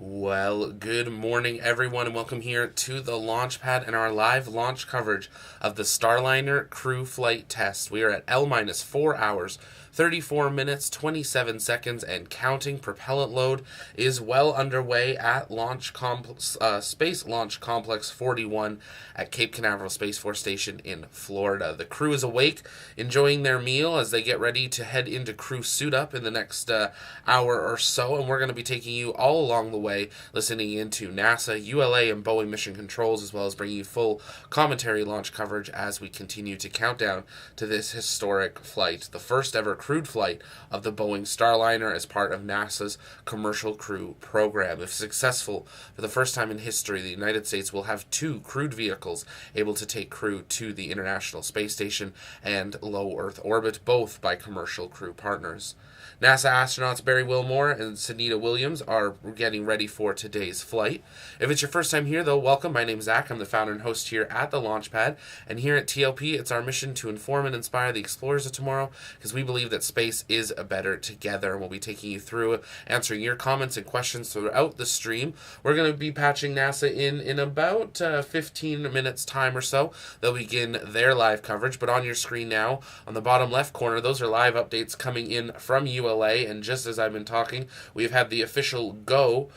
Well, good morning, everyone, and welcome here to the launch pad and our live launch coverage of the Starliner crew flight test. We are at L minus 4 hours, 34 minutes, 27 seconds, and counting. Propellant load is well underway at Space Launch Complex 41 at Cape Canaveral Space Force Station in Florida. The crew is awake, enjoying their meal as they get ready to head into crew suit up in the next hour or so, and we're going to be taking you all along the way, listening into NASA, ULA, and Boeing mission controls, as well as bringing you full commentary launch coverage as we continue to count down to this historic flight, the first ever crewed flight of the Boeing Starliner as part of NASA's Commercial Crew Program. If successful, for the first time in history, the United States will have two crewed vehicles able to take crew to the International Space Station and low Earth orbit, both by commercial crew partners. NASA astronauts Barry Wilmore and Sunita Williams are getting ready for today's flight. If it's your first time here, though, welcome. My name's Zach. I'm the founder and host here at the Launchpad. And here at TLP, it's our mission to inform and inspire the explorers of tomorrow, because we believe that space is better together. And we'll be taking you through, answering your comments and questions throughout the stream. We're going to be patching NASA in about 15 minutes time or so. They'll begin their live coverage. But on your screen now, on the bottom left corner, those are live updates coming in from ULA, and just as I've been talking, we've had the official go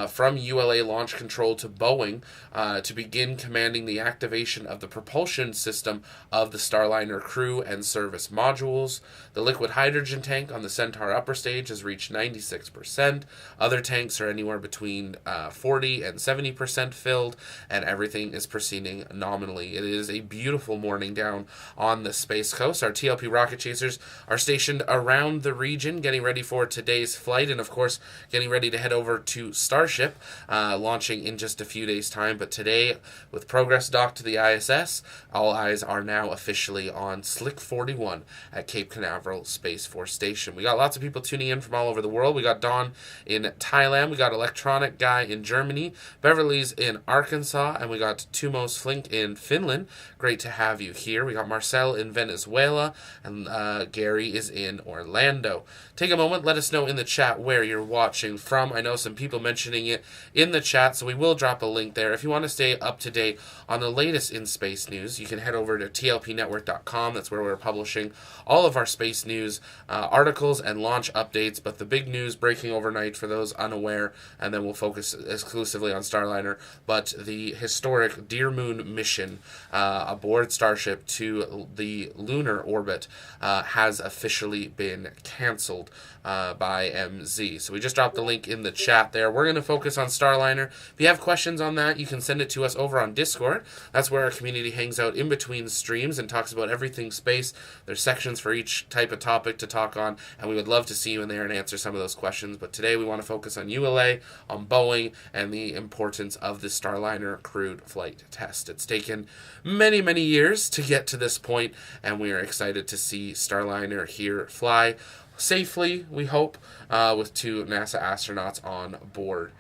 from ULA Launch Control to Boeing to begin commanding the activation of the propulsion system of the Starliner crew and service modules. The liquid hydrogen tank on the Centaur upper stage has reached 96%. Other tanks are anywhere between 40 and 70% filled, and everything is proceeding nominally. It is a beautiful morning down on the Space Coast. Our TLP rocket chasers are stationed around the region, getting ready for today's flight, and of course getting ready to head over to Starship, launching in just a few days' time. But today, with progress docked to the ISS, all eyes are now officially on Slick 41 at Cape Canaveral Space Force Station. We got lots of people tuning in from all over the world. We got Don in Thailand, we got Electronic Guy in Germany, Beverly's in Arkansas, and we got Tumos Flink in Finland. Great to have you here. We got Marcel in Venezuela, and Gary is in Orlando. Take a moment, let us know in the chat where you're watching from. I know some people mentioning it in the chat, so we will drop a link there. If you want to stay up to date on the latest in space news, you can head over to tlpnetwork.com. That's where we're publishing all of our space news articles and launch updates, but the big news breaking overnight for those unaware, and then we'll focus exclusively on Starliner, but the historic Dear Moon mission aboard Starship to the lunar orbit has officially been canceled by MZ. So we just dropped the link in the chat there. We're going to focus on Starliner. If you have questions on that, you can send it to us over on Discord. That's where our community hangs out in between streams and talks about everything space. There's sections for each type of topic to talk on, and we would love to see you in there and answer some of those questions. But today we want to focus on ULA, on Boeing, and the importance of the Starliner crewed flight test. It's taken many, many years to get to this point, and we are excited to see Starliner here fly safely, we hope, with two NASA astronauts on board.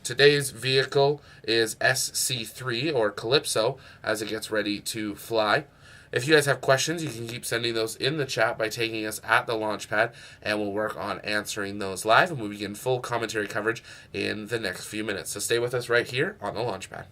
Today's vehicle is SC3, or Calypso, as it gets ready to fly. If you guys have questions, you can keep sending those in the chat by taking us at the Launchpad, and we'll work on answering those live, and we'll begin full commentary coverage in the next few minutes. So stay with us right here on the Launchpad.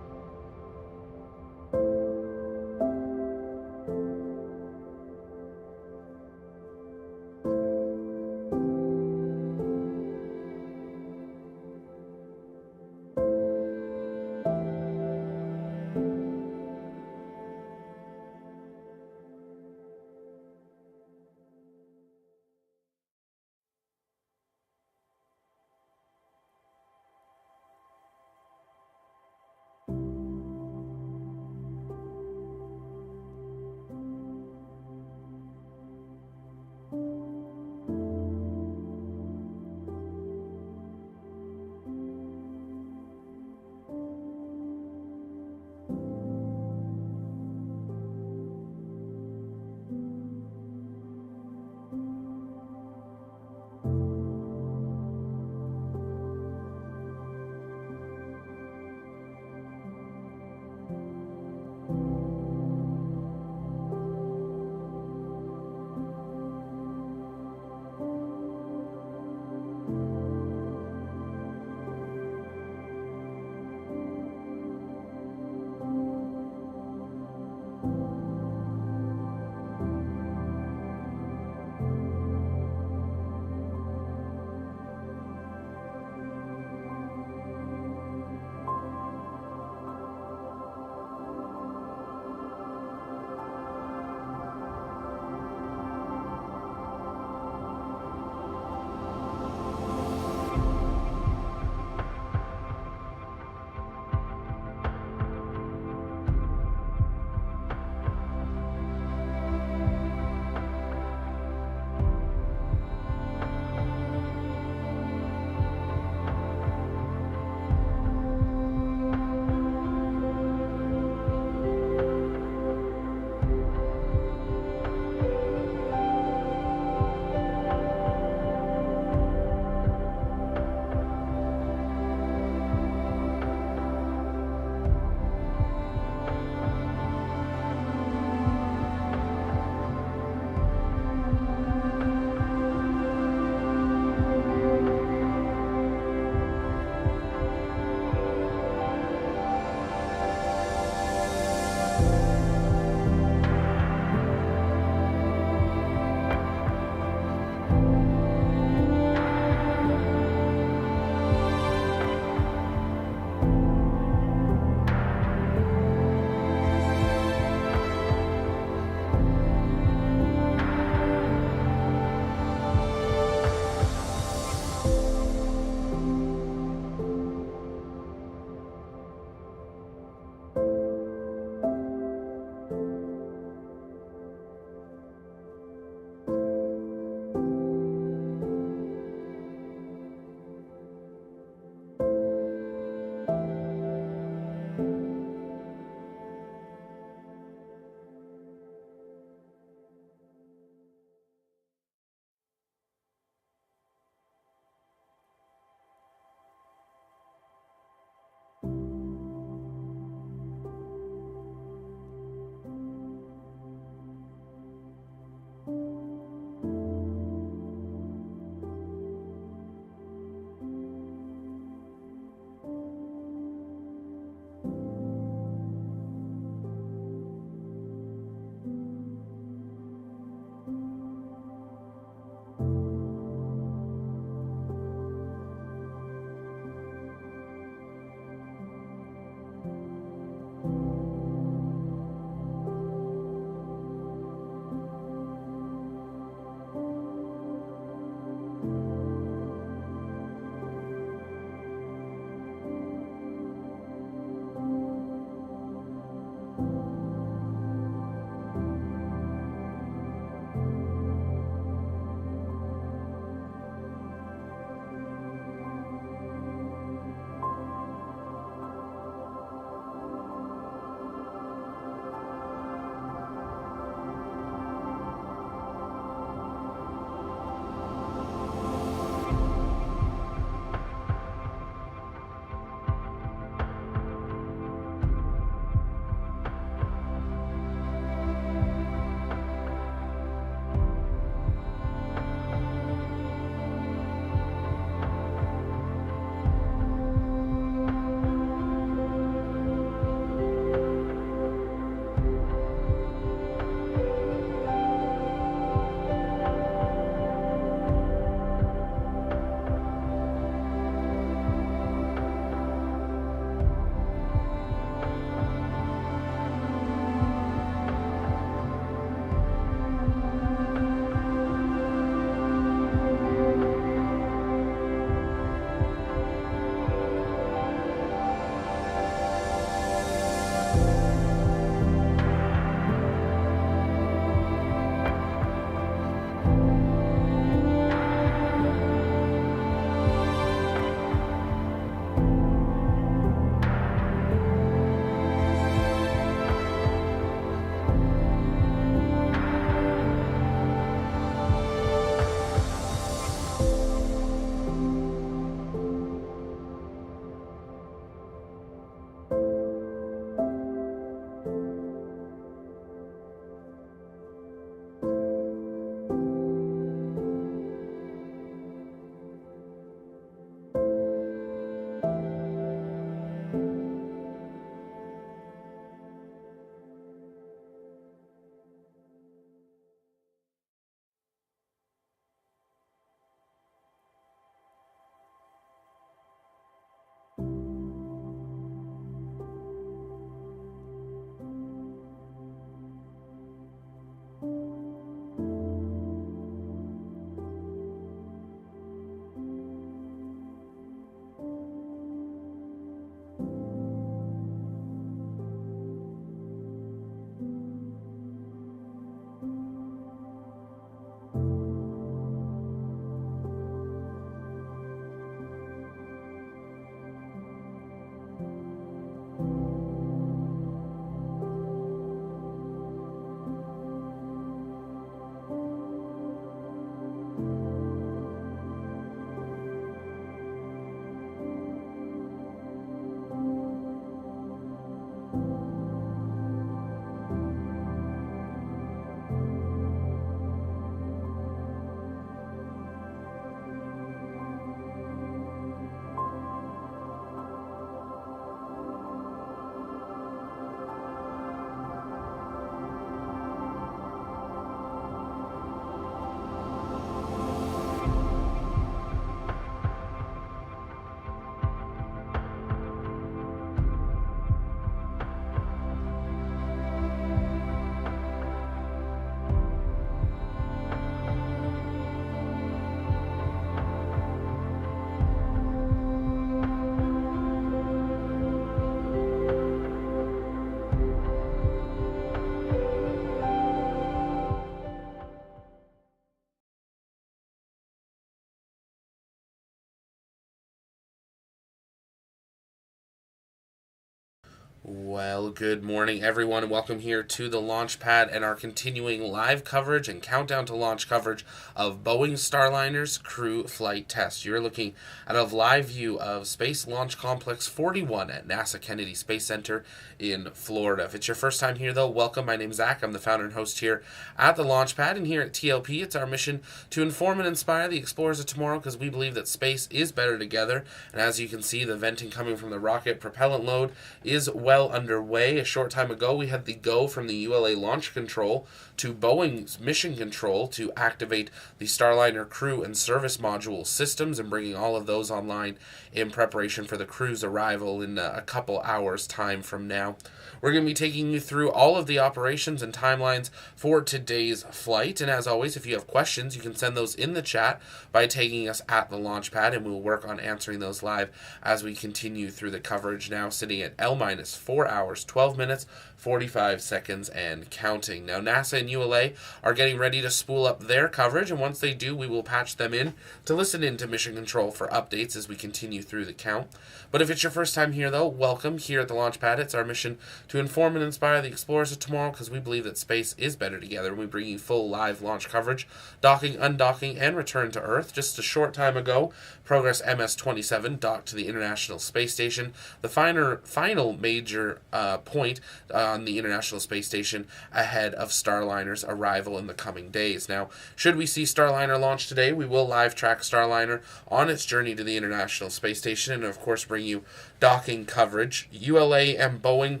Well, good morning, everyone, and welcome here to the launch pad and our continuing live coverage and countdown to launch coverage of Boeing Starliner's crew flight test. You're looking at a live view of Space Launch Complex 41 at NASA Kennedy Space Center in Florida. If it's your first time here, though, welcome. My name's Zach. I'm the founder and host here at the launch pad, and here at TLP, it's our mission to inform and inspire the explorers of tomorrow because we believe that space is better together. And as you can see, the venting coming from the rocket propellant load is well underway. A short time ago, we had the go from the ULA launch control to Boeing's mission control to activate the Starliner crew and service module systems and bringing all of those online in preparation for the crew's arrival in a couple hours time from now. We're going to be taking you through all of the operations and timelines for today's flight. And as always, if you have questions, you can send those in the chat by tagging us at the launch pad, and we'll work on answering those live as we continue through the coverage, now sitting at L-4 hours, 12 minutes, 45 seconds, and counting. Now, NASA and ULA are getting ready to spool up their coverage, and once they do, we will patch them in to listen in to Mission Control for updates as we continue through the count. But if it's your first time here, though, welcome here at the launch pad. It's our mission to inform and inspire the explorers of tomorrow because we believe that space is better together, and we bring you full live launch coverage, docking, undocking, and return to Earth. Just a short time ago, Progress MS-27 docked to the International Space Station, the final major point on the International Space Station ahead of Starliner's arrival in the coming days. Now, should we see Starliner launch today, we will live track Starliner on its journey to the International Space Station and, of course, bring you docking coverage. ULA and Boeing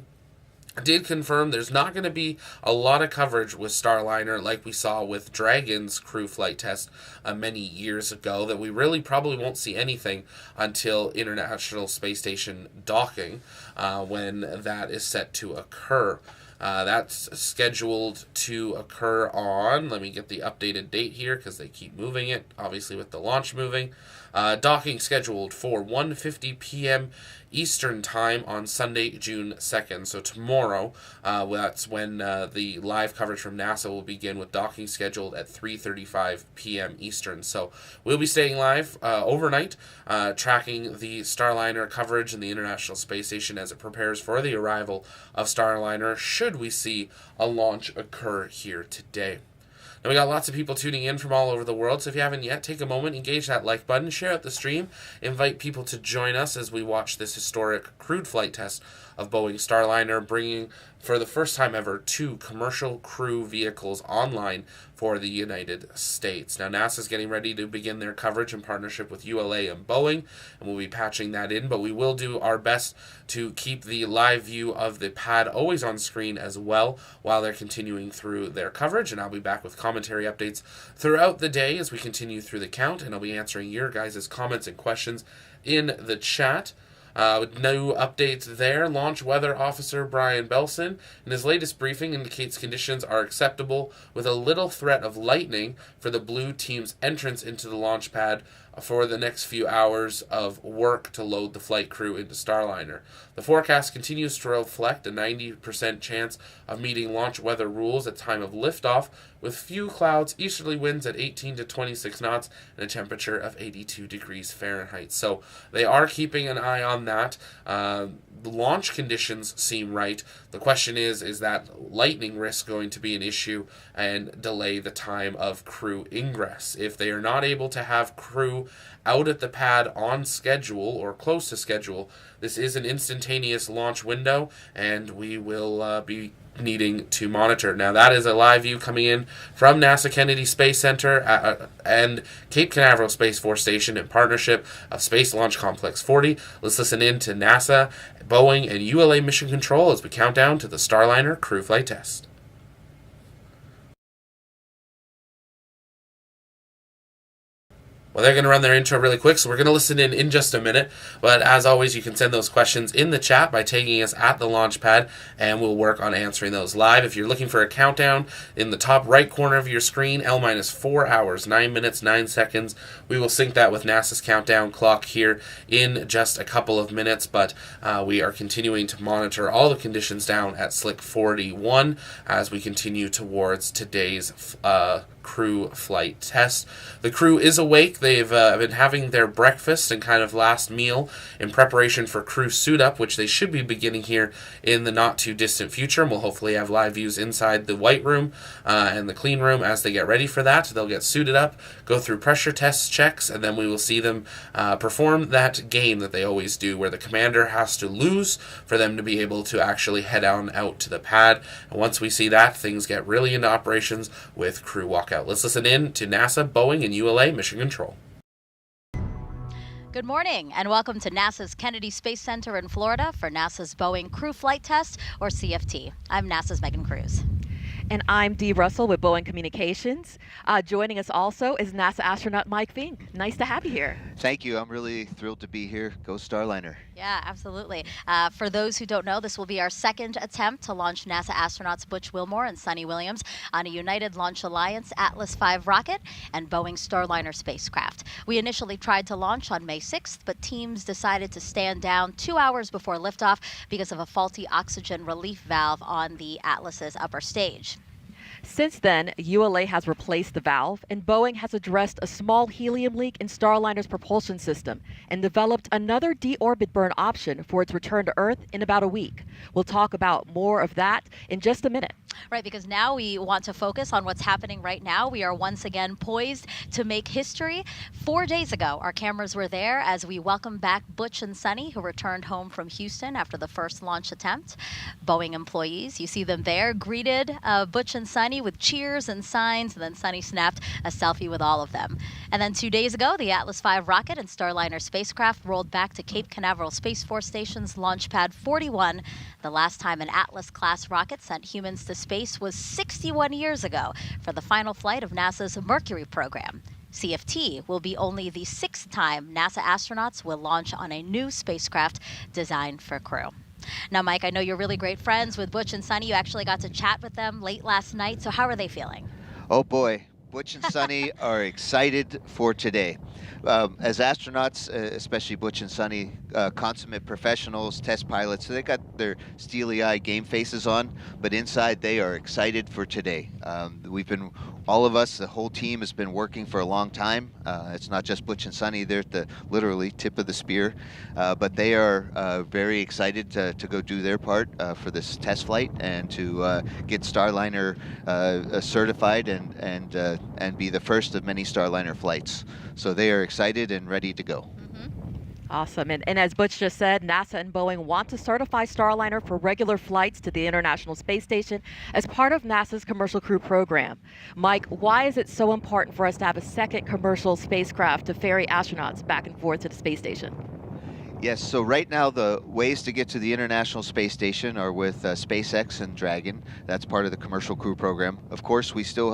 did confirm there's not going to be a lot of coverage with Starliner like we saw with Dragon's crew flight test many years ago, that we really probably won't see anything until International Space Station docking when that is set to occur. That's scheduled to occur on, let me get the updated date here because they keep moving it, obviously with the launch moving. Docking scheduled for 1:50 p.m. Eastern Time on Sunday, June 2nd. So tomorrow, that's when the live coverage from NASA will begin, with docking scheduled at 3:35 p.m. Eastern. So we'll be staying live overnight, tracking the Starliner coverage in the International Space Station as it prepares for the arrival of Starliner, should we see a launch occur here today. Now, we got lots of people tuning in from all over the world, so if you haven't yet, take a moment, engage that like button, share out the stream, invite people to join us as we watch this historic crewed flight test of Boeing Starliner, bringing, for the first time ever, 2 commercial crew vehicles online for the United States. Now, NASA's getting ready to begin their coverage in partnership with ULA and Boeing, and we'll be patching that in, but we will do our best to keep the live view of the pad always on screen as well while they're continuing through their coverage, and I'll be back with commentary updates throughout the day as we continue through the count, and I'll be answering your guys' comments and questions in the chat. No updates there. Launch Weather Officer Brian Belson, in his latest briefing, indicates conditions are acceptable with a little threat of lightning for the blue team's entrance into the launch pad for the next few hours of work to load the flight crew into Starliner. The forecast continues to reflect a 90% chance of meeting launch weather rules at time of liftoff, with few clouds, easterly winds at 18 to 26 knots, and a temperature of 82 degrees Fahrenheit. So they are keeping an eye on that. The launch conditions seem right. The question is that lightning risk going to be an issue and delay the time of crew ingress? If they are not able to have crew out at the pad on schedule or close to schedule, this is an instantaneous launch window, and we will be needing to monitor. Now, that is a live view coming in from NASA Kennedy Space Center and Cape Canaveral Space Force Station in partnership of Space Launch Complex 40. Let's listen in to NASA, Boeing, and ULA Mission Control as we count down to the Starliner crew flight test. Well, they're going to run their intro really quick, so we're going to listen in just a minute. But as always, you can send those questions in the chat by tagging us at the launch pad, and we'll work on answering those live. If you're looking for a countdown, in the top right corner of your screen, L-4 hours, 9 minutes, 9 seconds. We will sync that with NASA's countdown clock here in just a couple of minutes, but we are continuing to monitor all the conditions down at Slick 41 as we continue towards today's crew flight test. The crew is awake. They've been having their breakfast and kind of last meal in preparation for crew suit up, which they should be beginning here in the not too distant future. And we'll hopefully have live views inside the white room and the clean room as they get ready for that. They'll get suited up, go through pressure test checks, and then we will see them perform that game that they always do, where the commander has to lose for them to be able to actually head on out to the pad. And once we see that, things get really into operations with crew walkout. Let's listen in to NASA, Boeing, and ULA Mission Control. Good morning and welcome to NASA's Kennedy Space Center in Florida for NASA's Boeing Crew Flight Test, or CFT. I'm NASA's Megan Cruz. And I'm Dee Russell with Boeing Communications. Joining us also is NASA astronaut Mike Fink. Nice to have you here. Thank you. I'm really thrilled to be here. Go Starliner. Yeah, absolutely. For those who don't know, this will be our second attempt to launch NASA astronauts Butch Wilmore and Suni Williams on a United Launch Alliance Atlas V rocket and Boeing Starliner spacecraft. We initially tried to launch on May 6th, but teams decided to stand down 2 hours before liftoff because of a faulty oxygen relief valve on the Atlas's upper stage. Since then, ULA has replaced the valve, and Boeing has addressed a small helium leak in Starliner's propulsion system and developed another deorbit burn option for its return to Earth in about a week. We'll talk about more of that in just a minute. Right, because now we want to focus on what's happening right now. We are once again poised to make history. 4 days ago, our cameras were there as we welcomed back Butch and Suni, who returned home from Houston after the first launch attempt. Boeing employees, you see them there, greeted Butch and Suni with cheers and signs, and then Suni snapped a selfie with all of them. And then 2 days ago, the Atlas V rocket and Starliner spacecraft rolled back to Cape Canaveral Space Force Station's Launch Pad 41. The last time an Atlas-class rocket sent humans to space was 61 years ago for the final flight of NASA's Mercury program. CFT will be only the 6th time NASA astronauts will launch on a new spacecraft designed for crew. Now, Mike, I know you're really great friends with Butch and Suni. You actually got to chat with them late last night. So how are they feeling? Oh boy, Butch and Suni are excited for today. As astronauts, especially Butch and Suni, consummate professionals, test pilots, so they got their steely-eyed game faces on, but inside they are excited for today. All of us, the whole team has been working for a long time. It's not just Butch and Suni, they're at the literally tip of the spear, but they are very excited to go do their part for this test flight and to get Starliner certified and be the first of many Starliner flights. So they are excited and ready to go. Awesome. And as Butch just said, NASA and Boeing want to certify Starliner for regular flights to the International Space Station as part of NASA's Commercial Crew Program. Mike, why is it so important for us to have a second commercial spacecraft to ferry astronauts back and forth to the space station? Yes, so right now the ways to get to the International Space Station are with SpaceX and Dragon. That's part of the Commercial Crew Program. Of course, we still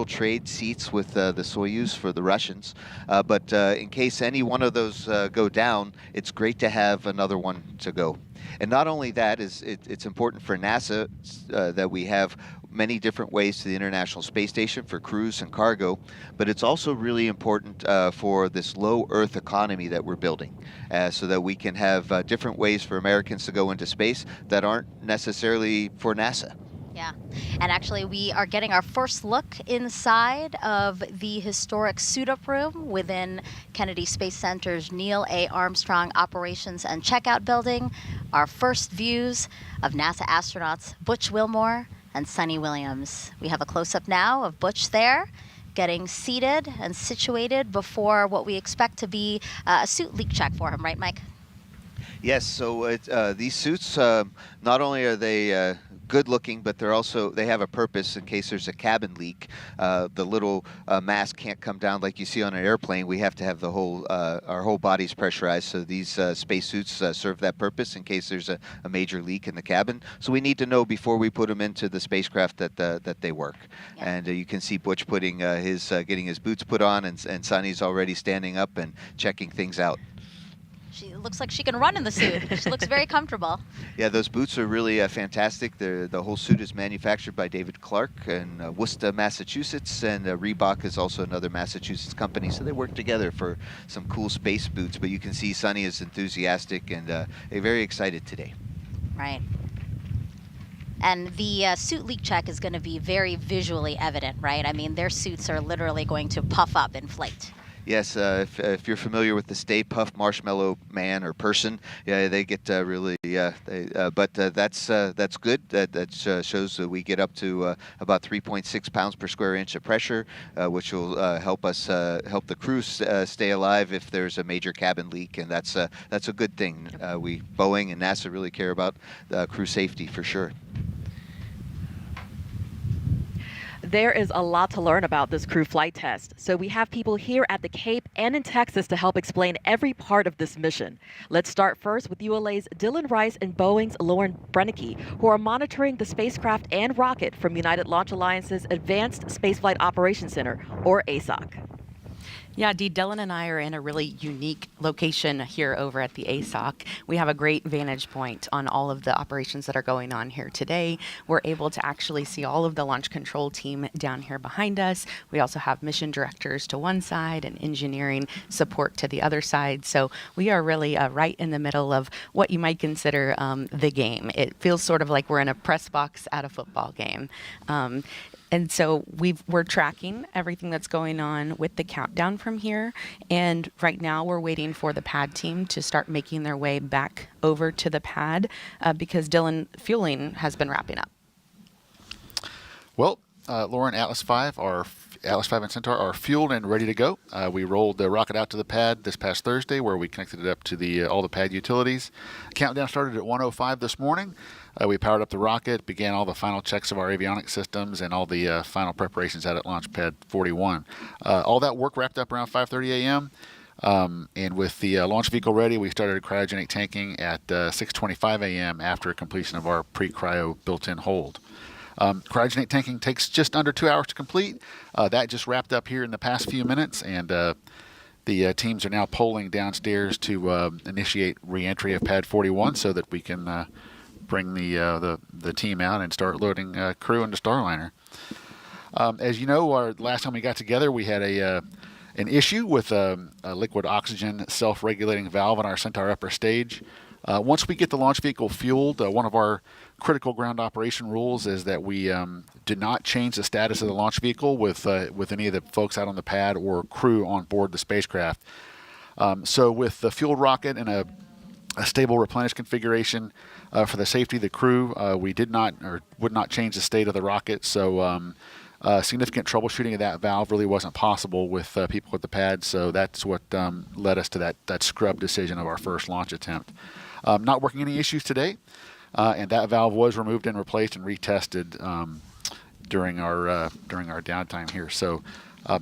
trade seats with the Soyuz for the Russians. But in case any one of those go down, it's great to have another one to go. And not only that, it's important for NASA that we have many different ways to the International Space Station for crews and cargo, but it's also really important for this low Earth economy that we're building, so that we can have different ways for Americans to go into space that aren't necessarily for NASA. Yeah, and actually we are getting our first look inside of the historic suit-up room within Kennedy Space Center's Neil A. Armstrong Operations and Checkout Building. Our first views of NASA astronauts Butch Wilmore and Suni Williams. We have a close-up now of Butch there, getting seated and situated before what we expect to be a suit leak check for him, right, Mike? Yes, so these suits, not only are they good looking, but they have a purpose in case there's a cabin leak. The little mask can't come down like you see on an airplane. We have to have our whole bodies pressurized, so these space suits serve that purpose in case there's a major leak in the cabin. So we need to know before we put them into the spacecraft that they work. Yeah. And you can see Butch getting his boots put on, and Suni's already standing up and checking things out. She looks like she can run in the suit. She looks very comfortable. Yeah, those boots are really fantastic. The whole suit is manufactured by David Clark in Worcester, Massachusetts, and Reebok is also another Massachusetts company. So they work together for some cool space boots. But you can see Suni is enthusiastic and very excited today. Right. And the suit leak check is going to be very visually evident, right? I mean, their suits are literally going to puff up in flight. Yes, if you're familiar with the Stay Puft Marshmallow Man or person, yeah, they get really, but that's good. That shows that we get up to about 3.6 pounds per square inch of pressure, which will help help the crew stay alive if there's a major cabin leak, and that's a good thing. Boeing and NASA really care about crew safety for sure. There is a lot to learn about this crew flight test, so we have people here at the Cape and in Texas to help explain every part of this mission. Let's start first with ULA's Dylan Rice and Boeing's Lauren Brennicke, who are monitoring the spacecraft and rocket from United Launch Alliance's Advanced Spaceflight Operations Center, or ASOC. Yeah, Dee, Dylan and I are in a really unique location here over at the ASOC. We have a great vantage point on all of the operations that are going on here today. We're able to actually see all of the launch control team down here behind us. We also have mission directors to one side and engineering support to the other side. So we are really right in the middle of what you might consider the game. It feels sort of like we're in a press box at a football game. And so we're tracking everything that's going on with the countdown from here. And right now we're waiting for the pad team to start making their way back over to the pad because Dylan, fueling has been wrapping up. Well, Lauren, Atlas 5 and Centaur are fueled and ready to go. We rolled the rocket out to the pad this past Thursday, where we connected it up to all the pad utilities. Countdown started at 1:05 this morning. We powered up the rocket, began all the final checks of our avionics systems, and all the final preparations out at Launch Pad 41. All that work wrapped up around 5:30 a.m. And with the launch vehicle ready, we started cryogenic tanking at 6:25 a.m. after completion of our pre-cryo built-in hold. Cryogenic tanking takes just under 2 hours to complete. That just wrapped up here in the past few minutes, and the teams are now polling downstairs to initiate re-entry of Pad 41 so that we can bring the team out and start loading crew into Starliner. As you know, last time we got together, we had an issue with a liquid oxygen self-regulating valve on our Centaur upper stage. Once we get the launch vehicle fueled, one of our critical ground operation rules is that we do not change the status of the launch vehicle with any of the folks out on the pad or crew on board the spacecraft. So with the fueled rocket and a stable replenish configuration for the safety of the crew, we did not or would not change the state of the rocket. So significant troubleshooting of that valve really wasn't possible with people at the pad. So that's what led us to that scrub decision of our first launch attempt. Not working any issues today, and that valve was removed and replaced and retested during our downtime here. So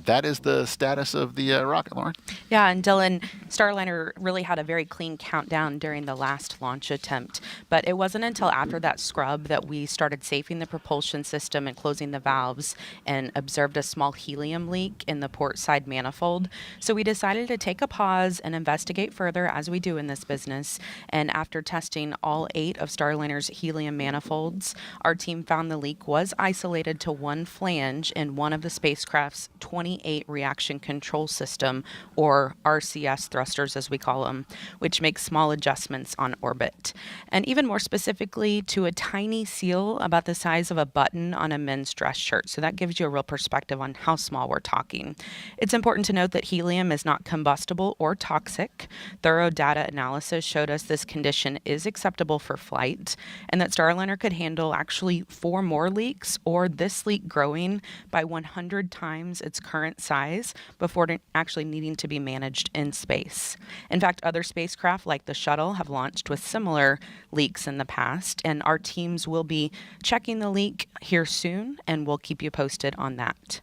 that is the status of the rocket, Lauren. Yeah, and Dylan, Starliner really had a very clean countdown during the last launch attempt, but it wasn't until after that scrub that we started safing the propulsion system and closing the valves and observed a small helium leak in the port side manifold. So we decided to take a pause and investigate further, as we do in this business. And after testing all 8 of Starliner's helium manifolds, our team found the leak was isolated to one flange in one of the spacecraft's 28 reaction control system, or RCS thrusters as we call them, which makes small adjustments on orbit. And even more specifically, to a tiny seal about the size of a button on a men's dress shirt. So that gives you a real perspective on how small we're talking. It's important to note that helium is not combustible or toxic. Thorough data analysis showed us this condition is acceptable for flight, and that Starliner could handle actually 4 more leaks, or this leak growing by 100 times its current size before actually needing to be managed in space. In fact, other spacecraft like the shuttle have launched with similar leaks in the past, and our teams will be checking the leak here soon, and we'll keep you posted on that.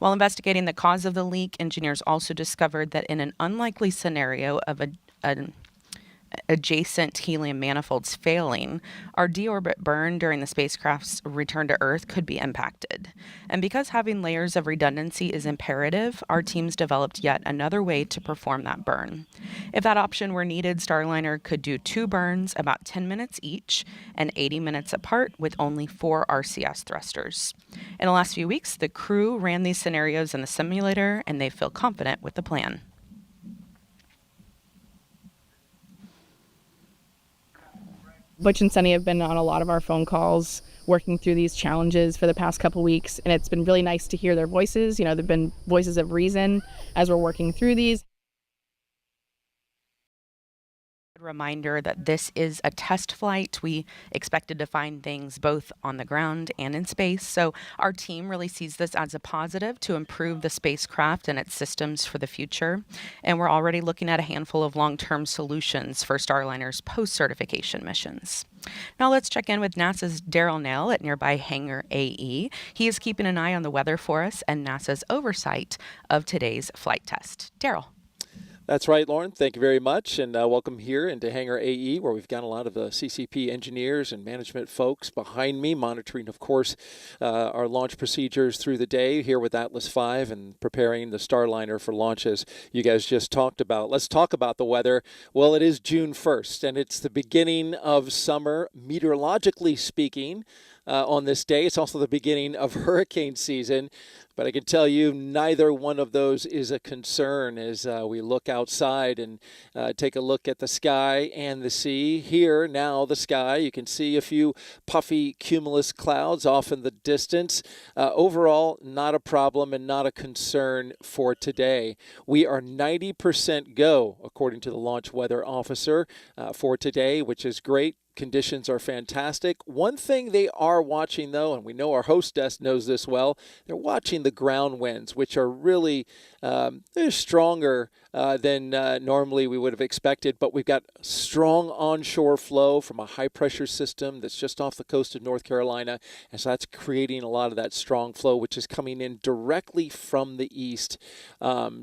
While investigating the cause of the leak, engineers also discovered that in an unlikely scenario of an adjacent helium manifolds failing, our deorbit burn during the spacecraft's return to Earth could be impacted. And because having layers of redundancy is imperative, our teams developed yet another way to perform that burn. If that option were needed, Starliner could do 2 burns about 10 minutes each and 80 minutes apart with only 4 RCS thrusters. In the last few weeks, the crew ran these scenarios in the simulator, and they feel confident with the plan. Butch and Sunny have been on a lot of our phone calls working through these challenges for the past couple weeks, and it's been really nice to hear their voices. They've been voices of reason as we're working through these. Reminder that this is a test flight. We expected to find things both on the ground and in space. So our team really sees this as a positive to improve the spacecraft and its systems for the future. And we're already looking at a handful of long-term solutions for Starliner's post-certification missions. Now let's check in with NASA's Daryl Nail at nearby Hangar AE. He is keeping an eye on the weather for us and NASA's oversight of today's flight test. Daryl. That's right, Lauren. Thank you very much, and welcome here into Hangar AE, where we've got a lot of the CCP engineers and management folks behind me, monitoring, of course, our launch procedures through the day here with Atlas V and preparing the Starliner for launch, as you guys just talked about. Let's talk about the weather. Well, it is June 1st, and it's the beginning of summer, meteorologically speaking. On this day. It's also the beginning of hurricane season, but I can tell you neither one of those is a concern as we look outside and take a look at the sky and the sea. Here now the sky, you can see a few puffy cumulus clouds off in the distance. Overall, not a problem and not a concern for today. We are 90% go, according to the launch weather officer for today, which is great. Conditions are fantastic. One thing they are watching, though, and we know our host desk knows this well, they're watching the ground winds, which are really they're stronger than normally we would have expected. But we've got strong onshore flow from a high-pressure system that's just off the coast of North Carolina, and so that's creating a lot of that strong flow, which is coming in directly from the east.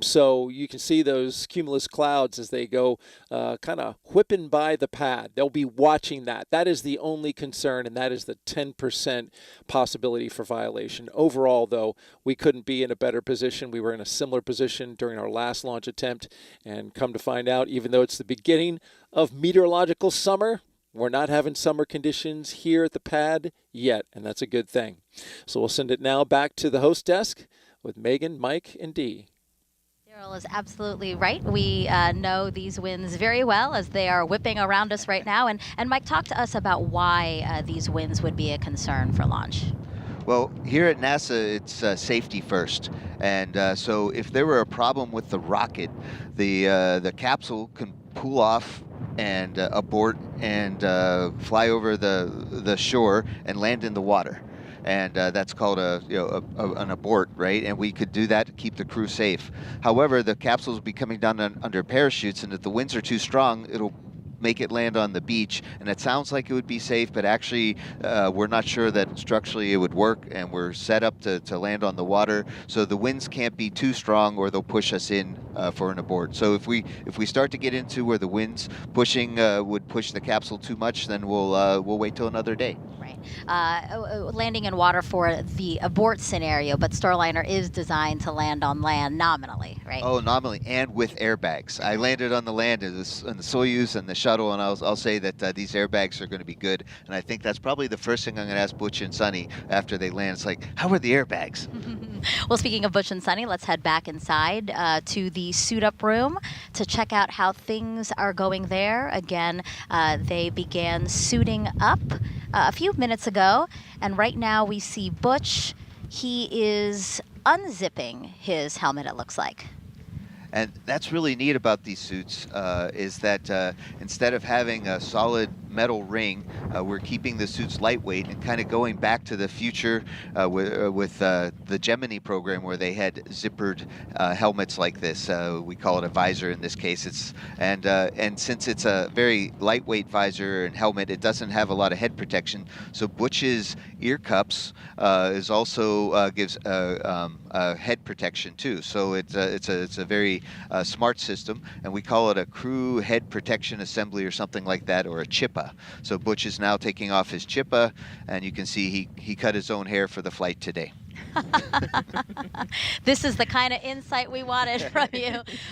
So you can see those cumulus clouds as they go kind of whipping by the pad. They'll be watching that. That is the only concern, and that is the 10% possibility for violation. Overall, though, we couldn't be in a better position. We were in a similar position during our last launch attempt, and come to find out, even though it's the beginning of meteorological summer, we're not having summer conditions here at the pad yet, and that's a good thing. So we'll send it now back to the host desk with Megan, Mike, and Dee. Daryl is absolutely right. We know these winds very well as they are whipping around us right now. And Mike, talk to us about why these winds would be a concern for launch. Well, here at NASA, it's safety first. And so if there were a problem with the rocket, the capsule can pull off and abort and fly over the shore and land in the water. And that's called an abort, right? And we could do that to keep the crew safe. However, the capsules will be coming down under parachutes, and if the winds are too strong, it'll make it land on the beach. And it sounds like it would be safe, but actually we're not sure that structurally it would work, and we're set up to land on the water. So the winds can't be too strong or they'll push us in for an abort. So if we start to get into where the winds pushing would push the capsule too much, then we'll wait till another day. Right. Landing in water for the abort scenario, but Starliner is designed to land on land nominally, right? Oh, nominally, and with airbags. I landed on the land in the Soyuz and the shuttle, and I'll say that these airbags are going to be good. And I think that's probably the first thing I'm going to ask Butch and Sunny after they land. It's like, how are the airbags? Well, speaking of Butch and Sunny, let's head back inside to the suit-up room to check out how things are going there. Again, they began suiting up a few minutes ago, and right now we see Butch. He is unzipping his helmet, it looks like. And that's really neat about these suits, is that instead of having a solid metal ring, we're keeping the suits lightweight and kind of going back to the future with the Gemini program, where they had zippered helmets like this. We call it a visor in this case. And since it's a very lightweight visor and helmet, it doesn't have a lot of head protection. So Butch's ear cups is also gives head protection too. So it's a very smart system, and we call it a crew head protection assembly or something like that, or a chippa. So Butch is now taking off his chippa, and you can see he cut his own hair for the flight today. This is the kind of insight we wanted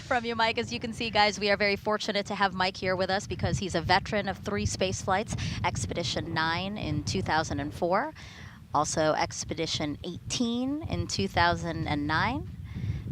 from you, Mike. As you can see, guys, we are very fortunate to have Mike here with us because he's a veteran of 3 space flights, Expedition 9 in 2004, also Expedition 18 in 2009,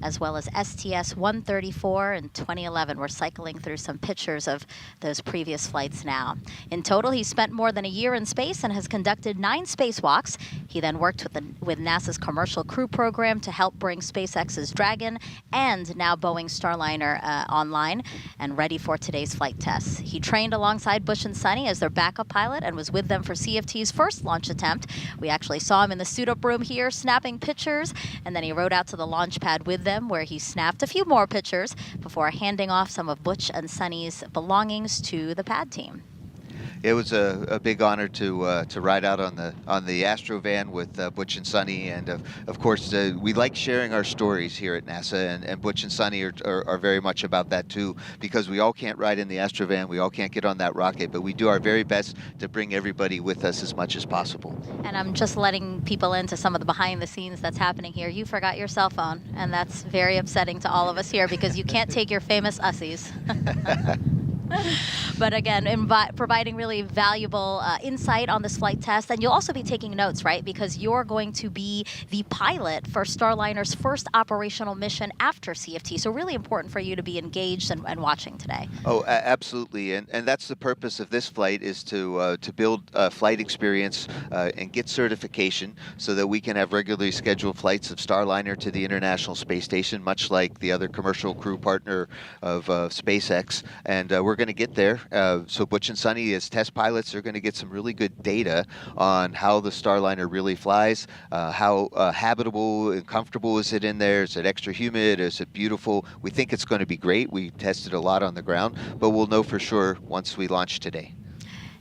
as well as STS-134 in 2011. We're cycling through some pictures of those previous flights now. In total, he spent more than a year in space and has conducted 9 spacewalks. He then worked with NASA's Commercial Crew Program to help bring SpaceX's Dragon and now Boeing Starliner online and ready for today's flight tests. He trained alongside Butch and Sunny as their backup pilot and was with them for CFT's first launch attempt. We actually saw him in the suit-up room here snapping pictures, and then he rode out to the launch pad with them where he snapped a few more pictures before handing off some of Butch and Sunny's belongings to the pad team. It was a big honor to ride out on the Astro van with Butch and Sunny, and of course we like sharing our stories here at NASA, and Butch and Sunny are very much about that too, because we all can't ride in the Astro van, we all can't get on that rocket, but we do our very best to bring everybody with us as much as possible. And I'm just letting people into some of the behind the scenes that's happening here. You forgot your cell phone, and that's very upsetting to all of us here because you can't take your famous ussies. But again, providing really valuable insight on this flight test. And you'll also be taking notes, right? Because you're going to be the pilot for Starliner's first operational mission after CFT. So really important for you to be engaged and watching today. Oh, absolutely. And that's the purpose of this flight, is to build flight experience and get certification so that we can have regularly scheduled flights of Starliner to the International Space Station, much like the other commercial crew partner of SpaceX. And we're going to get there. So Butch and Sunny, as test pilots, are going to get some really good data on how the Starliner really flies, how habitable and comfortable is it in there, is it extra humid, is it beautiful. We think it's going to be great. We tested a lot on the ground, but we'll know for sure once we launch today.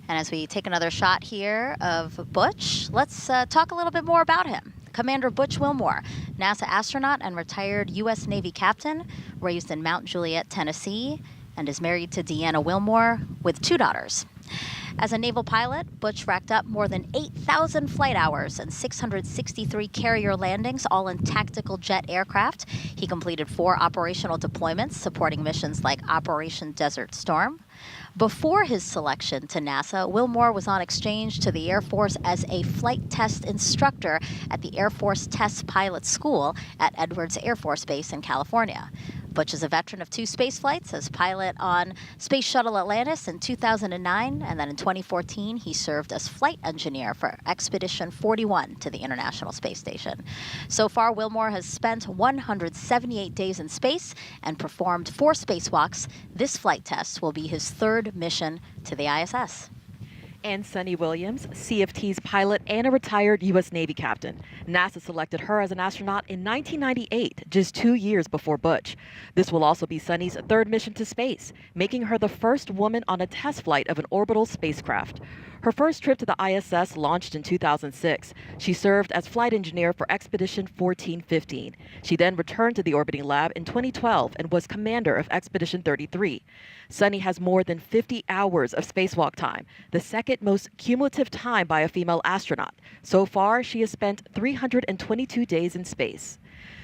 And as we take another shot here of Butch, let's talk a little bit more about him. Commander Butch Wilmore, NASA astronaut and retired U.S. Navy captain, raised in Mount Juliet, Tennessee, and is married to Deanna Wilmore with 2 daughters. As a naval pilot, Butch racked up more than 8,000 flight hours and 663 carrier landings, all in tactical jet aircraft. He completed 4 operational deployments supporting missions like Operation Desert Storm. Before his selection to NASA, Wilmore was on exchange to the Air Force as a flight test instructor at the Air Force Test Pilot School at Edwards Air Force Base in California. Butch is a veteran of 2 space flights as pilot on Space Shuttle Atlantis in 2009, and then in 2014 he served as flight engineer for Expedition 41 to the International Space Station. So far, Wilmore has spent 178 days in space and performed 4 spacewalks. This flight test will be his 3rd mission to the ISS. And Sunny Williams, CFT's pilot and a retired U.S. Navy captain. NASA selected her as an astronaut in 1998, just 2 years before Butch. This will also be Sunny's 3rd mission to space, making her the first woman on a test flight of an orbital spacecraft. Her first trip to the ISS launched in 2006. She served as flight engineer for Expedition 1415. She then returned to the orbiting lab in 2012 and was commander of Expedition 33. Sunny has more than 50 hours of spacewalk time, the second most cumulative time by a female astronaut. So far, she has spent 322 days in space.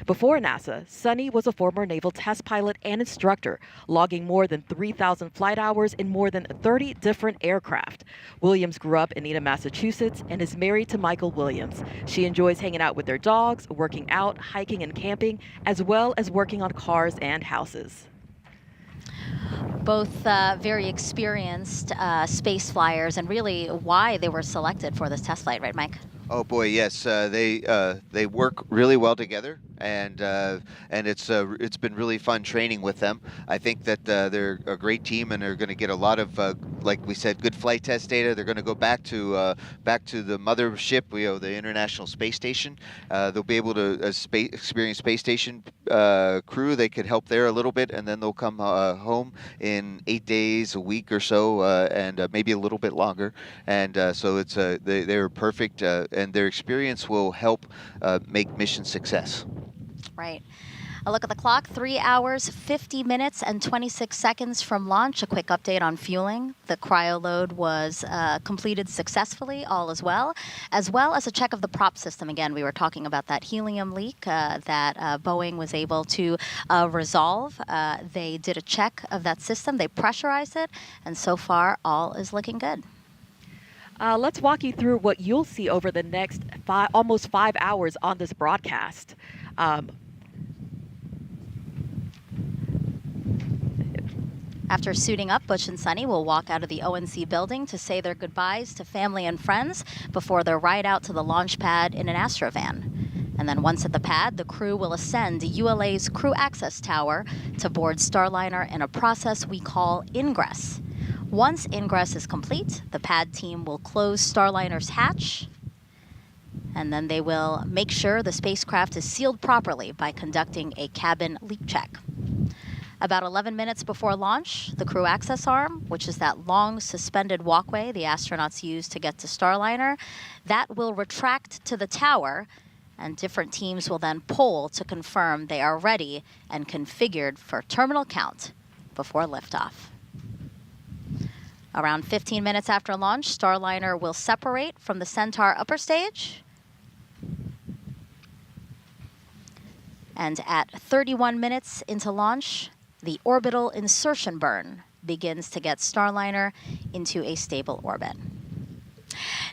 Before NASA, Sunny was a former naval test pilot and instructor, logging more than 3,000 flight hours in more than 30 different aircraft. Williams grew up in Needham, Massachusetts, and is married to Michael Williams. She enjoys hanging out with their dogs, working out, hiking, and camping, as well as working on cars and houses. Both very experienced space flyers, and really why they were selected for this test flight, right, Mike? Oh boy, yes. They work really well together, and it's been really fun training with them. I think that they're a great team, and they're going to get a lot of, like we said, good flight test data. They're going to go back to the mothership, the International Space Station. They'll be able to experience space station crew. They could help there a little bit, and then they'll come home in 8 days, a week or so, and maybe a little bit longer. And so it's they're perfect. And their experience will help make mission success. Right. A look at the clock, 3 hours, 50 minutes, and 26 seconds from launch. A quick update on fueling. The cryo load was completed successfully, all as well as a check of the prop system. Again, we were talking about that helium leak that Boeing was able to resolve. They did a check of that system. They pressurized it, and so far, all is looking good. Let's walk you through what you'll see over the next almost 5 hours on this broadcast. After suiting up, Butch and Sunny will walk out of the ONC building to say their goodbyes to family and friends before their ride out to the launch pad in an Astrovan. And then once at the pad, the crew will ascend ULA's Crew Access Tower to board Starliner in a process we call ingress. Once ingress is complete, the pad team will close Starliner's hatch, and then they will make sure the spacecraft is sealed properly by conducting a cabin leak check. About 11 minutes before launch, the crew access arm, which is that long suspended walkway the astronauts use to get to Starliner, that will retract to the tower, and different teams will then poll to confirm they are ready and configured for terminal count before liftoff. Around 15 minutes after launch, Starliner will separate from the Centaur upper stage. And at 31 minutes into launch, the orbital insertion burn begins to get Starliner into a stable orbit.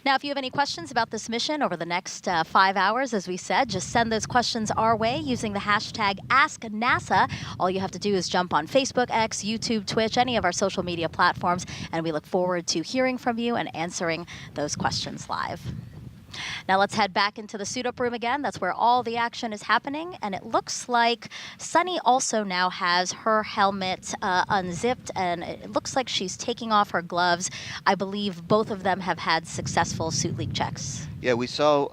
Now, if you have any questions about this mission over the next 5 hours, as we said, just send those questions our way using the hashtag AskNASA. All you have to do is jump on Facebook, X, YouTube, Twitch, any of our social media platforms, and we look forward to hearing from you and answering those questions live. Now let's head back into the suit-up room again. That's where all the action is happening. And it looks like Sunny also now has her helmet unzipped, and it looks like she's taking off her gloves. I believe both of them have had successful suit leak checks. Yeah, we saw,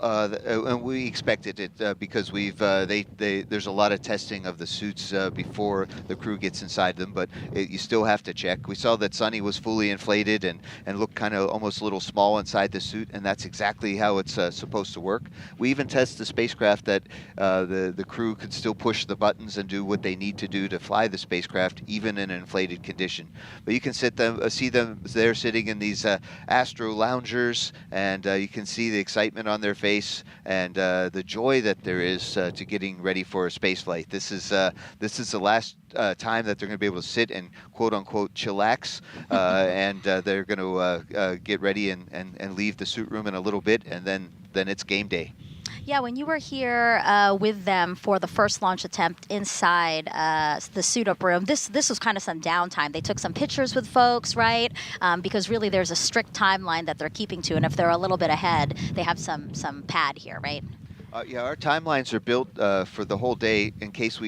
and we expected it because there's a lot of testing of the suits before the crew gets inside them, but you still have to check. We saw that Sunny was fully inflated and looked kind of almost a little small inside the suit, and that's exactly how it's supposed to work. We even test the spacecraft that the crew could still push the buttons and do what they need to do to fly the spacecraft, even in an inflated condition. But you can see them there sitting in these Astro loungers, and you can see the excitement on their face and the joy that there is to getting ready for a space flight. This is the last time that they're going to be able to sit and quote unquote chillax, and they're going to get ready and leave the suit room in a little bit, and then it's game day. Yeah, when you were here with them for the first launch attempt inside the suit-up room, this was kind of some downtime. They took some pictures with folks, right? Because really there's a strict timeline that they're keeping to, and if they're a little bit ahead, they have some pad here, right? Yeah, our timelines are built for the whole day in case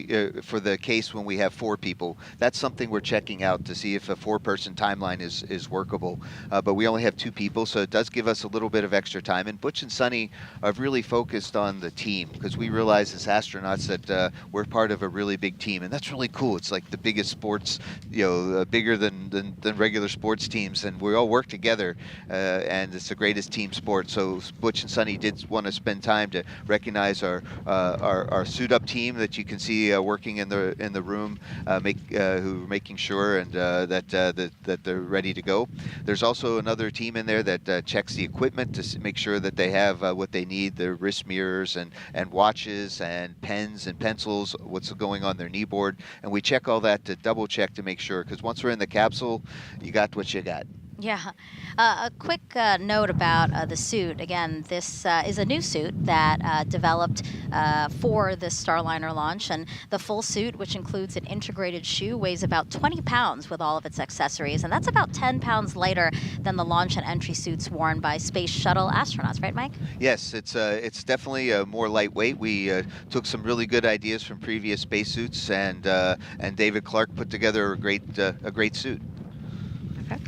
for the case when we have 4 people. That's something we're checking out to see if a 4-person timeline is workable. But we only have 2 people, so it does give us a little bit of extra time. And Butch and Sunny have really focused on the team because we realize as astronauts that we're part of a really big team, and that's really cool. It's like the biggest sports, bigger than regular sports teams, and we all work together, and it's the greatest team sport. So Butch and Sunny did want to spend time to recognize our suit-up team that you can see working in the room, who are making sure and that they're ready to go. There's also another team in there that checks the equipment to make sure that they have what they need: their wrist mirrors and watches and pens and pencils, what's going on their knee board, and we check all that to double check to make sure, because once we're in the capsule, you got what you got. Yeah. A quick note about the suit. Again, this is a new suit that developed for this Starliner launch, and the full suit, which includes an integrated shoe, weighs about 20 pounds with all of its accessories, and that's about 10 pounds lighter than the launch and entry suits worn by space shuttle astronauts, right, Mike? Yes, it's definitely more lightweight. We took some really good ideas from previous spacesuits, and David Clark put together a great suit. Okay.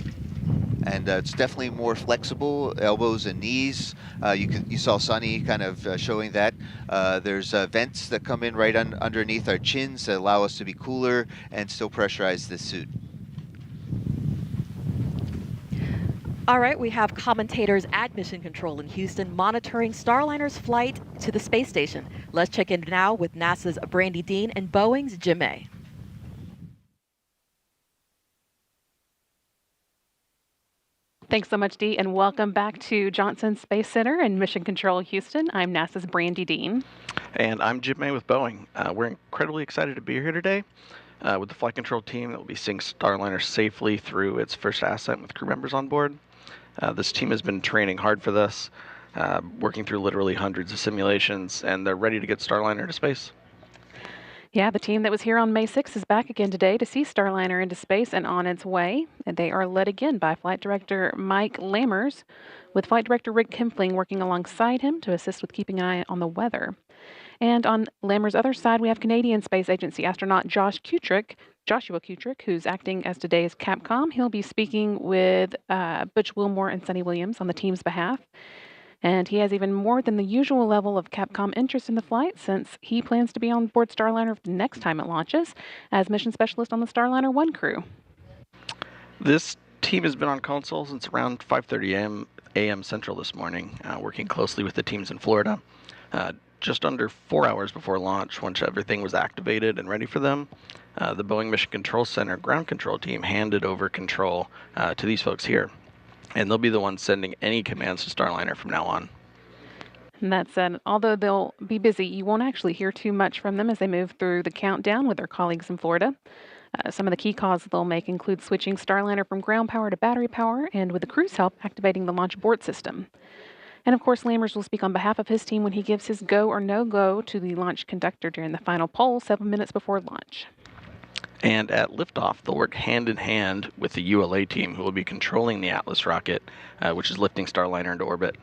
And it's definitely more flexible, elbows and knees. You saw Sunny kind of showing that. There's vents that come in right underneath our chins that allow us to be cooler and still pressurize the suit. All right, we have commentators at Mission Control in Houston monitoring Starliner's flight to the space station. Let's check in now with NASA's Brandy Dean and Boeing's Jim May. Thanks so much, Dee, and welcome back to Johnson Space Center in Mission Control, Houston. I'm NASA's Brandy Dean. And I'm Jim May with Boeing. We're incredibly excited to be here today with the flight control team that will be seeing Starliner safely through its first ascent with crew members on board. This team has been training hard for this, working through literally hundreds of simulations, and they're ready to get Starliner to space. Yeah, the team that was here on May 6th is back again today to see Starliner into space and on its way. And they are led again by Flight Director Mike Lammers, with Flight Director Rick Kempfling working alongside him to assist with keeping an eye on the weather. And on Lammers' other side, we have Canadian Space Agency astronaut Joshua Kutrick, who's acting as today's Capcom. He'll be speaking with Butch Wilmore and Sunny Williams on the team's behalf. And he has even more than the usual level of Capcom interest in the flight, since he plans to be on board Starliner the next time it launches as mission specialist on the Starliner 1 crew. This team has been on console since around 5:30 a.m. Central this morning, working closely with the teams in Florida. Just under 4 hours before launch, once everything was activated and ready for them, the Boeing Mission Control Center ground control team handed over control to these folks here. And they'll be the ones sending any commands to Starliner from now on. And that said, although they'll be busy, you won't actually hear too much from them as they move through the countdown with their colleagues in Florida. Some of the key calls they'll make include switching Starliner from ground power to battery power, and with the crew's help, activating the launch abort system. And of course, Lammers will speak on behalf of his team when he gives his go or no-go to the launch conductor during the final poll 7 minutes before launch. And at liftoff, they'll work hand in hand with the ULA team, who will be controlling the Atlas rocket, which is lifting Starliner into orbit.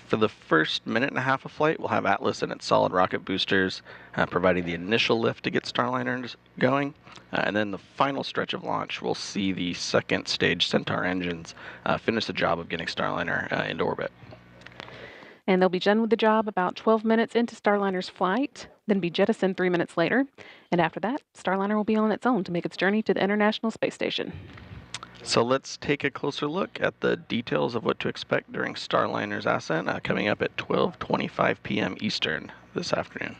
For the first minute and a half of flight, we'll have Atlas and its solid rocket boosters providing the initial lift to get Starliner going. And then the final stretch of launch, we'll see the second stage Centaur engines finish the job of getting Starliner into orbit. And they'll be done with the job about 12 minutes into Starliner's flight, then be jettisoned 3 minutes later. And after that, Starliner will be on its own to make its journey to the International Space Station. So let's take a closer look at the details of what to expect during Starliner's ascent, coming up at 12:25 p.m. Eastern this afternoon.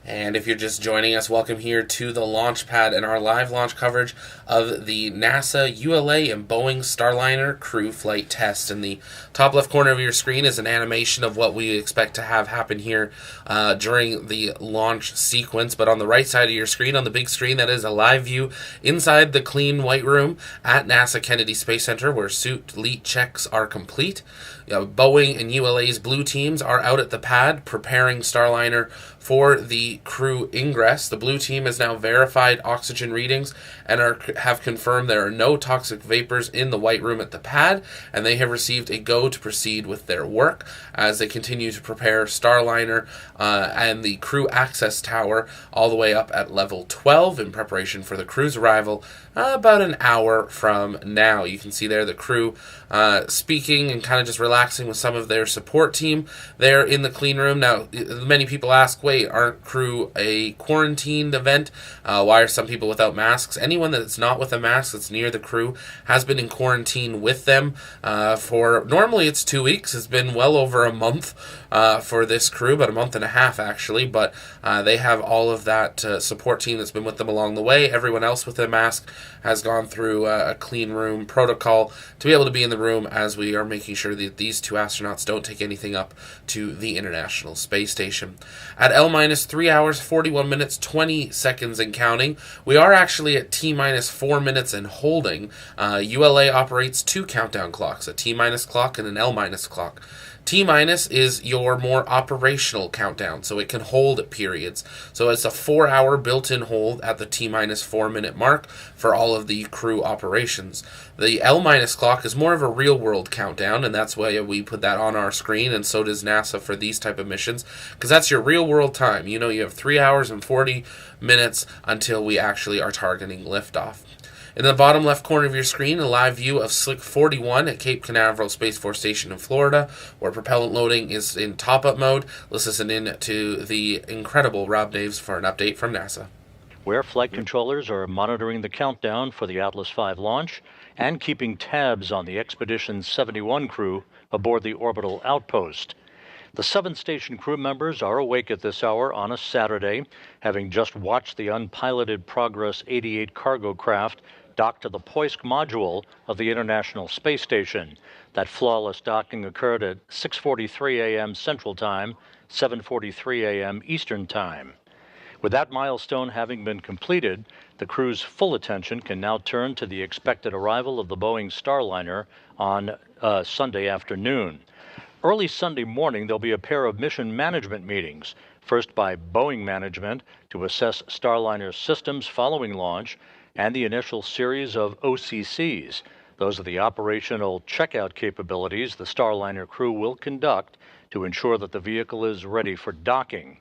And if you're just joining us, welcome here to the launch pad and our live launch coverage of the NASA, ULA, and Boeing Starliner crew flight test. In the top left corner of your screen is an animation of what we expect to have happen here during the launch sequence. But on the right side of your screen, on the big screen, that is a live view inside the clean white room at NASA Kennedy Space Center, where suit leak checks are complete. Boeing and ULA's blue teams are out at the pad preparing Starliner for the crew ingress. The blue team has now verified oxygen readings and have confirmed there are no toxic vapors in the white room at the pad, and they have received a go to proceed with their work as they continue to prepare Starliner and the crew access tower all the way up at level 12 in preparation for the crew's arrival about an hour from now. You can see there the crew speaking and kind of just relaxing with some of their support team there in the clean room. Now, many people ask, wait, aren't crew a quarantined event? Why are some people without masks? Anyone that's not with a mask that's near the crew has been in quarantine with them for, normally it's 2 weeks. It's been well over a month for this crew, about a month and a half actually, but they have all of that support team that's been with them along the way. Everyone else with a mask has gone through a clean room protocol to be able to be in the room as we are making sure that these two astronauts don't take anything up to the International Space Station. At L-3 hours, 41 minutes, 20 seconds and counting, we are actually at T-minus 4 minutes and holding. ULA operates two countdown clocks, a T-minus clock and an L-minus clock. T-minus is your more operational countdown, so it can hold at periods. So it's a 4-hour built-in hold at the T-minus 4 minute mark for all of the crew operations. The L-minus clock is more of a real-world countdown, and that's why we put that on our screen, and so does NASA for these type of missions, because that's your real-world time. You know, you have 3 hours and 40 minutes until we actually are targeting liftoff. In the bottom left corner of your screen, a live view of Slick 41 at Cape Canaveral Space Force Station in Florida, where propellant loading is in top-up mode. Let's listen in to the incredible Rob Naves for an update from NASA. Where flight controllers are monitoring the countdown for the Atlas V launch and keeping tabs on the Expedition 71 crew aboard the orbital outpost. The 7-station crew members are awake at this hour on a Saturday, having just watched the unpiloted Progress 88 cargo craft dock to the Poisk module of the International Space Station. That flawless docking occurred at 6:43 a.m. Central Time, 7:43 a.m. Eastern Time. With that milestone having been completed, the crew's full attention can now turn to the expected arrival of the Boeing Starliner on Sunday afternoon. Early Sunday morning, there'll be a pair of mission management meetings, first by Boeing management to assess Starliner systems following launch, and the initial series of OCCs. Those are the operational checkout capabilities the Starliner crew will conduct to ensure that the vehicle is ready for docking.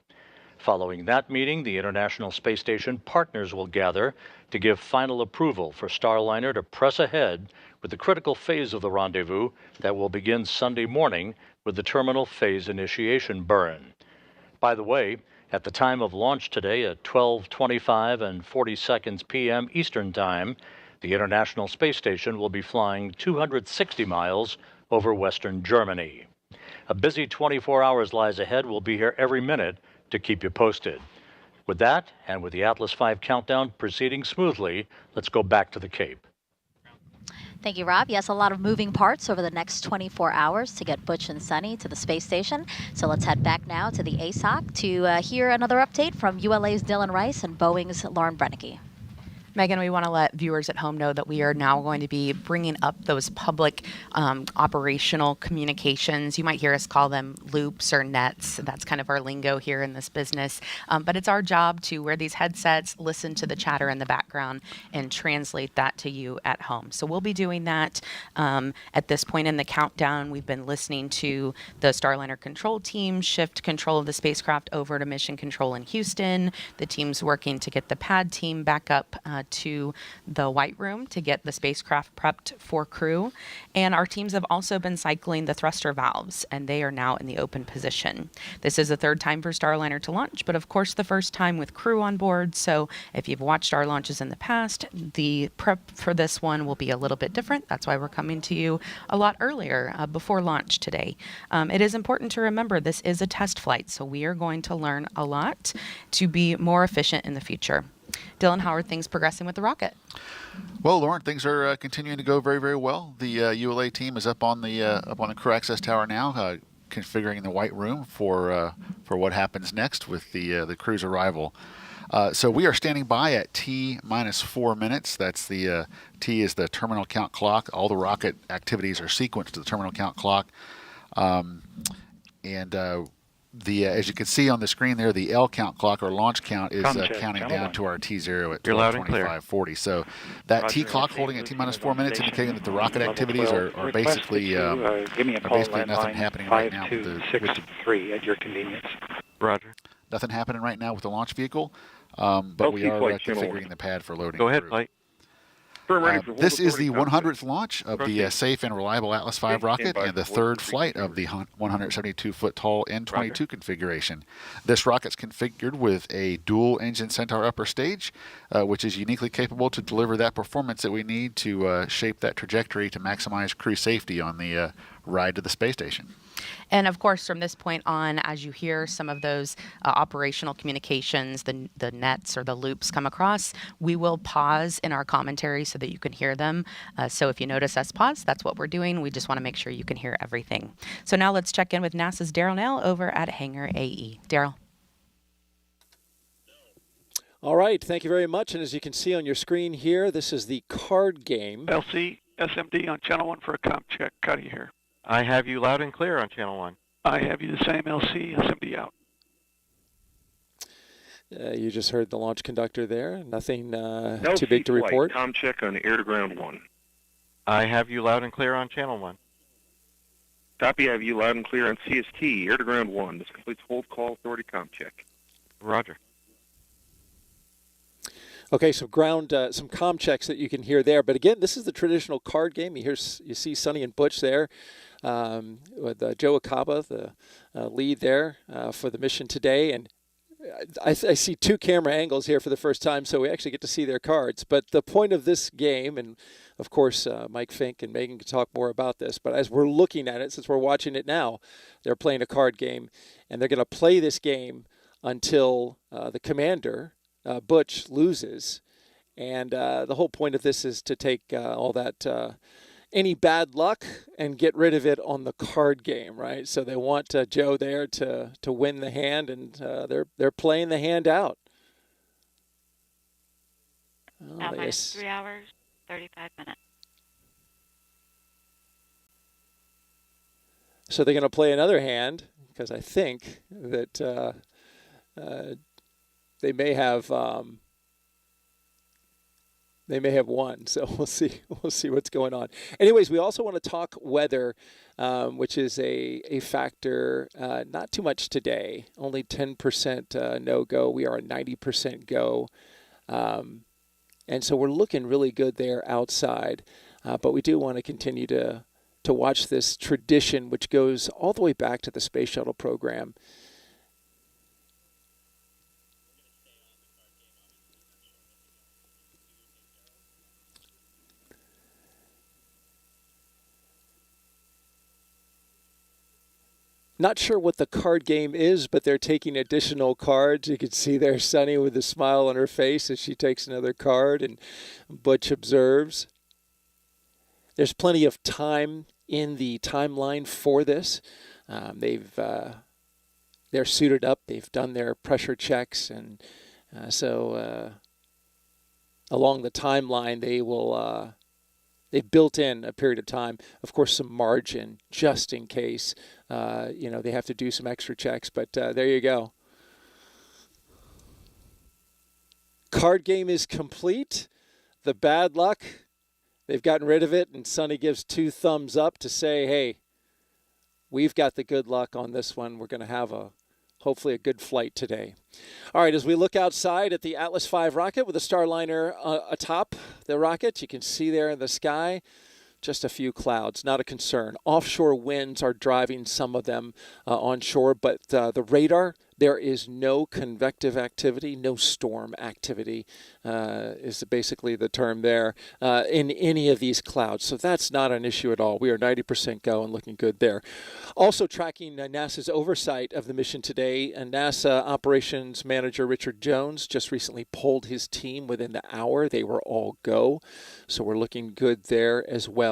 Following that meeting, the International Space Station partners will gather to give final approval for Starliner to press ahead with the critical phase of the rendezvous that will begin Sunday morning with the terminal phase initiation burn. By the way, at the time of launch today at 12:25 and 40 seconds p.m. Eastern Time, the International Space Station will be flying 260 miles over western Germany. A busy 24 hours lies ahead. We'll be here every minute to keep you posted. With that, and with the Atlas V countdown proceeding smoothly, let's go back to the Cape. Thank you, Rob. Yes, a lot of moving parts over the next 24 hours to get Butch and Sunny to the space station. So let's head back now to the ASOC to hear another update from ULA's Dylan Rice and Boeing's Lauren Brennicke. Megan, we want to let viewers at home know that we are now going to be bringing up those public operational communications. You might hear us call them loops or nets. That's kind of our lingo here in this business. But it's our job to wear these headsets, listen to the chatter in the background, and translate that to you at home. So we'll be doing that at this point in the countdown. We've been listening to the Starliner control team shift control of the spacecraft over to mission control in Houston. The team's working to get the pad team back up to the White Room to get the spacecraft prepped for crew. And our teams have also been cycling the thruster valves, and they are now in the open position. This is the third time for Starliner to launch, but of course the first time with crew on board. So if you've watched our launches in the past, the prep for this one will be a little bit different. That's why we're coming to you a lot earlier before launch today. It is important to remember this is a test flight, so we are going to learn a lot to be more efficient in the future. Dylan, how are things progressing with the rocket? Well, Lauren, things are continuing to go very, very well. The ULA team is up on the crew access tower now, configuring the White Room for what happens next with the crew's arrival. So we are standing by at T minus 4 minutes. That's the T is the terminal count clock. All the rocket activities are sequenced to the terminal count clock, as you can see on the screen there, the L count clock or launch count is counting down to our T0 at 12:25:40. So that T clock holding at T minus 4 minutes, indicating that the rocket activities are basically nothing happening right now. With the at your convenience. Roger. Nothing happening right now with the launch vehicle, but we are configuring the pad for loading. Go ahead, Mike. This is the 100th launch of the safe and reliable Atlas V rocket and the third flight of the 172-foot tall N-22 configuration. This rocket's configured with a dual-engine Centaur upper stage, which is uniquely capable to deliver that performance that we need to shape that trajectory to maximize crew safety on the ride to the space station. And of course, from this point on, as you hear some of those operational communications, the nets or the loops come across, we will pause in our commentary so that you can hear them. So if you notice us pause, that's what we're doing. We just want to make sure you can hear everything. So now let's check in with NASA's Daryl Nell over at Hangar AE. Daryl. All right, thank you very much. And as you can see on your screen here, this is the card game. LC, SMD on channel 1 for a comp check. Cuddy here. I have you loud and clear on channel 1. I have you the same, LC, SMD out. You just heard the launch conductor there. Nothing too big to report. Com check on air to ground 1. I have you loud and clear on channel 1. Copy, I have you loud and clear on CST, air to ground 1. This completes hold call authority com check. Roger. Okay, so ground, some com checks that you can hear there. But again, this is the traditional card game. You see Sonny and Butch there with Joe Acaba, the lead there for the mission today. And I see two camera angles here for the first time, so we actually get to see their cards. But the point of this game, and of course Mike Fink and Megan can talk more about this, but as we're looking at it, since we're watching it now, they're playing a card game, and they're going to play this game until the commander, Butch, loses. And the whole point of this is to take all that any bad luck and get rid of it on the card game, right? So they want Joe there to win the hand, and they're playing the hand out. Yes. 3 hours, 35 minutes. So they're going to play another hand because I think that they may have won. So we'll see. We'll see what's going on. Anyways, we also want to talk weather, which is a factor. Not too much today. Only 10% no go. We are at 90% go. And so we're looking really good there outside. But we do want to continue to watch this tradition, which goes all the way back to the space shuttle program. Not sure what the card game is, but they're taking additional cards. You can see there Sunny with a smile on her face as she takes another card, and Butch observes. There's plenty of time in the timeline for this. They're suited up. They've done their pressure checks, and so along the timeline, they've built in a period of time, of course, some margin just in case, they have to do some extra checks. But there you go. Card game is complete. The bad luck, they've gotten rid of it, and Sunny gives 2 thumbs up to say, hey, we've got the good luck on this one. We're going to have hopefully a good flight today. All right, as we look outside at the Atlas V rocket with the Starliner atop the rocket, you can see there in the sky just a few clouds, not a concern. Offshore winds are driving some of them onshore, but the radar, there is no convective activity, no storm activity is basically the term there in any of these clouds. So that's not an issue at all. We are 90% go and looking good there. Also tracking NASA's oversight of the mission today, and NASA Operations Manager Richard Jones just recently polled his team within the hour. They were all go. So we're looking good there as well.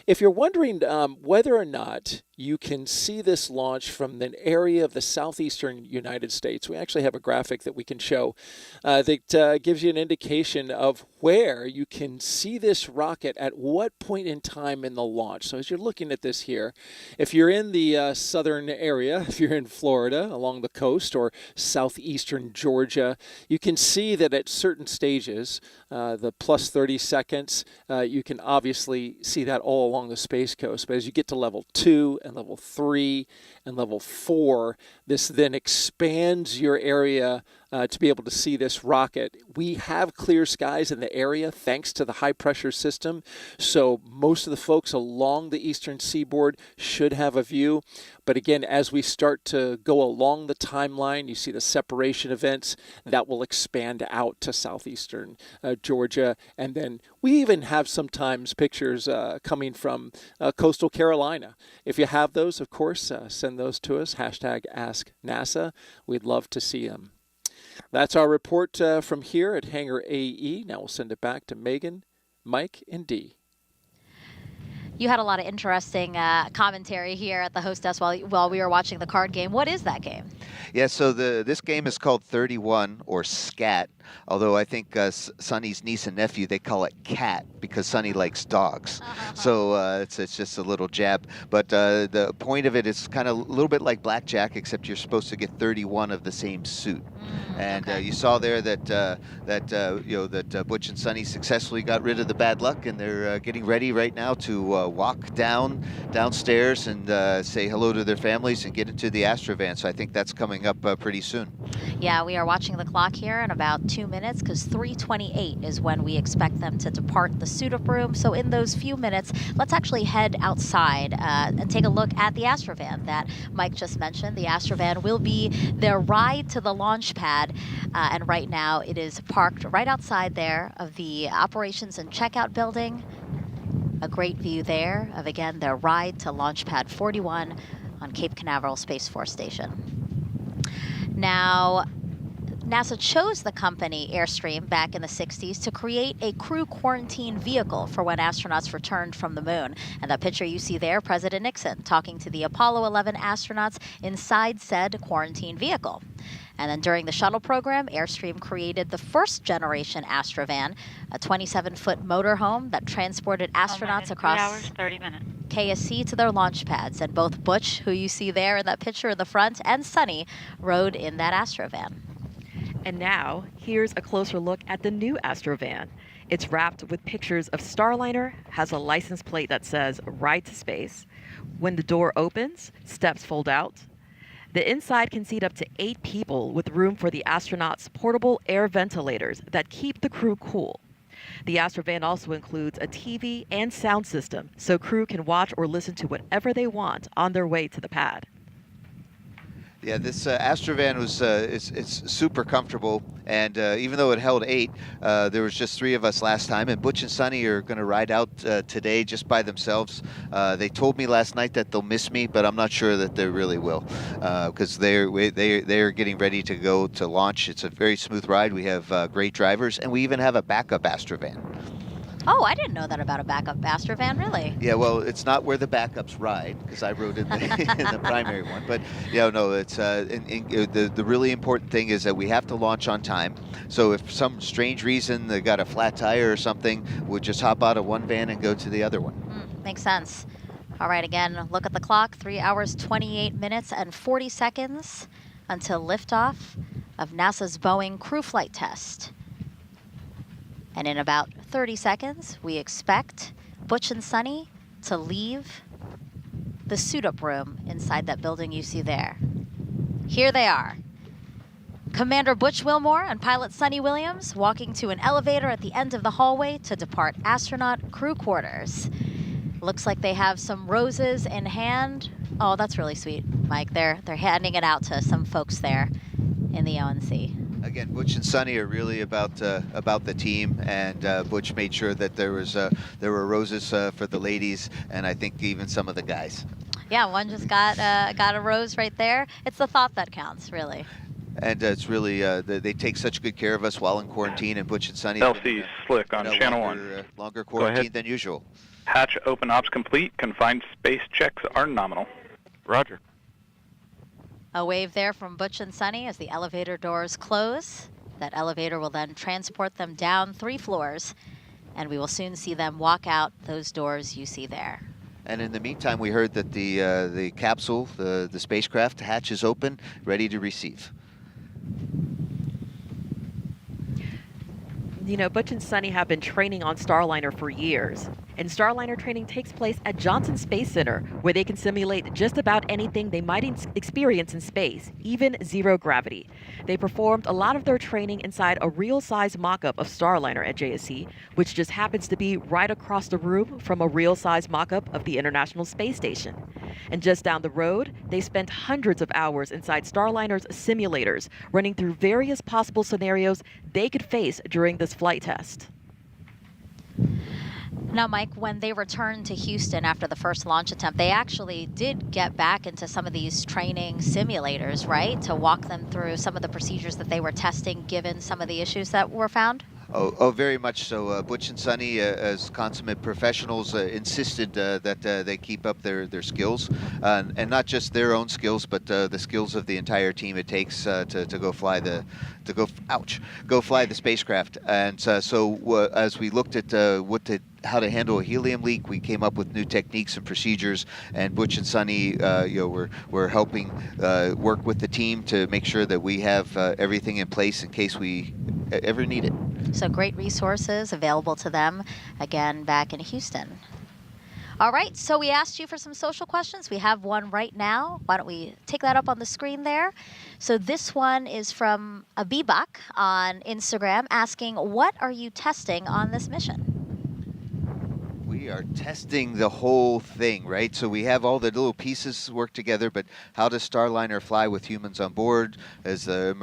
If you're wondering whether or not you can see this launch from an area of the southeastern United States, we actually have a graphic that we can show that gives you an indication of where you can see this rocket at what point in time in the launch. So as you're looking at this here, if you're in the southern area, if you're in Florida along the coast or southeastern Georgia, you can see that at certain stages, the plus 30 seconds, you can obviously see that all along the Space Coast. But as you get to level 2 and level 3 and level 4, this then expands your area to be able to see this rocket. We have clear skies in the area thanks to the high pressure system, so most of the folks along the eastern seaboard should have a view. But again, as we start to go along the timeline, you see the separation events that will expand out to southeastern Georgia, and then we even have sometimes pictures coming from coastal Carolina. If you have those, of course, send those to us, #AskNASA. We'd love to see them. That's our report from here at Hangar AE. Now we'll send it back to Megan, Mike, and Dee. You had a lot of interesting commentary here at the host desk while we were watching the card game. What is that game? Yeah, so this game is called 31, or SCAT, although I think Sonny's niece and nephew, they call it CAT because Sonny likes dogs. So it's just a little jab. But the point of it is kind of a little bit like blackjack, except you're supposed to get 31 of the same suit. And you saw there that Butch and Sonny successfully got rid of the bad luck, and they're getting ready right now to walk downstairs and say hello to their families and get into the Astrovan. So I think that's coming up pretty soon. Yeah, we are watching the clock here in about 2 minutes because 3:28 is when we expect them to depart the suit-up room. So in those few minutes, let's actually head outside and take a look at the Astrovan that Mike just mentioned. The Astrovan will be their ride to the launch pad, and right now it is parked right outside there of the operations and checkout building. A great view there of, again, their ride to launch pad 41 on Cape Canaveral Space Force Station. Now, NASA chose the company Airstream back in the 60s to create a crew quarantine vehicle for when astronauts returned from the moon. And the picture you see there, President Nixon talking to the Apollo 11 astronauts inside said quarantine vehicle. And then during the shuttle program, Airstream created the first generation Astrovan, a 27-foot motorhome that transported astronauts across 3 hours, 30 minutes. KSC to their launch pads. And both Butch, who you see there in that picture in the front, and Sunny rode in that Astrovan. And now, here's a closer look at the new Astrovan. It's wrapped with pictures of Starliner, has a license plate that says Ride to Space. When the door opens, steps fold out. The inside can seat up to 8 people with room for the astronauts' portable air ventilators that keep the crew cool. The Astrovan also includes a TV and sound system, so crew can watch or listen to whatever they want on their way to the pad. Yeah, this Astrovan was it's super comfortable, and even though it held 8, there was just 3 of us last time, and Butch and Sunny are going to ride out today just by themselves. They told me last night that they'll miss me, but I'm not sure that they really will, because they're getting ready to go to launch. It's a very smooth ride. We have great drivers, and we even have a backup Astrovan. Oh, I didn't know that about a backup Astrovan, really. Yeah, well, it's not where the backups ride, because I rode in the, in the primary one. But, yeah, no, it's the really important thing is that we have to launch on time. So if for some strange reason they got a flat tire or something, we'll just hop out of one van and go to the other one. Makes sense. All right, again, look at the clock. 3 hours, 28 minutes, and 40 seconds until liftoff of NASA's Boeing crew flight test. And in about 30 seconds, we expect Butch and Sunny to leave the suit-up room inside that building you see there. Here they are. Commander Butch Wilmore and pilot Sunny Williams walking to an elevator at the end of the hallway to depart astronaut crew quarters. Looks like they have some roses in hand. Oh, that's really sweet, Mike. They're handing it out to some folks there in the ONC. Again, Butch and Sunny are really about the team, and Butch made sure that there were roses for the ladies, and I think even some of the guys. Yeah, one just got a rose right there. It's the thought that counts, really. And it's really they take such good care of us while in quarantine, and Butch and Sunny. LC Slick on Channel 1. Longer quarantine than usual. Hatch open ops complete. Confined space checks are nominal. Roger. A wave there from Butch and Sunny as the elevator doors close. That elevator will then transport them down 3 floors, and we will soon see them walk out those doors you see there. And in the meantime, we heard that the capsule, the spacecraft hatch is open, ready to receive. You know, Butch and Sunny have been training on Starliner for years. And Starliner training takes place at Johnson Space Center, where they can simulate just about anything they might experience in space, even zero gravity. They performed a lot of their training inside a real-size mock-up of Starliner at JSC, which just happens to be right across the room from a real-size mock-up of the International Space Station. And just down the road, they spent hundreds of hours inside Starliner's simulators, running through various possible scenarios they could face during this flight test. Now, Mike, when they returned to Houston after the first launch attempt, they actually did get back into some of these training simulators, right? To walk them through some of the procedures that they were testing given some of the issues that were found? Oh, very much so. Butch and Sunny, as consummate professionals, insisted that they keep up their skills, and not just their own skills, but the skills of the entire team it takes to go fly the spacecraft. And so as we looked at how to handle a helium leak, we came up with new techniques and procedures. And Butch and Sunny, we're helping work with the team to make sure that we have everything in place in case we ever need it. So great resources available to them, again, back in Houston. All right, so we asked you for some social questions. We have one right now. Why don't we take that up on the screen there? So this one is from Abibak on Instagram asking, what are you testing on this mission? We are testing the whole thing, right? So we have all the little pieces work together, but how does Starliner fly with humans on board? Is the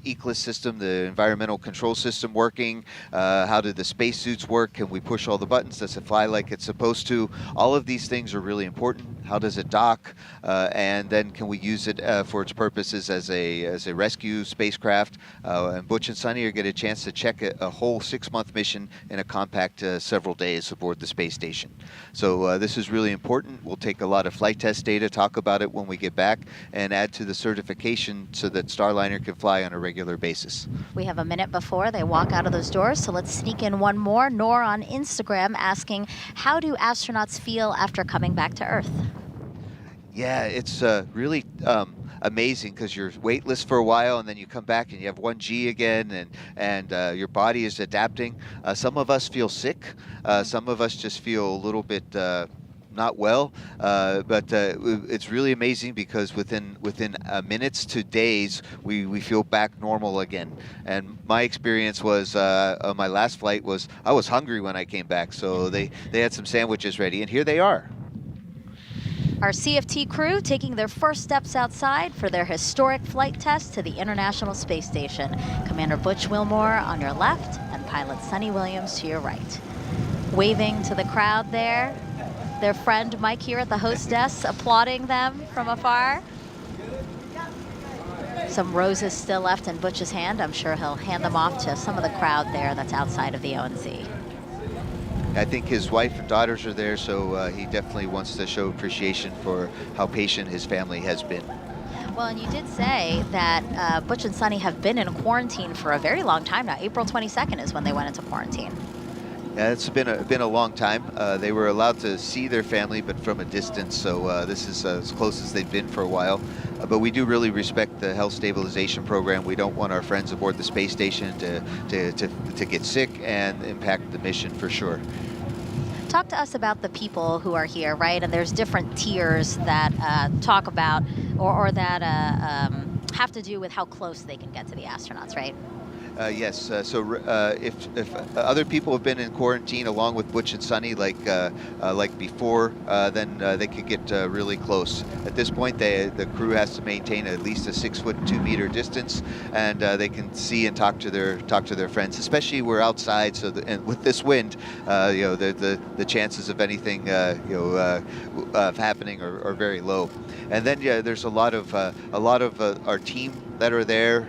egress system, the environmental control system working? How do the spacesuits work? Can we push all the buttons? Does it fly like it's supposed to? All of these things are really important. How does it dock? And then can we use it for its purposes as a rescue spacecraft? And Butch and Sunny are get a chance to check a whole 6-month mission in a compact several days aboard the space station. So this is really important. We'll take a lot of flight test data, talk about it when we get back, and add to the certification so that Starliner can fly on a regular basis. We have a minute before they walk out of those doors, so let's sneak in one more. Nor on Instagram asking, how do astronauts feel after coming back to Earth? Yeah, it's really amazing because you're weightless for a while and then you come back and you have 1G again, and your body is adapting. Some of us feel sick. Some of us just feel a little bit not well, but it's really amazing because within minutes to days we feel back normal again. And my experience was on my last flight was I was hungry when I came back, so they had some sandwiches ready, and here they are. Our CFT crew taking their first steps outside for their historic flight test to the International Space Station. Commander Butch Wilmore on your left and pilot Sunny Williams to your right. Waving to the crowd there, their friend Mike here at the hostess applauding them from afar. Some roses still left in Butch's hand. I'm sure he'll hand them off to some of the crowd there that's outside of the ONC. I think his wife and daughters are there, so he definitely wants to show appreciation for how patient his family has been. Well, and you did say that Butch and Sunny have been in quarantine for a very long time now. April 22nd is when they went into quarantine. Yeah, it's been a long time. They were allowed to see their family, but from a distance, so this is as close as they've been for a while. But we do really respect the health stabilization program. We don't want our friends aboard the space station to get sick and impact the mission for sure. Talk to us about the people who are here, right? And there's different tiers that talk about or that have to do with how close they can get to the astronauts, right? Yes. So if other people have been in quarantine along with Butch and Sunny, like before, then they could get really close. At this point, the crew has to maintain at least a 6'2" distance, and they can see and talk to their friends. Especially we're outside, so and with this wind, the chances of anything of happening are very low. And then there's a lot of our team that are there,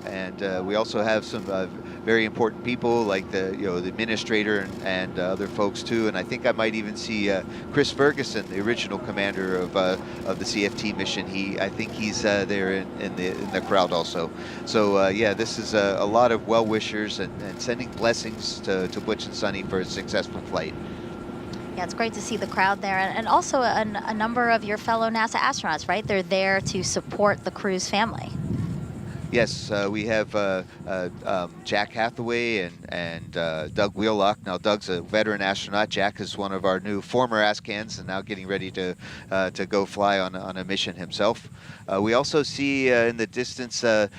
and we also have some very important people like the administrator and other folks too. And I think I might even see Chris Ferguson, the original commander of the CFT mission. I think he's there in the crowd also. So yeah, this is a lot of well-wishers and sending blessings to Butch and Sunny for a successful flight. Yeah, it's great to see the crowd there, and also a number of your fellow NASA astronauts, right? They're there to support the crew's family. Yes, we have Jack Hathaway and Doug Wheelock. Now, Doug's a veteran astronaut. Jack is one of our new former ASCANs and now getting ready to go fly on a mission himself. We also see in the distance the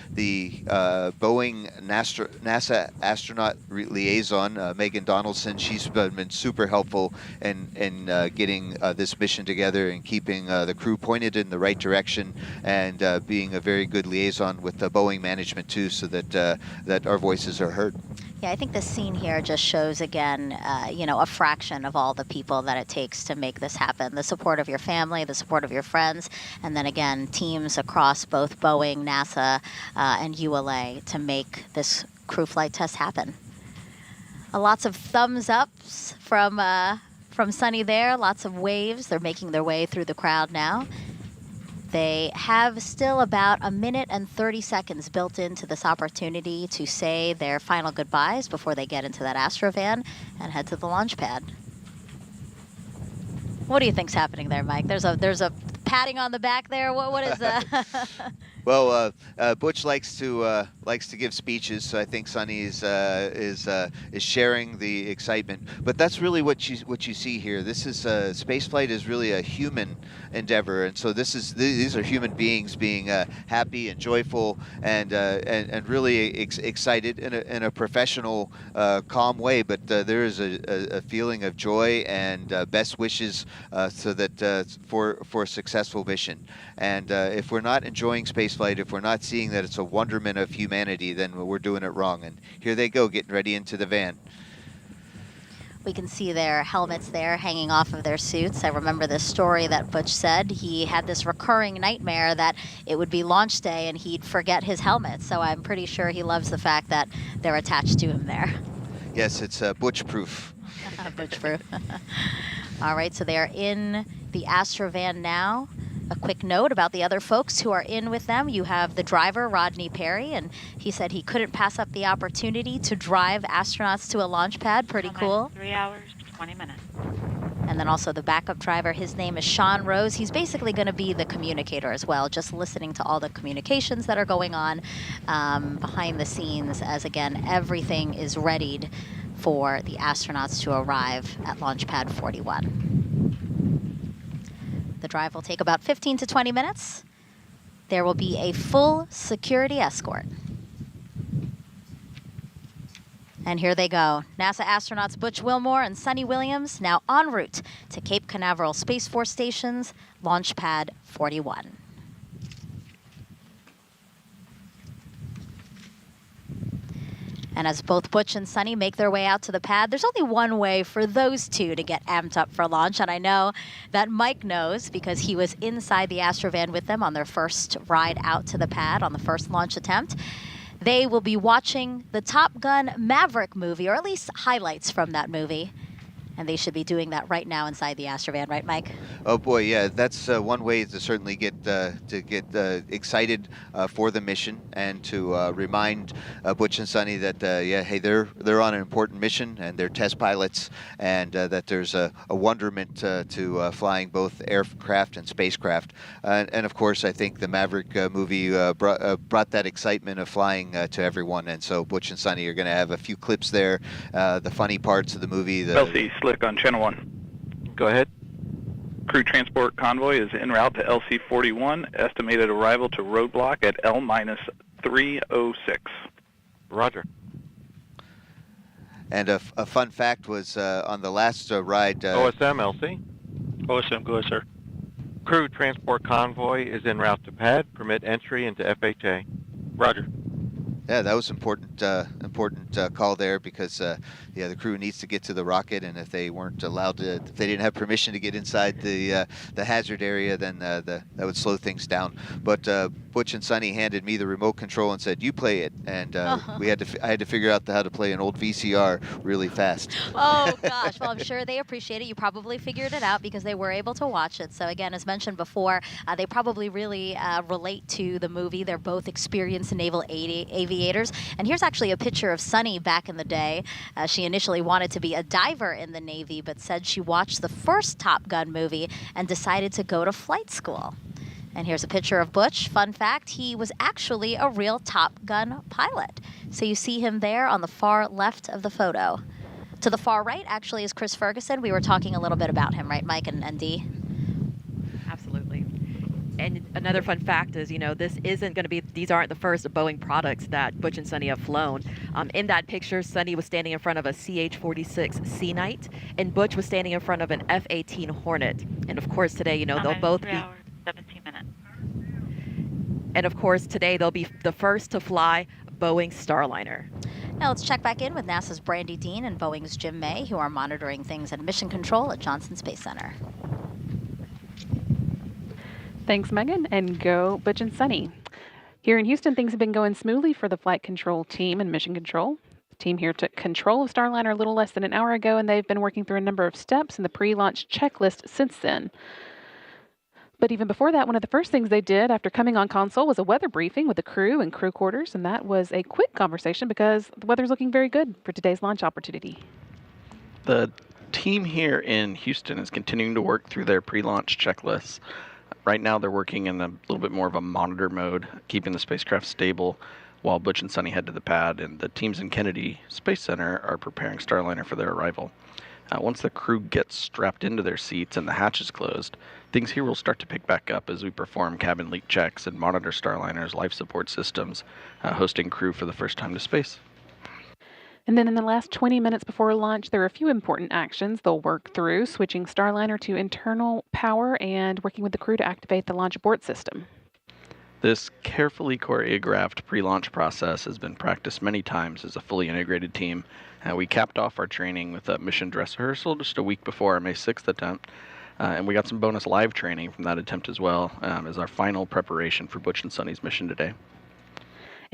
Boeing NASA astronaut liaison, Megan Donaldson. She's been super helpful in getting this mission together and keeping the crew pointed in the right direction, and being a very good liaison with the Boeing management too, so that our voices are heard. Yeah, I think this scene here just shows again, a fraction of all the people that it takes to make this happen. The support of your family, the support of your friends, and then again, teams across both Boeing, NASA, and ULA to make this crew flight test happen. Lots of thumbs ups from Sunny there, lots of waves. They're making their way through the crowd now. They have still about a minute and 30 seconds built into this opportunity to say their final goodbyes before they get into that Astrovan and head to the launch pad. What do you think's happening there, Mike? There's a patting on the back there. What is that? Well, Butch likes to give speeches, so I think Sunny is sharing the excitement. But that's really what you see here. This is spaceflight is really a human endeavor, and so these are human beings being happy and joyful and really excited in a professional, calm way. But there is a feeling of joy and best wishes so that for a successful mission. And if we're not enjoying spaceflight, if we're not seeing that it's a wonderment of humanity, then we're doing it wrong. And here they go, getting ready into the van. We can see their helmets there hanging off of their suits. I remember this story that Butch said. He had this recurring nightmare that it would be launch day and he'd forget his helmet. So I'm pretty sure he loves the fact that they're attached to him there. Yes, it's Butch-proof. Butch-proof. All right, so they are in the Astrovan now. A quick note about the other folks who are in with them. You have the driver, Rodney Perry, and he said he couldn't pass up the opportunity to drive astronauts to a launch pad. Pretty cool. 3 hours, 20 minutes. And then also the backup driver, his name is Sean Rose. He's basically going to be the communicator as well, just listening to all the communications that are going on behind the scenes as, again, everything is readied for the astronauts to arrive at Launch Pad 41. The drive will take about 15 to 20 minutes. There will be a full security escort. And here they go. NASA astronauts Butch Wilmore and Sunny Williams now en route to Cape Canaveral Space Force Station's Launch Pad 41. And as both Butch and Sunny make their way out to the pad, there's only one way for those two to get amped up for launch. And I know that Mike knows because he was inside the Astrovan with them on their first ride out to the pad on the first launch attempt. They will be watching the Top Gun Maverick movie, or at least highlights from that movie. And they should be doing that right now inside the Astrovan, right, Mike? Oh boy, yeah, that's one way to certainly get excited for the mission and to remind Butch and Sunny that yeah, hey, they're on an important mission and they're test pilots, and that there's a wonderment to flying both aircraft and spacecraft. And of course, I think the Maverick movie brought that excitement of flying to everyone. And so Butch and Sunny are going to have a few clips there, the funny parts of the movie. LC Slick on Channel 1. Go ahead. Crew transport convoy is en route to LC-41. Estimated arrival to roadblock at L-306. Roger. And a fun fact was on the last ride. OSM, LC. OSM, go ahead, sir. Crew transport convoy is en route to pad. Permit entry into FHA. Roger. Yeah, that was important call there because yeah, the crew needs to get to the rocket, and if they weren't allowed to, if they didn't have permission to get inside the hazard area, then that would slow things down. But Butch and Sunny handed me the remote control and said, "You play it," and I had to figure out how to play an old VCR really fast. Oh gosh, well I'm sure they appreciate it. You probably figured it out because they were able to watch it. So again, as mentioned before, they probably really relate to the movie. They're both experienced naval aviators. And here's actually a picture of Sunny back in the day. She initially wanted to be a diver in the Navy, but said she watched the first Top Gun movie and decided to go to flight school. And here's a picture of Butch. Fun fact, he was actually a real Top Gun pilot. So you see him there on the far left of the photo. To the far right, actually, is Chris Ferguson. We were talking a little bit about him, right, Mike and Dee? Absolutely. And another fun fact is, this isn't going to be, these aren't the first Boeing products that Butch and Sunny have flown. In that picture, Sunny was standing in front of a CH-46 Sea Knight, and Butch was standing in front of an F-18 Hornet. And of course, today, they'll both 3 be... hours, 17 minutes. And of course, today they'll be the first to fly Boeing Starliner. Now let's check back in with NASA's Brandy Dean and Boeing's Jim May, who are monitoring things at Mission Control at Johnson Space Center. Thanks, Megan, and go Butch and Sunny. Here in Houston, things have been going smoothly for the flight control team and Mission Control. The team here took control of Starliner a little less than an hour ago, and they've been working through a number of steps in the pre-launch checklist since then. But even before that, one of the first things they did after coming on console was a weather briefing with the crew and crew quarters, and that was a quick conversation because the weather's looking very good for today's launch opportunity. The team here in Houston is continuing to work through their pre-launch checklists. Right now, they're working in a little bit more of a monitor mode, keeping the spacecraft stable while Butch and Sunny head to the pad, and the teams in Kennedy Space Center are preparing Starliner for their arrival. Once the crew gets strapped into their seats and the hatch is closed, things here will start to pick back up as we perform cabin leak checks and monitor Starliner's life support systems, hosting crew for the first time to space. And then in the last 20 minutes before launch, there are a few important actions they'll work through, switching Starliner to internal power and working with the crew to activate the launch abort system. This carefully choreographed pre-launch process has been practiced many times as a fully integrated team. We capped off our training with a mission dress rehearsal just a week before our May 6th attempt. And we got some bonus live training from that attempt as well as our final preparation for Butch and Sonny's mission today.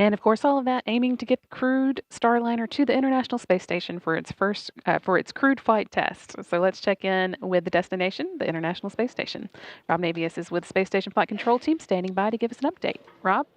And of course, all of that aiming to get the crewed Starliner to the International Space Station for its crewed flight test. So let's check in with the destination, the International Space Station. Rob Navius is with the Space Station Flight Control Team, standing by to give us an update. Rob?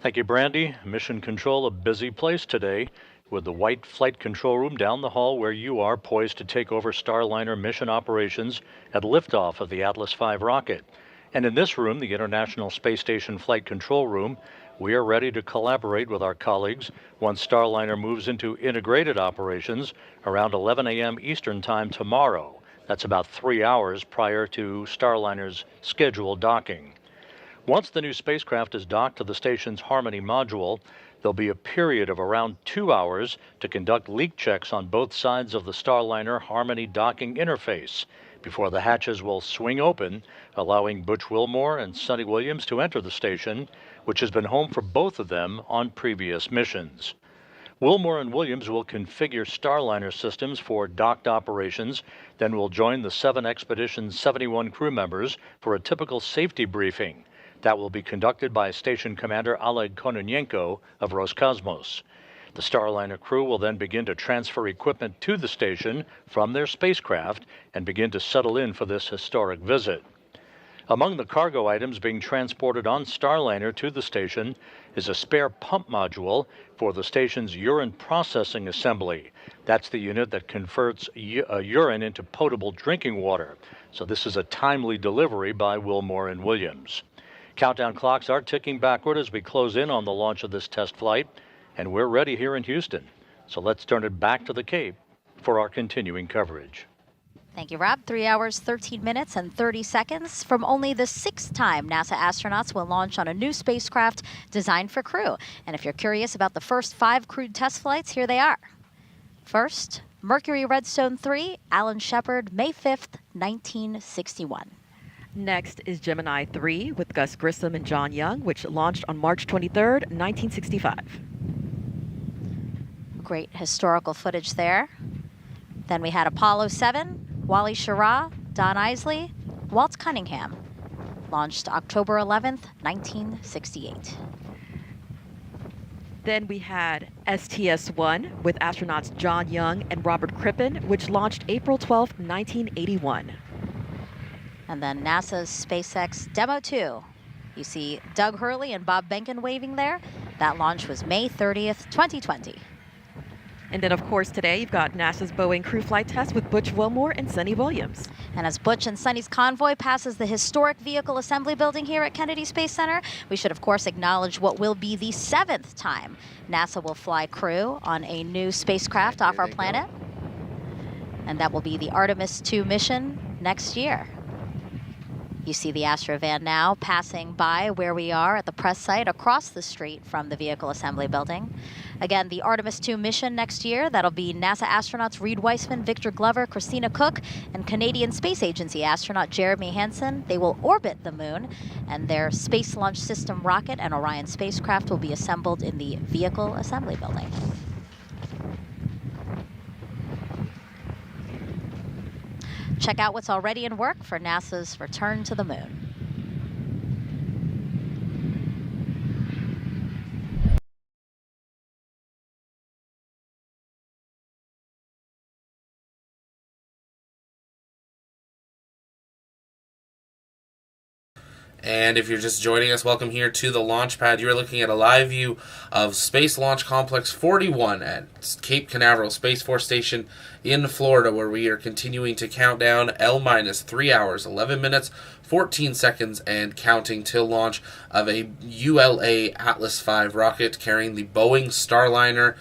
Thank you, Brandy. Mission Control, a busy place today, with the white flight control room down the hall where you are, poised to take over Starliner mission operations at liftoff of the Atlas V rocket. And in this room, the International Space Station Flight Control Room, we are ready to collaborate with our colleagues once Starliner moves into integrated operations around 11 a.m. Eastern Time tomorrow. That's about 3 hours prior to Starliner's scheduled docking. Once the new spacecraft is docked to the station's Harmony module, there'll be a period of around 2 hours to conduct leak checks on both sides of the Starliner Harmony docking interface before the hatches will swing open, allowing Butch Wilmore and Sonny Williams to enter the station, which has been home for both of them on previous missions. Wilmore and Williams will configure Starliner systems for docked operations, then will join the 7 Expedition 71 crew members for a typical safety briefing. That will be conducted by Station Commander Oleg Kononenko of Roscosmos. The Starliner crew will then begin to transfer equipment to the station from their spacecraft and begin to settle in for this historic visit. Among the cargo items being transported on Starliner to the station is a spare pump module for the station's urine processing assembly. That's the unit that converts urine into potable drinking water. So this is a timely delivery by Wilmore and Williams. Countdown clocks are ticking backward as we close in on the launch of this test flight, and we're ready here in Houston. So let's turn it back to the Cape for our continuing coverage. Thank you, Rob. 3 hours, 13 minutes, and 30 seconds. From only the 6th time NASA astronauts will launch on a new spacecraft designed for crew. And if you're curious about the first 5 crewed test flights, here they are. First, Mercury Redstone 3, Alan Shepard, May 5th, 1961. Next is Gemini 3 with Gus Grissom and John Young, which launched on March 23rd, 1965. Great historical footage there. Then we had Apollo 7, Wally Schirra, Don Isley, Walt Cunningham. Launched October 11th, 1968. Then we had STS-1 with astronauts John Young and Robert Crippen, which launched April 12th, 1981. And then NASA's SpaceX Demo 2. You see Doug Hurley and Bob Behnken waving there. That launch was May 30th, 2020. And then, of course, today you've got NASA's Boeing crew flight test with Butch Wilmore and Sonny Williams. And as Butch and Sonny's convoy passes the historic vehicle assembly building here at Kennedy Space Center, we should, of course, acknowledge what will be the 7th time NASA will fly crew on a new spacecraft off our planet. And that will be the Artemis II mission next year. You see the Astrovan now passing by where we are at the press site across the street from the vehicle assembly building. Again, the Artemis II mission next year, that'll be NASA astronauts Reed Weissman, Victor Glover, Christina Cook, and Canadian Space Agency astronaut Jeremy Hansen. They will orbit the moon, and their Space Launch System rocket and Orion spacecraft will be assembled in the vehicle assembly building. Check out what's already in work for NASA's return to the moon. And if you're just joining us, welcome here to the launch pad. You're looking at a live view of Space Launch Complex 41 at Cape Canaveral Space Force Station in Florida, where we are continuing to count down L-3 hours, 11 minutes, 14 seconds, and counting till launch of a ULA Atlas V rocket carrying the Boeing Starliner.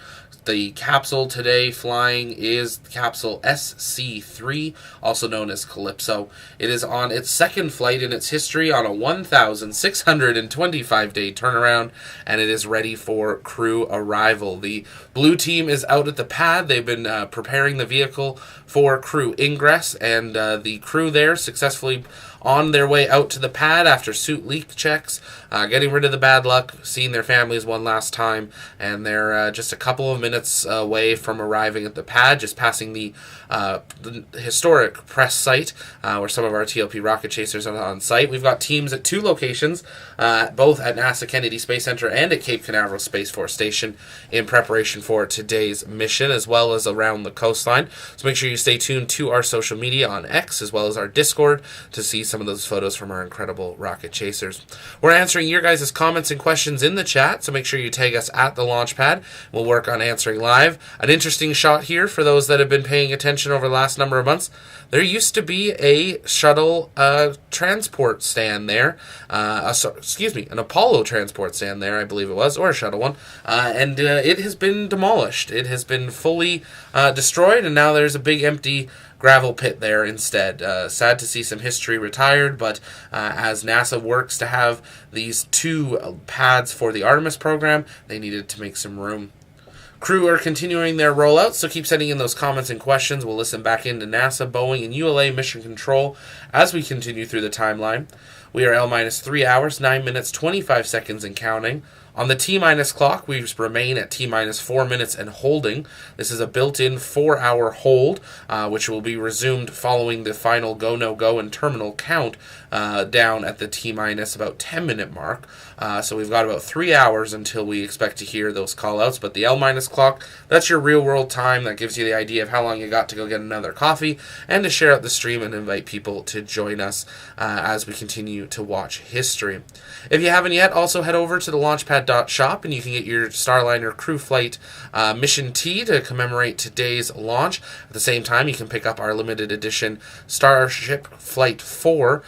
The capsule today flying is capsule SC3, also known as Calypso. It is on its 2nd flight in its history on a 1,625-day turnaround, and it is ready for crew arrival. The blue team is out at the pad. They've been preparing the vehicle for crew ingress, and the crew there successfully on their way out to the pad after suit leak checks, getting rid of the bad luck, seeing their families one last time, and they're just a couple of minutes away from arriving at the pad, just passing the historic press site where some of our TLP rocket chasers are on site. We've got teams at 2 locations, both at NASA Kennedy Space Center and at Cape Canaveral Space Force Station, in preparation for today's mission, as well as around the coastline. So make sure you stay tuned to our social media on X, as well as our Discord, to see some of those photos from our incredible rocket chasers. We're answering your guys' comments and questions in the chat, so make sure you tag us at the launch pad. We'll work on answering live. An interesting shot here for those that have been paying attention over the last number of months. There used to be a shuttle transport stand there, an Apollo transport stand there, I believe it was, or a shuttle one, and it has been demolished. It has been fully destroyed, and now there's a big empty gravel pit there instead. Sad to see some history retired, but as NASA works to have these 2 pads for the Artemis program, they needed to make some room. Crew are continuing their rollout, so keep sending in those comments and questions. We'll listen back into NASA, Boeing, and ULA Mission Control as we continue through the timeline. We are L-3 hours, 9 minutes, 25 seconds and counting. On the T-minus clock, we remain at T-minus 4 minutes and holding. This is a built-in 4-hour hold, which will be resumed following the final go, no-go, and terminal count down at the T-minus about 10-minute mark. So we've got about 3 hours until we expect to hear those call-outs. But the L-minus clock, that's your real-world time. That gives you the idea of how long you got to go get another coffee and to share out the stream and invite people to join us as we continue to watch history. If you haven't yet, also head over to the launchpad.shop and you can get your Starliner Crew Flight Mission Tee to commemorate today's launch. At the same time, you can pick up our limited edition Starship Flight 4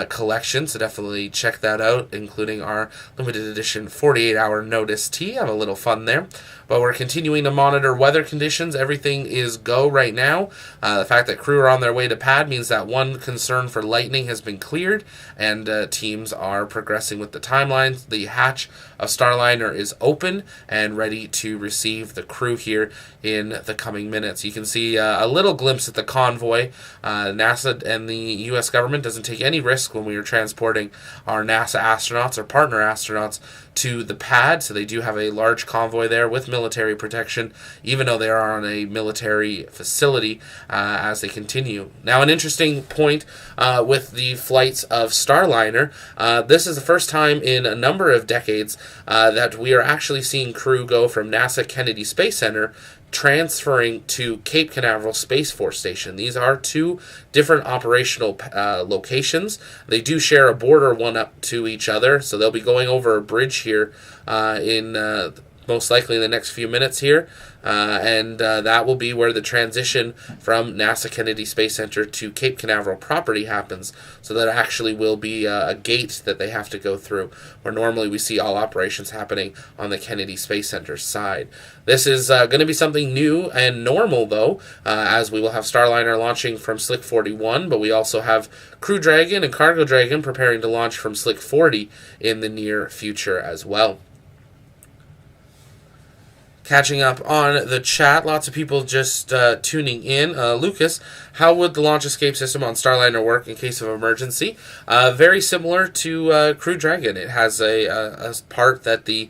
collection, so definitely check that out, including our limited edition 48-hour notice tee. Have a little fun there. But we're continuing to monitor weather conditions. Everything is go right now. The fact that crew are on their way to pad means that one concern for lightning has been cleared, and teams are progressing with the timelines. The hatch of Starliner is open and ready to receive the crew here in the coming minutes. You can see a little glimpse at the convoy. NASA and the U.S. government doesn't take any risk when we are transporting our NASA astronauts or partner astronauts to the pad, so they do have a large convoy there with military protection, even though they are on a military facility as they continue. Now, an interesting point with the flights of Starliner, this is the first time in a number of decades that we are actually seeing crew go from NASA Kennedy Space Center transferring to Cape Canaveral Space Force Station. These are 2 different operational locations. They do share a border one up to each other, so they'll be going over a bridge here in most likely in the next few minutes here. And that will be where the transition from NASA Kennedy Space Center to Cape Canaveral property happens. So that actually will be a gate that they have to go through, where normally we see all operations happening on the Kennedy Space Center side. This is going to be something new and normal, though, as we will have Starliner launching from Slick 41, but we also have Crew Dragon and Cargo Dragon preparing to launch from Slick 40 in the near future as well. Catching up on the chat, lots of people just tuning in. Lucas, how would the launch escape system on Starliner work in case of emergency? Very similar to Crew Dragon. It has a part that the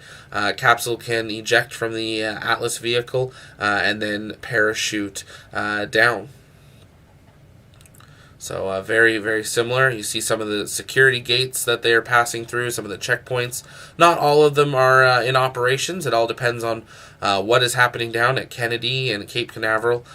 capsule can eject from the Atlas vehicle and then parachute down. So very, very similar. You see some of the security gates that they are passing through, some of the checkpoints. Not all of them are in operations. It all depends on what is happening down at Kennedy and Cape Canaveral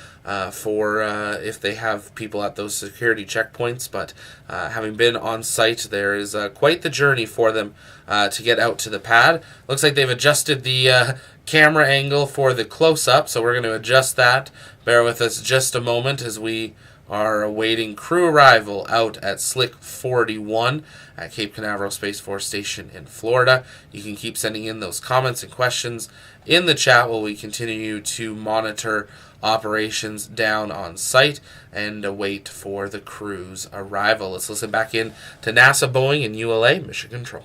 for if they have people at those security checkpoints. But having been on site, there is quite the journey for them to get out to the pad. Looks like they've adjusted the camera angle for the close-up, so we're going to adjust that. Bear with us just a moment as we are awaiting crew arrival out at Slick 41 at Cape Canaveral Space Force Station in Florida. You can keep sending in those comments and questions in the chat while we continue to monitor operations down on site and wait for the crew's arrival. Let's listen back in to NASA, Boeing, and ULA Mission Control.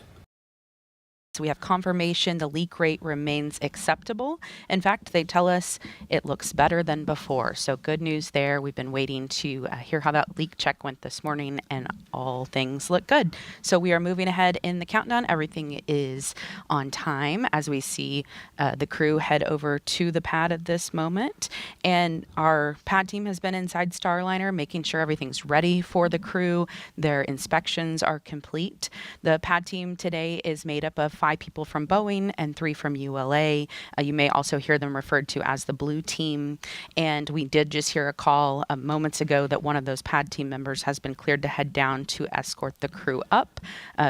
We have confirmation the leak rate remains acceptable. In fact, they tell us it looks better than before. So good news there. We've been waiting to hear how that leak check went this morning, and all things look good. So we are moving ahead in the countdown. Everything is on time as we see the crew head over to the pad at this moment. And our pad team has been inside Starliner, making sure everything's ready for the crew. Their inspections are complete. The pad team today is made up of 5 people from Boeing and 3 from ULA. You may also hear them referred to as the Blue Team. And we did just hear a call moments ago that one of those pad team members has been cleared to head down to escort the crew up.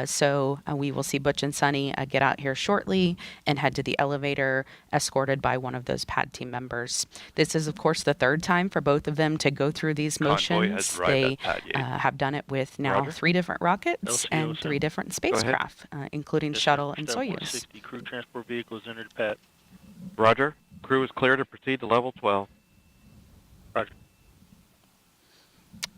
So we will see Butch and Sunny get out here shortly and head to the elevator, escorted by one of those pad team members. This is, of course, the 3rd time for both of them to go through these motions. They have done it with now 3 different rockets and 3 different spacecraft, including Shuttle and Soyuz. Crew transport vehicles entered pad. Roger. Crew is clear to proceed to level 12. Roger.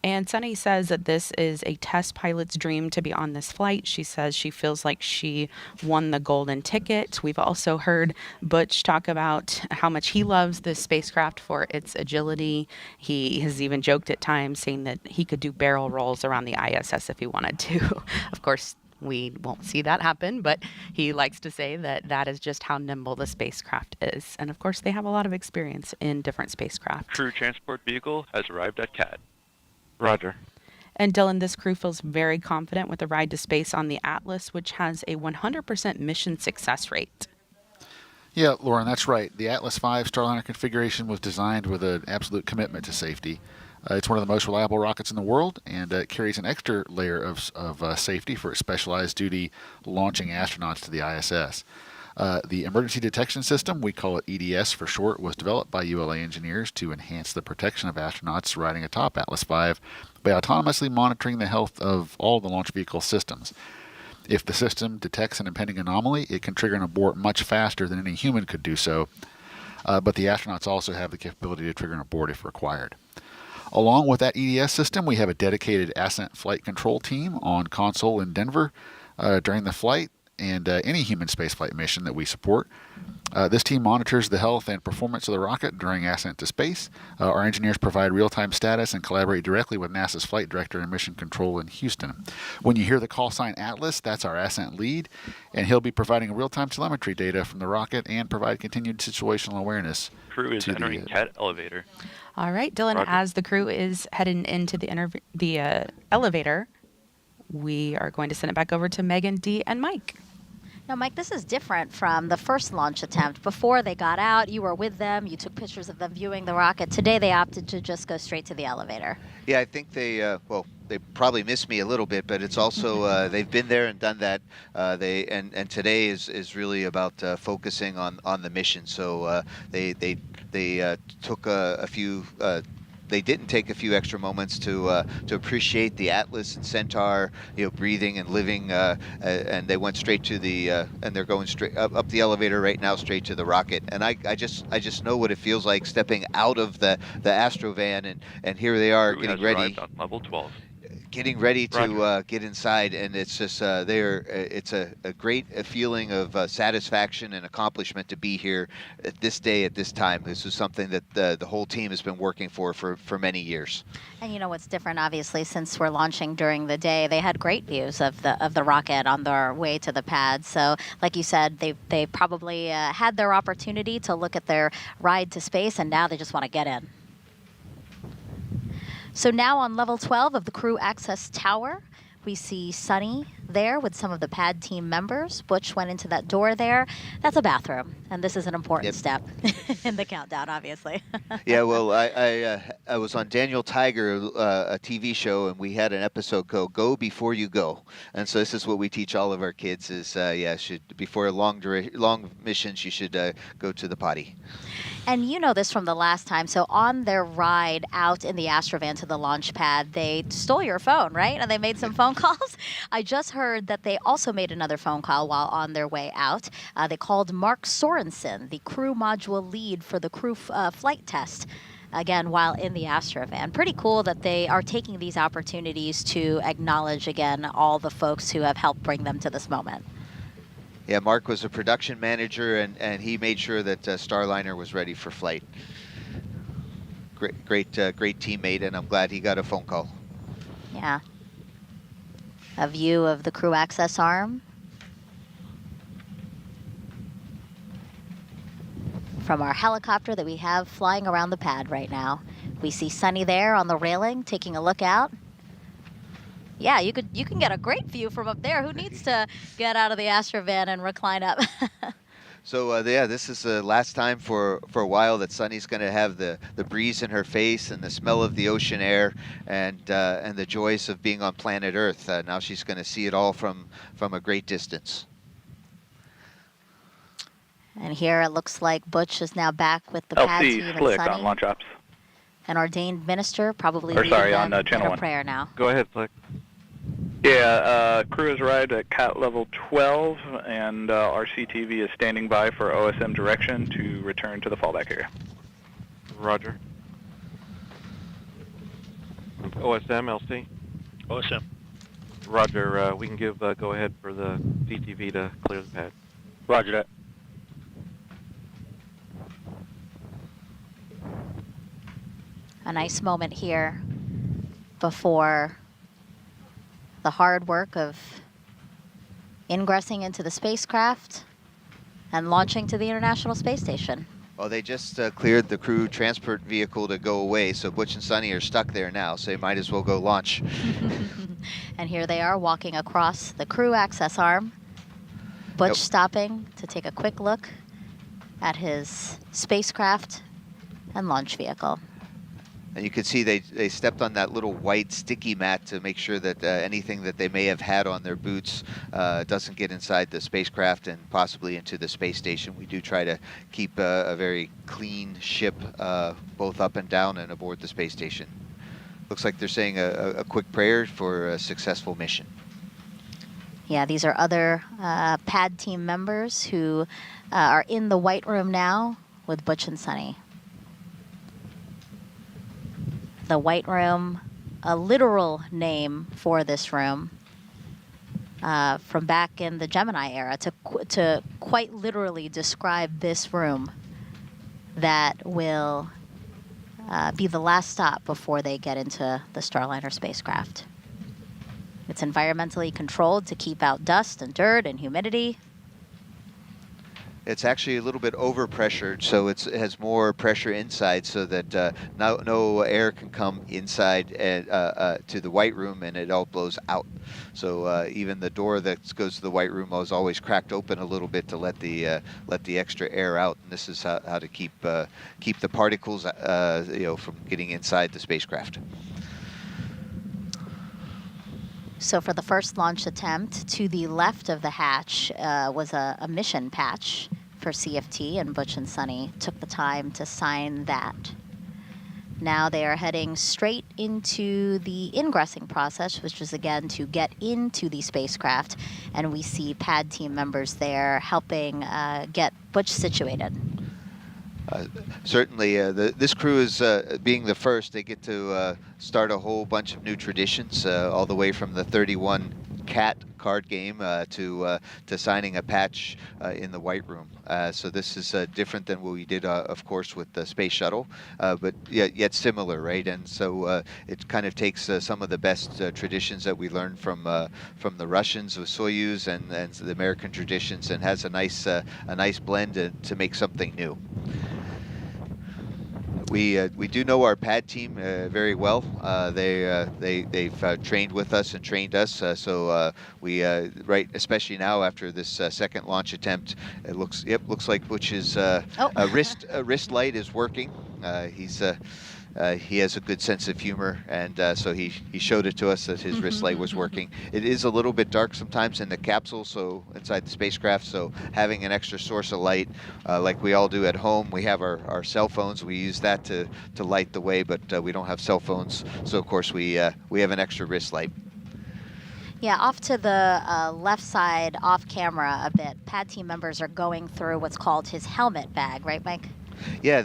And Sunny says that this is a test pilot's dream to be on this flight. She says she feels like she won the golden ticket. We've also heard Butch talk about how much he loves this spacecraft for its agility. He has even joked at times saying that he could do barrel rolls around the ISS if he wanted to. Of course, we won't see that happen, but he likes to say that that is just how nimble the spacecraft is. And of course, they have a lot of experience in different spacecraft. Crew transport vehicle has arrived at CAD. Roger. And Dylan, this crew feels very confident with the ride to space on the Atlas, which has a 100% mission success rate. Yeah, Lauren, that's right. The Atlas V Starliner configuration was designed with an absolute commitment to safety. It's one of the most reliable rockets in the world, and it carries an extra layer of safety for its specialized duty launching astronauts to the ISS. The emergency detection system, we call it EDS for short, was developed by ULA engineers to enhance the protection of astronauts riding atop Atlas V by autonomously monitoring the health of all the launch vehicle systems. If the system detects an impending anomaly, it can trigger an abort much faster than any human could do so, but the astronauts also have the capability to trigger an abort if required. Along with that EDS system, we have a dedicated ascent flight control team on console in Denver during the flight and any human spaceflight mission that we support. This team monitors the health and performance of the rocket during ascent to space. Our engineers provide real-time status and collaborate directly with NASA's flight director and mission control in Houston. When you hear the call sign Atlas, that's our ascent lead, and he'll be providing real-time telemetry data from the rocket and provide continued situational awareness. Crew is entering CAD elevator. All right, Dylan, Roger. as the crew is heading into the elevator, we are going to send it back over to Megan, Dee, and Mike. Now, Mike, this is different from the first launch attempt. Before they got out, you were with them, you took pictures of them viewing the rocket. Today, they opted to just go straight to the elevator. Yeah, I think they probably miss me a little bit, but it's also they've been there and done that. And today is really about focusing on the mission. So they took a few. They didn't take a few extra moments to appreciate the Atlas and Centaur, breathing and living, and they went straight to the and they're going straight up the elevator right now, straight to the rocket. And I just know what it feels like stepping out of the Astrovan, and here they are getting ready. On level 12. Getting ready to get inside, and it's just it's a great feeling of satisfaction and accomplishment to be here at this day at this time. This is something that the whole team has been working for many years. And you know what's different, obviously, since we're launching during the day, they had great views of the rocket on their way to the pad. So, like you said, they probably had their opportunity to look at their ride to space, and now they just want to get in. So now on level 12 of the crew access tower, we see Sunny there with some of the pad team members. Butch went into that door there. That's a bathroom, and this is an important step in the countdown, obviously. Yeah, well, I was on Daniel Tiger, a TV show, and we had an episode called "Go Before You Go," and so this is what we teach all of our kids: is before long missions, you should go to the potty. And you know this from the last time. So on their ride out in the Astrovan to the launch pad, they stole your phone, right? And they made some phone calls. I just heard that they also made another phone call while on their way out. They called Mark Sorensen, the crew module lead for the crew flight test, again, while in the Astrovan. Pretty cool that they are taking these opportunities to acknowledge, again, all the folks who have helped bring them to this moment. Yeah, Mark was a production manager, and he made sure that Starliner was ready for flight. Great teammate, and I'm glad he got a phone call. Yeah. A view of the crew access arm from our helicopter that we have flying around the pad right now. We see Sunny there on the railing taking a look out. Yeah, you can get a great view from up there. Who needs to get out of the Astrovan and recline up? So yeah, this is the last time for a while that Sunny's going to have the breeze in her face and the smell of the ocean air and the joys of being on planet Earth. Now she's going to see it all from a great distance. And here it looks like Butch is now back with the pad team and Slick Sunny. on launch ops. An ordained minister, probably Or leading sorry, them on channel in a 1. prayer now. Go ahead, Slick. Yeah, crew has arrived at CAT level 12, and our CTV is standing by for OSM direction to return to the fallback area. Roger. OSM, LC? OSM. Roger, we can give go ahead for the CTV to clear the pad. Roger that. A nice moment here before the hard work of ingressing into the spacecraft and launching to the International Space Station. Well, they just cleared the crew transport vehicle to go away, so Butch and Sunny are stuck there now, so they might as well go launch. And here they are walking across the crew access arm. Butch stopping to take a quick look at his spacecraft and launch vehicle. And you can see they stepped on that little white sticky mat to make sure that anything that they may have had on their boots doesn't get inside the spacecraft and possibly into the space station. We do try to keep a very clean ship both up and down and aboard the space station. Looks like they're saying a quick prayer for a successful mission. Yeah, these are other pad team members who are in the White Room now with Butch and Sunny. The White Room, a literal name for this room from back in the Gemini era, to quite literally describe this room that will be the last stop before they get into the Starliner spacecraft. It's environmentally controlled to keep out dust and dirt and humidity. It's actually a little bit overpressured, so it has more pressure inside so that no air can come inside to the White Room, and it all blows out. So even the door that goes to the White Room is always cracked open a little bit to let the extra air out. And this is how to keep the particles from getting inside the spacecraft. So for the first launch attempt, to the left of the hatch was a mission patch for CFT, and Butch and Sunny took the time to sign that. Now they are heading straight into the ingressing process, which is again to get into the spacecraft, and we see pad team members there helping get Butch situated. Certainly, this crew is being the first. They get to start a whole bunch of new traditions, all the way from the 31 CAT card game to signing a patch in the White Room. So this is different than what we did, of course, with the Space Shuttle, but yet similar, right? And so it kind of takes some of the best traditions that we learned from the Russians with Soyuz and the American traditions, and has a nice blend to make something new. We do know our pad team very well. They've trained with us and trained us. So we especially now after this second launch attempt, it looks like Butch's wrist light is working. He has a good sense of humor, and so he showed it to us that his wrist light was working. It is a little bit dark sometimes in the capsule, so inside the spacecraft, so having an extra source of light, like we all do at home, we have our cell phones. We use that to light the way, but we don't have cell phones, so of course we have an extra wrist light. Yeah, off to the left side, off camera a bit, pad team members are going through what's called his helmet bag, right, Mike? Yeah,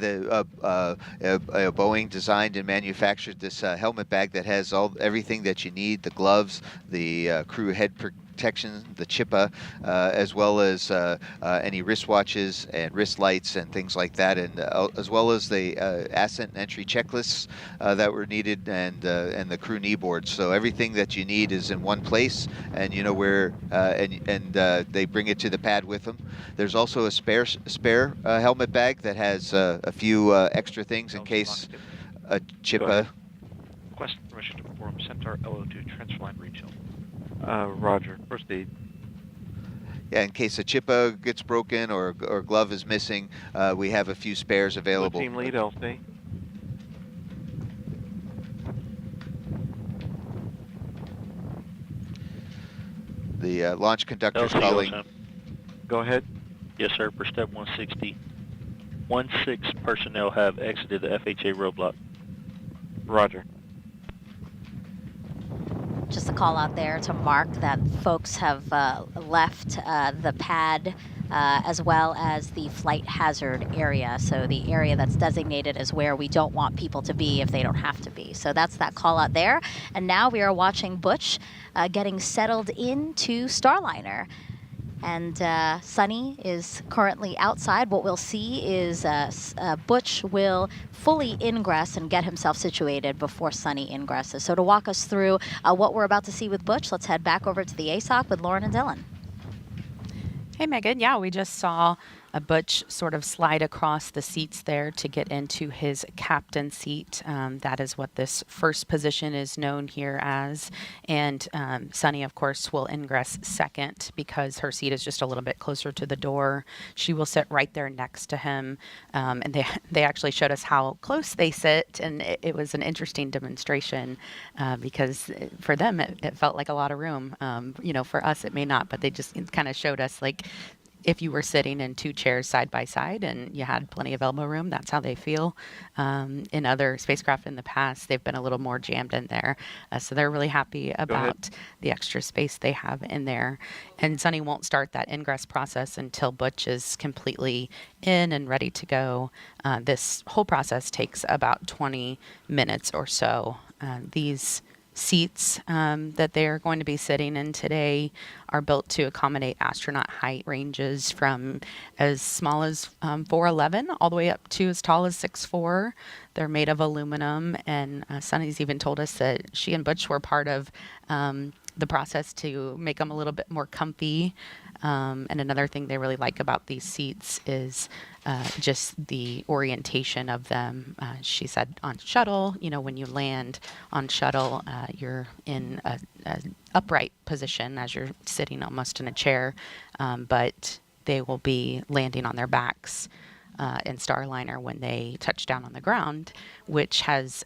Boeing designed and manufactured this helmet bag that has everything that you need: the gloves, the crew head protection, the CHIPA, as well as any wristwatches and wrist lights and things like that, and as well as the ascent and entry checklists that were needed, and the crew knee boards. So everything that you need is in one place, and you know where, and they bring it to the pad with them. There's also a spare helmet bag that has a few extra things in case a CHIPA. Request permission to perform Centaur LO2 transfer line reach. Roger. Proceed. Yeah, in case a CHIPA gets broken or glove is missing, we have a few spares available. Team lead LC. The launch conductor's LC calling. OSM. Go ahead. Yes, sir. For step 160, 16 personnel have exited the FHA roadblock. Roger. Just a call out there to mark that folks have left the pad as well as the flight hazard area. So the area that's designated as where we don't want people to be if they don't have to be. So that's that call out there. And now we are watching Butch getting settled into Starliner. And Sunny is currently outside. What we'll see is Butch will fully ingress and get himself situated before Sunny ingresses. So to walk us through what we're about to see with Butch, let's head back over to the ASOC with Lauren and Dylan. Hey, Megan. Yeah, we just saw a Butch sort of slide across the seats there to get into his captain seat. That is what this first position is known here as. And Sunny, of course, will ingress second because her seat is just a little bit closer to the door. She will sit right there next to him. And they actually showed us how close they sit. And it was an interesting demonstration because for them, it felt like a lot of room. For us, it may not, but they just kind of showed us like, if you were sitting in two chairs side by side and you had plenty of elbow room, that's how they feel. In other spacecraft in the past, they've been a little more jammed in there. So they're really happy about the extra space they have in there. And Sunny won't start that ingress process until Butch is completely in and ready to go. This whole process takes about 20 minutes or so. These seats that they are going to be sitting in today are built to accommodate astronaut height ranges from as small as 4'11" all the way up to as tall as 6'4". They're made of aluminum, and Sunny's even told us that she and Butch were part of the process to make them a little bit more comfy. And another thing they really like about these seats is just the orientation of them. She said on shuttle, when you land on shuttle, you're in a upright position as you're sitting almost in a chair, but they will be landing on their backs in Starliner when they touch down on the ground, which has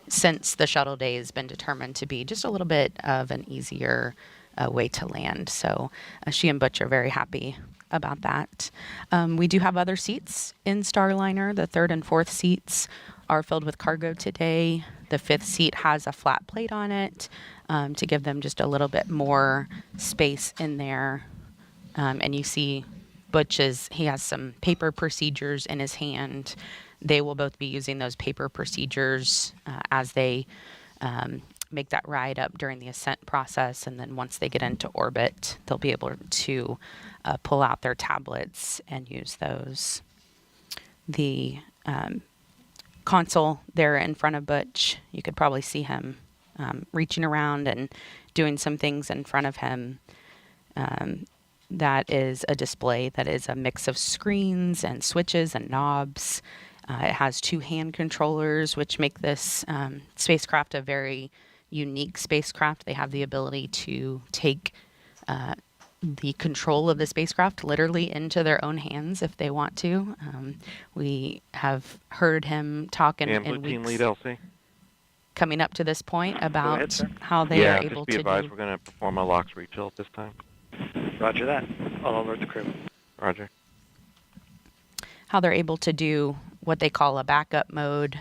since the shuttle days been determined to be just a little bit of an easier way to land. So she and Butch are very happy about that. We do have other seats in Starliner. The third and fourth seats are filled with cargo today. The fifth seat has a flat plate on it to give them just a little bit more space in there. And you see Butch he has some paper procedures in his hand. They will both be using those paper procedures as they make that ride up during the ascent process. And then once they get into orbit, they'll be able to pull out their tablets and use those. The console there in front of Butch, you could probably see him reaching around and doing some things in front of him. That is a display that is a mix of screens and switches and knobs. It has two hand controllers, which make this spacecraft a very unique spacecraft. They have the ability to take the control of the spacecraft literally into their own hands if they want to. We have heard him talk in Team weeks lead LC. coming up to this point about ahead, sir. how they are able just be to advised do. we're going to perform a LOX refill at this time. Roger that. I'll alert the crew. Roger. How they're able to do what they call a backup mode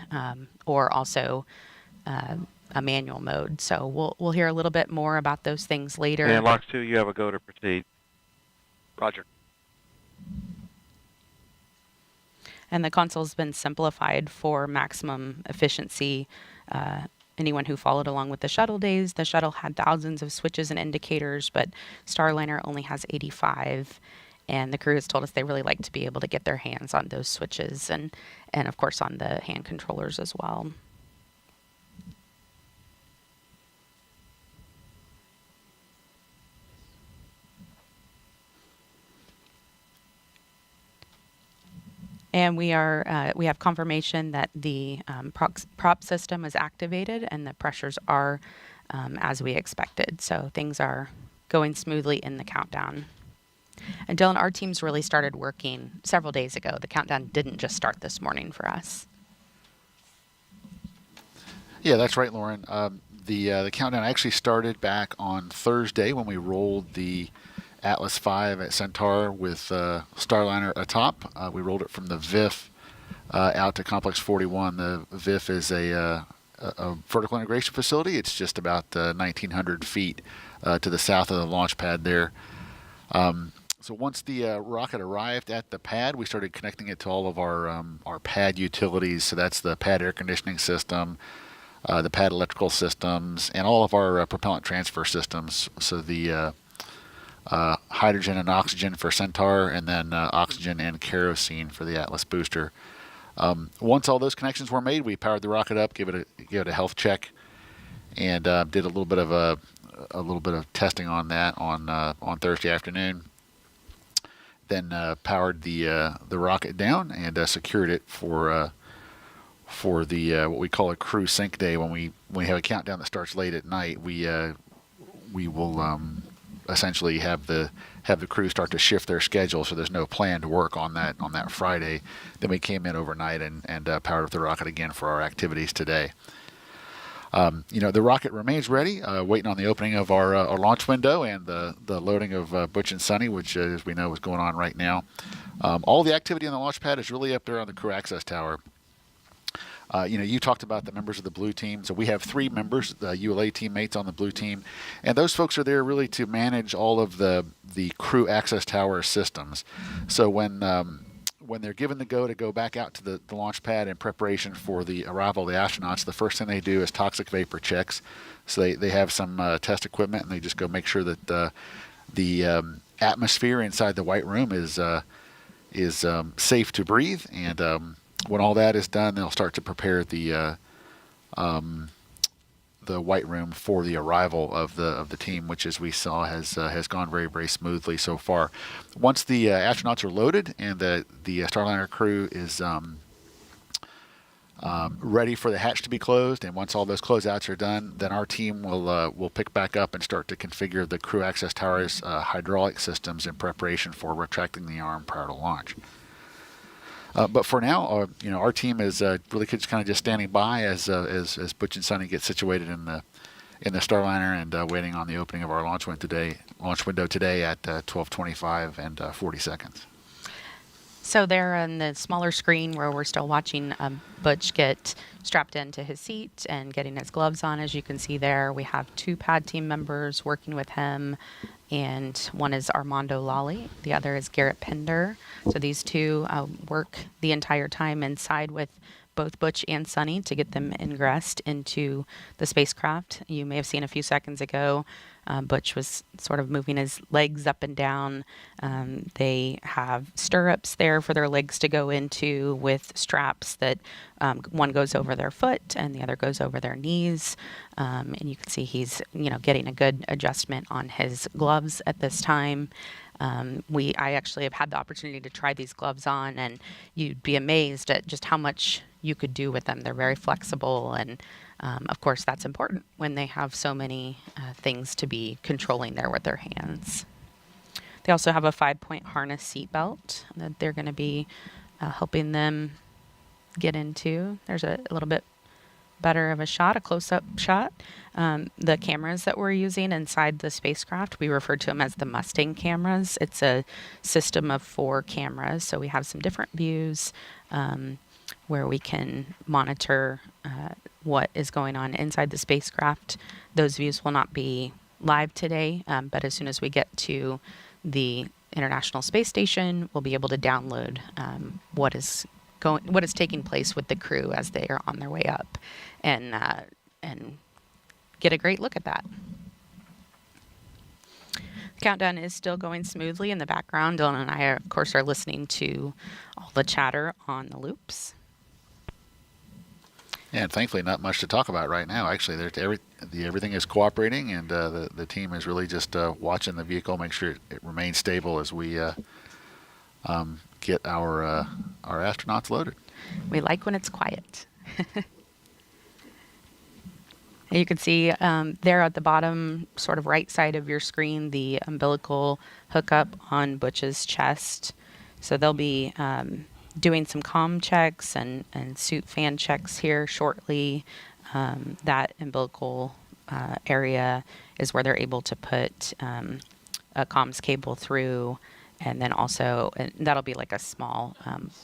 or also a manual mode. So we'll hear a little bit more about those things later. And LOX 2, you have a go to proceed. Roger. And the console's been simplified for maximum efficiency anyone who followed along with the shuttle days, the shuttle had thousands of switches and indicators, but Starliner only has 85. And the crew has told us they really like to be able to get their hands on those switches and of course on the hand controllers as well. And we have confirmation that the prop system is activated and the pressures are as we expected. So things are going smoothly in the countdown. And Dylan, our team's really started working several days ago. The countdown didn't just start this morning for us. Yeah, that's right, Lauren. The countdown actually started back on Thursday when we rolled the Atlas V at Centaur with Starliner atop. We rolled it from the VIF out to Complex 41. The VIF is a vertical integration facility. It's just about 1,900 feet to the south of the launch pad there. So once the rocket arrived at the pad, we started connecting it to all of our pad utilities. So that's the pad air conditioning system, the pad electrical systems, and all of our propellant transfer systems. So the hydrogen and oxygen for Centaur, and then oxygen and kerosene for the Atlas booster. Once all those connections were made, we powered the rocket up, gave it a health check, and did a little bit of testing on that on Thursday afternoon. Then powered the rocket down and secured it for the what we call a crew sync day. When we have a countdown that starts late at night, we will essentially have the crew start to shift their schedule, so there's no planned work on that Friday. Then we came in overnight and powered up the rocket again for our activities today. The rocket remains ready, waiting on the opening of our launch window and the loading of Butch and Sunny, which, as we know, is going on right now. All the activity on the launch pad is really up there on the crew access tower. You talked about the members of the blue team. So we have 3 members, the ULA teammates on the blue team, and those folks are there really to manage all of the crew access tower systems. So when they're given the go to go back out to the launch pad in preparation for the arrival of the astronauts, the first thing they do is toxic vapor checks. So they have some test equipment, and they just go make sure that the atmosphere inside the white room is safe to breathe. And when all that is done, they'll start to prepare the white room for the arrival of the team, which, as we saw, has gone very, very smoothly so far. Once the astronauts are loaded and the Starliner crew is ready for the hatch to be closed, and once all those closeouts are done, then our team will pick back up and start to configure the crew access tower's hydraulic systems in preparation for retracting the arm prior to launch. But for now, our team is really just standing by as Butch and Sunny get situated in the Starliner and waiting on the opening of our launch window today at 12:25 and 40 seconds. So there on the smaller screen where we're still watching Butch get strapped into his seat and getting his gloves on, as you can see there, we have 2 pad team members working with him, and one is Armando Lally, the other is Garrett Pender. So these 2 work the entire time inside with both Butch and Sunny to get them ingressed into the spacecraft. You may have seen a few seconds ago, Butch was sort of moving his legs up and down. They have stirrups there for their legs to go into with straps that one goes over their foot and the other goes over their knees. And you can see he's, getting a good adjustment on his gloves at this time. I actually have had the opportunity to try these gloves on, and you'd be amazed at just how much you could do with them. They're very flexible, and of course that's important when they have so many things to be controlling there with their hands. They also have a 5-point harness seatbelt that they're going to be helping them get into. There's a little bit better of a shot, a close-up shot. The cameras that we're using inside the spacecraft, we refer to them as the Mustang cameras. It's a system of 4 cameras, so we have some different views where we can monitor what is going on inside the spacecraft. Those views will not be live today, but as soon as we get to the International Space Station, we'll be able to download what is taking place with the crew as they are on their way up. And and get a great look at that. Countdown is still going smoothly in the background. Dylan and I, of course, are listening to all the chatter on the loops. Yeah, and thankfully not much to talk about right now. Actually, everything is cooperating, and the team is really just watching the vehicle, make sure it remains stable as we get our astronauts loaded. We like when it's quiet. You can see there at the bottom, sort of right side of your screen, the umbilical hookup on Butch's chest. So they'll be doing some comm checks and suit fan checks here shortly. That umbilical area is where they're able to put a comms cable through, and then also and that'll be like a small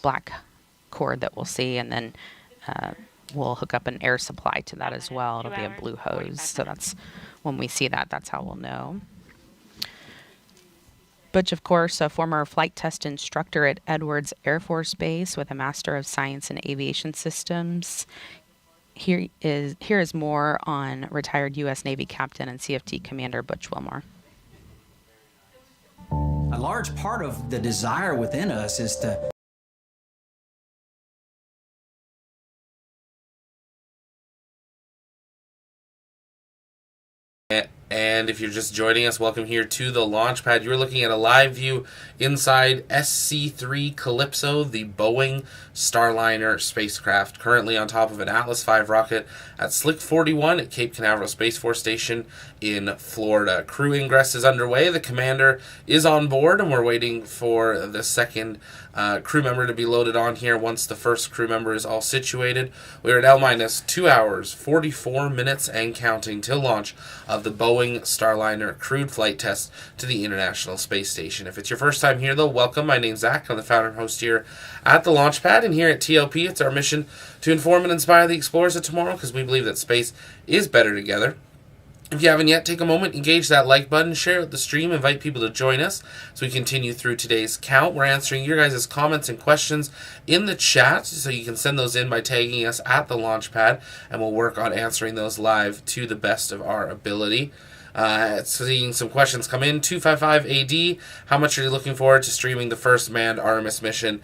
black cord that we'll see, and then we'll hook up an air supply to that as well. It'll be a blue hose, so that's when we see that, that's how we'll know. Butch, of course, a former flight test instructor at Edwards Air Force Base with a Master of Science in Aviation Systems. Here is more on retired U.S. Navy Captain and CFT Commander Butch Wilmore. A large part of the desire within us is to And if you're just joining us, welcome here to the launch pad. You're looking at a live view inside SC-3 Calypso, the Boeing Starliner spacecraft, currently on top of an Atlas V rocket at Slick 41 at Cape Canaveral Space Force Station in Florida. Crew ingress is underway. The commander is on board, and we're waiting for the second crew member to be loaded on here once the first crew member is all situated. We're at L-minus 2 hours, 44 minutes and counting till launch of the Boeing Starliner crewed flight test to the International Space Station. If it's your first time here, though, welcome. My name's Zach. I'm the founder and host here at the Launchpad, and here at TLP, it's our mission to inform and inspire the explorers of tomorrow, because we believe that space is better together. If you haven't yet, take a moment, engage that like button, share out the stream, invite people to join us as we continue through today's count. We're answering your guys' comments and questions in the chat, so you can send those in by tagging us at the Launchpad, and we'll work on answering those live to the best of our ability. Seeing some questions come in. 255 AD, how much are you looking forward to streaming the first manned Artemis mission?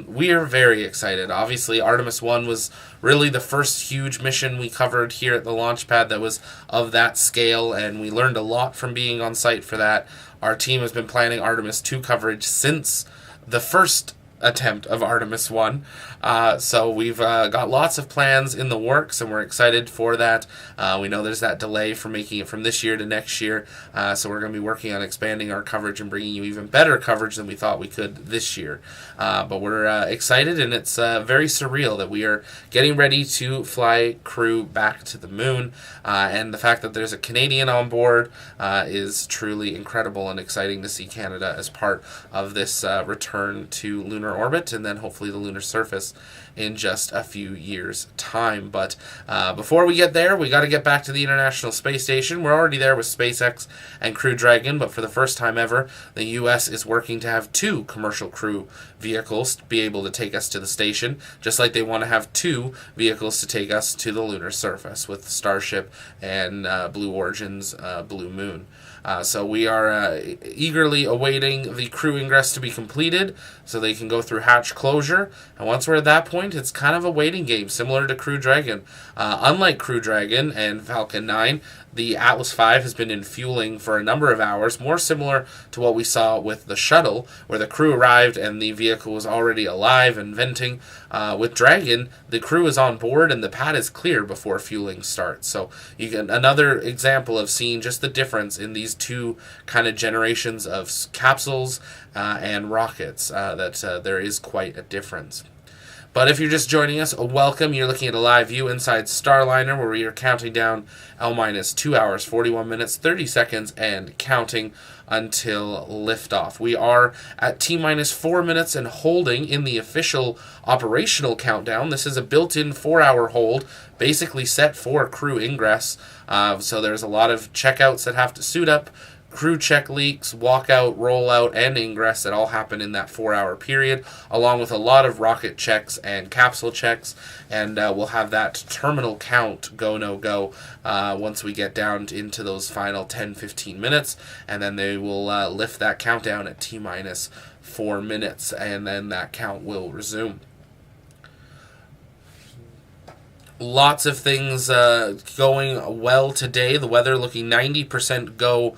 We are very excited. Obviously, Artemis 1 was really the first huge mission we covered here at the Launchpad that was of that scale, and we learned a lot from being on site for that. Our team has been planning Artemis 2 coverage since the first attempt of Artemis 1. So we've got lots of plans in the works, and we're excited for that. We know there's that delay for making it from this year to next year, so we're going to be working on expanding our coverage and bringing you even better coverage than we thought we could this year. But we're excited, and it's very surreal that we are getting ready to fly crew back to the moon, and the fact that there's a Canadian on board is truly incredible and exciting to see Canada as part of this return to lunar orbit, and then hopefully the lunar surface in just a few years' time. But before we get there, we got to get back to the International Space Station. We're already there with SpaceX and Crew Dragon, but for the first time ever, the U.S. is working to have 2 commercial crew vehicles to be able to take us to the station, just like they want to have 2 vehicles to take us to the lunar surface with Starship and Blue Origin's Blue Moon. So we are eagerly awaiting the crew ingress to be completed so they can go through hatch closure. And once we're at that point, it's kind of a waiting game, similar to Crew Dragon. Unlike Crew Dragon and Falcon 9, the Atlas V has been in fueling for a number of hours, more similar to what we saw with the shuttle, where the crew arrived and the vehicle was already alive and venting. With Dragon, the crew is on board and the pad is clear before fueling starts. So you get another example of seeing just the difference in these 2 kind of generations of capsules and rockets, that there is quite a difference. But if you're just joining us, welcome. You're looking at a live view inside Starliner, where we are counting down L-minus 2 hours, 41 minutes, 30 seconds, and counting until liftoff. We are at T-minus 4 minutes and holding in the official operational countdown. This is a built-in 4-hour hold, basically set for crew ingress. So there's a lot of checkouts that have to suit up, crew check leaks, walkout, rollout, and ingress that all happen in that 4-hour period, along with a lot of rocket checks and capsule checks, and we'll have that terminal count go no go once we get down into those final 10-15 minutes, and then they will lift that countdown at T-minus 4 minutes, and then that count will resume. Lots of things going well today. The weather looking 90% go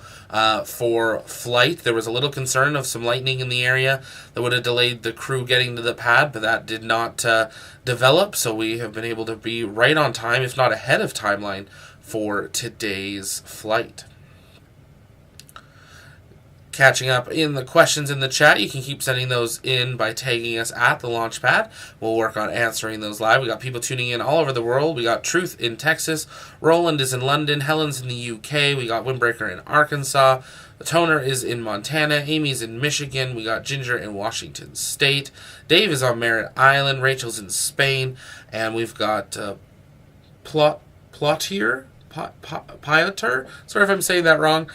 for flight. There was a little concern of some lightning in the area that would have delayed the crew getting to the pad, but that did not develop, so we have been able to be right on time, if not ahead of timeline, for today's flight. Catching up in the questions in the chat. You can keep sending those in by tagging us at the Launchpad. We'll work on answering those live. We got people tuning in all over the world. We got Truth in Texas. Roland is in London. Helen's in the UK. We got Windbreaker in Arkansas. The Toner is in Montana. Amy's in Michigan. We got Ginger in Washington State. Dave is on Merritt Island. Rachel's in Spain. And we've got Plotier, sorry if I'm saying that wrong,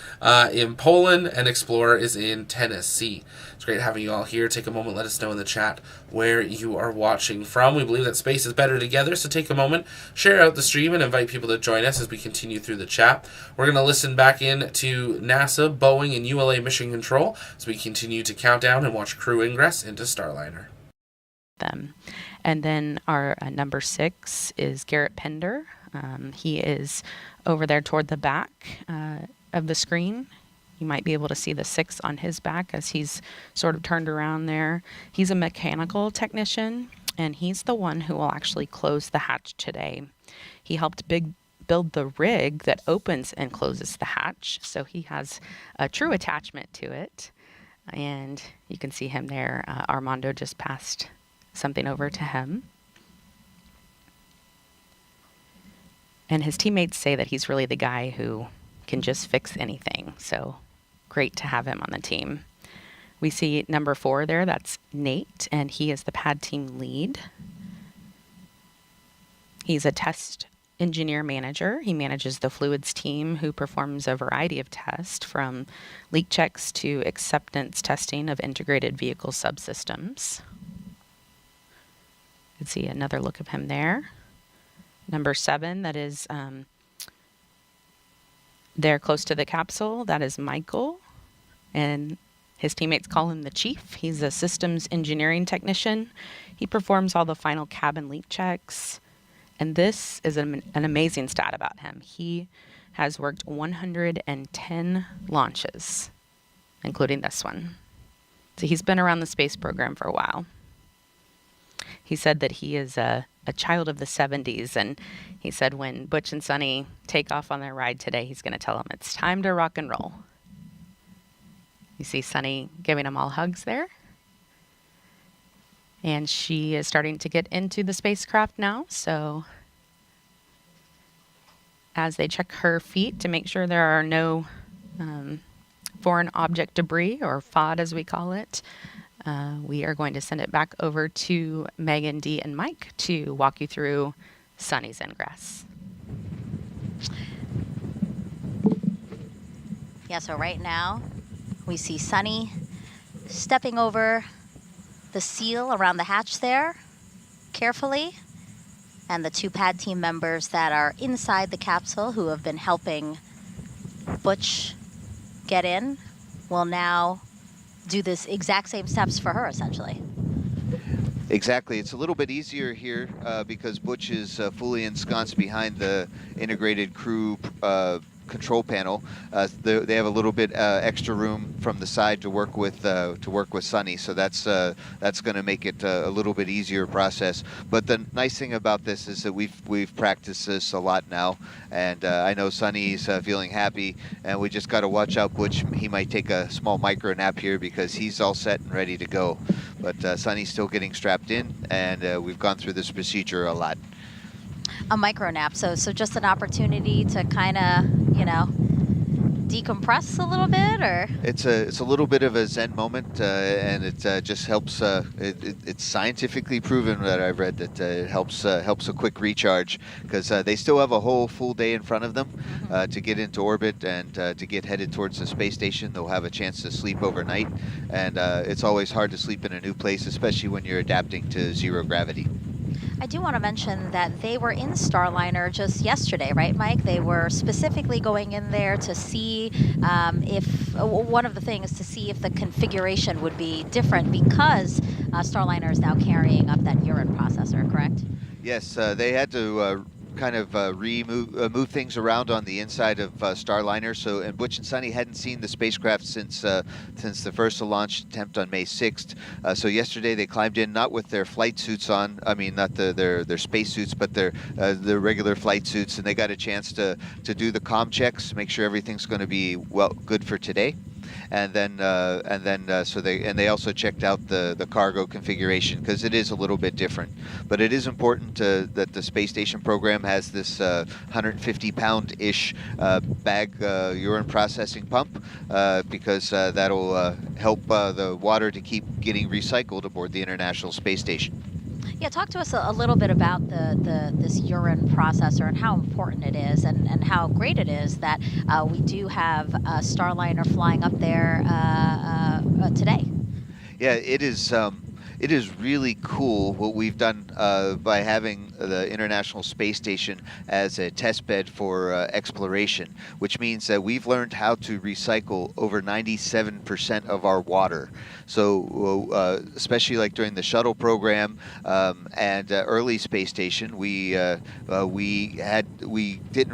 in Poland, and Explorer is in Tennessee. It's great having you all here. Take a moment, let us know in the chat where you are watching from. We believe that space is better together, so take a moment, share out the stream, and invite people to join us as we continue through the chat. We're going to listen back in to NASA, Boeing, and ULA Mission Control as we continue to count down and watch crew ingress into Starliner. And then our number 6 is Garrett Pender. He is over there toward the back of the screen. You might be able to see the 6 on his back as he's sort of turned around there. He's a mechanical technician, and he's the one who will actually close the hatch today. He helped build the rig that opens and closes the hatch, so he has a true attachment to it. And you can see him there. Armando just passed something over to him. And his teammates say that he's really the guy who can just fix anything. So great to have him on the team. We see number 4 there. That's Nate, and he is the pad team lead. He's a test engineer manager. He manages the fluids team, who performs a variety of tests from leak checks to acceptance testing of integrated vehicle subsystems. You can see another look of him there. Number 7, that is there close to the capsule, that is Michael, and his teammates call him the Chief. He's a systems engineering technician. He performs all the final cabin leak checks, and this is an amazing stat about him. He has worked 110 launches, including this one. So he's been around the space program for a while. He said that he is a child of the 70s, and he said when Butch and Sunny take off on their ride today, he's going to tell them it's time to rock and roll. You see Sunny giving them all hugs there. And she is starting to get into the spacecraft now, so as they check her feet to make sure there are no foreign object debris, or FOD as we call it, we are going to send it back over to Megan, Dee, and Mike to walk you through Sunny's ingress. Yeah, so right now we see Sunny stepping over the seal around the hatch there carefully, and the 2 pad team members that are inside the capsule who have been helping Butch get in will now do this exact same steps for her, essentially. Exactly. It's a little bit easier here because Butch is fully ensconced behind the integrated crew control panel. They have a little bit extra room from the side to work with Sunny, so that's going to make it a little bit easier process. But the nice thing about this is that we've practiced this a lot now, and I know Sunny's feeling happy, and we just got to watch out Butch. He might take a small micro nap here because he's all set and ready to go. But Sunny's still getting strapped in, and we've gone through this procedure a lot. A micro nap, so just an opportunity to kind of, decompress a little bit, or? It's a little bit of a Zen moment, and it just helps. It's scientifically proven that I've read that it helps a quick recharge, because they still have a whole full day in front of them to get into orbit and to get headed towards the space station. They'll have a chance to sleep overnight, and it's always hard to sleep in a new place, especially when you're adapting to zero gravity. I do want to mention that they were in Starliner just yesterday, right, Mike? They were specifically going in there to see if, one of the things, to see if the configuration would be different, because Starliner is now carrying up that urine processor, correct? Yes, they had to kind of move things around on the inside of Starliner. So, and Butch and Sunny hadn't seen the spacecraft since the first launch attempt on May 6th. So yesterday they climbed in, not with their flight suits on. I mean, not their space suits, but their regular flight suits, and they got a chance to do the comm checks, make sure everything's going to be good for today. And then they also checked out the cargo configuration, because it is a little bit different. But it is important that the space station program has this 150-pound-ish bag urine processing pump, because that'll help the water to keep getting recycled aboard the International Space Station. Yeah, talk to us a little bit about this urine processor and how important it is, and how great it is that we do have a Starliner flying up there today. Yeah, it is. It is really cool what we've done by having the International Space Station as a test bed for exploration, which means that we've learned how to recycle over 97% of our water. So especially like during the shuttle program and early space station, we didn't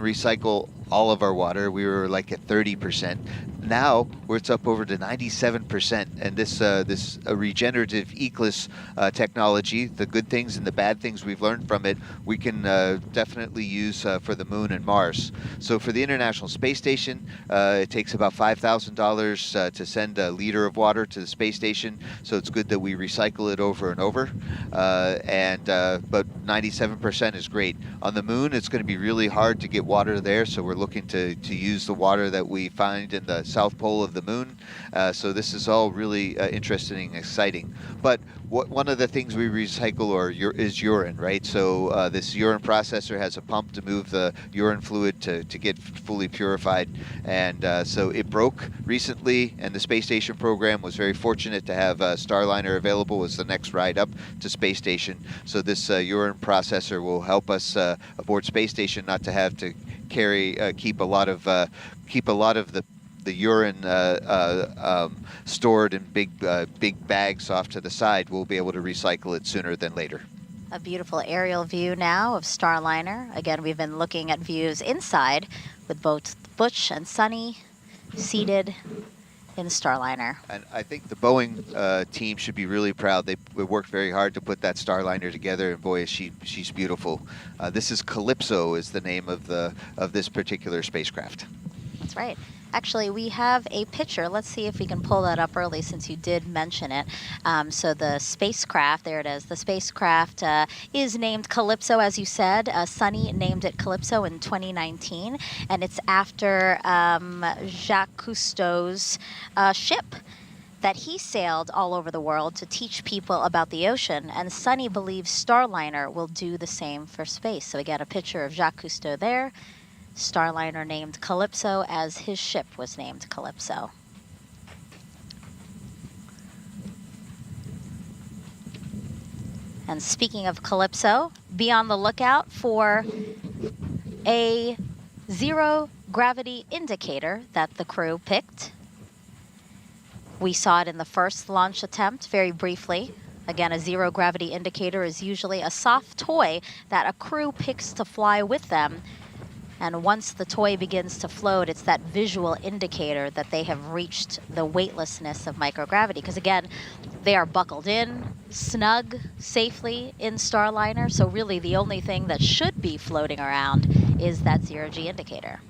recycle all of our water. We were like at 30%. Now it's up over to 97%, and this regenerative ecless technology, the good things and the bad things we've learned from it, we can definitely use for the Moon and Mars. So for the International Space Station, it takes about $5,000 to send a liter of water to the space station. So it's good that we recycle it over and over. But 97% is great. On the Moon, it's going to be really hard to get water there, so we're looking to use the water that we find in the south pole of the Moon. So this is all really interesting and exciting. But one of the things we recycle is urine, right? So this urine processor has a pump to move the urine fluid to get fully purified. And so it broke recently, and the space station program was very fortunate to have Starliner available as the next ride up to space station. So this urine processor will help us aboard space station not to have to keep a lot of the urine stored in big bags off to the side. We'll be able to recycle it sooner than later. A beautiful aerial view now of Starliner. Again, we've been looking at views inside with both Butch and Sunny seated in Starliner. And I think the Boeing team should be really proud. They worked very hard to put that Starliner together, and boy, she's beautiful. This is Calypso, is the name of this particular spacecraft. That's right. Actually, we have a picture. Let's see if we can pull that up early, since you did mention it. So the spacecraft, there it is. The spacecraft is named Calypso, as you said. Sunny named it Calypso in 2019, and it's after Jacques Cousteau's ship that he sailed all over the world to teach people about the ocean, and Sunny believes Starliner will do the same for space. So we got a picture of Jacques Cousteau there. Starliner named Calypso as his ship was named Calypso. And speaking of Calypso, be on the lookout for a zero gravity indicator that the crew picked. We saw it in the first launch attempt very briefly. Again, a zero gravity indicator is usually a soft toy that a crew picks to fly with them. And once the toy begins to float, it's that visual indicator that they have reached the weightlessness of microgravity. Because again, they are buckled in, snug, safely in Starliner. So really the only thing that should be floating around is that zero-G indicator.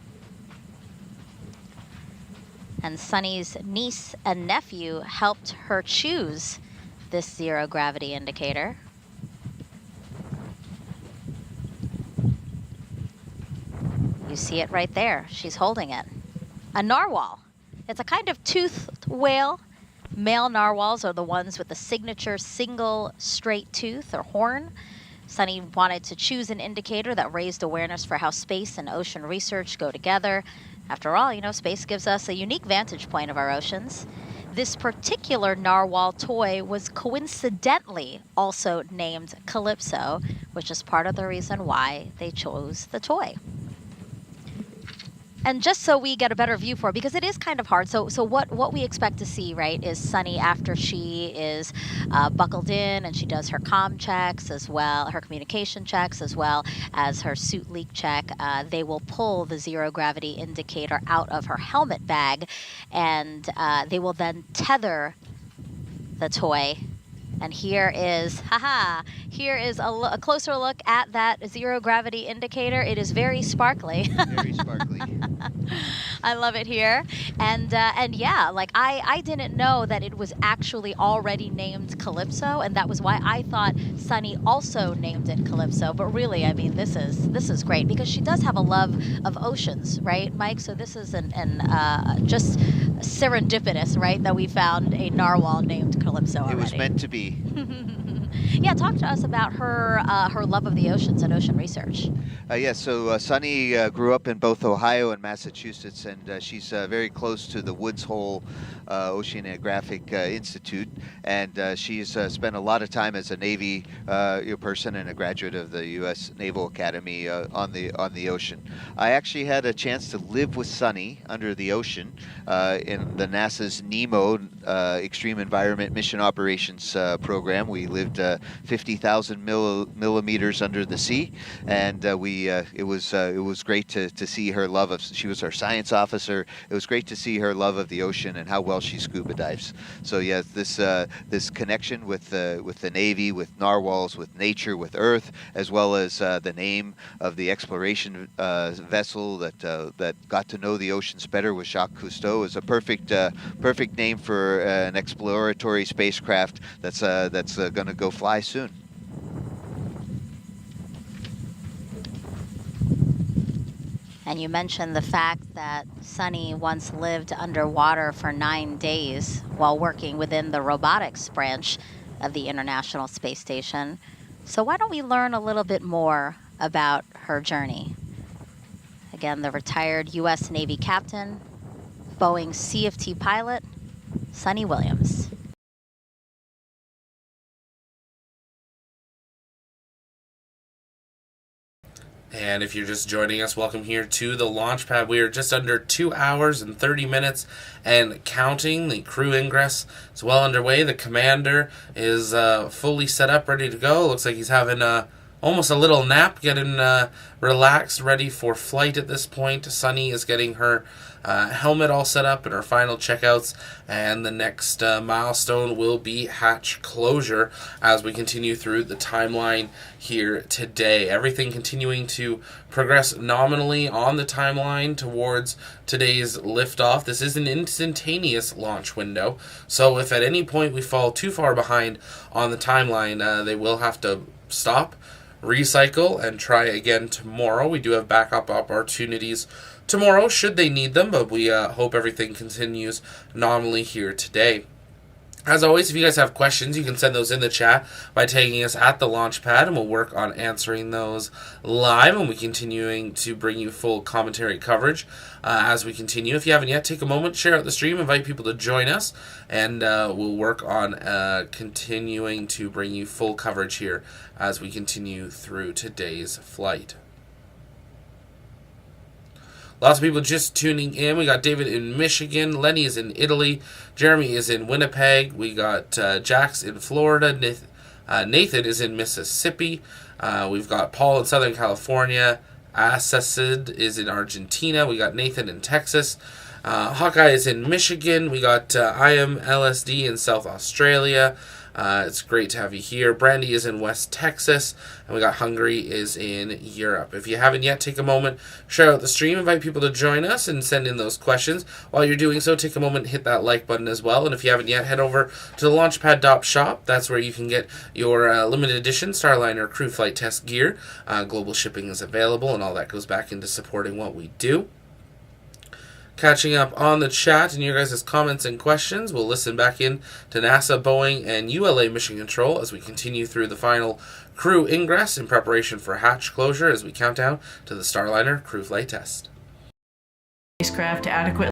And Sunny's niece and nephew helped her choose this zero gravity indicator. You see it right there. She's holding it. a narwhal. It's a kind of toothed whale. Male narwhals are the ones with the signature single straight tooth or horn. Sunny wanted to choose an indicator that raised awareness for how space and ocean research go together. After all, space gives us a unique vantage point of our oceans. This particular narwhal toy was coincidentally also named Calypso, which is part of the reason why they chose the toy. And just so we get a better view for it, because it is kind of hard. So what we expect to see, right, is Sunny after she is buckled in and she does her comm checks as well, her communication checks as well as her suit leak check. They will pull the zero gravity indicator out of her helmet bag, and they will then tether the toy. And here is a closer look at that zero gravity indicator. It is very sparkly. Very sparkly. I love it here. And yeah, like I didn't know that it was actually already named Calypso, and that was why I thought Sunny also named it Calypso. But really, I mean, this is great because she does have a love of oceans, right, Mike? So this is just serendipitous, right, that we found a narwhal named Calypso already. It was meant to be. Yeah, talk to us about her love of the oceans and ocean research. So Sunny grew up in both Ohio and Massachusetts, and she's very close to the Woods Hole Oceanographic Institute, and she's spent a lot of time as a Navy person and a graduate of the U.S. Naval Academy on the ocean. I actually had a chance to live with Sunny under the ocean in the NASA's NEMO Extreme Environment Mission Operations program. We lived 50,000 millimeters under the sea, and it was great to see her love of. She was our science officer. It was great to see her love of the ocean and how well she scuba dives. So yeah, this connection with the Navy, with narwhals, with nature, with Earth, as well as the name of the exploration vessel that got to know the oceans better with Jacques Cousteau is a perfect name for an exploratory spacecraft that's going to go fly soon. And you mentioned the fact that Sunny once lived underwater for 9 days while working within the robotics branch of the International Space Station. So why don't we learn a little bit more about her journey? Again, the retired U.S. Navy captain, Boeing CFT pilot, Sunny Williams. And if you're just joining us, welcome here to the launch pad. We are just under 2 hours and 30 minutes and counting. The crew ingress is well underway. The commander is fully set up, ready to go. Looks like he's having almost a little nap, getting relaxed, ready for flight at this point. Sunny is getting her helmet all set up and her final checkouts, and the next milestone will be hatch closure as we continue through the timeline here today. Everything continuing to progress nominally on the timeline towards today's liftoff. This is an instantaneous launch window, so if at any point we fall too far behind on the timeline, they will have to stop, recycle, and try again tomorrow. We do have backup opportunities tomorrow should they need them, but we hope everything continues nominally here today. As always, if you guys have questions, you can send those in the chat by tagging us at the launch pad, and we'll work on answering those live, and we're continuing to bring you full commentary coverage as we continue. If you haven't yet, take a moment, share out the stream, invite people to join us, and we'll work on continuing to bring you full coverage here as we continue through today's flight. Lots of people just tuning in. We got David in Michigan. Lenny is in Italy. Jeremy is in Winnipeg. We got Jax in Florida. Nathan is in Mississippi. We've got Paul in Southern California. Assassid is in Argentina. We got Nathan in Texas. Hawkeye is in Michigan. We got I am LSD in South Australia. It's great to have you here. Brandy is in West Texas, and we got Hungary is in Europe. If you haven't yet, take a moment, share out the stream, invite people to join us, and send in those questions. While you're doing so, take a moment and hit that like button as well. And if you haven't yet, head over to the Launchpad.shop. That's where you can get your limited edition Starliner crew flight test gear. Global shipping is available, and all that goes back into supporting what we do. catching up on the chat and your guys' comments and questions. We'll listen back in to NASA, Boeing, and ULA Mission Control as we continue through the final crew ingress in preparation for hatch closure as we count down to the Starliner crew flight test. Spacecraft adequate.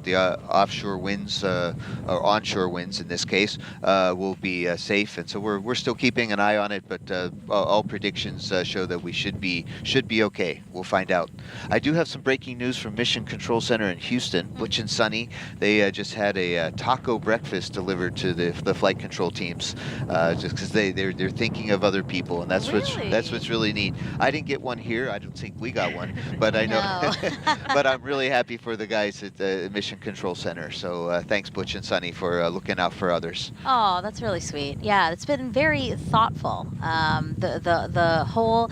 The offshore winds, or onshore winds in this case, will be safe, and so we're still keeping an eye on it. But all predictions show that we should be okay. We'll find out. I do have some breaking news from Mission Control Center in Houston. Butch and Sunny, they just had a taco breakfast delivered to the flight control teams, just because they're thinking of other people, and that's what's really neat. I didn't get one here. I don't think we got one, but I know. But I'm really happy for the guys at the Mission Control Center. So thanks, Butch and Sunny, for looking out for others. Oh, that's really sweet. Yeah, it's been very thoughtful. The whole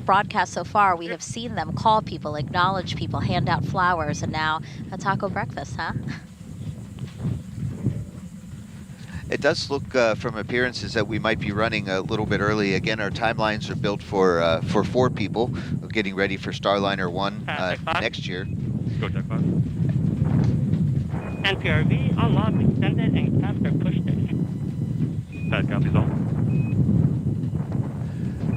broadcast so far, we have seen them call people, acknowledge people, hand out flowers, and now a taco breakfast, huh? It does look from appearances that we might be running a little bit early. Again, our timelines are built for 4 people, getting ready for Starliner 1 next year. Go check 5. NPRV, unlock, extended, and capture push station. Pad copies all.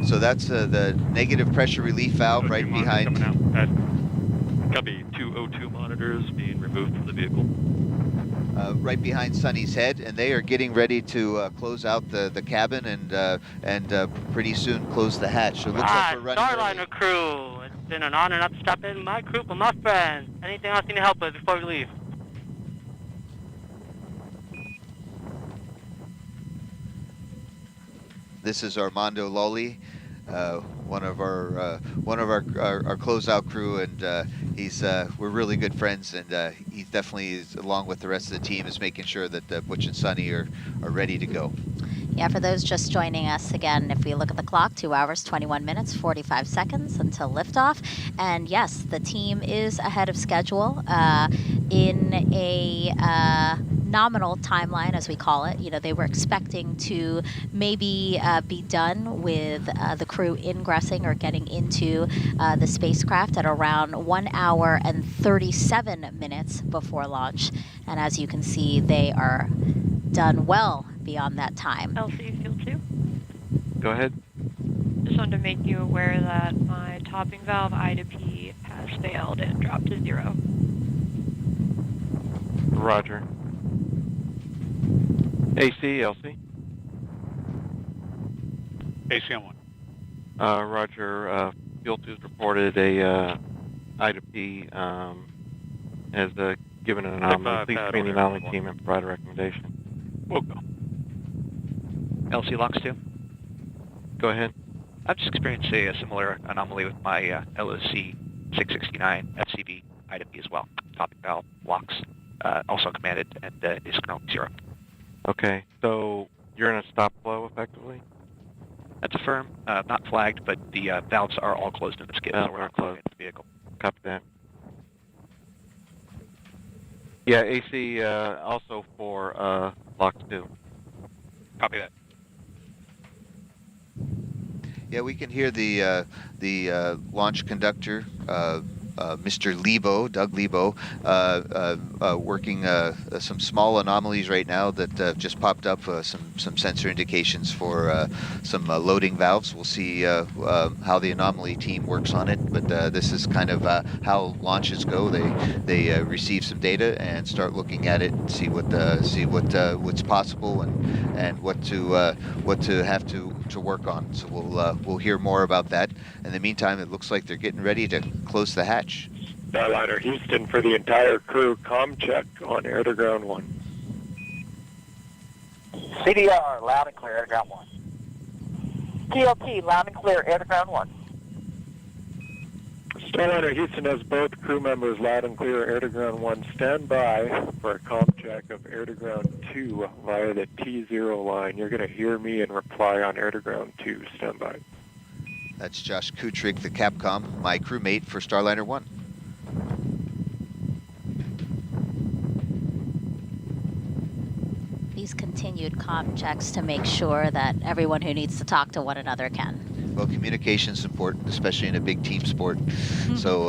So that's the negative pressure relief valve right behind. Coming out. Pad. Copy 202 monitors being removed from the vehicle. Right behind Sunny's head, and they are getting ready to close out the cabin and pretty soon close the hatch. So it looks like we're running Starliner early. crew, it's been an honor not to stop in my group with my friends. Anything else you need help with before we leave? This is Armando Lolly, one of our closeout crew, and we're really good friends, and he definitely is, along with the rest of the team, is making sure that Butch and Sunny are ready to go. Yeah, for those just joining us, again, if we look at the clock, 2 hours, 21 minutes, 45 seconds until liftoff. And yes, the team is ahead of schedule in a nominal timeline, as we call it. You know, they were expecting to maybe be done with the crew ingressing or getting into the spacecraft at around 1 hour and 37 minutes before launch. And as you can see, they are done well beyond that time. LC Fuel 2. Go ahead. Just wanted to make you aware that my topping valve I to P has failed and dropped to 0. Roger. AC, LC. AC on 1. Roger. Fuel 2's reported a I to P has given an anomaly. Please screen the anomaly team and provide a recommendation. We'll go. LC Locks 2. Go ahead. I've just experienced a similar anomaly with my LOC 669 FCB I to P as well. Topping valve locks also commanded and is currently 0. Okay, so you're in a stop flow effectively? That's affirmed, not flagged, but the valves are all closed in the skid, so we're not closed in the vehicle. Copy that. Yeah, AC also for Locks 2. Copy that. Yeah, we can hear the launch conductor, Mr. Lebo, Doug Lebo, working some small anomalies right now that just popped up, some sensor indications for some loading valves. We'll see how the anomaly team works on it, but this is kind of how launches go. They receive some data and start looking at it and see what's possible and what to have to work on. So we'll hear more about that. In the meantime, it looks like they're getting ready to close the hatch. Starliner Houston for the entire crew, comm check on air to ground 1. CDR, loud and clear, air to ground 1. TLT, loud and clear, air to ground 1. Starliner Houston has both crew members loud and clear, air to ground 1. Stand by for a comm check of air to ground 2 via the T0 line. You're going to hear me and reply on air to ground 2. Stand by. That's Josh Kutrick, the Capcom, my crewmate for Starliner 1. These continued comm checks to make sure that everyone who needs to talk to one another can. Well, communication is important, especially in a big team sport, so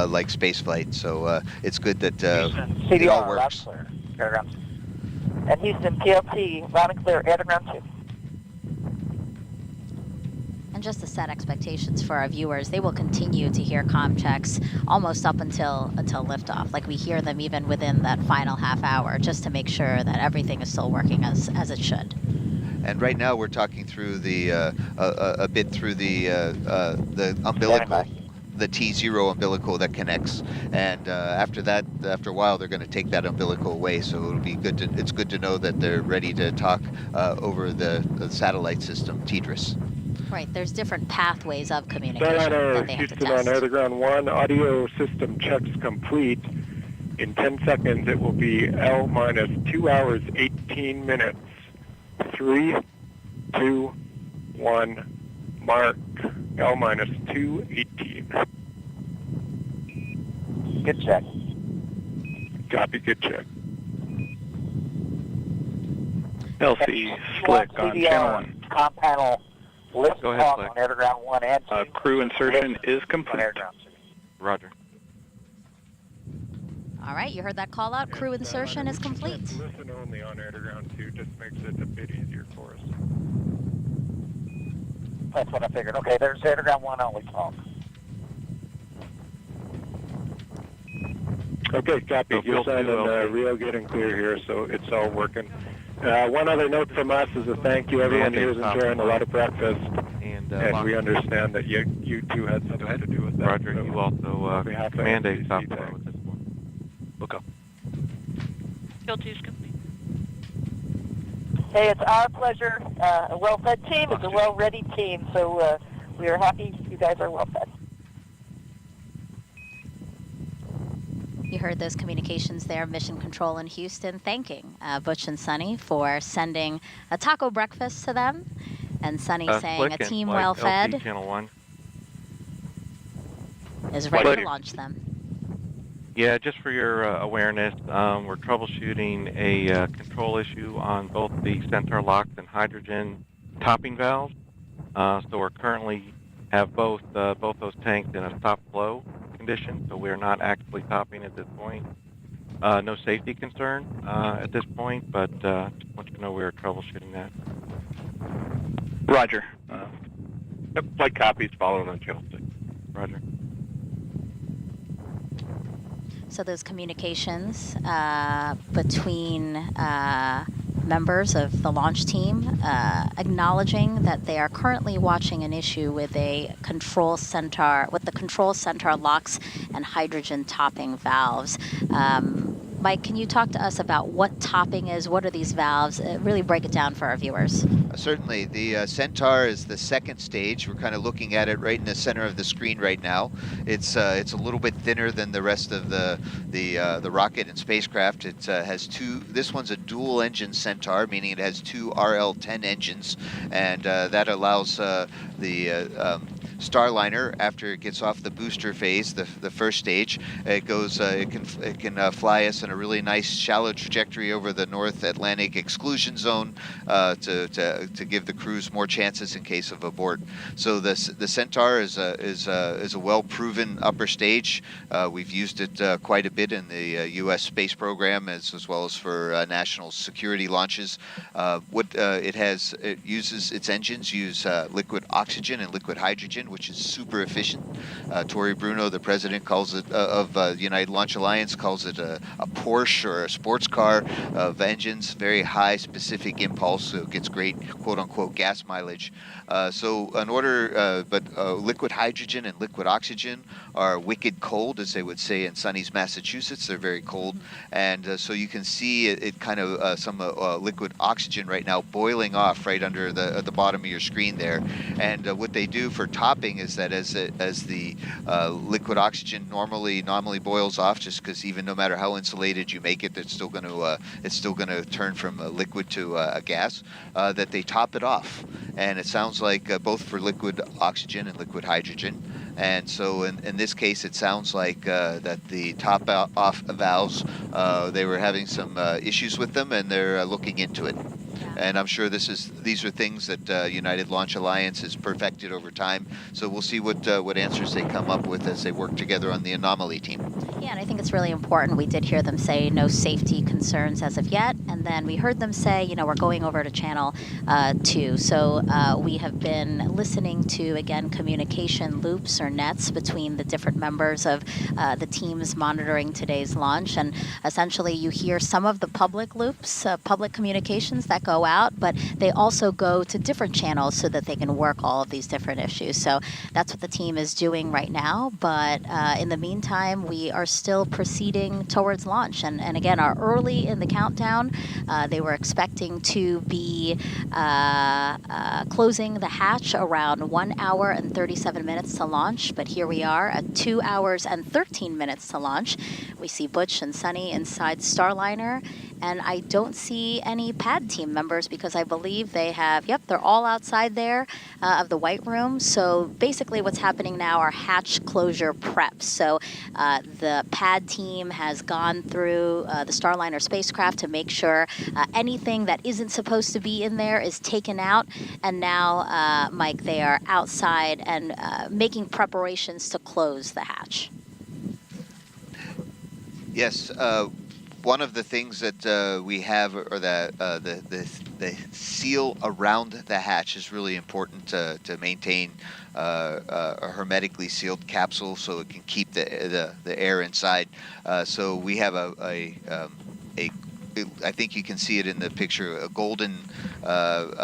like spaceflight. So it's good that it all works. Loud and clear, air to ground 2. And Houston, TLT, loud and clear, air to ground 2. And just to set expectations for our viewers, they will continue to hear comm checks almost up until liftoff. Like we hear them even within that final half hour, just to make sure that everything is still working as it should. And right now we're talking through a bit through the umbilical, the T0 umbilical that connects. And after a while, they're going to take that umbilical away. So it'll be good. It's good to know that they're ready to talk over the satellite system, TDRS. Right, there's different pathways of communication that they have to Houston test. on air to ground 1, audio system checks complete. In 10 seconds, it will be L minus 2 hours, 18 minutes. 3, 2, 1, mark. L minus 2, 18. Good check. Copy, good check. LC, Slick on channel 1. Comm panel, lift Go ahead, off Slick. on air to ground 1 and 2. Crew insertion Lift is on complete. air to ground 2. Roger. All right, you heard that call out. Crew insertion is complete. Listen only on air to ground 2 just makes it a bit easier for us. That's what I figured. Okay, there's air to ground 1 only talk. Okay, copy. So Houston and Rio getting clear here, so it's all working. One other note from us is a thank you. Everyone here is enjoying a lot of breakfast, and we understand that you two had something to do with that. Roger, so you also command a stop flow thanks. at this point. We'll go. Fuel 2 is complete. Hey, it's our pleasure. A well-fed team is a well-ready team, so we are happy you guys are well-fed. You heard those communications there, Mission Control in Houston, thanking Butch and Sunny for sending a taco breakfast to them, and Sunny saying a team well-fed Channel 1. is ready to launch them. Yeah, just for your awareness, we're troubleshooting a control issue on both the Centaur LOX and hydrogen topping valves. So we're currently have both those tanks in a stop flow condition, so we're not actively topping at this point. No safety concern at this point, but just want you to know we're troubleshooting that. Roger. Flight copies following on channel 6. Roger. So those communications between members of the launch team acknowledging that they are currently watching an issue with a control center, with the control center LOX and hydrogen topping valves. Mike, can you talk to us about what topping is? What are these valves? Really break it down for our viewers. Certainly. The Centaur is the second stage. We're kind of looking at it right in the center of the screen right now. It's a little bit thinner than the rest of the rocket and spacecraft. It has two. This one's a dual engine Centaur, meaning it has two RL-10 engines, and that allows the Starliner, after it gets off the booster phase, the first stage, it goes. It can fly us in a really nice shallow trajectory over the North Atlantic exclusion zone to give the crews more chances in case of abort. So the Centaur is a well-proven upper stage. We've used it quite a bit in the U.S. space program as well as for national security launches. It uses its engines use liquid oxygen and liquid hydrogen, which is super efficient. Tory Bruno, the president, calls it of the United Launch Alliance, calls it a Porsche or a sports car of engines, very high specific impulse, so it gets great quote-unquote gas mileage. Liquid hydrogen and liquid oxygen are wicked cold, as they would say in Sunny's Massachusetts. They're very cold, and so you can see it kind of some liquid oxygen right now boiling off right under the bottom of your screen there. And what they do for topping is that as the liquid oxygen normally boils off, just because even no matter how insulated you make it, it's still going to turn from a liquid to a gas. That they top it off, and it sounds like both for liquid oxygen and liquid hydrogen. And so in this case, it sounds like that the top off valves, they were having some issues with them, and they're looking into it. And I'm sure these are things that United Launch Alliance has perfected over time. So we'll see what answers they come up with as they work together on the anomaly team. Yeah, and I think it's really important. We did hear them say no safety concerns as of yet, and then we heard them say, we're going over to channel 2. So we have been listening to, again, communication loops or nets between the different members of the teams monitoring today's launch, and essentially you hear some of the public loops, public communications that go out, but they also go to different channels so that they can work all of these different issues. So that's what the team is doing right now, but in the meantime, we are still proceeding towards launch, and again, are early in the countdown. They were expecting to be closing the hatch around 1 hour and 37 minutes to launch, but here we are at 2 hours and 13 minutes to launch. We see Butch and Sunny inside Starliner, and I don't see any pad team members because I believe they have, they're all outside there of the white room. So basically what's happening now are hatch closure preps. So the pad team has gone through the Starliner spacecraft to make sure anything that isn't supposed to be in there is taken out. And now, Mike, they are outside and making preparations to close the hatch. Yes. One of the things that we have, or the seal around the hatch, is really important to maintain a hermetically sealed capsule so it can keep the air inside. So we have I think you can see it in the picture, a golden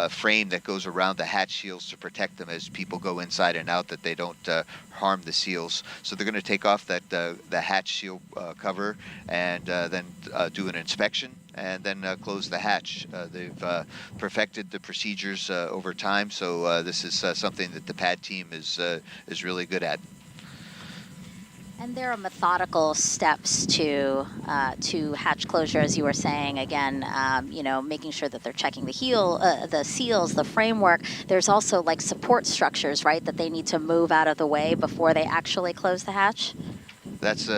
frame that goes around the hatch seals to protect them as people go inside and out, that they don't harm the seals. So they're going to take off the hatch seal cover and then do an inspection and then close the hatch. They've perfected the procedures over time, so this is something that the pad team is really good at. And there are methodical steps to hatch closure, as you were saying. Again, making sure that they're checking the seals, the framework. There's also like support structures, right, that they need to move out of the way before they actually close the hatch. That's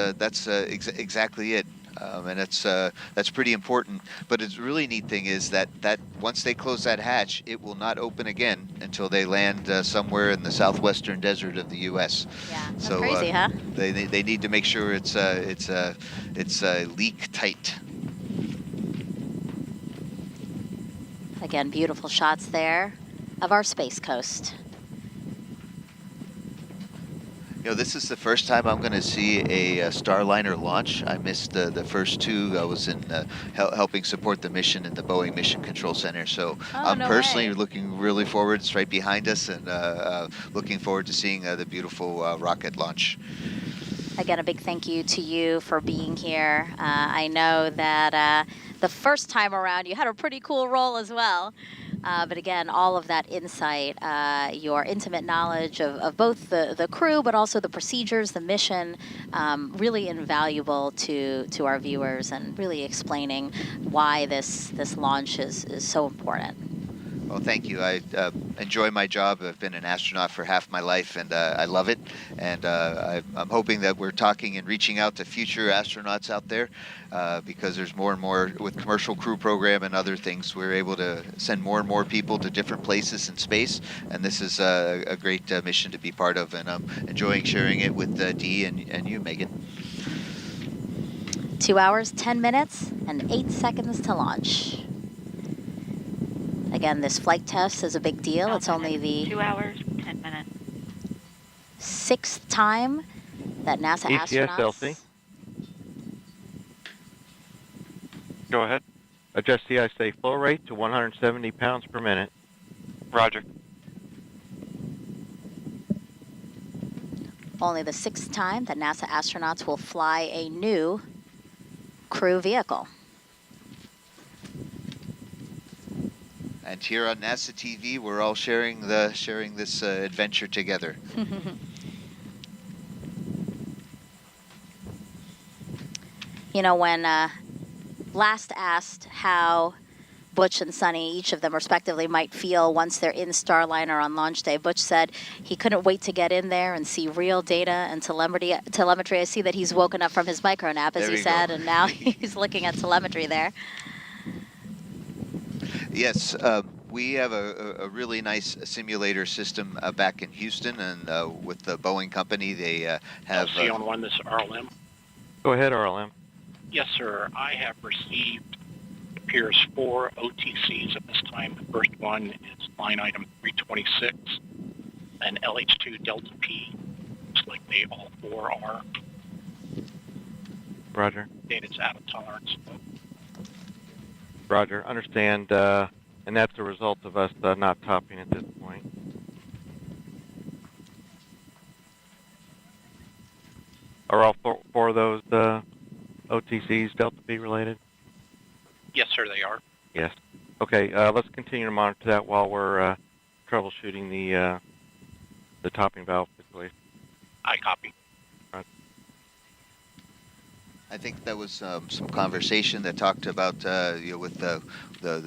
exactly it. And that's pretty important. But the really neat thing is that once they close that hatch, it will not open again until they land somewhere in the southwestern desert of the U.S. Yeah, that's So crazy, huh? they need to make sure it's leak tight. Again, beautiful shots there of our Space Coast. You know, this is the first time I'm going to see a Starliner launch. I missed the first two. I was in helping support the mission in the Boeing Mission Control Center. So I'm no personally way. looking really forward. It's right behind us, and looking forward to seeing the beautiful rocket launch. Again, a big thank you to you for being here. I know that the first time around you had a pretty cool role as well. But again, all of that insight, your intimate knowledge of both the crew, but also the procedures, the mission, really invaluable to our viewers, and really explaining why this launch is so important. Well, thank you. I enjoy my job. I've been an astronaut for half my life, and I love it. And I'm hoping that we're talking and reaching out to future astronauts out there, because there's more and more with commercial crew program and other things. We're able to send more and more people to different places in space, and this is a great mission to be part of. And I'm enjoying sharing it with Dee and you, Megan. 2 hours, 10 minutes, and 8 seconds to launch. Again, this flight test is a big deal. It's only the 2 hours, 10 minutes. 6th time that NASA ECS astronauts... Elsie. Go ahead. Adjust CI flow rate to 170 pounds per minute. Roger. Only the 6th time that NASA astronauts will fly a new crew vehicle. And here on NASA TV, we're all sharing this adventure together. You know, when last asked how Butch and Sunny, each of them respectively, might feel once they're in Starliner on launch day, Butch said he couldn't wait to get in there and see real data and telemetry. I see that he's woken up from his micro nap, as he said, and now he's looking at telemetry there. Yes, we have a really nice simulator system back in Houston, and with the Boeing company, they have... LC on one, this is RLM. Go ahead, RLM. Yes, sir. I have received, it appears, 4 OTCs at this time. The first one is line item 326, and LH2 Delta P. Looks like they all 4 are. Roger. Data's out of tolerance. Roger. Understand, and that's a result of us not topping at this point. Are all 4 of those OTCs Delta P related? Yes, sir, they are. Yes. Okay, let's continue to monitor that while we're troubleshooting the topping valve situation. I copy. Right. I think that was some conversation that talked about with their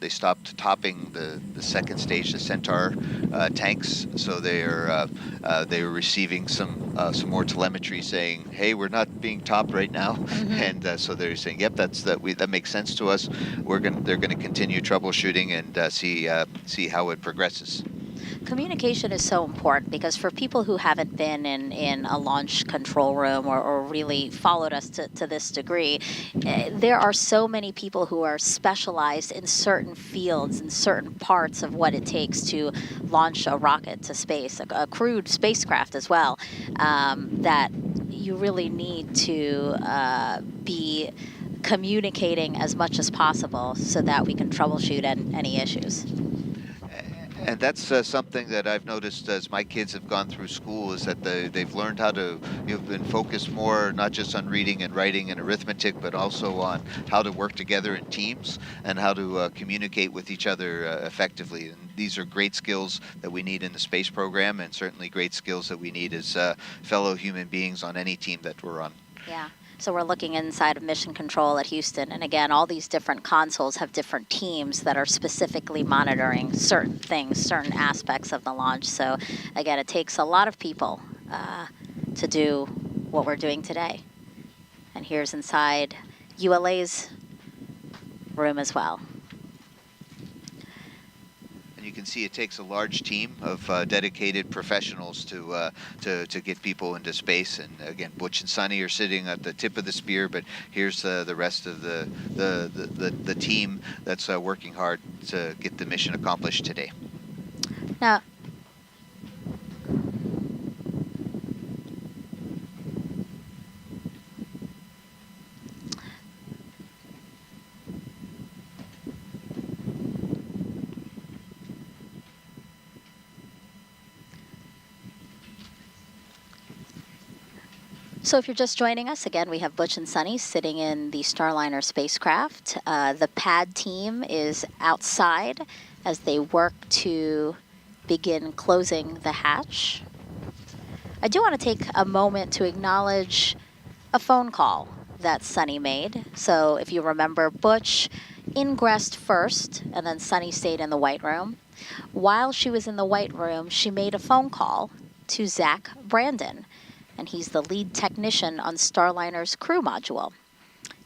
they stopped topping the second stage, the Centaur tanks, so they were receiving some more telemetry saying, hey, we're not being topped right now. And so they're saying, yep, that makes sense to us. They're going to continue troubleshooting and see how it progresses. Communication is so important, because for people who haven't been in a launch control room or really followed us to this degree, there are so many people who are specialized in certain fields and certain parts of what it takes to launch a rocket to space, a crewed spacecraft as well, that you really need to be communicating as much as possible so that we can troubleshoot any issues. And that's something that I've noticed as my kids have gone through school, is that they've learned how to, been focused more not just on reading and writing and arithmetic, but also on how to work together in teams and how to communicate with each other effectively. And these are great skills that we need in the space program, and certainly great skills that we need as fellow human beings on any team that we're on. Yeah. So we're looking inside of Mission Control at Houston, and again, all these different consoles have different teams that are specifically monitoring certain things, certain aspects of the launch. So again, it takes a lot of people to do what we're doing today. And here's inside ULA's room as well. And you can see it takes a large team of dedicated professionals to get people into space. And again, Butch and Sunny are sitting at the tip of the spear, but here's the rest of the team that's working hard to get the mission accomplished today. Now, so if you're just joining us, again, we have Butch and Sunny sitting in the Starliner spacecraft. The pad team is outside as they work to begin closing the hatch. I do want to take a moment to acknowledge a phone call that Sunny made. So if you remember, Butch ingressed first, and then Sunny stayed in the white room. While she was in the white room, she made a phone call to Zach Brandon, and he's the lead technician on Starliner's crew module.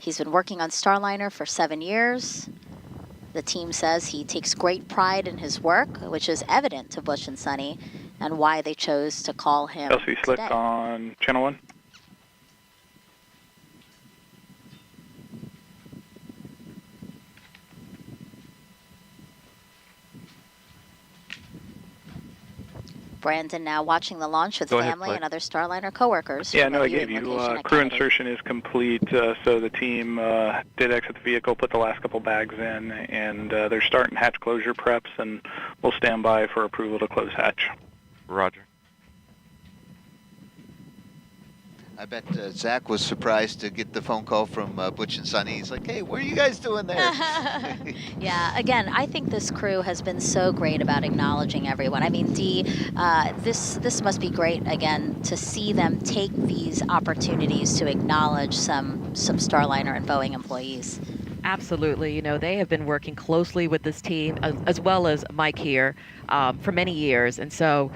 He's been working on Starliner for 7 years. The team says he takes great pride in his work, which is evident to Butch and Sunny, and why they chose to call him LC Slick today. on channel 1. Brandon now watching the launch with Go ahead, family Flick. and other Starliner coworkers. Yeah, from no, a I viewing gave you. location at Crew Kennedy. insertion is complete, so the team did exit the vehicle, put the last couple bags in, and they're starting hatch closure preps, and we'll stand by for approval to close hatch. Roger. I bet Zach was surprised to get the phone call from Butch and Sunny. He's like, hey, what are you guys doing there? Yeah, again, I think this crew has been so great about acknowledging everyone. I mean, Dee, this must be great, again, to see them take these opportunities to acknowledge some Starliner and Boeing employees. Absolutely. You know, they have been working closely with this team, as well as Mike here, for many years. And so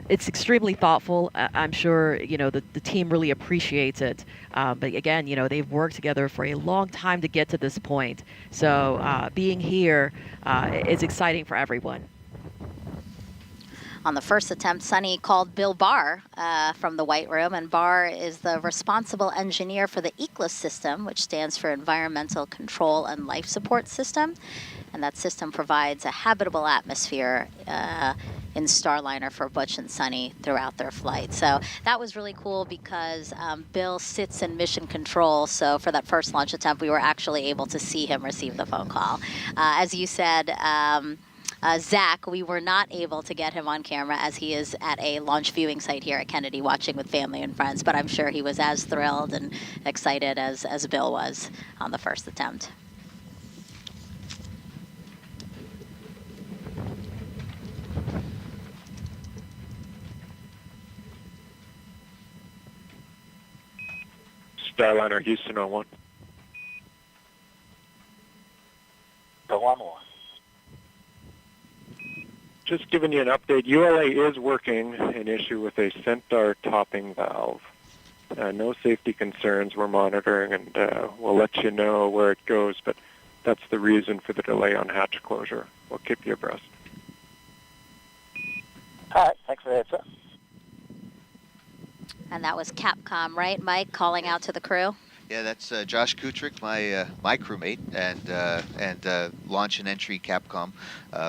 it's extremely thoughtful. I'm sure, you know, the team really appreciates it. But again, you know, they've worked together for a long time to get to this point. So being here is exciting for everyone. On the first attempt, Sunny called Bill Barr from the White Room, and Barr is the responsible engineer for the egress system, which stands for Environmental Control and Life Support System. And that system provides a habitable atmosphere in Starliner for Butch and Sunny throughout their flight. So that was really cool because Bill sits in mission control. So for that first launch attempt, we were actually able to see him receive the phone call. As you said, Zach, we were not able to get him on camera as he is at a launch viewing site here at Kennedy watching with family and friends, but I'm sure he was as thrilled and excited as Bill was on the first attempt. Starliner Houston on 1. Go on 1. Just giving you an update, ULA is working an issue with a Centaur topping valve. No safety concerns we're monitoring, and we'll let you know where it goes, but that's the reason for the delay on hatch closure. We'll keep you abreast. All right, thanks for the heads up. And that was Capcom, right, Mike, calling out to the crew? Yeah, that's Josh Kutrick, my crewmate, and launch and entry Capcom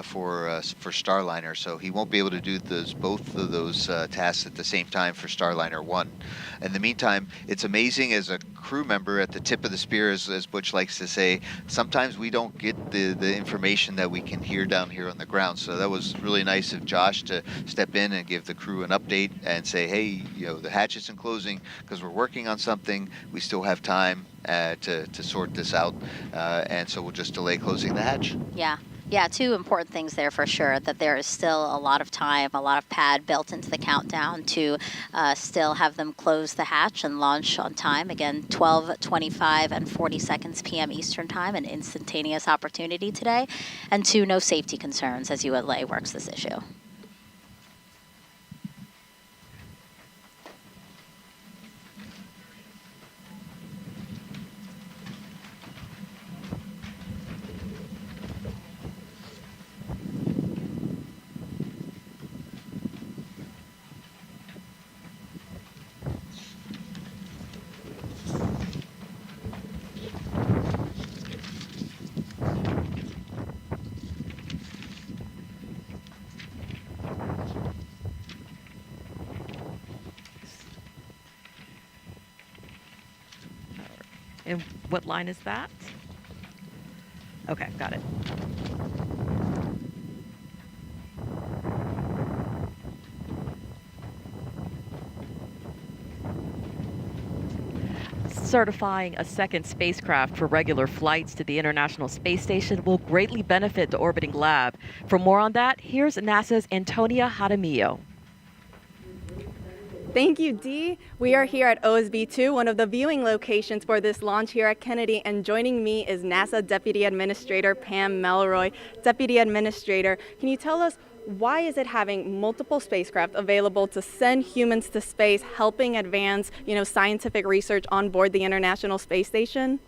for Starliner. So he won't be able to do both of those tasks at the same time for Starliner 1. In the meantime, it's amazing as a crew member at the tip of the spear, as Butch likes to say. Sometimes we don't get the information that we can hear down here on the ground. So that was really nice of Josh to step in and give the crew an update and say, hey, you know, the hatch isn't closing because we're working on something. We still have time to sort this out, and so we'll just delay closing the hatch. Yeah, two important things there for sure, that there is still a lot of time, a lot of pad built into the countdown to still have them close the hatch and launch on time. Again, 12:25 and 40 seconds p.m. Eastern Time, an instantaneous opportunity today. And two, no safety concerns as ULA works this issue. And what line is that? Okay, got it. Certifying a second spacecraft for regular flights to the International Space Station will greatly benefit the orbiting lab. For more on that, here's NASA's Antonia Jaramillo. Thank you, Dee. We are here at OSB-2, one of the viewing locations for this launch here at Kennedy, and joining me is NASA Deputy Administrator Pam Melroy. Deputy Administrator, can you tell us why is it having multiple spacecraft available to send humans to space, helping advance, scientific research on board the International Space Station?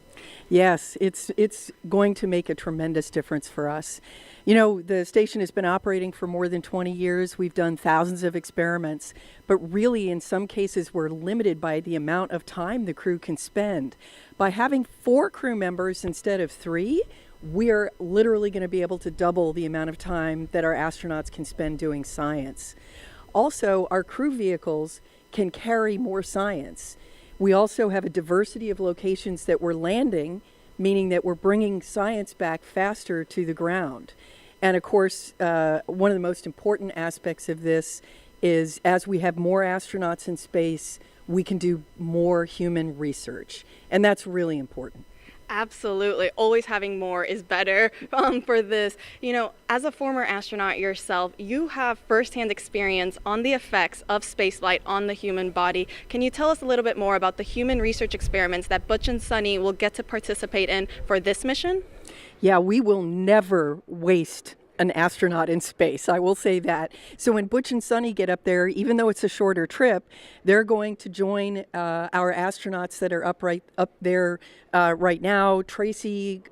Yes, it's going to make a tremendous difference for us. The station has been operating for more than 20 years. We've done thousands of experiments, but really in some cases we're limited by the amount of time the crew can spend. By having 4 crew members instead of 3, we're literally going to be able to double the amount of time that our astronauts can spend doing science. Also, our crew vehicles can carry more science. We also have a diversity of locations that we're landing, meaning that we're bringing science back faster to the ground. And of course, one of the most important aspects of this is as we have more astronauts in space, we can do more human research. And that's really important. Absolutely. Always having more is better for this. As a former astronaut yourself, you have firsthand experience on the effects of spaceflight on the human body. Can you tell us a little bit more about the human research experiments that Butch and Sunny will get to participate in for this mission? Yeah, we will never waste an astronaut in space. I will say that. So when Butch and Sunny get up there, even though it's a shorter trip, they're going to join our astronauts that are up there right now, Tracy,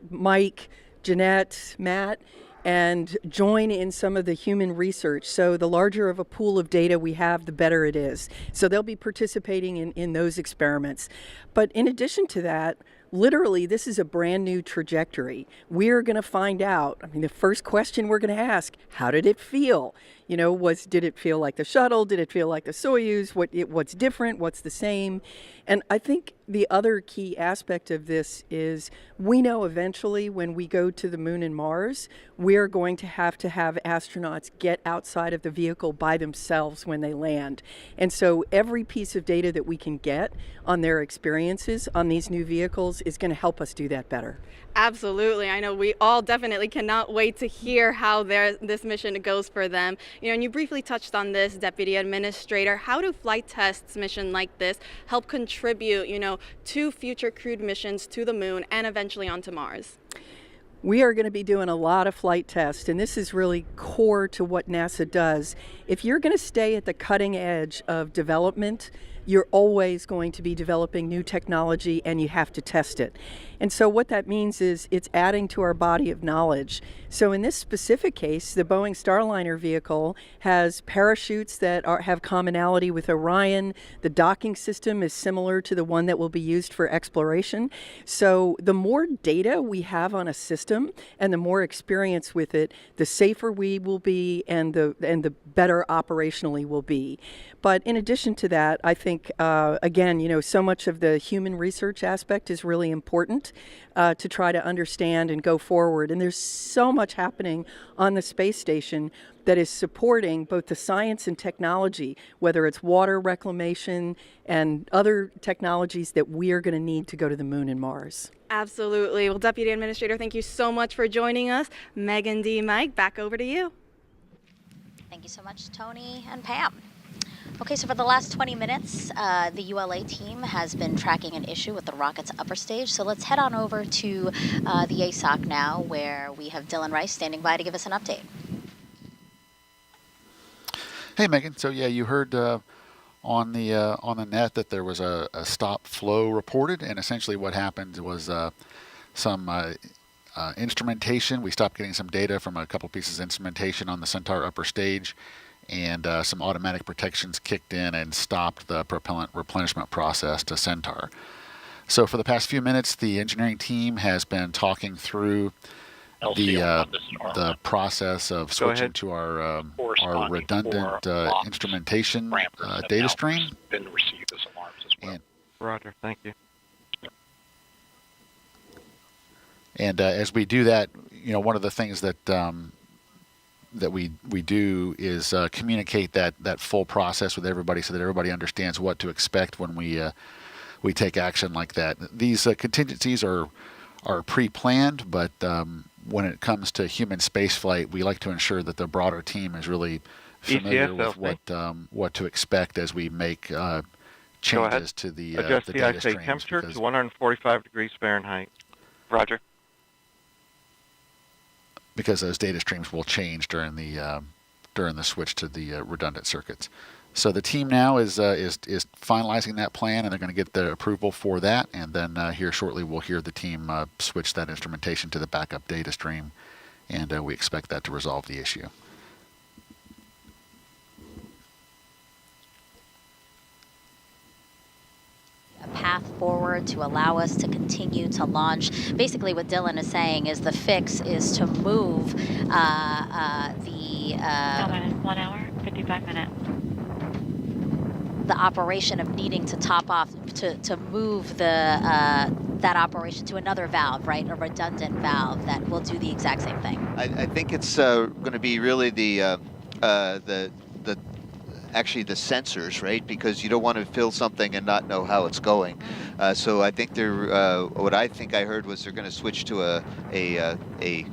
Mike, Jeanette, Matt, and join in some of the human research. So the larger of a pool of data we have, the better it is. So they'll be participating in those experiments. But in addition to that, literally, this is a brand new trajectory. We're going to find out. The first question we're going to ask, how did it feel? Did it feel like the shuttle? Did it feel like the Soyuz? What's different? What's the same? And I think the other key aspect of this is we know eventually when we go to the moon and Mars, we're going to have astronauts get outside of the vehicle by themselves when they land. And so every piece of data that we can get on their experiences on these new vehicles is going to help us do that better. Absolutely. I know we all definitely cannot wait to hear how this mission goes for them. And you briefly touched on this, Deputy Administrator. How do flight tests mission like this help contribute, to future crewed missions to the moon and eventually onto Mars? We are going to be doing a lot of flight tests, and this is really core to what NASA does. If you're going to stay at the cutting edge of development, you're always going to be developing new technology and you have to test it. And so what that means is it's adding to our body of knowledge. So in this specific case, the Boeing Starliner vehicle has parachutes that have commonality with Orion. The docking system is similar to the one that will be used for exploration. So the more data we have on a system and the more experience with it, the safer we will be and the better operationally we'll be. But in addition to that, I think, again, so much of the human research aspect is really important to try to understand and go forward. And there's so much happening on the space station that is supporting both the science and technology, whether it's water reclamation and other technologies that we are going to need to go to the moon and Mars. Absolutely. Well, Deputy Administrator, thank you so much for joining us. Megan, D, Mike, back over to you. Thank you so much, Tony and Pam. Okay, so for the last 20 minutes, the ULA team has been tracking an issue with the rocket's upper stage. So let's head on over to the ASOC now, where we have Dylan Rice standing by to give us an update. Hey, Megan. So yeah, you heard on the net that there was a stop flow reported, and essentially what happened was some instrumentation. We stopped getting some data from a couple pieces of instrumentation on the Centaur upper stage. And some automatic protections kicked in and stopped the propellant replenishment process to Centaur. So for the past few minutes, the engineering team has been talking through the process of switching to our redundant instrumentation data stream. Been received as alarms as well. Roger, thank you. And as we do that, one of the things that that we do is communicate that full process with everybody so that everybody understands what to expect when we take action like that. These contingencies are pre-planned, but when it comes to human spaceflight, we like to ensure that the broader team is really familiar with what to expect as we make changes to the adjust the data IC streams. temperature to 145 degrees Fahrenheit. Roger. Because those data streams will change during the switch to the redundant circuits. So the team now is finalizing that plan, and they're going to get the approval for that. And then here shortly, we'll hear the team switch that instrumentation to the backup data stream, and we expect that to resolve the issue. A path forward to allow us to continue to launch. Basically, what Dylan is saying is the fix is to move No, 1 hour, 55 minutes. the operation of needing to top off, to move the that operation to another valve, right? A redundant valve that will do the exact same thing. I think it's going to be really actually the sensors, right? Because you don't want to fill something and not know how it's going. So I think what I think I heard was they're going to switch to a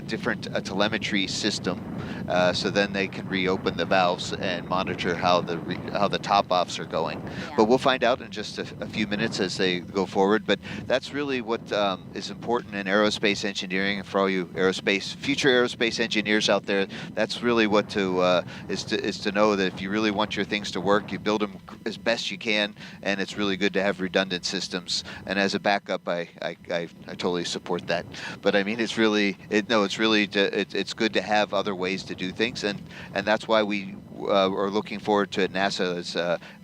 different telemetry system, so then they can reopen the valves and monitor how the top-offs are going. Yeah. But we'll find out in just a few minutes as they go forward. But that's really what is important in aerospace engineering, and for all you future aerospace engineers out there, that's really what is to know that if you really want your things to work, you build them as best you can, and it's really good to have redundant systems. And as a backup, I totally support that. But I mean, it's good to have other ways to do things, and that's why we are looking forward to NASA, as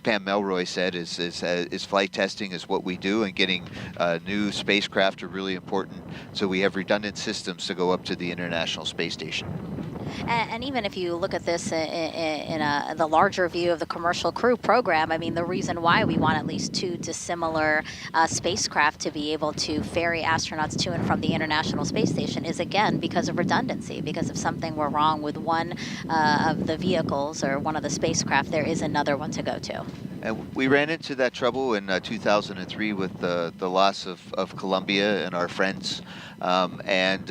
Pam Melroy said, is flight testing is what we do, and getting new spacecraft are really important. So we have redundant systems to go up to the International Space Station. And even if you look at this in the larger view of the commercial crew program, I mean, the reason why we want at least 2 dissimilar spacecraft to be able to ferry astronauts to and from the International Space Station is, again, because of redundancy. Because if something were wrong with one of the vehicles or one of the spacecraft, there is another one to go to. And we ran into that trouble in 2003 with the loss of Columbia and our friends. Thank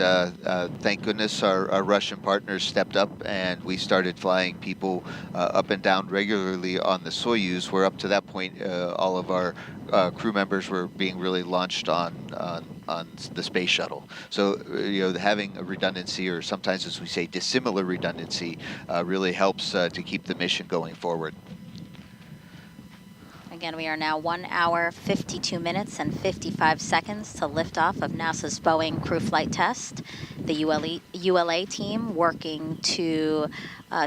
goodness our Russian partners stepped up, and we started flying people up and down regularly on the Soyuz, where up to that point all of our crew members were being really launched on the space shuttle. So having a redundancy, or sometimes as we say dissimilar redundancy, really helps to keep the mission going forward. Again, we are now 1 hour, 52 minutes, and 55 seconds to liftoff of NASA's Boeing crew flight test. The ULA team working to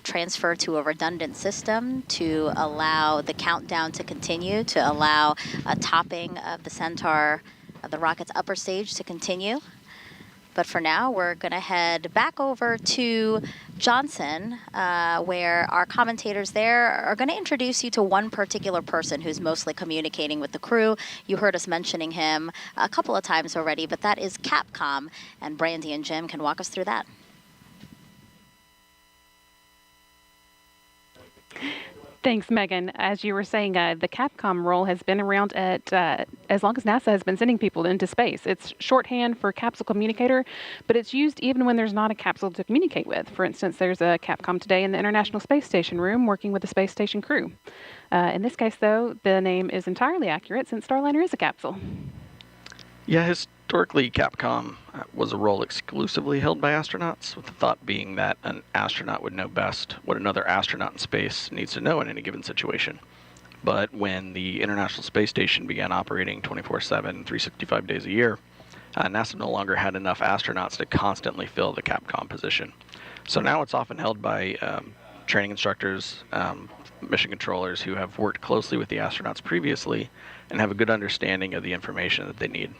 transfer to a redundant system to allow the countdown to continue, to allow a topping of the Centaur, of the rocket's upper stage, to continue. But for now, we're going to head back over to Johnson, where our commentators there are going to introduce you to one particular person who's mostly communicating with the crew. You heard us mentioning him a couple of times already, but that is Capcom, and Brandy and Jim can walk us through that. Thanks, Megan. As you were saying, the Capcom role has been around as long as NASA has been sending people into space. It's shorthand for capsule communicator, but it's used even when there's not a capsule to communicate with. For instance, there's a Capcom today in the International Space Station room working with the space station crew. In this case, though, the name is entirely accurate since Starliner is a capsule. Yeah, historically, Capcom was a role exclusively held by astronauts, with the thought being that an astronaut would know best what another astronaut in space needs to know in any given situation. But when the International Space Station began operating 24/7, 365 days a year, NASA no longer had enough astronauts to constantly fill the Capcom position. So now it's often held by training instructors, mission controllers who have worked closely with the astronauts previously and have a good understanding of the information that they need.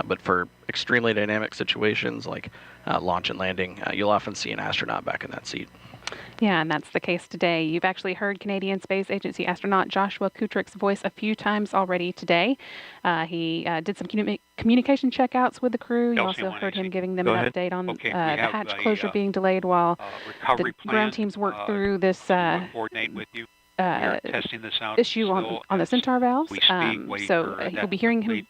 But for extremely dynamic situations like launch and landing, you'll often see an astronaut back in that seat. Yeah, and that's the case today. You've actually heard Canadian Space Agency astronaut Joshua Kutrick's voice a few times already today. He did some communication checkouts with the crew. You also heard him giving them an update on the hatch closure being delayed while the ground teams work through this coordinate with you. Testing this out issue on the Centaur valves. So you'll be hearing him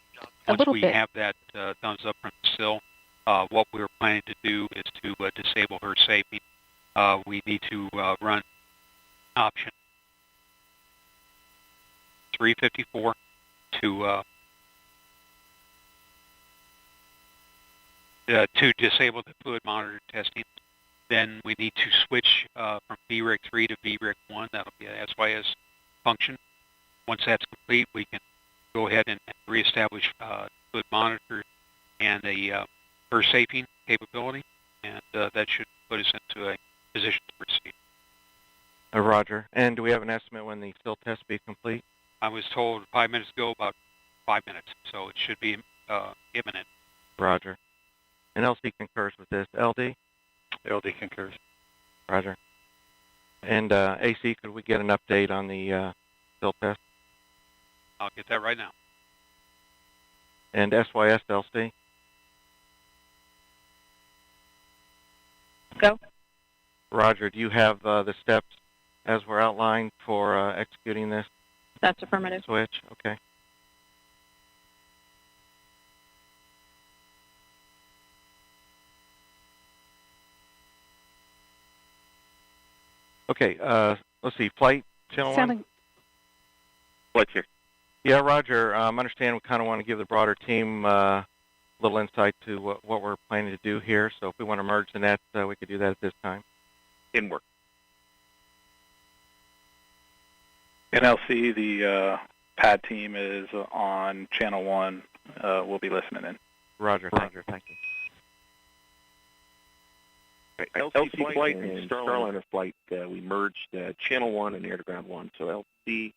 a little bit. Once we have that thumbs up from Sil, what we were planning to do is to disable her safety. We need to run option 354 to disable the fluid monitor testing. Then we need to switch from VRIC 3 to VRIC 1. That'll be a SYS function. Once that's complete, we can go ahead and reestablish fluid monitor and a burst safing capability, and that should put us into a position to proceed. Roger. And do we have an estimate when the still test be complete? I was told 5 minutes ago, about 5 minutes, so it should be imminent. Roger. And LC concurs with this. LD? LD concurs. Roger. And AC, could we get an update on the still test? I'll get that right now. And SYS LC? Go. Roger. Do you have the steps as were outlined for executing this? That's affirmative. Switch? Okay. Okay, let's see, flight, channel one? Flight here. Yeah, Roger, I understand we kind of want to give the broader team a little insight to what we're planning to do here, so if we want to merge the nets, we could do that at this time. In work. NLC, the pad team is on channel 1. We'll be listening in. Roger, Roger, thank you. LC flight and Starliner flight, we merged channel 1 and air-to-ground 1. So LC,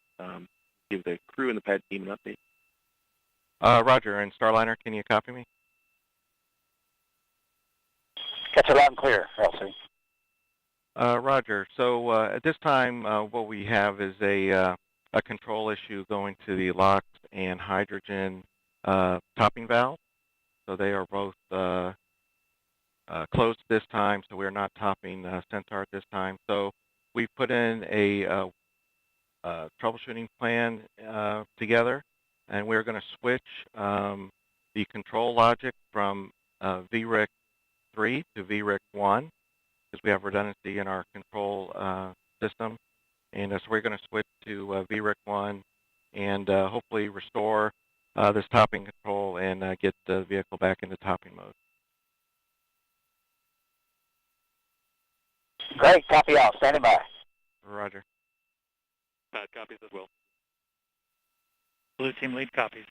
give the crew and the pad team an update. Roger, and Starliner, can you copy me? Catch it loud and clear, LC. Roger, so at this time, what we have is a control issue going to the LOX and hydrogen topping valve. So they are both closed this time, so we're not topping Centaur at this time. So we put in a troubleshooting plan together, and we're going to switch the control logic from VRIC 3 to VRIC 1 because we have redundancy in our control system. And so we're going to switch to VRIC 1 and hopefully restore this topping control and get the vehicle back into topping mode. Great, copy all, standing by. Roger. Copies as well. Blue team lead copies.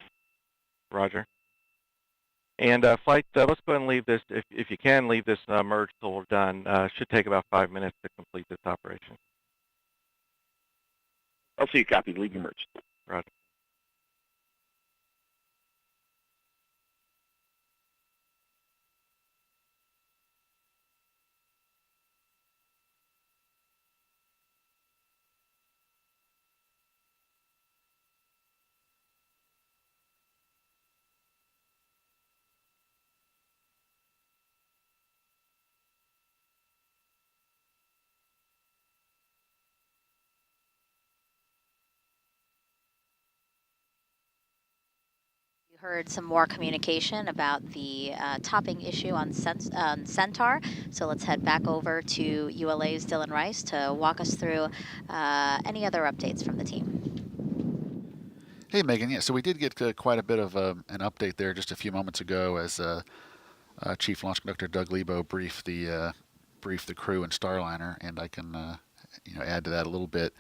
Roger. And flight, let's go ahead and leave this, if you can, leave this merge till we're done. Should take about 5 minutes to complete this operation. I'll see you copy, leave your merge. Roger. Heard some more communication about the topping issue on Centaur. So let's head back over to ULA's Dylan Rice to walk us through any other updates from the team. Hey, Megan. Yeah, so we did get quite a bit of an update there just a few moments ago as Chief Launch Conductor Doug Lebo briefed the crew and Starliner, and I can add to that a little bit.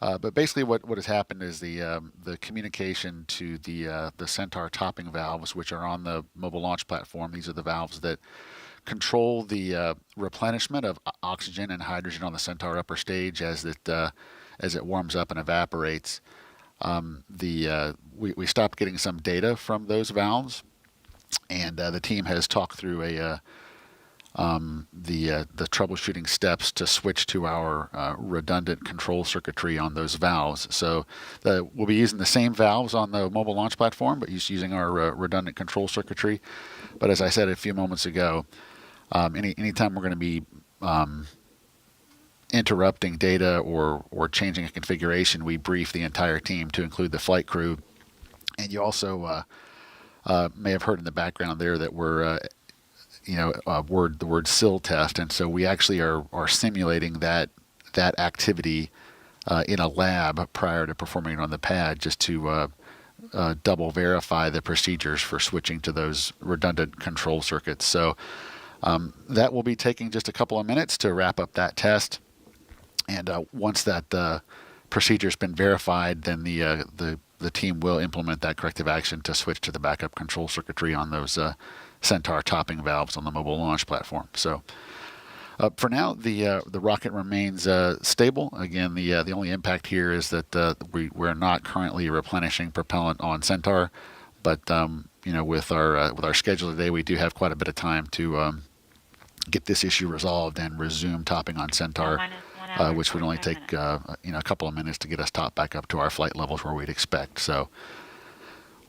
But basically, what has happened is the communication to the Centaur topping valves, which are on the mobile launch platform. These are the valves that control the replenishment of oxygen and hydrogen on the Centaur upper stage as it warms up and evaporates. We stopped getting some data from those valves, and the team has talked through the troubleshooting steps to switch to our redundant control circuitry on those valves. So we'll be using the same valves on the mobile launch platform, but using our redundant control circuitry. But as I said a few moments ago, anytime we're going to be interrupting data or changing a configuration, we brief the entire team to include the flight crew. And you also may have heard in the background there that we're the word SIL test, and so we actually are simulating that activity in a lab prior to performing it on the pad, just to double verify the procedures for switching to those redundant control circuits. So that will be taking just a couple of minutes to wrap up that test, and once that procedure's been verified, then the team will implement that corrective action to switch to the backup control circuitry on those Centaur topping valves on the mobile launch platform. So for now, the rocket remains stable. Again, the only impact here is that we're not currently replenishing propellant on Centaur, but with our schedule today, we do have quite a bit of time to get this issue resolved and resume topping on Centaur, which would only take a couple of minutes to get us topped back up to our flight levels where we'd expect. So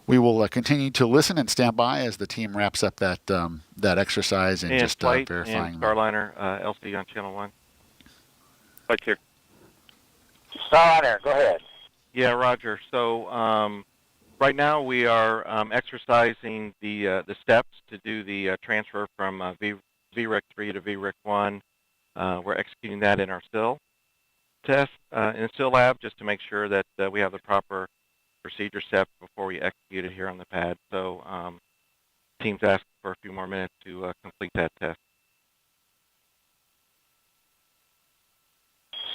we will continue to listen and stand by as the team wraps up that exercise and just flight verifying. And Starliner, LC on channel 1. Flight here. Starliner, go ahead. Yeah, Roger. So right now we are exercising the steps to do the transfer from VREC 3 to VREC 1. We're executing that in our SIL test in the SIL lab just to make sure that we have the proper procedure steps before we execute it here on the pad. So team's asking for a few more minutes to complete that test.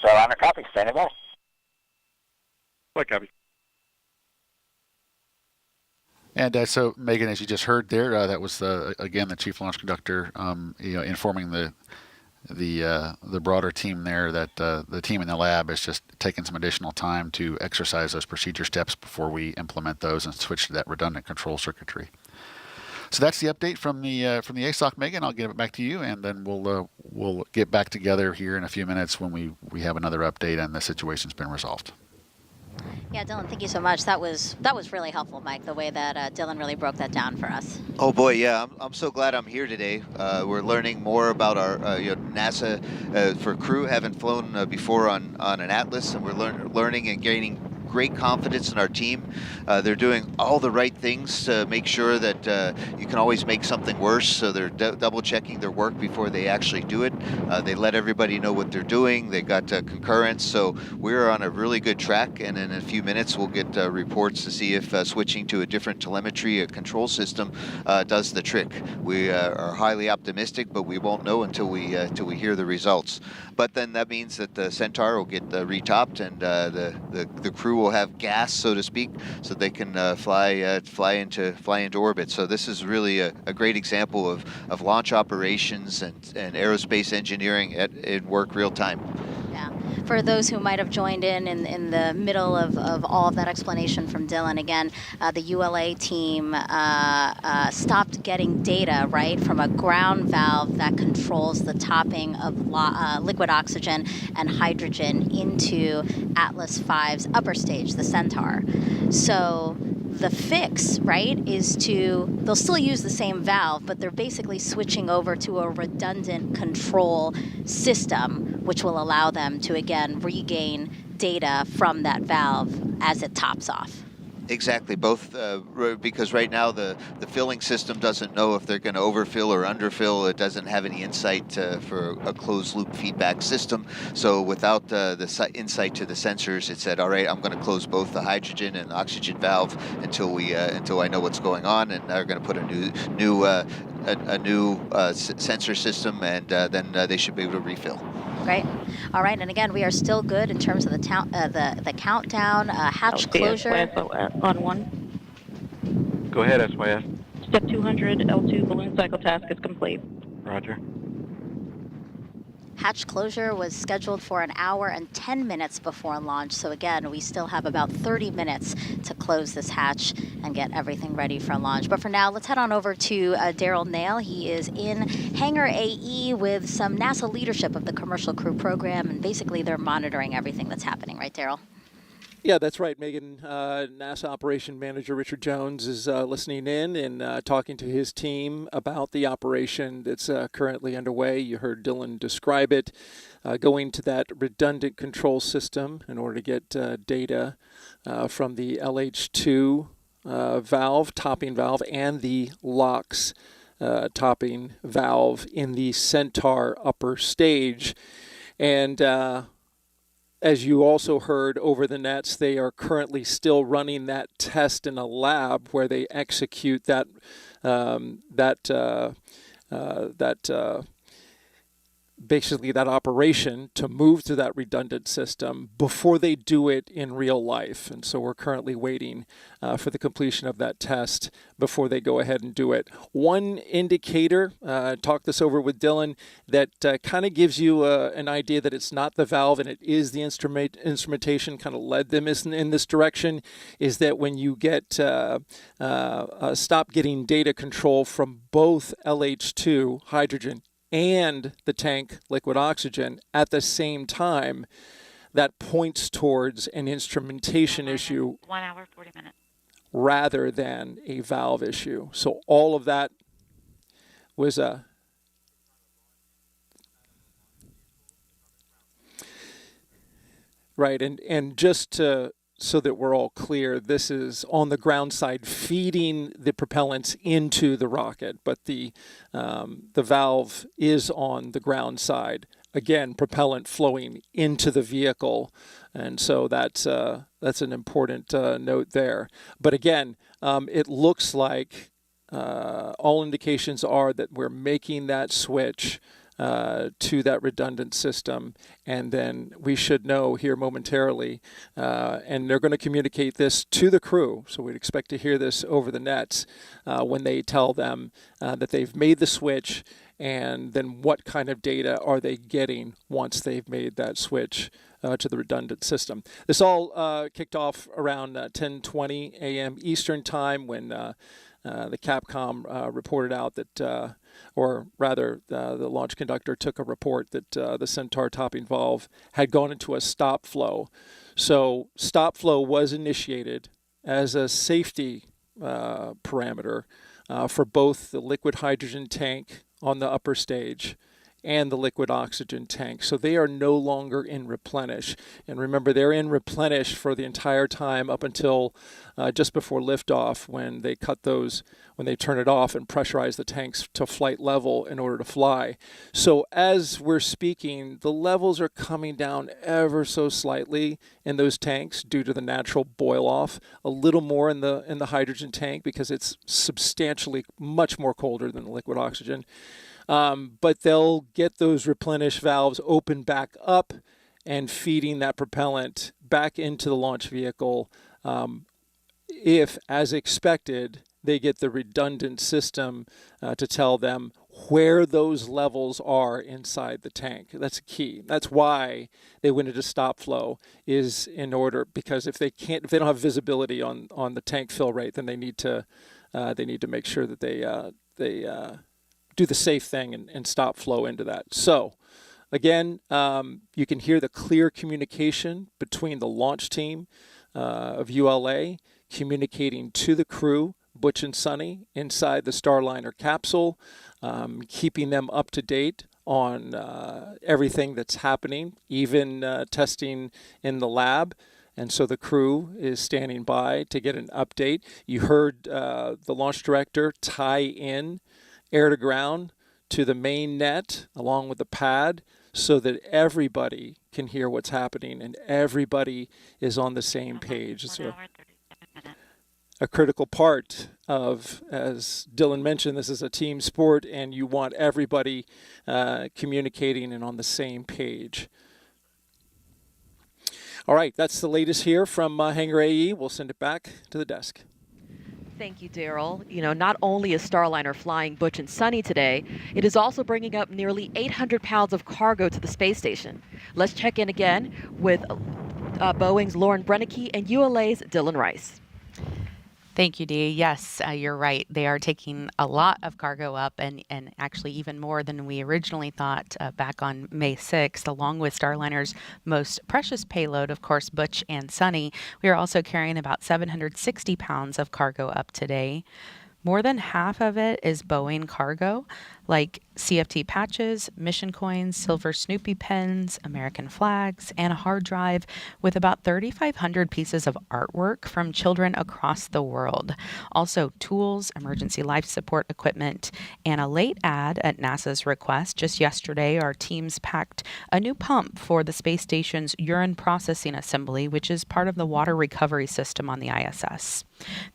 Starliner, copy. Standing by. Flight copy. And so, Megan, as you just heard there, that was again the chief launch conductor, informing the broader team there that the team in the lab is just taking some additional time to exercise those procedure steps before we implement those and switch to that redundant control circuitry. So that's the update from the ASOC, Megan. I'll give it back to you, and then we'll get back together here in a few minutes when we have another update and the situation's been resolved. Yeah, Dylan, thank you so much. That was really helpful, Mike, the way that Dylan really broke that down for us. Oh boy, yeah, I'm so glad I'm here today. We're learning more about our NASA for crew. Haven't flown before on an Atlas, and we're learning and gaining great confidence in our team. They're doing all the right things to make sure that you can always make something worse, so they're double checking their work before they actually do it. They let everybody know what they're doing. They got concurrence, so we're on a really good track, and in a few minutes we'll get reports to see if switching to a different telemetry control system does the trick. We are highly optimistic, but we won't know until we hear the results. But then that means that the Centaur will get retopped, and the crew will have gas, so to speak, so they can fly into orbit. So this is really a great example of launch operations and aerospace engineering in work real time. Yeah. For those who might have joined in the middle of all of that explanation from Dylan, again, the ULA team stopped getting data, right, from a ground valve that controls the topping of liquid oxygen and hydrogen into Atlas V's upper stage, the Centaur. So the fix, right, is they'll still use the same valve, but they're basically switching over to a redundant control system, which will allow them to, again, regain data from that valve as it tops off. Exactly, both because right now the filling system doesn't know if they're going to overfill or underfill. It doesn't have any insight for a closed loop feedback system. So without the insight to the sensors, it said, all right, I'm going to close both the hydrogen and oxygen valve until I know what's going on, and they're going to put a new sensor system, and then they should be able to refill. Great. All right, and again, we are still good in terms of the countdown, hatch closure. On 1. Go ahead, SYS. Step 200, L2 balloon cycle task is complete. Roger. Hatch closure was scheduled for an hour and 10 minutes before launch. So again, we still have about 30 minutes to close this hatch and get everything ready for launch. But for now, let's head on over to Daryl Nail. He is in Hangar AE with some NASA leadership of the Commercial Crew Program, and basically they're monitoring everything that's happening, right, Daryl? Yeah, that's right, Megan. NASA Operation Manager Richard Jones is listening in and talking to his team about the operation that's currently underway. You heard Dylan describe it, going to that redundant control system in order to get data from the LH2 valve, topping valve, and the LOX topping valve in the Centaur upper stage. And as you also heard over the nets, they are currently still running that test in a lab where they execute basically that operation to move to that redundant system before they do it in real life. And so we're currently waiting for the completion of that test before they go ahead and do it. One indicator, talk this over with Dylan, that kind of gives you an idea that it's not the valve and it is the instrumentation kind of led them in this direction, is that when you get stop getting data control from both LH2 hydrogen and the tank liquid oxygen at the same time, that points towards an instrumentation issue 1 hour, 40 minutes. rather than a valve issue. So all of that was right, and just to so that we're all clear, this is on the ground side feeding the propellants into the rocket, but the valve is on the ground side. Again, propellant flowing into the vehicle, and so that's an important note there. But again, it looks like all indications are that we're making that switch to that redundant system, and then we should know here momentarily, and they're going to communicate this to the crew, so we'd expect to hear this over the nets when they tell them that they've made the switch, and then what kind of data are they getting once they've made that switch to the redundant system. This all kicked off around 10:20 a.m. Eastern Time when the Capcom reported out that, or rather the launch conductor took a report that the Centaur topping valve had gone into a stop flow. So stop flow was initiated as a safety parameter for both the liquid hydrogen tank on the upper stage and the liquid oxygen tank. So they are no longer in replenish. And remember, they're in replenish for the entire time up until just before liftoff, when they cut those, when they turn it off and pressurize the tanks to flight level in order to fly. So as we're speaking, the levels are coming down ever so slightly in those tanks due to the natural boil off, a little more in the hydrogen tank because it's substantially much more colder than the liquid oxygen. But they'll get those replenish valves open back up and feeding that propellant back into the launch vehicle if, as expected, they get the redundant system to tell them where those levels are inside the tank. That's key. That's why they went into stop flow, is in order, because if they don't have visibility on the tank fill rate, then they need to make sure that they do the safe thing and stop flow into that. So again, you can hear the clear communication between the launch team of ULA communicating to the crew, Butch and Sunny, inside the Starliner capsule, keeping them up to date on everything that's happening, even testing in the lab. And so the crew is standing by to get an update. You heard the launch director tie in air to ground to the main net along with the pad so that everybody can hear what's happening and everybody is on the same page. It's a critical part of, as Dylan mentioned, this is a team sport and you want everybody communicating and on the same page. All right, that's the latest here from Hangar AE. We'll send it back to the desk. Thank you, Daryl. You know, not only is Starliner flying Butch and Sunny today, it is also bringing up nearly 800 pounds of cargo to the space station. Let's check in again with Boeing's Lauren Brennicke and ULA's Dylan Rice. Thank you, Dee. Yes, you're right. They are taking a lot of cargo up and actually even more than we originally thought back on May 6th, along with Starliner's most precious payload, of course, Butch and Sunny. We are also carrying about 760 pounds of cargo up today. More than half of it is Boeing cargo, like CFT patches, mission coins, silver Snoopy pens, American flags, and a hard drive with about 3,500 pieces of artwork from children across the world. Also, tools, emergency life support equipment, and a late ad at NASA's request. Just yesterday, our teams packed a new pump for the space station's urine processing assembly, which is part of the water recovery system on the ISS.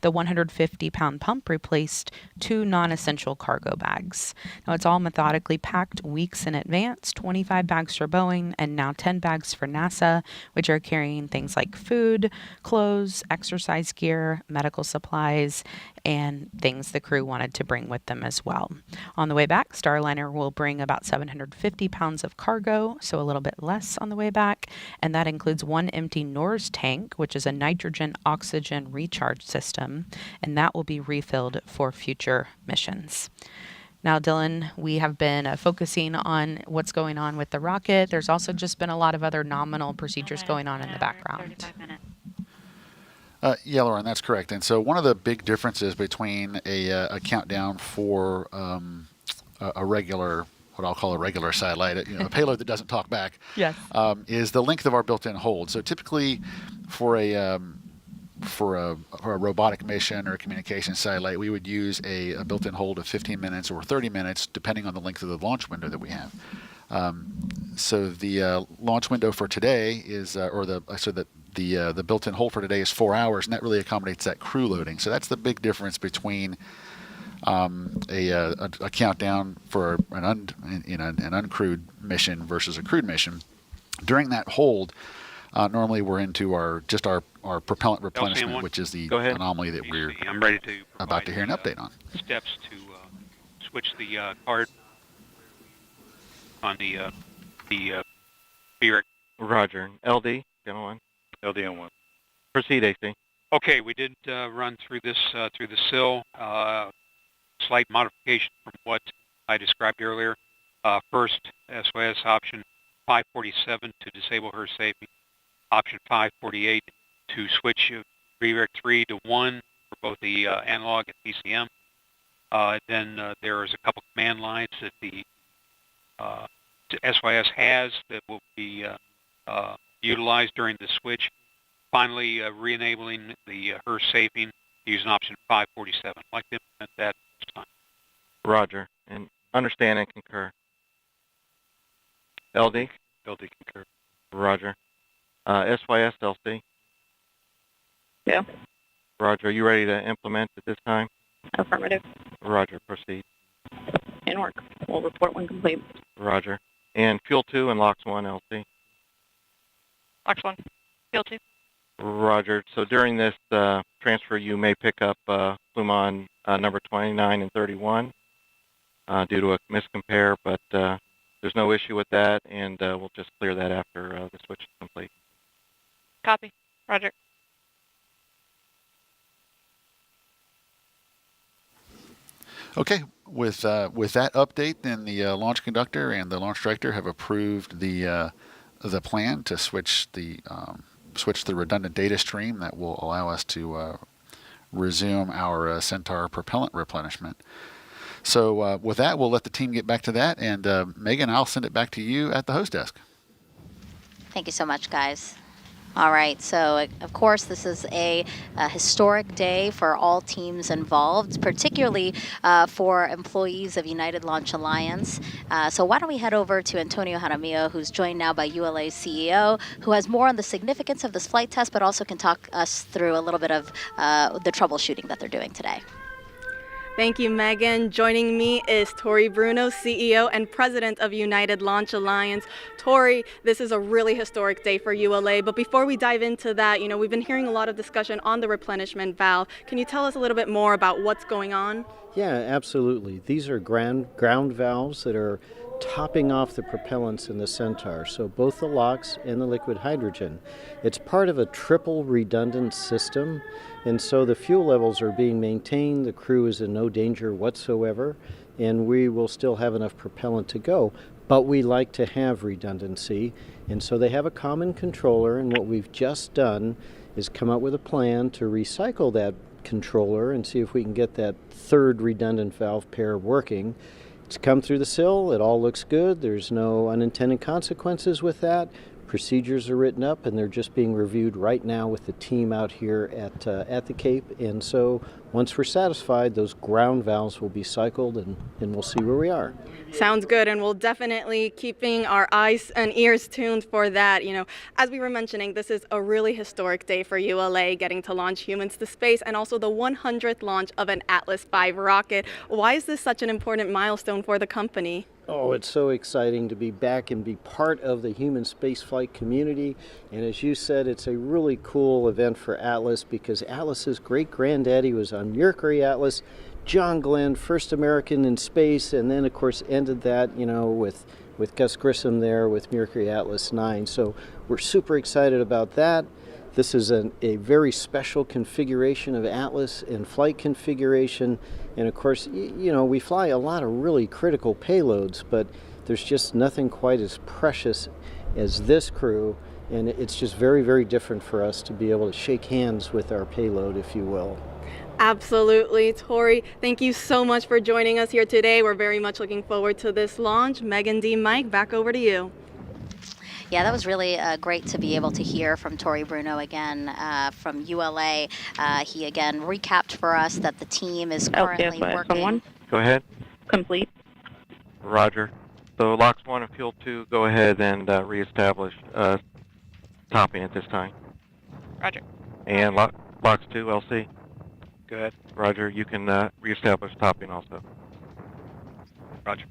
The 150-pound pump replaced 2 non-essential cargo bags. Now, it's all methodically packed weeks in advance, 25 bags for Boeing and now 10 bags for NASA, which are carrying things like food, clothes, exercise gear, medical supplies, and things the crew wanted to bring with them as well. On the way back, Starliner will bring about 750 pounds of cargo, so a little bit less on the way back, and that includes 1 empty NORS tank, which is a nitrogen-oxygen recharge system, and that will be refilled for future missions. Now, Dylan, we have been focusing on what's going on with the rocket. There's also just been a lot of other nominal procedures going on in the background. Yeah, Lauren, that's correct. And so one of the big differences between a countdown for a regular, what I'll call a regular satellite, a payload that doesn't talk back, yes, is the length of our built-in hold. So typically, for a robotic mission or a communication satellite, we would use a built-in hold of 15 minutes or 30 minutes, depending on the length of the launch window that we have. So the launch window for today is, the built-in hold for today is 4 hours, and that really accommodates that crew loading. So that's the big difference between a countdown for an uncrewed mission versus a crewed mission. During that hold, normally we're into our propellant replenishment, which is the anomaly that we're about to hear an update on. Steps to switch the card on the Roger. LD, gentlemen. LD on 1. Proceed, AC. Okay, we did run through this through the SIL. Slight modification from what I described earlier. First, SOS option 547 to disable her safety. Option 548 to switch VREC 3 to 1 for both the analog and PCM. Then there is a couple command lines that the SYS has that will be utilized during the switch. Finally, re-enabling the her safing using option 547. I'd like to implement that this time. Roger. And understand and concur. LD? LD concur. Roger. SYS, LC? Yeah. Roger. Are you ready to implement at this time? Affirmative. Roger. Proceed. In work. We'll report when complete. Roger. And Fuel 2 and LOX 1, LC? LOX 1. Fuel 2. Roger. So during this transfer, you may pick up Flumon number 29 and 31 due to a miscompare, but there's no issue with that, and we'll just clear that after the switch is complete. Copy. Roger. Okay, with that update, then the launch conductor and the launch director have approved the plan to switch the redundant data stream that will allow us to resume our Centaur propellant replenishment. So with that, we'll let the team get back to that, and Megan, I'll send it back to you at the host desk. Thank you so much, guys. All right, so of course this is a historic day for all teams involved, particularly for employees of United Launch Alliance. So why don't we head over to Antonio Jaramillo, who's joined now by ULA's CEO, who has more on the significance of this flight test, but also can talk us through a little bit of the troubleshooting that they're doing today. Thank you, Megan. Joining me is Tori Bruno, CEO and President of United Launch Alliance. Tori, this is a really historic day for ULA, but before we dive into that, we've been hearing a lot of discussion on the replenishment valve. Can you tell us a little bit more about what's going on? Yeah, absolutely. These are ground valves that are topping off the propellants in the Centaur, so both the LOX and the liquid hydrogen. It's part of a triple redundant system, and so the fuel levels are being maintained, the crew is in no danger whatsoever, and we will still have enough propellant to go. But we like to have redundancy, and so they have a common controller, and what we've just done is come up with a plan to recycle that controller and see if we can get that third redundant valve pair working. It's come through the SIL, it all looks good, there's no unintended consequences with that. Procedures are written up and they're just being reviewed right now with the team out here at the Cape, and so once we're satisfied, those ground valves will be cycled and we'll see where we are. Sounds good, and we'll definitely keeping our eyes and ears tuned for that. As we were mentioning, this is a really historic day for ULA, getting to launch humans to space and also the 100th launch of an Atlas V rocket. Why is this such an important milestone for the company? Oh, it's so exciting to be back and be part of the human spaceflight community. And as you said, it's a really cool event for Atlas because Atlas's great-granddaddy was on Mercury Atlas. John Glenn, first American in space, and then, of course, ended that, with Gus Grissom there with Mercury Atlas 9. So we're super excited about that. This is a very special configuration of Atlas and flight configuration. And of course, we fly a lot of really critical payloads, but there's just nothing quite as precious as this crew. And it's just very, very different for us to be able to shake hands with our payload, if you will. Absolutely. Tori, thank you so much for joining us here today. We're very much looking forward to this launch. Megan D. Mike, back over to you. Yeah, that was really great to be able to hear from Tori Bruno again from ULA. He again recapped for us that the team is currently working. Go ahead. Complete. Roger. So LOX 1 and Fuel 2, go ahead and reestablish topping at this time. Roger. And LOX 2, LC. Go ahead. Roger, you can reestablish topping also. Roger.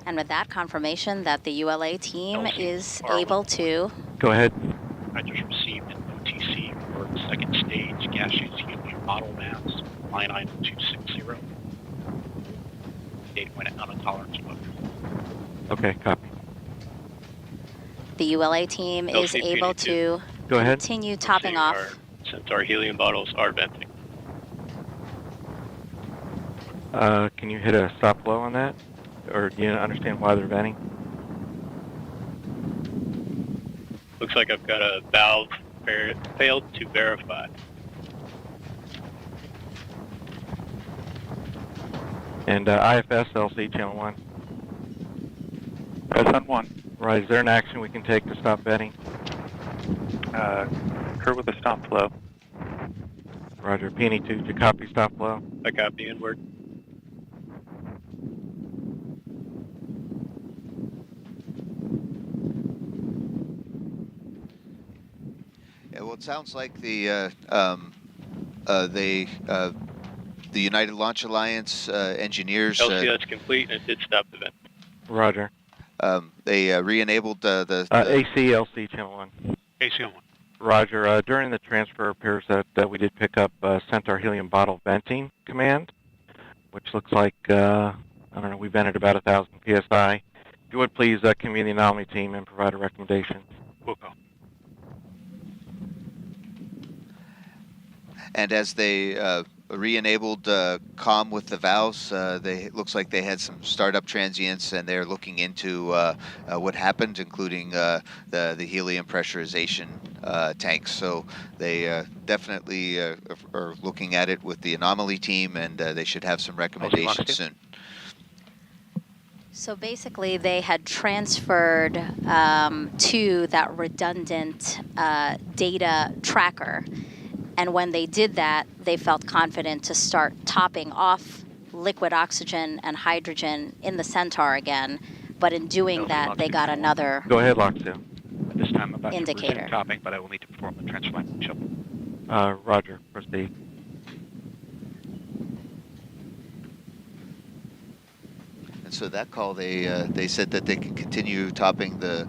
And with that confirmation that the ULA team is able to... Go ahead. I just received an OTC for the second stage gaseous helium model mass, line item 260. Data went out of tolerance mode. Okay, copy. The ULA team is able to Go ahead. continue topping off. Centaur helium bottles are venting. Can you hit a stop flow on that? Or do you understand why they're venting? Looks like I've got a valve failed to verify. And IFS LC channel 1. Press 1. Right, is there an action we can take to stop venting? Occur with a stop flow. Roger, Peony 2, did you copy stop flow? I copy inward. Yeah, well, it sounds like the United Launch Alliance engineers. LC, that's complete, and it did stop the vent. Roger. They re-enabled the AC LC channel 1. AC 1. Roger. During the transfer, it appears that we did pick up Centaur helium bottle venting command, which looks like, I don't know, we vented about 1,000 PSI. If you would please convene the anomaly team and provide a recommendation. We'll go. And as they re-enabled comm with the valves, it looks like they had some startup transients, and they're looking into what happened, including the helium pressurization tanks. So they definitely are looking at it with the anomaly team, and they should have some recommendations soon. So basically, they had transferred to that redundant data tracker. And when they did that, they felt confident to start topping off liquid oxygen and hydrogen in the Centaur again. But in doing that, they got another Go ahead, LOX 2. At this time, I'm about indicator. to resume topping, but I will need to perform the transfer. Roger, proceed. So that call, they said that they can continue topping the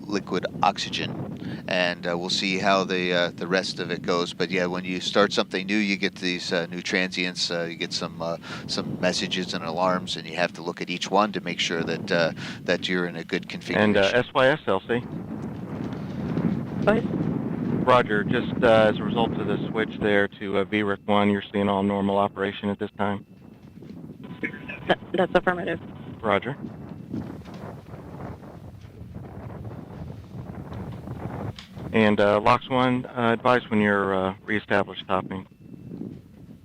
liquid oxygen, and we'll see how the rest of it goes. But yeah, when you start something new, you get these new transients. You get some messages and alarms, and you have to look at each one to make sure that that you're in a good configuration. And SYS, LC. Roger, just as a result of the switch there to VRIC 1, you're seeing all normal operation at this time? That's affirmative. Roger. And LOX 1, advise when you're reestablished topping.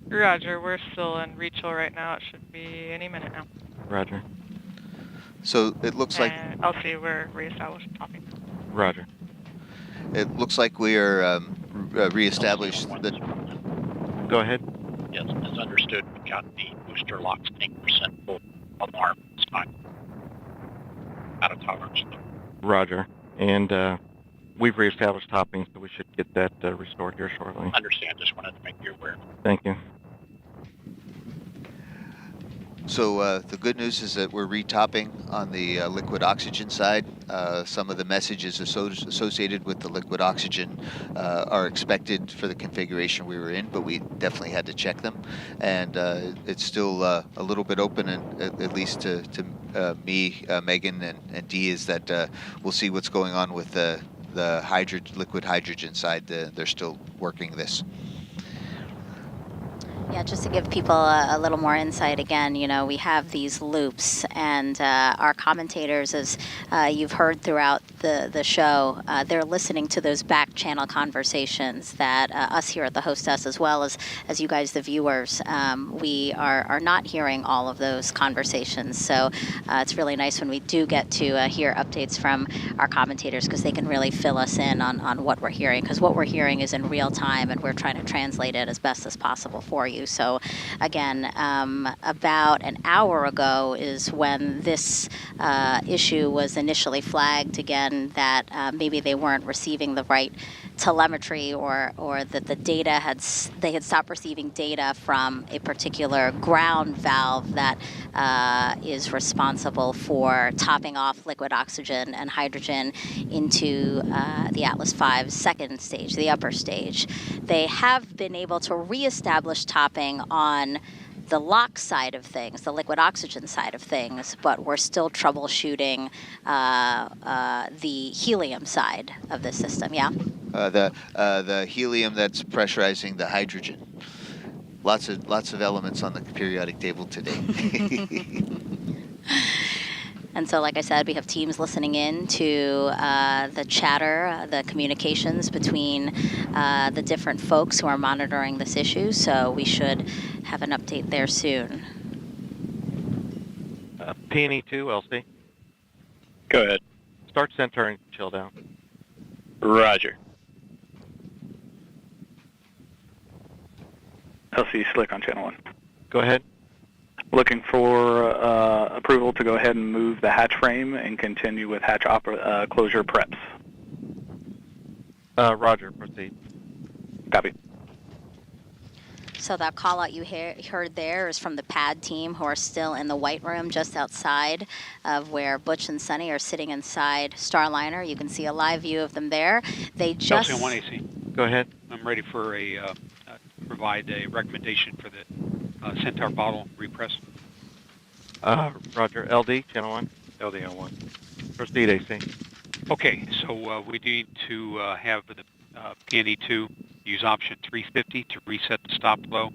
Roger, we're still in Rachel right now. It should be any minute now. Roger. So it looks like... I'll see we're reestablished topping. Roger. It looks like we are reestablished. Go ahead. Yes, as understood, we've got the booster locks 10% full alarm this time. Out of tolerance. Roger. And we've reestablished topping, so we should get that restored here shortly. Understand, just wanted to make you aware. Thank you. So the good news is that we're retopping on the liquid oxygen side. Some of the messages associated with the liquid oxygen are expected for the configuration we were in, but we definitely had to check them. And it's still a little bit open, and at least to me, Megan, and Dee, is that we'll see what's going on with the liquid hydrogen side. They're still working this. Yeah, just to give people a little more insight again, you know, we have these loops, and our commentators, as you've heard throughout the show, they're listening to those back channel conversations that us here at the hostess, as well as you guys, the viewers, we are not hearing all of those conversations. So it's really nice when we do get to hear updates from our commentators, because they can really fill us in on what we're hearing, because what we're hearing is in real time, and we're trying to translate it as best as possible for you. So again, about an hour ago is when this issue was initially flagged again, that maybe they weren't receiving the right telemetry, or that the data they had stopped receiving data from a particular ground valve that is responsible for topping off liquid oxygen and hydrogen into the Atlas V's second stage, the upper stage. They have been able to reestablish topping on the LOX side of things, the liquid oxygen side of things, but we're still troubleshooting the helium side of the system, yeah? The helium that's pressurizing the hydrogen. Lots of elements on the periodic table today. And so, like I said, we have teams listening in to the chatter, the communications between the different folks who are monitoring this issue. So we should have an update there soon. P&E 2, LC. Go ahead. Start center and chill down. Roger. LC Slick on channel 1. Go ahead. Looking for approval to go ahead and move the hatch frame and continue with hatch closure preps. Roger, proceed. Copy. So that call out you heard there is from the pad team, who are still in the white room just outside of where Butch and Sunny are sitting inside Starliner. You can see a live view of them there. They just... Chelsea 1AC. Go ahead. I'm ready for provide a recommendation for the Centaur bottle repress. Roger. LD, channel 1. LD on 1. Proceed, AC. Okay, so we need to have the PNE2 use option 350 to reset the stop flow,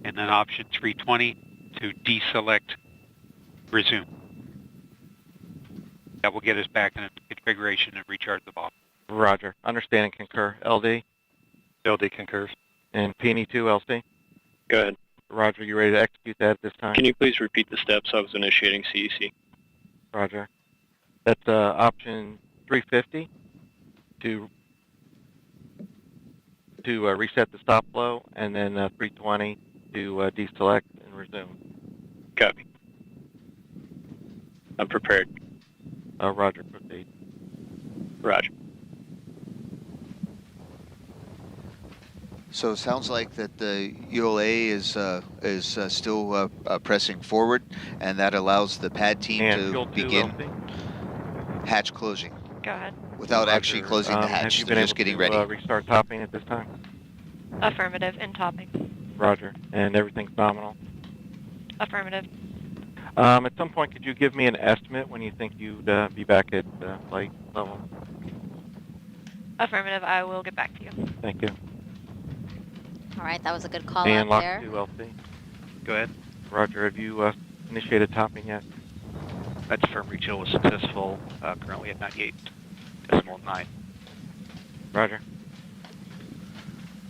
and then option 320 to deselect resume. That will get us back in configuration and recharge the bottle. Roger. Understand and concur. LD? LD concurs. And PNE2, LC? Go ahead. Roger, you ready to execute that at this time? Can you please repeat the steps? I was initiating CEC. Roger. That's option 350 to reset the stop flow, and then 320 to deselect and resume. Copy. I'm prepared. Roger, proceed. Roger. So it sounds like that the ULA is still pressing forward, and that allows the pad team And to fuel 2, begin LC. hatch closing. Go ahead. Without Roger. actually closing the hatch. Have you They're been just able getting to ready. restart topping at this time? Affirmative. In topping. Roger. And everything's nominal? Affirmative. At some point, could you give me an estimate when you think you'd be back at flight level? Affirmative. I will get back to you. Thank you. All right, that was a good call And out lock there. 2, LC. Go ahead. Roger. Have you initiated topping yet? That's firm reach was successful, currently at 98.9. Roger.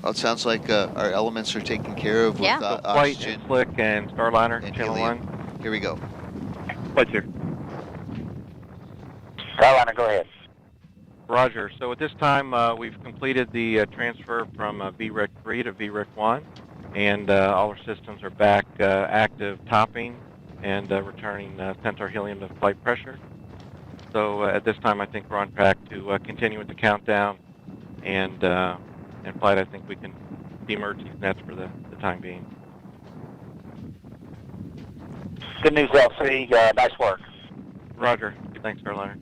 Well, it sounds like our elements are taken care of with So flight, oxygen. and slick, and Starliner, and channel helium. 1. Here we go. Flight here. Starliner, go ahead. Roger. So at this time, we've completed the transfer from VREC 3 to VREC 1, and all our systems are back active topping and returning Centaur helium to flight pressure. So at this time, I think we're on track to continue with the countdown, and flight, I think we can demerge these nets for the time being. Good news, LC. Nice work. Roger. Thanks, Starliner.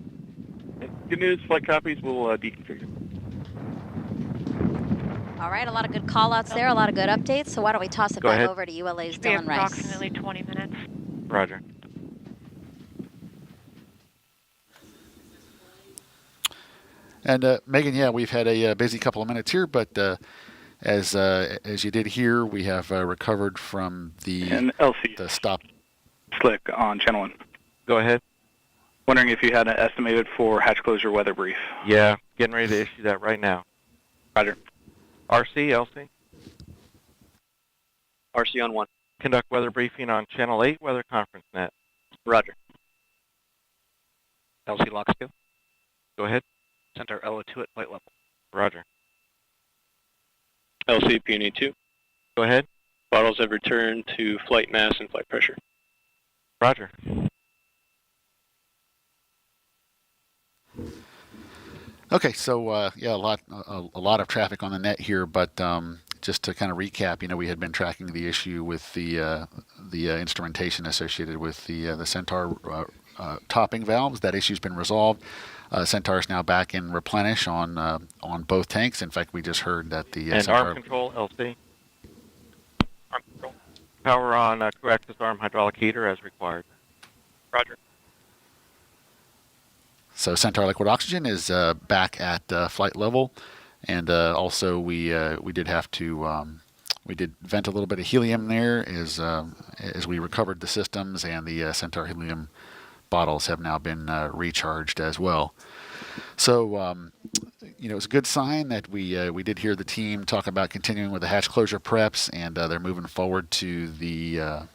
Good news, flight copies. We'll deconfigure. All right, a lot of good call outs there, a lot of good updates. So why don't we toss it Go back ahead. over to ULA's Should be Dylan Rice. approximately 20 minutes. Roger. And Megan, yeah, we've had a busy couple of minutes here, but as you did hear, we have recovered from And LC. the stop. Slick on channel 1. Go ahead. Wondering if you had an estimated for hatch closure weather brief. Yeah, getting ready to issue that right now. Roger. RC, LC. RC on 1. Conduct weather briefing on Channel 8 Weather Conference Net. Roger. LC locks 2. Go ahead. Centaur LO2 at flight level. Roger. LC Peony 2. Go ahead. Bottles have returned to flight mass and flight pressure. Roger. Okay, so yeah, a lot of traffic on the net here, but just to kind of recap, we had been tracking the issue with the instrumentation associated with the Centaur topping valves. That issue's been resolved. Centaur is now back in replenish on both tanks. In fact, we just heard that the And Centaur arm control, LC. Arm control. Power on crew access arm hydraulic heater as required. Roger. So Centaur liquid oxygen is back at flight level, and also we did have to we did vent a little bit of helium there as we recovered the systems, and the Centaur helium bottles have now been recharged as well. So it's a good sign that we did hear the team talk about continuing with the hatch closure preps, and they're moving forward to the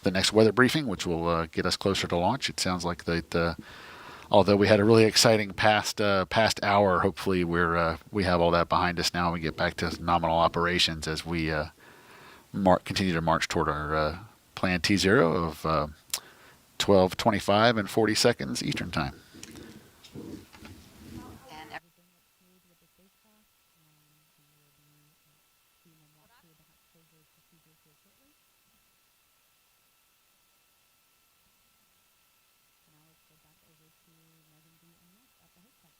next weather briefing, which will get us closer to launch. It sounds like that. Although we had a really exciting past hour, hopefully we have all that behind us now and we get back to nominal operations as we continue to march toward our planned T0 of 12:25 and 40 seconds Eastern Time. And everything looks smooth with the spacecraft, and we will be seeing them walk through the hatch closure procedures here shortly. Now let's go back over to Megan B. and Nick at the host desk.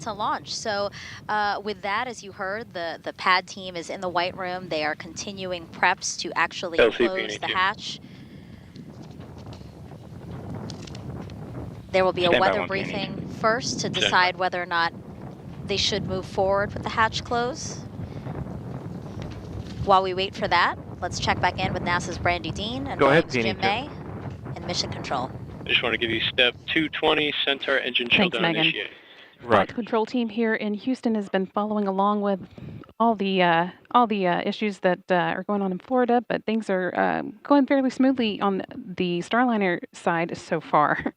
To launch. So with that, as you heard, the pad team is in the white room. They are continuing preps to actually close the hatch. There will be a weather briefing first to decide whether or not they should move forward with the hatch close. While we wait for that, let's check back in with NASA's Brandy Dean and Boeing's Jim May and Mission Control. I just want to give you step 220, Centaur engine shutdown initiated. Flight control team here in Houston has been following along with all the issues that are going on in Florida, but things are going fairly smoothly on the Starliner side so far.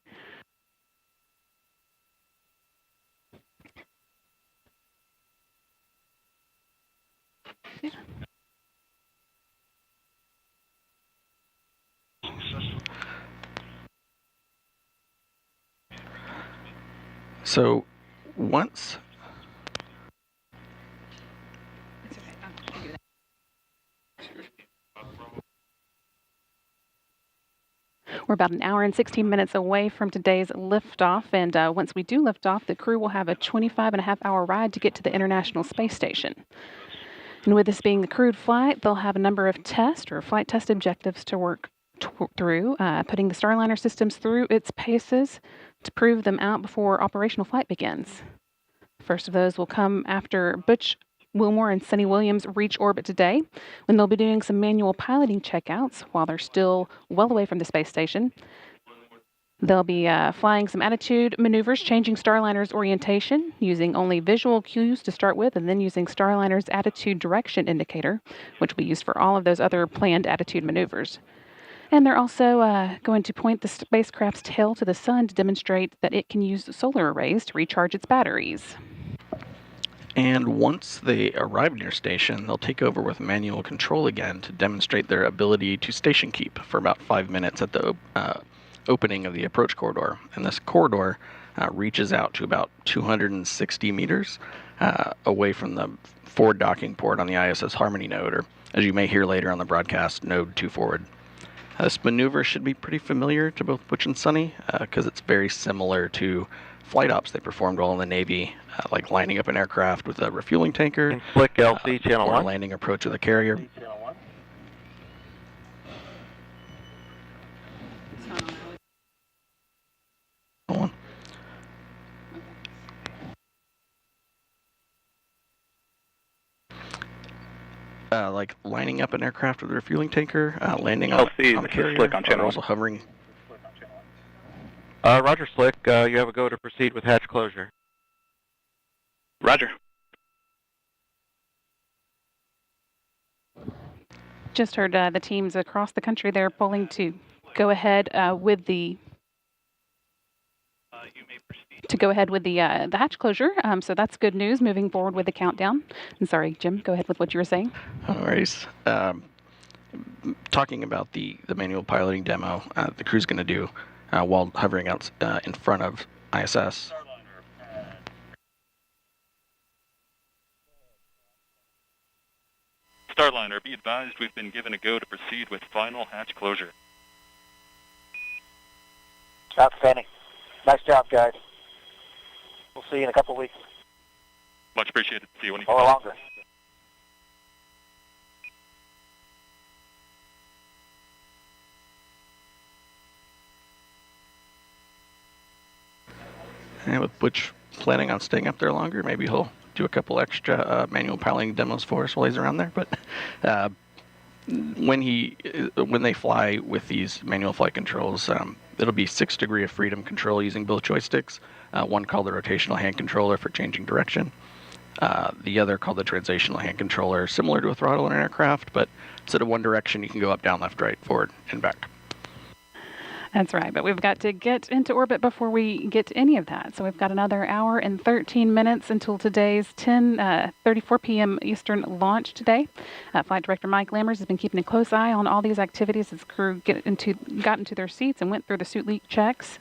So once We're about an hour and 16 minutes away from today's liftoff, and once we do lift off, the crew will have a 25-and-a-half-hour ride to get to the International Space Station. And with this being the crewed flight, they'll have a number of test or flight test objectives to work through, putting the Starliner systems through its paces to prove them out before operational flight begins. First of those will come after Butch Wilmore and Sunny Williams reach orbit today, when they'll be doing some manual piloting checkouts while they're still well away from the space station. They'll be flying some attitude maneuvers, changing Starliner's orientation, using only visual cues to start with, and then using Starliner's attitude direction indicator, which will be used for all of those other planned attitude maneuvers. And they're also going to point the spacecraft's tail to the sun to demonstrate that it can use solar arrays to recharge its batteries. And once they arrive near station, they'll take over with manual control again to demonstrate their ability to station keep for about 5 minutes at the opening of the approach corridor. And this corridor reaches out to about 260 meters away from the forward docking port on the ISS Harmony node, or as you may hear later on the broadcast, node 2 forward. This maneuver should be pretty familiar to both Butch and Sunny because it's very similar to flight ops they performed while in the Navy, like lining up an aircraft with a refueling tanker, And Slick LC Channel or 1. landing approach with a carrier. Like lining up an aircraft with a refueling tanker, landing on a carrier, Slick on or channel also hovering. Roger, Slick. You have a go to proceed with hatch closure. Roger. Just heard the teams across the country, they're pulling to go ahead with the hatch closure. So that's good news moving forward with the countdown. And sorry, Jim, go ahead with what you were saying. No worries. Talking about the manual piloting demo the crew's going to do while hovering out in front of ISS. Starliner, be advised we've been given a go to proceed with final hatch closure. Outstanding. Nice job, guys. We'll see you in a couple of weeks. Much appreciated. See you when you Or longer. And with Butch planning on staying up there longer, maybe he'll do a couple extra manual piloting demos for us while he's around there. But when they fly with these manual flight controls, it'll be 6 degree of freedom control using both joysticks. One called the rotational hand controller for changing direction. The other called the translational hand controller, similar to a throttle in an aircraft, but instead of one direction, you can go up, down, left, right, forward, and back. That's right, but we've got to get into orbit before we get to any of that. So we've got another hour and 13 minutes until today's 10:34 p.m. Eastern launch today. Flight Director Mike Lammers has been keeping a close eye on all these activities as crew got into their seats and went through the suit leak checks.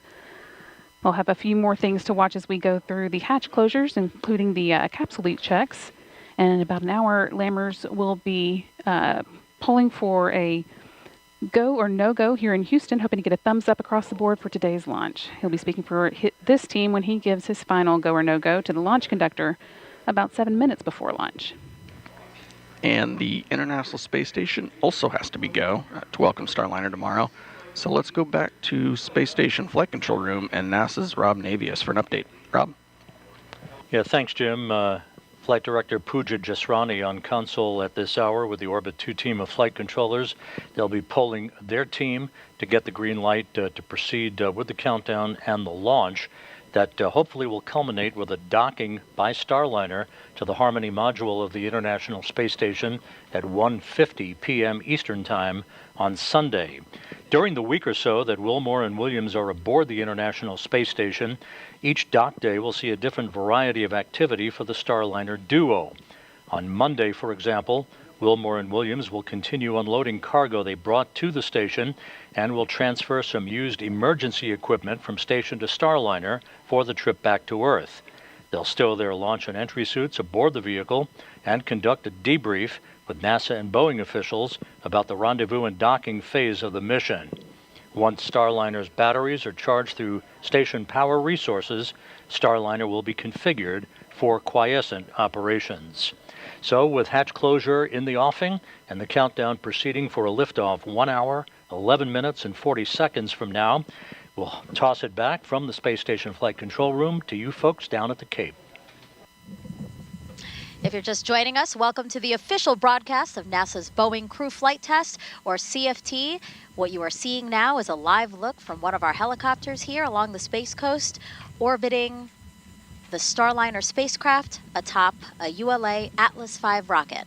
We'll have a few more things to watch as we go through the hatch closures, including the capsule leak checks. And in about an hour, Lammers will be polling for a go or no-go here in Houston, hoping to get a thumbs up across the board for today's launch. He'll be speaking for this team when he gives his final go or no-go to the launch conductor about 7 minutes before launch. And the International Space Station also has to be go to welcome Starliner tomorrow. So let's go back to Space Station Flight Control Room and NASA's Rob Navius for an update. Rob? Yeah, thanks, Jim. Flight Director Pooja Jasrani on console at this hour with the Orbit 2 team of flight controllers. They'll be polling their team to get the green light to proceed with the countdown and the launch that hopefully will culminate with a docking by Starliner to the Harmony module of the International Space Station at 1:50 p.m. Eastern Time on Sunday. During the week or so that Wilmore and Williams are aboard the International Space Station, each dock day will see a different variety of activity for the Starliner duo. On Monday, for example, Wilmore and Williams will continue unloading cargo they brought to the station and will transfer some used emergency equipment from station to Starliner for the trip back to Earth. They'll stow their launch and entry suits aboard the vehicle and conduct a debrief with NASA and Boeing officials about the rendezvous and docking phase of the mission. Once Starliner's batteries are charged through station power resources, Starliner will be configured for quiescent operations. So with hatch closure in the offing and the countdown proceeding for a liftoff 1 hour, 11 minutes, and 40 seconds from now, we'll toss it back from the Space Station Flight Control Room to you folks down at the Cape. If you're just joining us, welcome to the official broadcast of NASA's Boeing Crew Flight Test, or CFT. What you are seeing now is a live look from one of our helicopters here along the Space Coast, orbiting the Starliner spacecraft atop a ULA Atlas V rocket.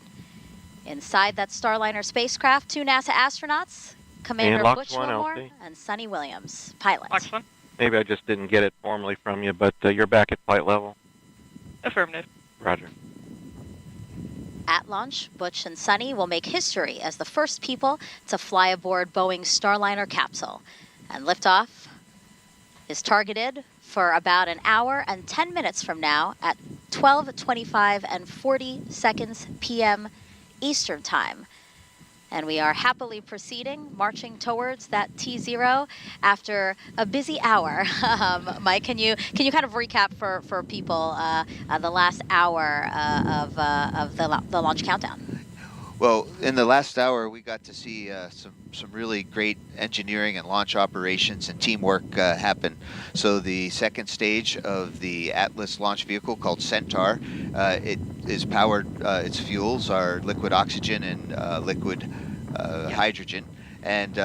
Inside that Starliner spacecraft, 2 NASA astronauts, Commander Butch Wilmore and Sonny Williams, pilot. Maybe I just didn't get it formally from you, but you're back at flight level. Affirmative. Roger. At launch, Butch and Sonny will make history as the first people to fly aboard Boeing's Starliner capsule. And liftoff is targeted for about an hour and 10 minutes from now at 12:25 and 40 seconds p.m. Eastern Time. And we are happily proceeding, marching towards that T0 after a busy hour. Mike, can you kind of recap for people the last hour of the launch countdown? Well, in the last hour, we got to see some really great engineering and launch operations and teamwork happen. So the second stage of the Atlas launch vehicle, called Centaur, it is powered, its fuels are liquid oxygen and liquid hydrogen. And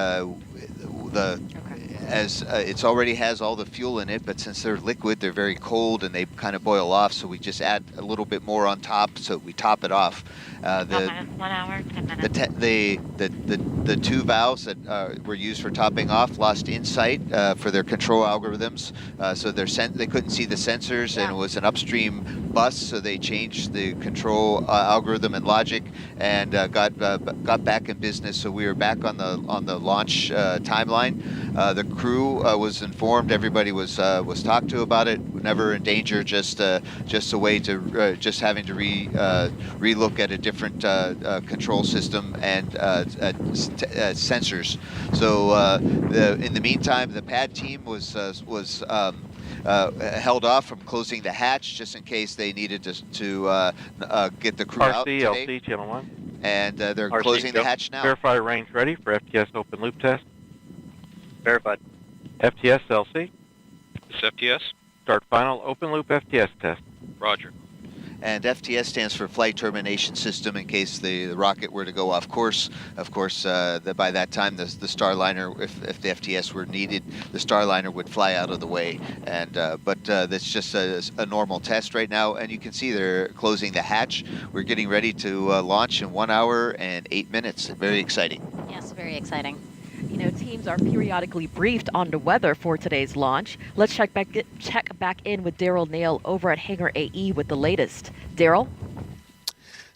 it already has all the fuel in it, but since they're liquid, they're very cold and they kind of boil off, so we just add a little bit more on top, so we top it off. 1 hour, 10 minutes. The 2 valves that were used for topping off lost insight for their control algorithms, so they couldn't see the sensors, and it was an upstream bus, so they changed the control algorithm and logic and got back in business. So we were back on the launch timeline. The crew was informed. Everybody was talked to about it. Never in danger. Just a way to just having to relook at a different control system and sensors. So in the meantime, the pad team was held off from closing the hatch just in case they needed to get the crew out today. LC, Channel 1. And they're RC, closing the hatch now. Verify range ready for FTS open loop test. Verified. FTS LC. This FTS. Start final open loop FTS test. Roger. And FTS stands for Flight Termination System, in case the rocket were to go off course. Of course, by that time, the Starliner, if the FTS were needed, the Starliner would fly out of the way. And but that's just a normal test right now. And you can see they're closing the hatch. We're getting ready to launch in 1 hour and 8 minutes. Very exciting. Yes, very exciting. You know, teams are periodically briefed on the weather for today's launch. Let's check back in with Daryl Nail over at Hangar AE with the latest. Daryl?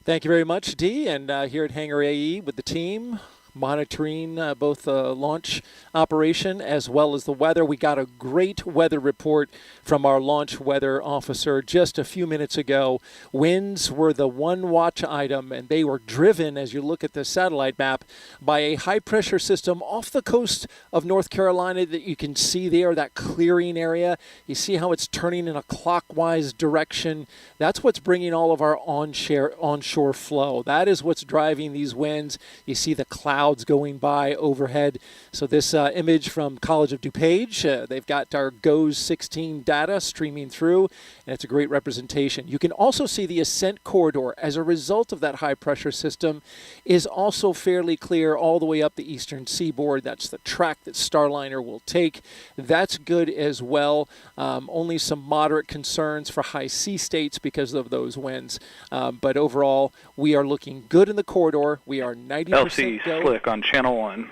Thank you very much, Dee. And here at Hangar AE with the team, monitoring both the launch operation as well as the weather. We got a great weather report from our launch weather officer just a few minutes ago. Winds were the one watch item, and they were driven, as you look at the satellite map, by a high-pressure system off the coast of North Carolina that you can see there, that clearing area. You see how it's turning in a clockwise direction. That's what's bringing all of our onshore flow. That is what's driving these winds. You see the clouds going by overhead. So this image from College of DuPage, they've got our GOES 16 data streaming through, and it's a great representation. You can also see the ascent corridor as a result of that high pressure system is also fairly clear all the way up the eastern seaboard. That's the track that Starliner will take. That's good as well. Only some moderate concerns for high sea states because of those winds. But overall, we are looking good in the corridor. We are 90% LC go. Slick on Channel 1.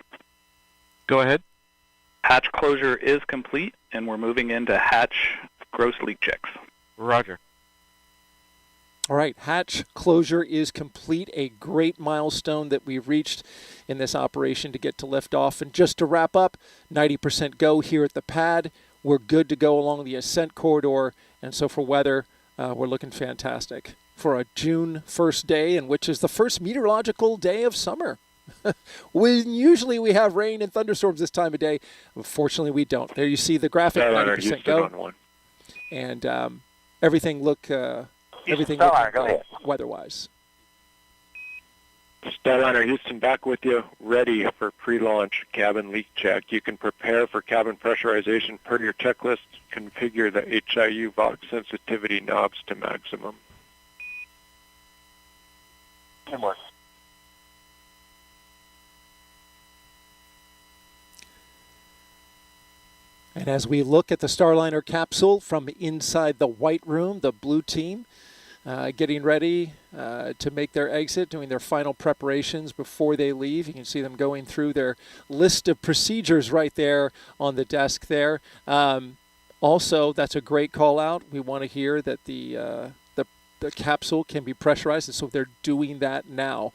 Go ahead. Hatch closure is complete, and we're moving into hatch gross leak checks. Roger. All right, hatch closure is complete, a great milestone that we've reached in this operation to get to liftoff. And just to wrap up, 90% go here at the pad. We're good to go along the ascent corridor, and so for weather, we're looking fantastic for a June 1st day, and which is the first meteorological day of summer. when usually we have rain and thunderstorms this time of day. Unfortunately, we don't. There you see the graphic, Starliner 90% Houston go. on 1. And everything look Starliner, go ahead. weather-wise. Starliner Houston back with you, ready for pre-launch cabin leak check. You can prepare for cabin pressurization per your checklist. Configure the HIU Vox sensitivity knobs to maximum. Good work. And as we look at the Starliner capsule from inside the white room, the blue team getting ready to make their exit, doing their final preparations before they leave. You can see them going through their list of procedures right there on the desk there. Also, that's a great call out. We want to hear that the capsule can be pressurized, and so they're doing that now.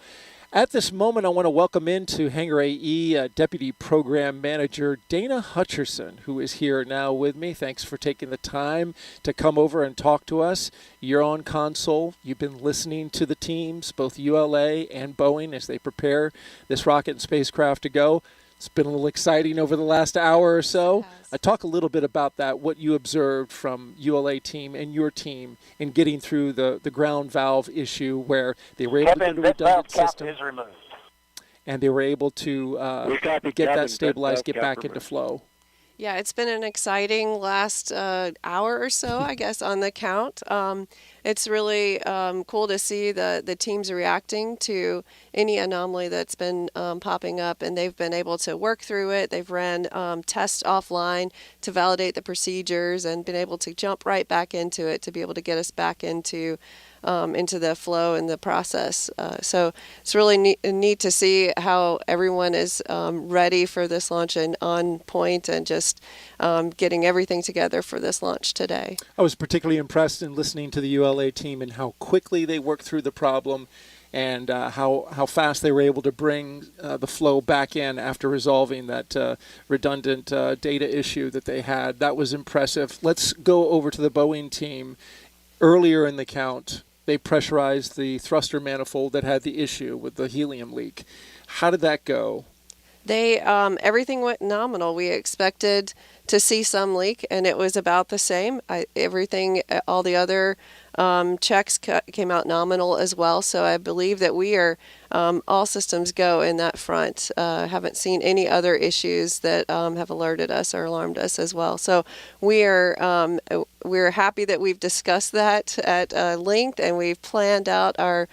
At this moment, I want to welcome into Hangar AE Deputy Program Manager Dana Hutcherson, who is here now with me. Thanks for taking the time to come over and talk to us. You're on console. You've been listening to the teams, both ULA and Boeing, as they prepare this rocket and spacecraft to go. It's been a little exciting over the last hour or so. Talk a little bit about that, what you observed from ULA team and your team in getting through the ground valve issue where they were able to do the redundant system. Is removed. And they were able to get that stabilized, get back into flow. Yeah, it's been an exciting last hour or so, I guess, on the count. It's really cool to see the teams reacting to any anomaly that's been popping up, and they've been able to work through it. They've ran tests offline to validate the procedures and been able to jump right back into it to be able to get us back into the flow and the process. So it's really neat to see how everyone is ready for this launch and on point and just getting everything together for this launch today. I was particularly impressed in listening to the ULA team and how quickly they worked through the problem and how fast they were able to bring the flow back in after resolving that redundant data issue that they had. That was impressive. Let's go over to the Boeing team. Earlier in the count, they pressurized the thruster manifold that had the issue with the helium leak. How did that go? They everything went nominal. We expected to see some leak, and it was about the same. All the other checks came out nominal as well. So I believe that we are all systems go in that front. Haven't seen any other issues that have alerted us or alarmed us as well. So we're happy that we've discussed that at length, and we've planned out our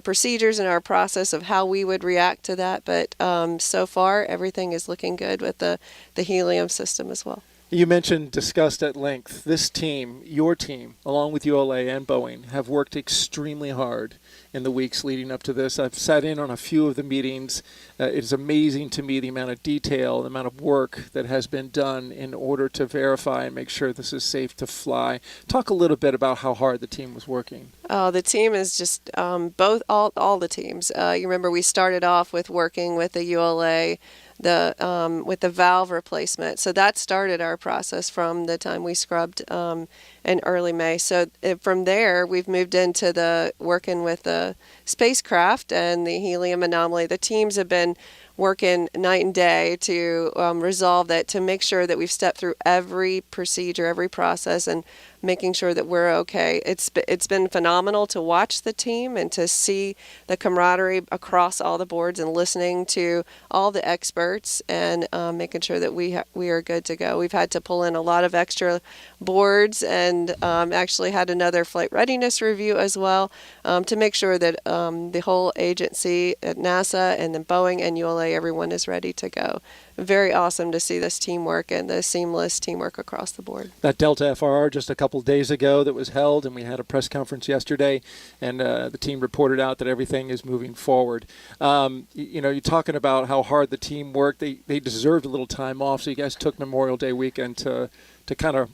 procedures and our process of how we would react to that. But so far, everything is looking good with the helium system as well. You mentioned discussed at length. This team, your team, along with ULA and Boeing, have worked extremely hard in the weeks leading up to this. I've sat in on a few of the meetings. It's amazing to me the amount of detail, the amount of work that has been done in order to verify and make sure this is safe to fly. Talk a little bit about how hard the team was working. Oh, the team is just all the teams. You remember we started off with working with the ULA with the valve replacement. So that started our process from the time we scrubbed in early May. So from there, we've moved into the working with the spacecraft and the helium anomaly. The teams have been working night and day to resolve that, to make sure that we've stepped through every procedure, every process, and making sure that we're okay. It's been phenomenal to watch the team and to see the camaraderie across all the boards and listening to all the experts and making sure that we are good to go. We've had to pull in a lot of extra boards and actually had another flight readiness review as well to make sure that the whole agency at NASA and then Boeing and ULA, everyone is ready to go. Very awesome to see this teamwork and the seamless teamwork across the board. That Delta FRR just a couple of days ago that was held, and we had a press conference yesterday, and the team reported out that everything is moving forward. You're talking about how hard the team worked. They deserved a little time off, so you guys took Memorial Day weekend to kind of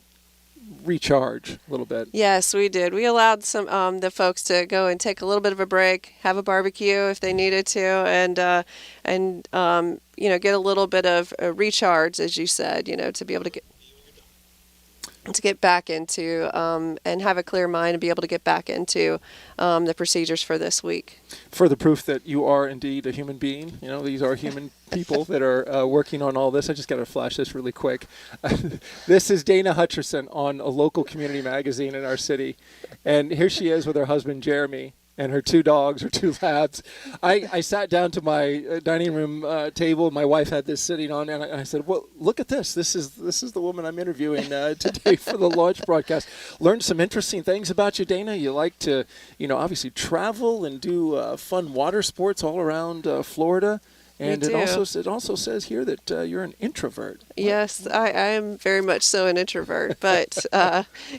recharge a little bit. Yes, we did. We allowed some the folks to go and take a little bit of a break, have a barbecue if they needed to, and get a little bit of a recharge, as you said, to be able to get. to get back into and have a clear mind and be able to get back into the procedures for this week. Further proof that you are indeed a human being. You know, these are human people that are working on all this. I just got to flash this really quick. This is Dana Hutcherson on a local community magazine in our city. And here she is with her husband, Jeremy, and her 2 dogs, her 2 labs. I sat down to my dining room table. My wife had this sitting on, and I said, "Well, look at this. This is the woman I'm interviewing today for the launch broadcast." Learned some interesting things about you, Dana. You like to, obviously travel and do fun water sports all around Florida. And it also says here that you're an introvert. Yes, I am very much so an introvert, but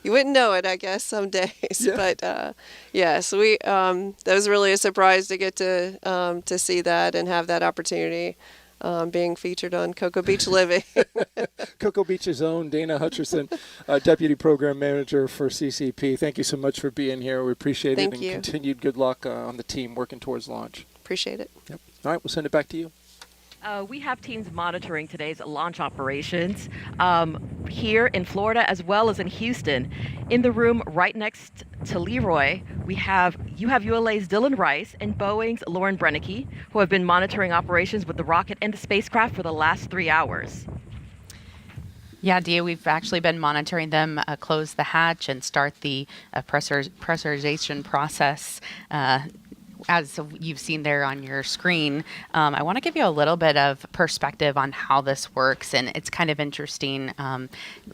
you wouldn't know it, I guess, some days. Yeah. But yes, that was really a surprise to get to see that and have that opportunity. Being featured on Cocoa Beach Living. Cocoa Beach's own Dana Hutcherson, Deputy Program Manager for CCP. Thank you so much for being here. We appreciate it. Thank you. Continued good luck on the team working towards launch. Appreciate it. Yep. All right, we'll send it back to you. We have teams monitoring today's launch operations here in Florida as well as in Houston. In the room right next to Leroy, you have ULA's Dylan Rice and Boeing's Lauren Brennecke, who have been monitoring operations with the rocket and the spacecraft for the last 3 hours. Yeah, Dia, we've actually been monitoring them close the hatch and start the pressurization process. As you've seen there on your screen, I want to give you a little bit of perspective on how this works. And it's kind of interesting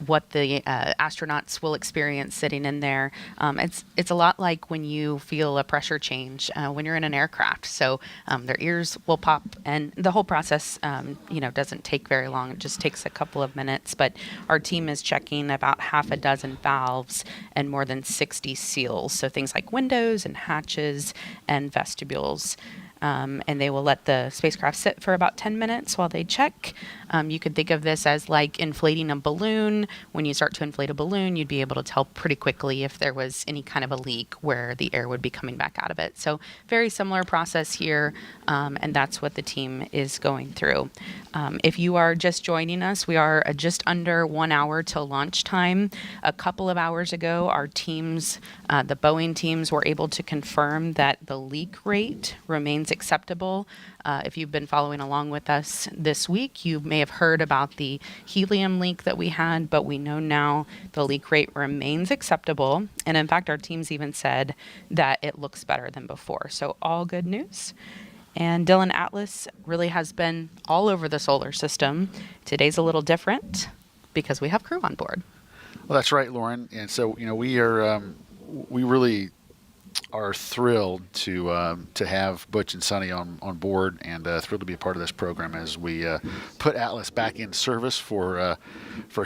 what the astronauts will experience sitting in there. It's a lot like when you feel a pressure change when you're in an aircraft. So their ears will pop, and the whole process, doesn't take very long. It just takes a couple of minutes. But our team is checking about 6 valves and more than 60 seals. So things like windows and hatches and vestibules. And they will let the spacecraft sit for about 10 minutes while they check. You could think of this as like inflating a balloon. When you start to inflate a balloon, you'd be able to tell pretty quickly if there was any kind of a leak where the air would be coming back out of it. So very similar process here, and that's what the team is going through. If you are just joining us, we are just under 1 hour till launch time. A couple of hours ago, our teams, the Boeing teams, were able to confirm that the leak rate remains acceptable. If you've been following along with us this week, you may have heard about the helium leak that we had, but we know now the leak rate remains acceptable. And in fact, our teams even said that it looks better than before. So all good news. And Dylan, Atlas really has been all over the solar system. Today's a little different because we have crew on board. Well, that's right, Lauren. And so, we really are thrilled to have Butch and Sunny on board, and thrilled to be a part of this program as we put Atlas back in service for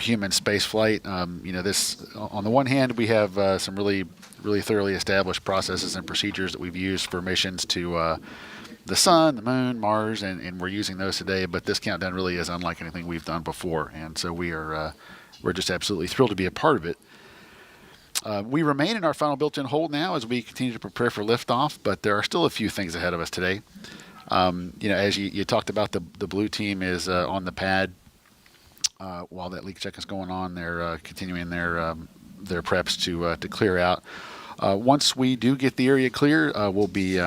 human space flight. This, on the one hand, we have some really thoroughly established processes and procedures that we've used for missions to the sun, the moon, Mars, and we're using those today. But this countdown really is unlike anything we've done before, and so we're just absolutely thrilled to be a part of it. We remain in our final built-in hold now as we continue to prepare for liftoff, but there are still a few things ahead of us today. As you talked about, the blue team is on the pad while that leak check is going on. They're continuing their preps to clear out. Once we do get the area clear, we'll be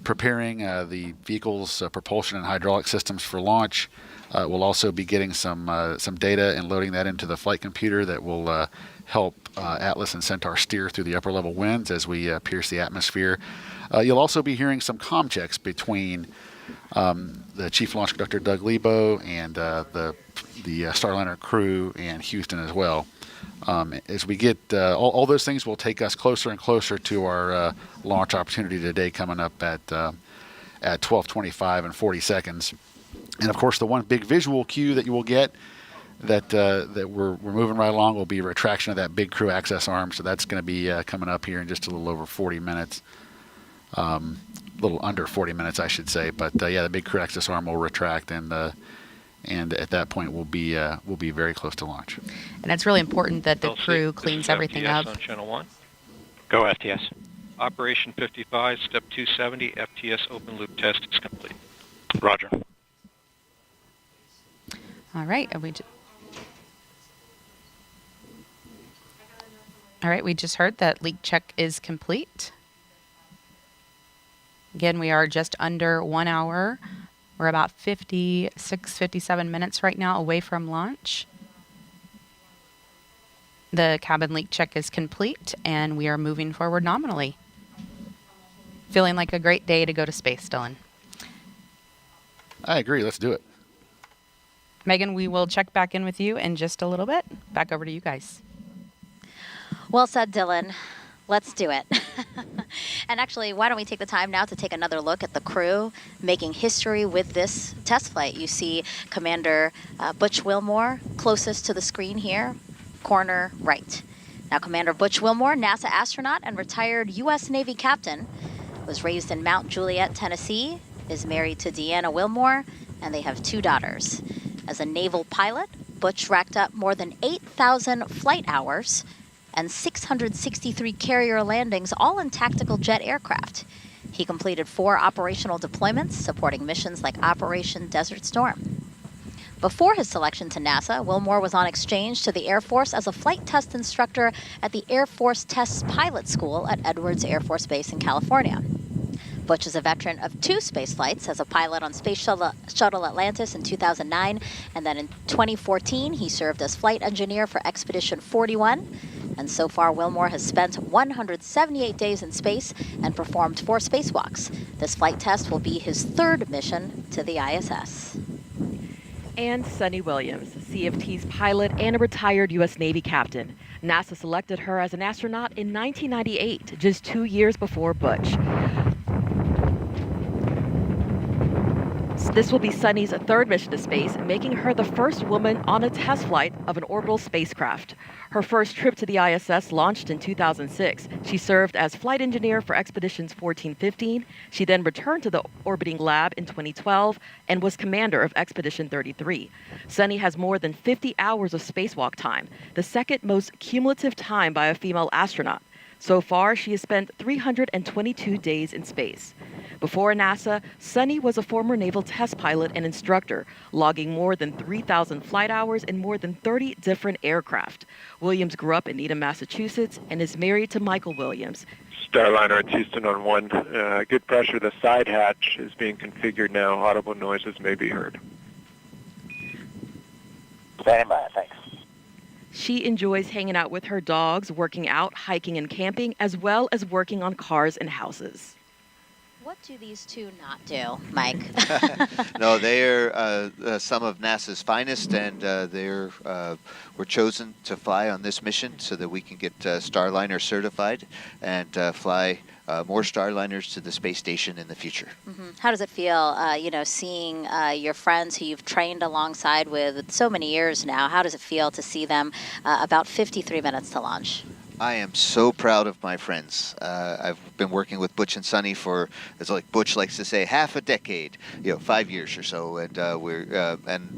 preparing the vehicle's propulsion and hydraulic systems for launch. We'll also be getting some data and loading that into the flight computer that will help Atlas and Centaur steer through the upper level winds as we pierce the atmosphere. You'll also be hearing some comm checks between the Chief Launch Conductor Doug Lebo and the Starliner crew and Houston as well. As we get all those things will take us closer and closer to our launch opportunity today, coming up at 12:25 and 40 seconds. And of course, the one big visual cue that you will get that we're moving right along will be retraction of that big crew access arm. So that's going to be coming up here in just a little over 40 minutes, a little under 40 minutes, I should say. But the big crew access arm will retract, and at that point we'll be very close to launch. And it's really important that the crew cleans everything up. On channel 1. Go FTS. Operation 55, step 270, FTS open loop test is complete. Roger. All right. All right, we just heard that leak check is complete. Again, we are just under 1 hour. We're about 56, 57 minutes right now away from launch. The cabin leak check is complete, and we are moving forward nominally. Feeling like a great day to go to space, Dylan. I agree. Let's do it. Megan, we will check back in with you in just a little bit. Back over to you guys. Well said, Dylan. Let's do it. And actually, why don't we take the time now to take another look at the crew making history with this test flight. You see Commander Butch Wilmore closest to the screen here, corner right. Now, Commander Butch Wilmore, NASA astronaut and retired U.S. Navy captain, was raised in Mount Juliet, Tennessee, is married to Deanna Wilmore, and they have 2 daughters. As a naval pilot, Butch racked up more than 8,000 flight hours and 663 carrier landings, all in tactical jet aircraft. He completed 4 operational deployments supporting missions like Operation Desert Storm. Before his selection to NASA, Wilmore was on exchange to the Air Force as a flight test instructor at the Air Force Tests Pilot School at Edwards Air Force Base in California. Butch is a veteran of 2 space flights as a pilot on Space Shuttle Atlantis in 2009, and then in 2014 he served as flight engineer for Expedition 41. And so far, Wilmore has spent 178 days in space and performed 4 spacewalks. This flight test will be his 3rd mission to the ISS. And Sunny Williams, CFT's pilot and a retired U.S. Navy captain. NASA selected her as an astronaut in 1998, just 2 years before Butch. This will be Sunny's 3rd mission to space, making her the first woman on a test flight of an orbital spacecraft. Her first trip to the ISS launched in 2006. She served as flight engineer for Expeditions 14-15. She then returned to the orbiting lab in 2012 and was commander of Expedition 33. Sunny has more than 50 hours of spacewalk time, the 2nd most cumulative time by a female astronaut. So far, she has spent 322 days in space. Before NASA, Sunny was a former naval test pilot and instructor, logging more than 3,000 flight hours in more than 30 different aircraft. Williams grew up in Needham, Massachusetts, and is married to Michael Williams. Starliner at Houston on 1. Good pressure. The side hatch is being configured now. Audible noises may be heard. Standing by, thanks. She enjoys hanging out with her dogs, working out, hiking and camping, as well as working on cars and houses. What do these 2 not do, Mike? No, they are some of NASA's finest, and were chosen to fly on this mission so that we can get Starliner certified and fly more Starliners to the space station in the future. Mm-hmm. How does it feel, seeing your friends who you've trained alongside with so many years now? How does it feel to see them about 53 minutes to launch? I am so proud of my friends. I've been working with Butch and Sunny for, as like Butch likes to say, half a decade, 5 years or so, and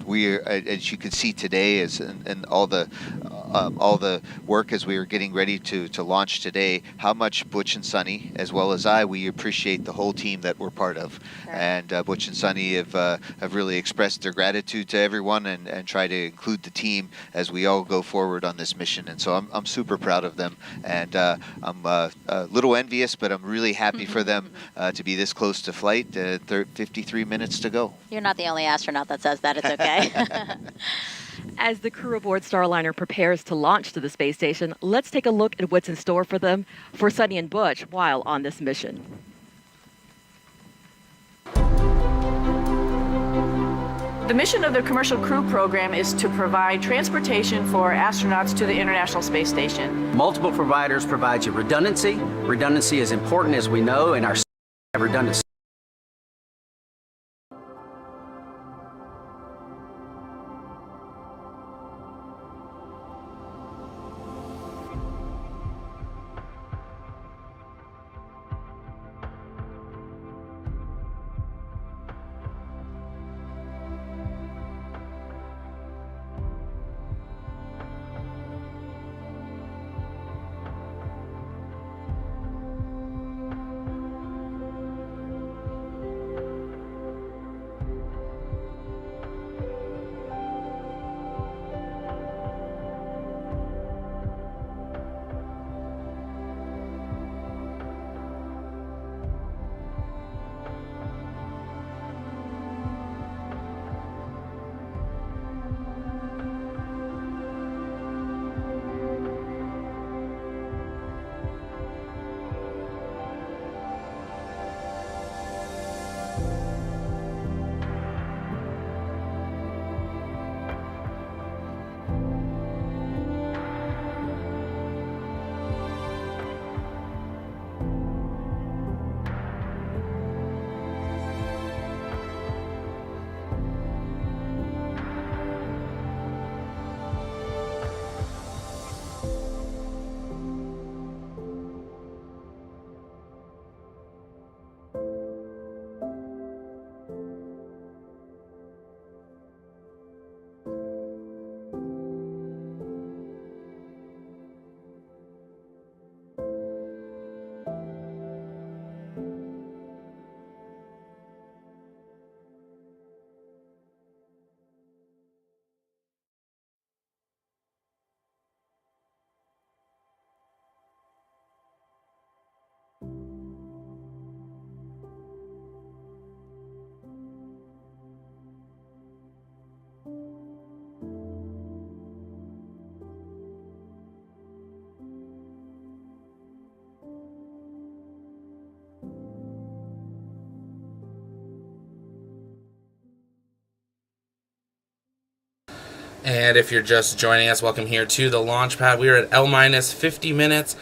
we're as you can see today, and all the work as we were getting ready to launch today, how much Butch and Sunny, as well as we appreciate the whole team that we're part of. Sure. And Butch and Sunny have really expressed their gratitude to everyone and try to include the team as we all go forward on this mission. And so I'm super proud of them. And I'm a little envious, but I'm really happy for them to be this close to flight. 53 minutes to go. You're not the only astronaut that says that. It's okay. As the crew aboard Starliner prepares to launch to the space station, let's take a look at what's in store for them, for Sunny and Butch, while on this mission. The mission of the Commercial Crew Program is to provide transportation for astronauts to the International Space Station. Multiple providers provide you redundancy. Redundancy is important, as we know, and our redundancy. And if you're just joining us, welcome here to the launch pad. We are at L- 50 minutes,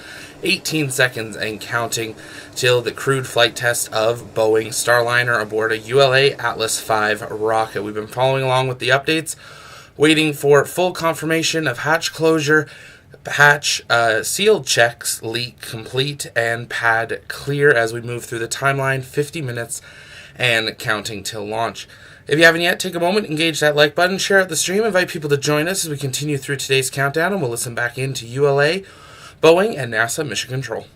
18 seconds and counting till the crewed flight test of Boeing Starliner aboard a ULA Atlas V rocket. We've been following along with the updates, waiting for full confirmation of hatch closure, hatch sealed checks, leak complete, and pad clear as we move through the timeline, 50 minutes and counting till launch. If you haven't yet, take a moment, engage that like button, share out the stream, invite people to join us as we continue through today's countdown, and we'll listen back into ULA, Boeing, and NASA Mission Control.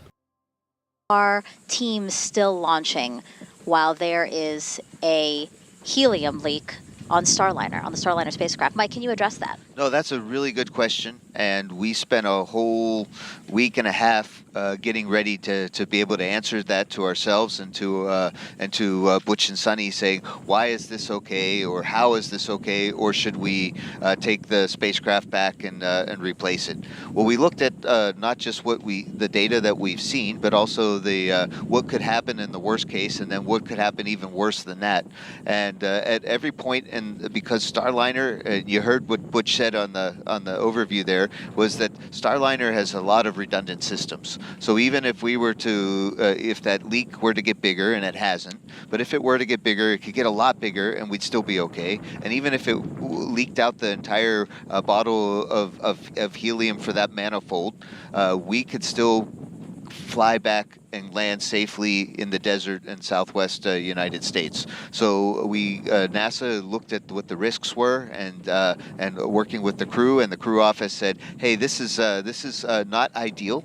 Are teams still launching while there is a helium leak on Starliner, on the Starliner spacecraft? Mike, can you address that? No, that's a really good question, and we spent a whole week and a half getting ready to be able to answer that to ourselves and to Butch and Sunny, saying, why is this okay, or how is this okay, or should we take the spacecraft back and replace it? Well, we looked at not just the data that we've seen, but also the what could happen in the worst case, and then what could happen even worse than that. And at every point, and because Starliner, you heard what Butch said on the overview there, was that Starliner has a lot of redundant systems. So even if we were to, if that leak were to get bigger, and it hasn't, but if it were to get bigger, it could get a lot bigger, and we'd still be okay. And even if it leaked out the entire bottle of helium for that manifold, we could still fly back and land safely in the desert in southwest United States. So we NASA looked at what the risks were, and working with the crew, and the crew office said, hey, this is not ideal.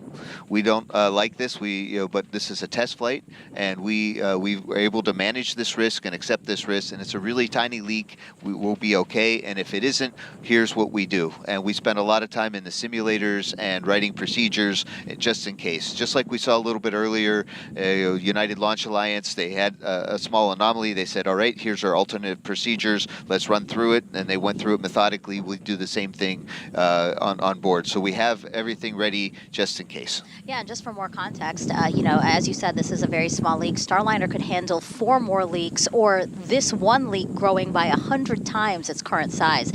We don't like this. But this is a test flight, and we were able to manage this risk and accept this risk. And it's a really tiny leak. We will be okay. And if it isn't, here's what we do. And we spent a lot of time in the simulators and writing procedures just in case. Just like we saw a little bit earlier, United Launch Alliance, they had a small anomaly. They said, all right, here's our alternate procedures. Let's run through it. And they went through it methodically. We do the same thing on board. So we have everything ready just in case. Yeah, and just for more context, as you said, this is a very small leak. Starliner could handle 4 more leaks, or this one leak growing by 100 times its current size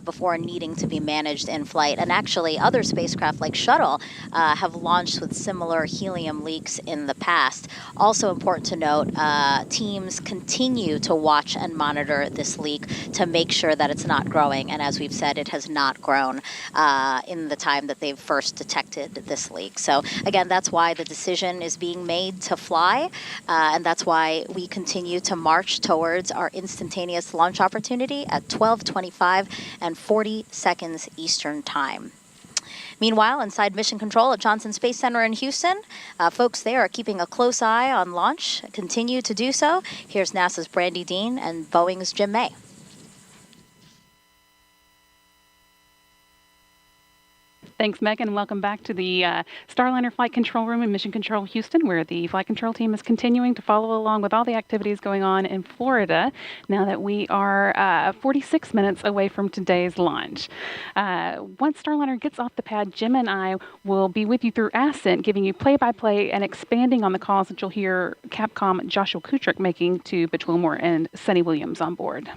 before needing to be managed in flight. And actually, other spacecraft like Shuttle have launched with similar helium leaks in the past. Also important to note, teams continue to watch and monitor this leak to make sure that it's not growing. And as we've said, it has not grown in the time that they've first detected this leak. So again, that's why the decision is being made to fly, and that's why we continue to march towards our instantaneous launch opportunity at 12:25 and 40 seconds Eastern Time. Meanwhile, inside Mission Control at Johnson Space Center in Houston, folks there are keeping a close eye on launch, continue to do so. Here's NASA's Brandy Dean and Boeing's Jim May. Thanks, Megan, and welcome back to the Starliner Flight Control Room in Mission Control Houston, where the flight control team is continuing to follow along with all the activities going on in Florida now that we are 46 minutes away from today's launch. Once Starliner gets off the pad, Jim and I will be with you through Ascent, giving you play-by-play and expanding on the calls that you'll hear Capcom Joshua Kutrick making to Butch Wilmore and Sunny Williams on board.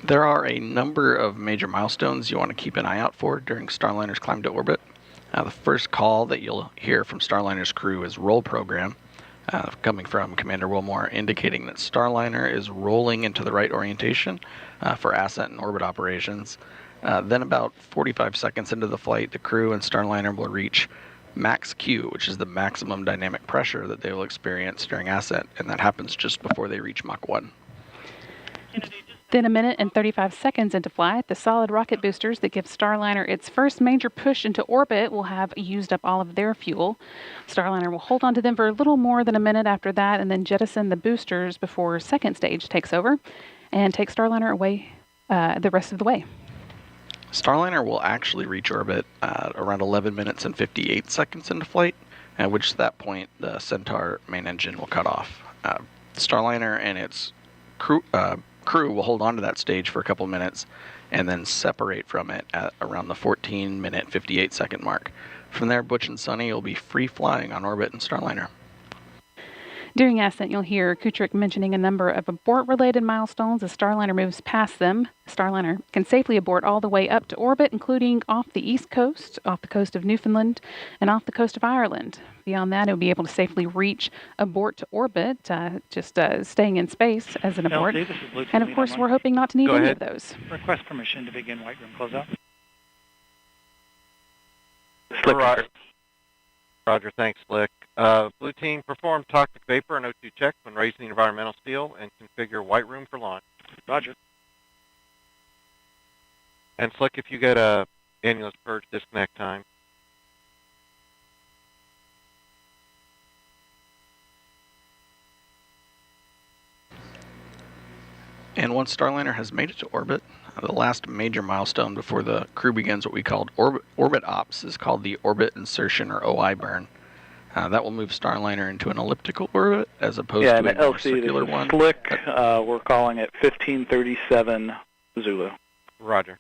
There are a number of major milestones you want to keep an eye out for during Starliner's climb to orbit. The first call that you'll hear from Starliner's crew is roll program, coming from Commander Wilmore, indicating that Starliner is rolling into the right orientation for ascent and orbit operations. Then about 45 seconds into the flight, the crew and Starliner will reach max Q, which is the maximum dynamic pressure that they will experience during ascent, and that happens just before they reach Mach 1. Then a minute and 35 seconds into flight, the solid rocket boosters that give Starliner its first major push into orbit will have used up all of their fuel. Starliner will hold on to them for a little more than a minute after that, and then jettison the boosters before second stage takes over and take Starliner away the rest of the way. Starliner will actually reach orbit around 11 minutes and 58 seconds into flight, at which at that point the Centaur main engine will cut off. Starliner and its crew will hold on to that stage for a couple minutes and then separate from it at around the 14-minute, 58-second mark. From there, Butch and Sunny will be free flying on orbit in Starliner. During ascent, you'll hear Kuchrik mentioning a number of abort-related milestones as Starliner moves past them. Starliner can safely abort all the way up to orbit, including off the east coast, off the coast of Newfoundland, and off the coast of Ireland. Beyond that, it will be able to safely reach abort to orbit, staying in space as an abort. LC, this is Blue And of course, we're hoping not to need any of those. Request permission to begin white room closeout. Roger, thanks, Slick. Blue team, perform toxic vapor and O2 checks when raising the environmental seal and configure white room for launch. Roger. And Slick, if you get a annulus purge disconnect time. And once Starliner has made it to orbit, the last major milestone before the crew begins what we called orbit ops is called the orbit insertion or OI burn. That will move Starliner into an elliptical orbit as opposed to a more LC, circular this is one. Slick. We're calling it 1537 Zulu. Roger.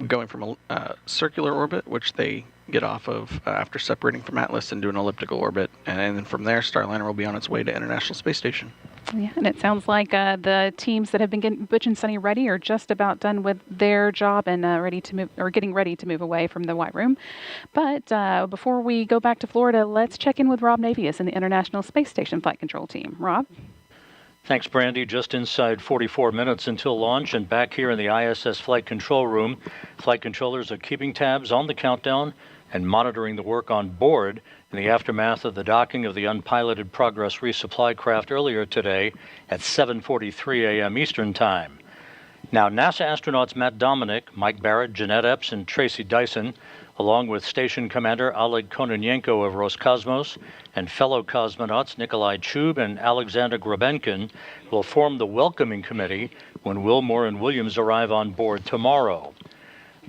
Going from a circular orbit, which they get off of after separating from Atlas, into an elliptical orbit, and then from there, Starliner will be on its way to International Space Station. Yeah, and it sounds like the teams that have been getting Butch and Sunny ready are just about done with their job and ready to move, or getting ready to move away from the white room. But before we go back to Florida, let's check in with Rob Navius and the International Space Station Flight Control Team. Rob? Thanks, Brandy. Just inside 44 minutes until launch, and back here in the ISS Flight Control Room, flight controllers are keeping tabs on the countdown and monitoring the work on board in the aftermath of the docking of the unpiloted Progress resupply craft earlier today at 7:43 a.m. Eastern Time. Now, NASA astronauts Matt Dominic, Mike Barrett, Jeanette Epps, and Tracy Dyson, along with Station Commander Oleg Kononenko of Roscosmos and fellow cosmonauts Nikolai Chub and Alexander Grabenkin, will form the welcoming committee when Wilmore and Williams arrive on board tomorrow.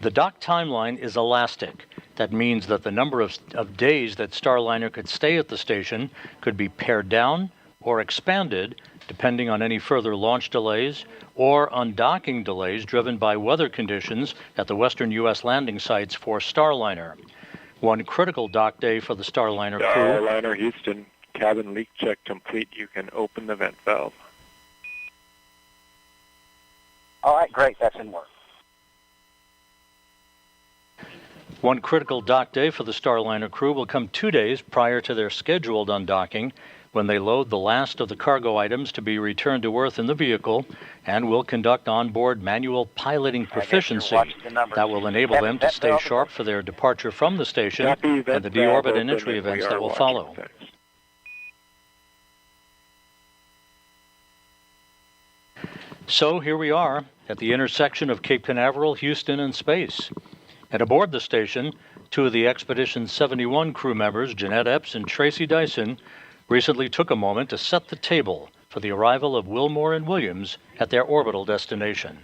The dock timeline is elastic. That means that the number of days that Starliner could stay at the station could be pared down or expanded depending on any further launch delays or undocking delays driven by weather conditions at the western U.S. landing sites for Starliner. One critical dock day for the Starliner crew. Starliner Houston, cabin leak check complete. You can open the vent valve. All right, great. That's in work. One critical dock day for the Starliner crew will come 2 days prior to their scheduled undocking, when they load the last of the cargo items to be returned to Earth in the vehicle and will conduct onboard manual piloting proficiency that will enable them to stay sharp for their departure from the station and the deorbit and entry events that will follow. So here we are at the intersection of Cape Canaveral, Houston, and space. And aboard the station, two of the Expedition 71 crew members, Jeanette Epps and Tracy Dyson, recently took a moment to set the table for the arrival of Wilmore and Williams at their orbital destination.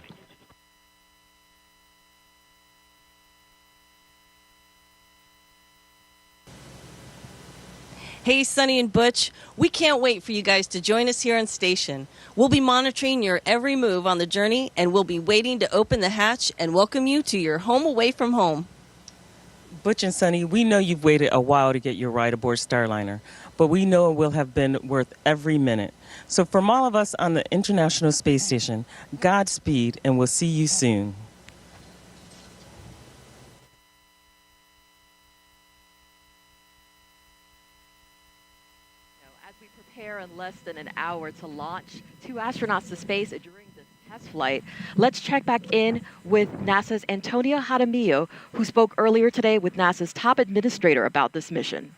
Hey, Sunny and Butch, we can't wait for you guys to join us here on station. We'll be monitoring your every move on the journey, and we'll be waiting to open the hatch and welcome you to your home away from home. Butch and Sunny, we know you've waited a while to get your ride aboard Starliner, but we know it will have been worth every minute. So from all of us on the International Space Station, Godspeed, and we'll see you soon. As we prepare in less than an hour to launch 2 astronauts to space during this test flight, let's check back in with NASA's Antonio Jaramillo, who spoke earlier today with NASA's top administrator about this mission.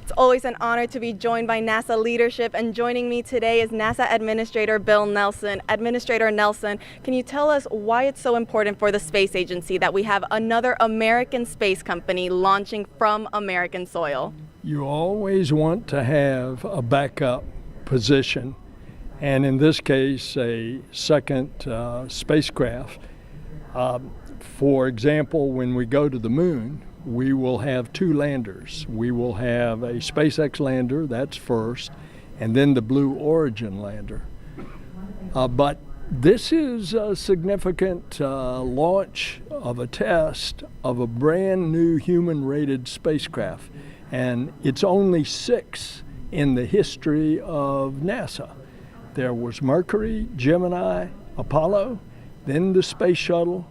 It's always an honor to be joined by NASA leadership, and joining me today is NASA Administrator Bill Nelson. Administrator Nelson, can you tell us why it's so important for the space agency that we have another American space company launching from American soil? You always want to have a backup position, and in this case, a second spacecraft. For example, when we go to the moon, we will have 2 landers. We will have a SpaceX lander, that's first, and then the Blue Origin lander. But This is a significant launch of a test of a brand new human-rated spacecraft, and it's only 6 in the history of NASA. There was Mercury, Gemini, Apollo, then the Space Shuttle,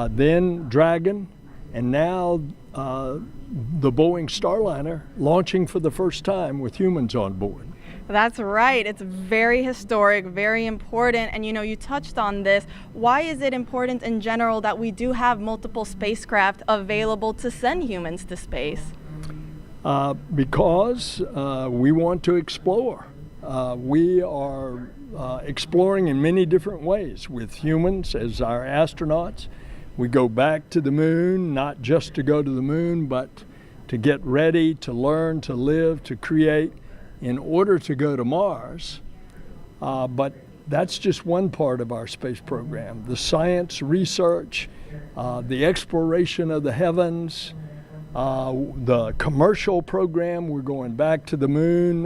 then Dragon, and now the Boeing Starliner launching for the first time with humans on board. That's right. It's very historic, very important. And you touched on this. Why is it important in general that we do have multiple spacecraft available to send humans to space? Because we want to explore. We are exploring in many different ways with humans as our astronauts. We go back to the moon, not just to go to the moon, but to get ready, to learn, to live, to create in order to go to Mars. But that's just one part of our space program. The science, research, the exploration of the heavens, the commercial program. We're going back to the moon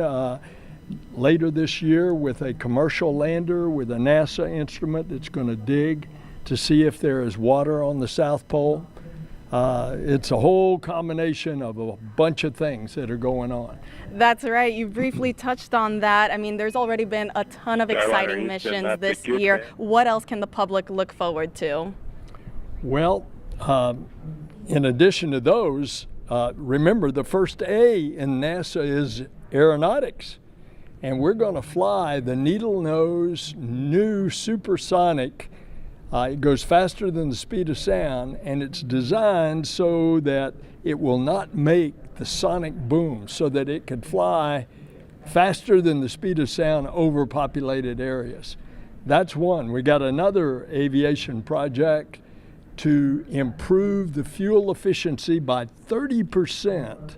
later this year with a commercial lander with a NASA instrument that's going to dig to see if there is water on the South Pole. It's a whole combination of a bunch of things that are going on. That's right. You briefly touched on that. I mean, there's already been a ton of exciting missions this year. What else can the public look forward to? Well, in addition to those, remember the first A in NASA is aeronautics. And we're going to fly the needle-nose new supersonic. It goes faster than the speed of sound, and it's designed so that it will not make the sonic boom, so that it could fly faster than the speed of sound over populated areas. That's one. We got another aviation project to improve the fuel efficiency by 30%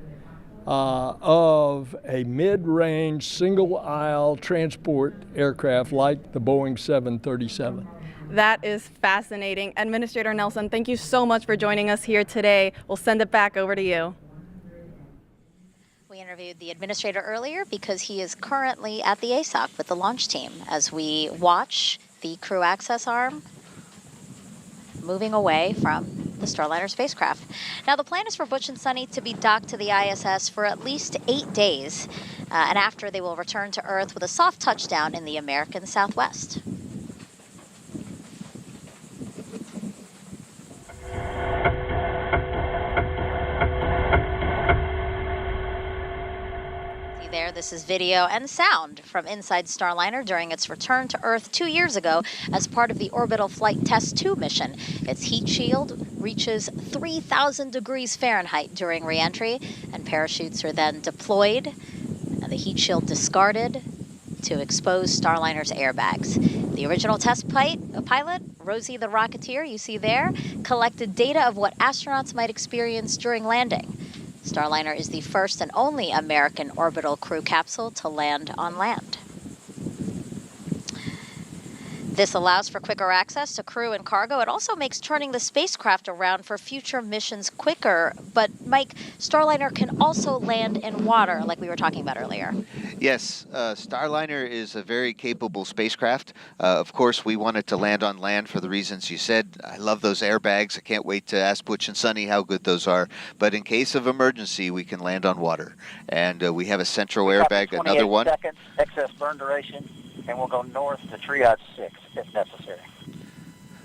of a mid-range single-aisle transport aircraft like the Boeing 737. That is fascinating. Administrator Nelson, thank you so much for joining us here today. We'll send it back over to you. We interviewed the administrator earlier because he is currently at the ASOC with the launch team as we watch the crew access arm moving away from the Starliner spacecraft. Now, the plan is for Butch and Sunny to be docked to the ISS for at least 8 days, and after they will return to Earth with a soft touchdown in the American Southwest. There, this is video and sound from inside Starliner during its return to Earth 2 years ago as part of the Orbital Flight Test 2 mission. Its heat shield reaches 3,000 degrees Fahrenheit during re-entry, and parachutes are then deployed and the heat shield discarded to expose Starliner's airbags. The original test pilot, Rosie the Rocketeer, you see there, collected data of what astronauts might experience during landing. Starliner is the first and only American orbital crew capsule to land on land. This allows for quicker access to crew and cargo. It also makes turning the spacecraft around for future missions quicker. But, Mike, Starliner can also land in water, like we were talking about earlier. Yes, Starliner is a very capable spacecraft. Of course, we want it to land on land for the reasons you said. I love those airbags. I can't wait to ask Butch and Sunny how good those are. But in case of emergency, we can land on water. And we have a central airbag, another one. 28 seconds, excess burn duration, and we'll go north to triage 6 if necessary.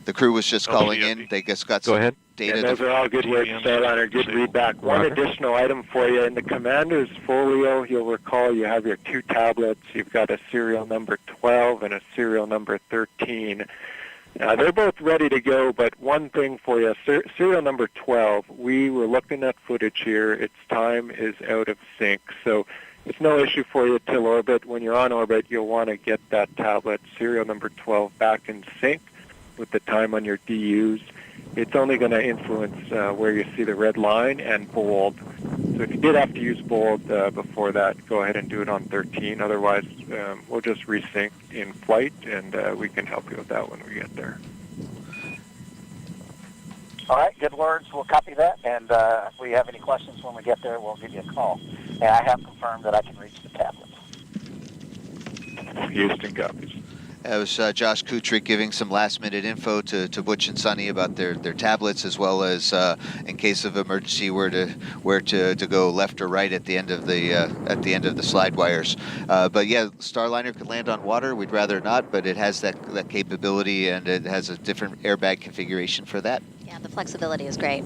The crew was just calling in. They just got some data. And those are all good here at Starliner. Good readback. One additional item for you. In the commander's folio, you'll recall you have your 2 tablets. You've got a serial number 12 and a serial number 13. They're both ready to go, but one thing for you. Serial number 12, we were looking at footage here. Its time is out of sync. So it's no issue for you till orbit. When you're on orbit, you'll want to get that tablet, serial number 12, back in sync with the time on your DUs. It's only going to influence where you see the red line and bold. So if you did have to use bold before that, go ahead and do it on 13. Otherwise, we'll just resync in flight, and we can help you with that when we get there. All right, good words. We'll copy that, and if we have any questions when we get there, we'll give you a call. And I have confirmed that I can reach the tablet. Houston copies. It was Josh Kutrick giving some last-minute info to Butch and Sunny about their tablets, as well as in case of emergency where to go left or right at the end of the slide wires. But yeah, Starliner could land on water. We'd rather not, but it has that capability, and it has a different airbag configuration for that. Yeah, the flexibility is great.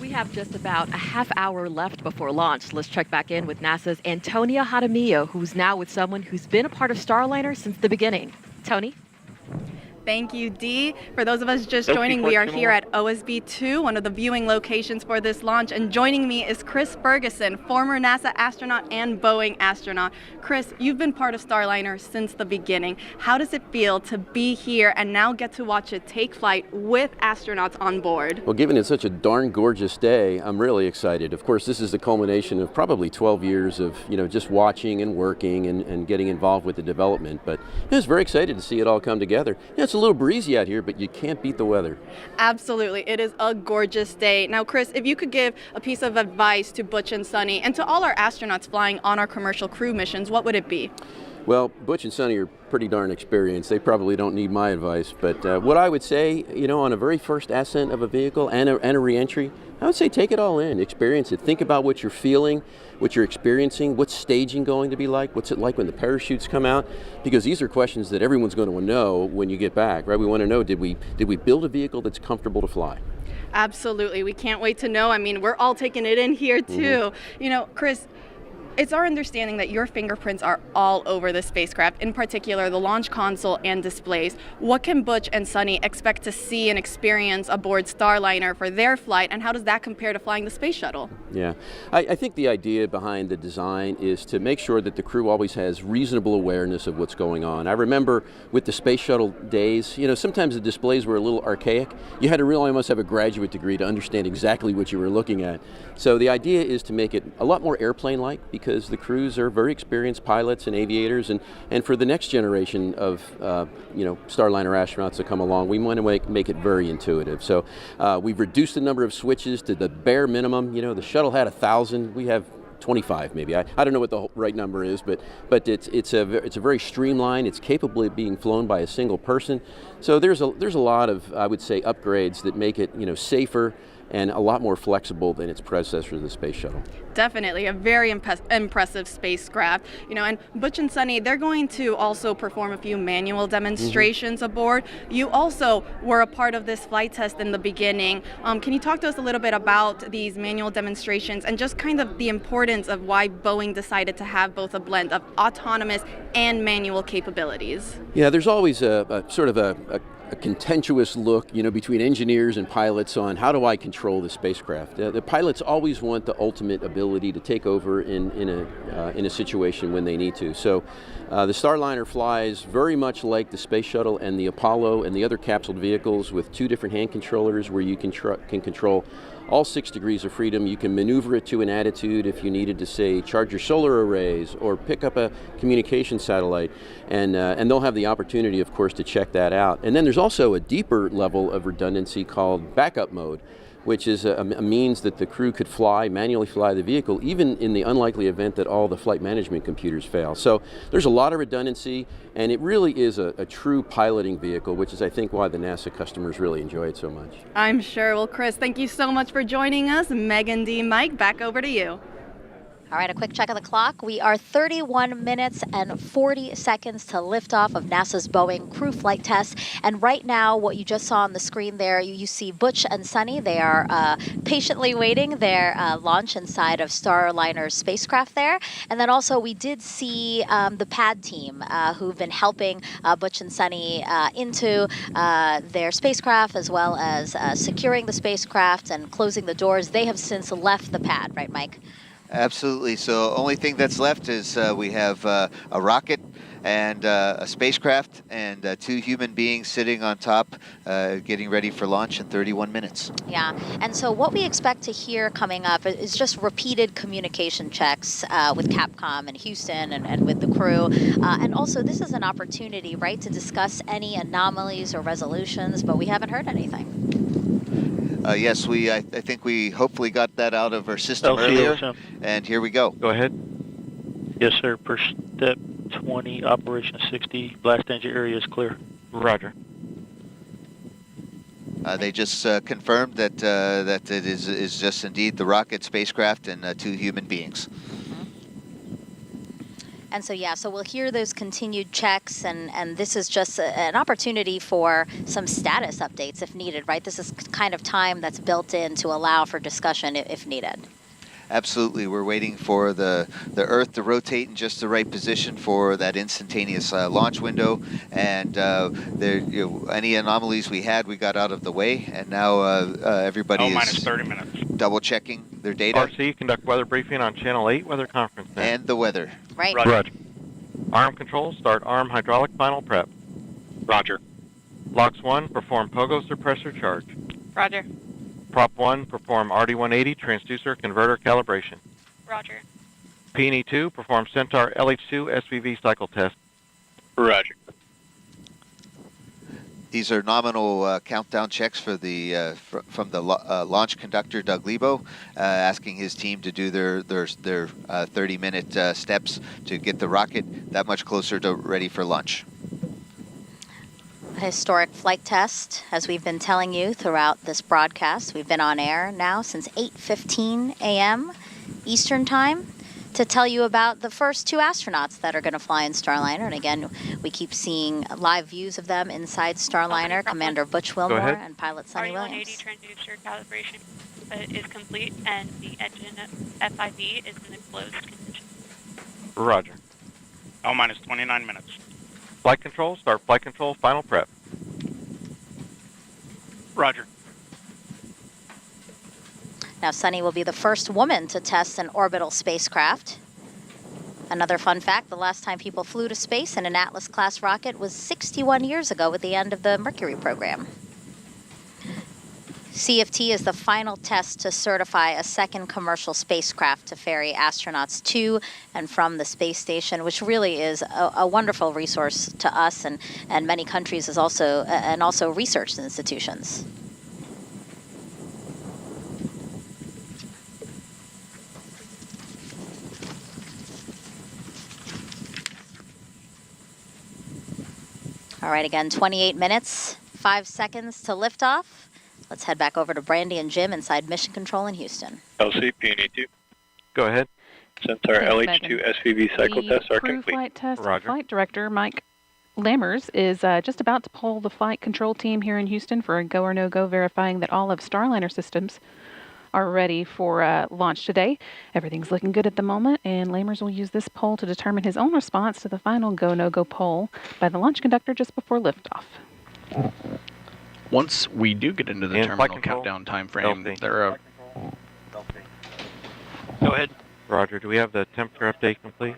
We have just about a half hour left before launch. Let's check back in with NASA's Antonia Jaramillo, who's now with someone who's been a part of Starliner since the beginning. Tony? Thank you, Dee. For those of us just joining, we are here at OSB 2, one of the viewing locations for this launch. And joining me is Chris Ferguson, former NASA astronaut and Boeing astronaut. Chris, you've been part of Starliner since the beginning. How does it feel to be here and now get to watch it take flight with astronauts on board? Well, given it's such a darn gorgeous day, I'm really excited. Of course, this is the culmination of probably 12 years of, just watching and working and getting involved with the development. But I was very excited to see it all come together. It's a little breezy out here, but you can't beat the weather. Absolutely. It is a gorgeous day. Now, Chris, if you could give a piece of advice to Butch and Sunny and to all our astronauts flying on our commercial crew missions, what would it be? Well, Butch and Sunny are pretty darn experienced. They probably don't need my advice, but what I would say, on a very first ascent of a vehicle and a re-entry, I would say take it all in, experience it. Think about what you're feeling, what you're experiencing, what's staging going to be like, what's it like when the parachutes come out, because these are questions that everyone's going to know when you get back, right? We want to know, did we build a vehicle that's comfortable to fly? Absolutely. We can't wait to know. I mean, we're all taking it in here too. Chris, it's our understanding that your fingerprints are all over the spacecraft, in particular the launch console and displays. What can Butch and Sunny expect to see and experience aboard Starliner for their flight, and how does that compare to flying the space shuttle? Yeah, I think the idea behind the design is to make sure that the crew always has reasonable awareness of what's going on. I remember with the space shuttle days, sometimes the displays were a little archaic. You had to really almost have a graduate degree to understand exactly what you were looking at. So the idea is to make it a lot more airplane-like, because the crews are very experienced pilots and aviators, and for the next generation of Starliner astronauts to come along, we want to make it very intuitive. So we've reduced the number of switches to the bare minimum. The shuttle had 1,000. We have 25 maybe. I don't know what the right number is, but it's a very streamlined. It's capable of being flown by a single person. So there's a lot of, I would say, upgrades that make it safer and a lot more flexible than its predecessor, the space shuttle. Definitely a very impressive spacecraft. And Butch and Sunny, they're going to also perform a few manual demonstrations aboard. You also were a part of this flight test in the beginning. Can you talk to us a little bit about these manual demonstrations and just kind of the importance of why Boeing decided to have both a blend of autonomous and manual capabilities? Yeah, there's always a sort of a contentious look, between engineers and pilots on how do I control the spacecraft. The pilots always want the ultimate ability to take over in a situation when they need to. So the Starliner flies very much like the space shuttle and the Apollo and the other capsule vehicles, with two different hand controllers where you can control all 6 degrees of freedom. You can maneuver it to an attitude if you needed to, say, charge your solar arrays or pick up a communication satellite, and they'll have the opportunity, of course, to check that out. And then there's also a deeper level of redundancy called backup mode, which is a means that the crew could manually fly the vehicle, even in the unlikely event that all the flight management computers fail. So there's a lot of redundancy, and it really is a true piloting vehicle, which is, I think, why the NASA customers really enjoy it so much. I'm sure. Well, Chris, thank you so much for joining us. Megan, D, Mike, back over to you. All right, a quick check of the clock. We are 31 minutes and 40 seconds to liftoff of NASA's Boeing crew flight test. And right now, what you just saw on the screen there, you see Butch and Sunny. They are patiently waiting their launch inside of Starliner's spacecraft there. And then also we did see the pad team who've been helping Butch and Sunny into their spacecraft, as well as securing the spacecraft and closing the doors. They have since left the pad, right, Mike? Absolutely. So only thing that's left is we have a rocket and a spacecraft and 2 human beings sitting on top getting ready for launch in 31 minutes. Yeah, and so what we expect to hear coming up is just repeated communication checks with Capcom and Houston and with the crew. And also this is an opportunity, right, to discuss any anomalies or resolutions, but we haven't heard anything. Yes, I think we hopefully got that out of our system earlier, and here we go. Go ahead. Yes, sir. Per step 20, operation 60, blast engine area is clear. Roger. They just confirmed that that it is just indeed the rocket, spacecraft, and 2 human beings. And so, yeah, so we'll hear those continued checks, and this is just an opportunity for some status updates if needed, right? This is kind of time that's built in to allow for discussion if needed. Absolutely. We're waiting for the Earth to rotate in just the right position for that instantaneous launch window. And any anomalies we had, we got out of the way. And now everybody is 30 minutes. double checking their data. RC, conduct weather briefing on Channel 8 weather conference. And the weather. Right. Roger. Arm control, start arm hydraulic final prep. Roger. LOX 1, perform pogo suppressor charge. Roger. Prop 1, perform RD180 transducer converter calibration. Roger. P&E 2, perform Centaur LH2 SVV cycle test. Roger. These are nominal countdown checks for the from the launch conductor, Doug Lebo, asking his team to do their 30-minute steps to get the rocket that much closer to ready for launch. Historic flight test, as we've been telling you throughout this broadcast. We've been on air now since 8:15 a.m. Eastern Time to tell you about the first 2 astronauts that are going to fly in Starliner. And again, we keep seeing live views of them inside Starliner. Commander Butch Wilmore and pilot Sonny Williams. RD180 transducer calibration is complete, and the engine FIV is in a closed condition. Roger. L minus 29 minutes. Flight control, start flight control final prep. Roger. Now, Sonny will be the first woman to test an orbital spacecraft. Another fun fact, the last time people flew to space in an Atlas-class rocket was 61 years ago with the end of the Mercury program. CFT is the final test to certify a second commercial spacecraft to ferry astronauts to and from the space station, which really is a wonderful resource to us and many countries and also research institutions. All right, again, 28 minutes, 5 seconds to liftoff. Let's head back over to Brandy and Jim inside Mission Control in Houston. LC, P&E 2. Go ahead. Centaur LH2 SVV cycle tests are crew complete. Flight test Roger. flight director Mike Lammers is just about to poll the flight control team here in Houston for a go or no-go, verifying that all of Starliner systems are ready for launch today. Everything's looking good at the moment, and Lammers will use this poll to determine his own response to the final go-no-go poll by the launch conductor just before liftoff. Once we do get into the terminal countdown time frame, there are... Go ahead. Roger. Do we have the temperature update complete?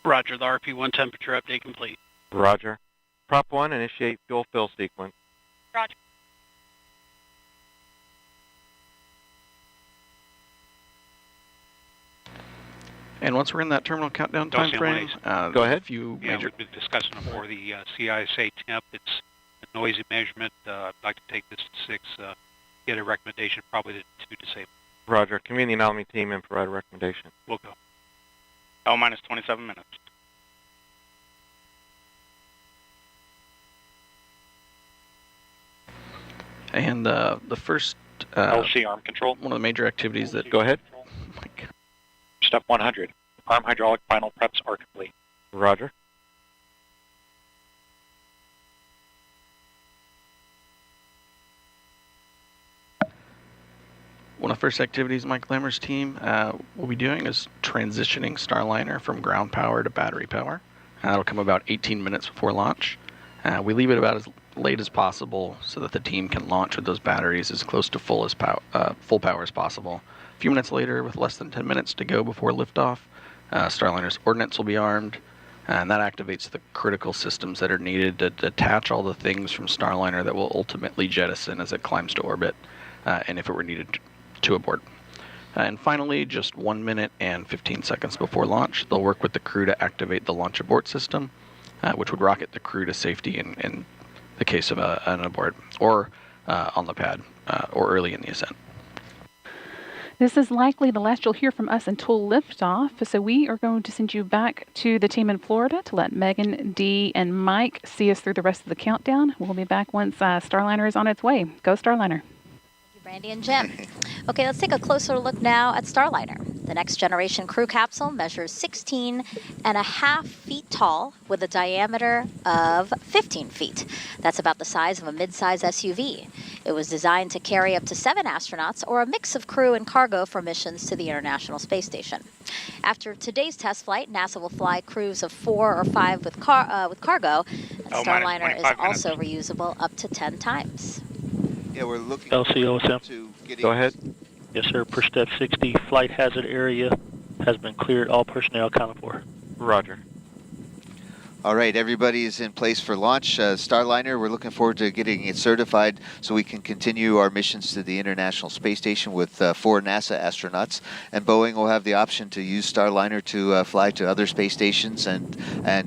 Roger, the RP1 temperature update complete. Roger. Prop 1, initiate fuel fill sequence. Roger. And once we're in that terminal countdown time frame, go ahead. Few Yeah, major... we've been discussing before the CISA temp. It's a noisy measurement. I'd like to take this to 6, get a recommendation probably to disable. Roger. Convene the anomaly team and provide a recommendation. We'll go. L minus 27 minutes. And the first... LC arm control. One of the major activities that... Go ahead. Oh my God. Step 100. Arm hydraulic final preps are complete. Roger. One of the first activities Mike Lammer's team will be doing is transitioning Starliner from ground power to battery power. That'll come about 18 minutes before launch. We leave it about as late as possible so that the team can launch with those batteries as close to full power as possible. A few minutes later, with less than 10 minutes to go before liftoff, Starliner's ordnance will be armed, and that activates the critical systems that are needed to detach all the things from Starliner that will ultimately jettison as it climbs to orbit, and if it were needed to abort. And finally, just 1 minute and 15 seconds before launch, they'll work with the crew to activate the launch abort system, which would rocket the crew to safety in the case of an abort, or on the pad, or early in the ascent. This is likely the last you'll hear from us until liftoff, so we are going to send you back to the team in Florida to let Megan, Dee, and Mike see us through the rest of the countdown. We'll be back once Starliner is on its way. Go Starliner. Brandy and Jim. Okay, let's take a closer look now at Starliner. The next generation crew capsule measures 16.5 feet tall with a diameter of 15 feet. That's about the size of a mid-size SUV. It was designed to carry up to 7 astronauts or a mix of crew and cargo for missions to the International Space Station. After today's test flight, NASA will fly crews of 4 or 5 with cargo. And Starliner is also reusable up to 10 times. Yeah, we're looking LCOSM. to getting... Go ahead. Yes, sir. Per step 60, flight hazard area has been cleared. All personnel accounted for. Roger. All right, everybody is in place for launch. Starliner, we're looking forward to getting it certified so we can continue our missions to the International Space Station with 4 NASA astronauts. And Boeing will have the option to use Starliner to fly to other space stations and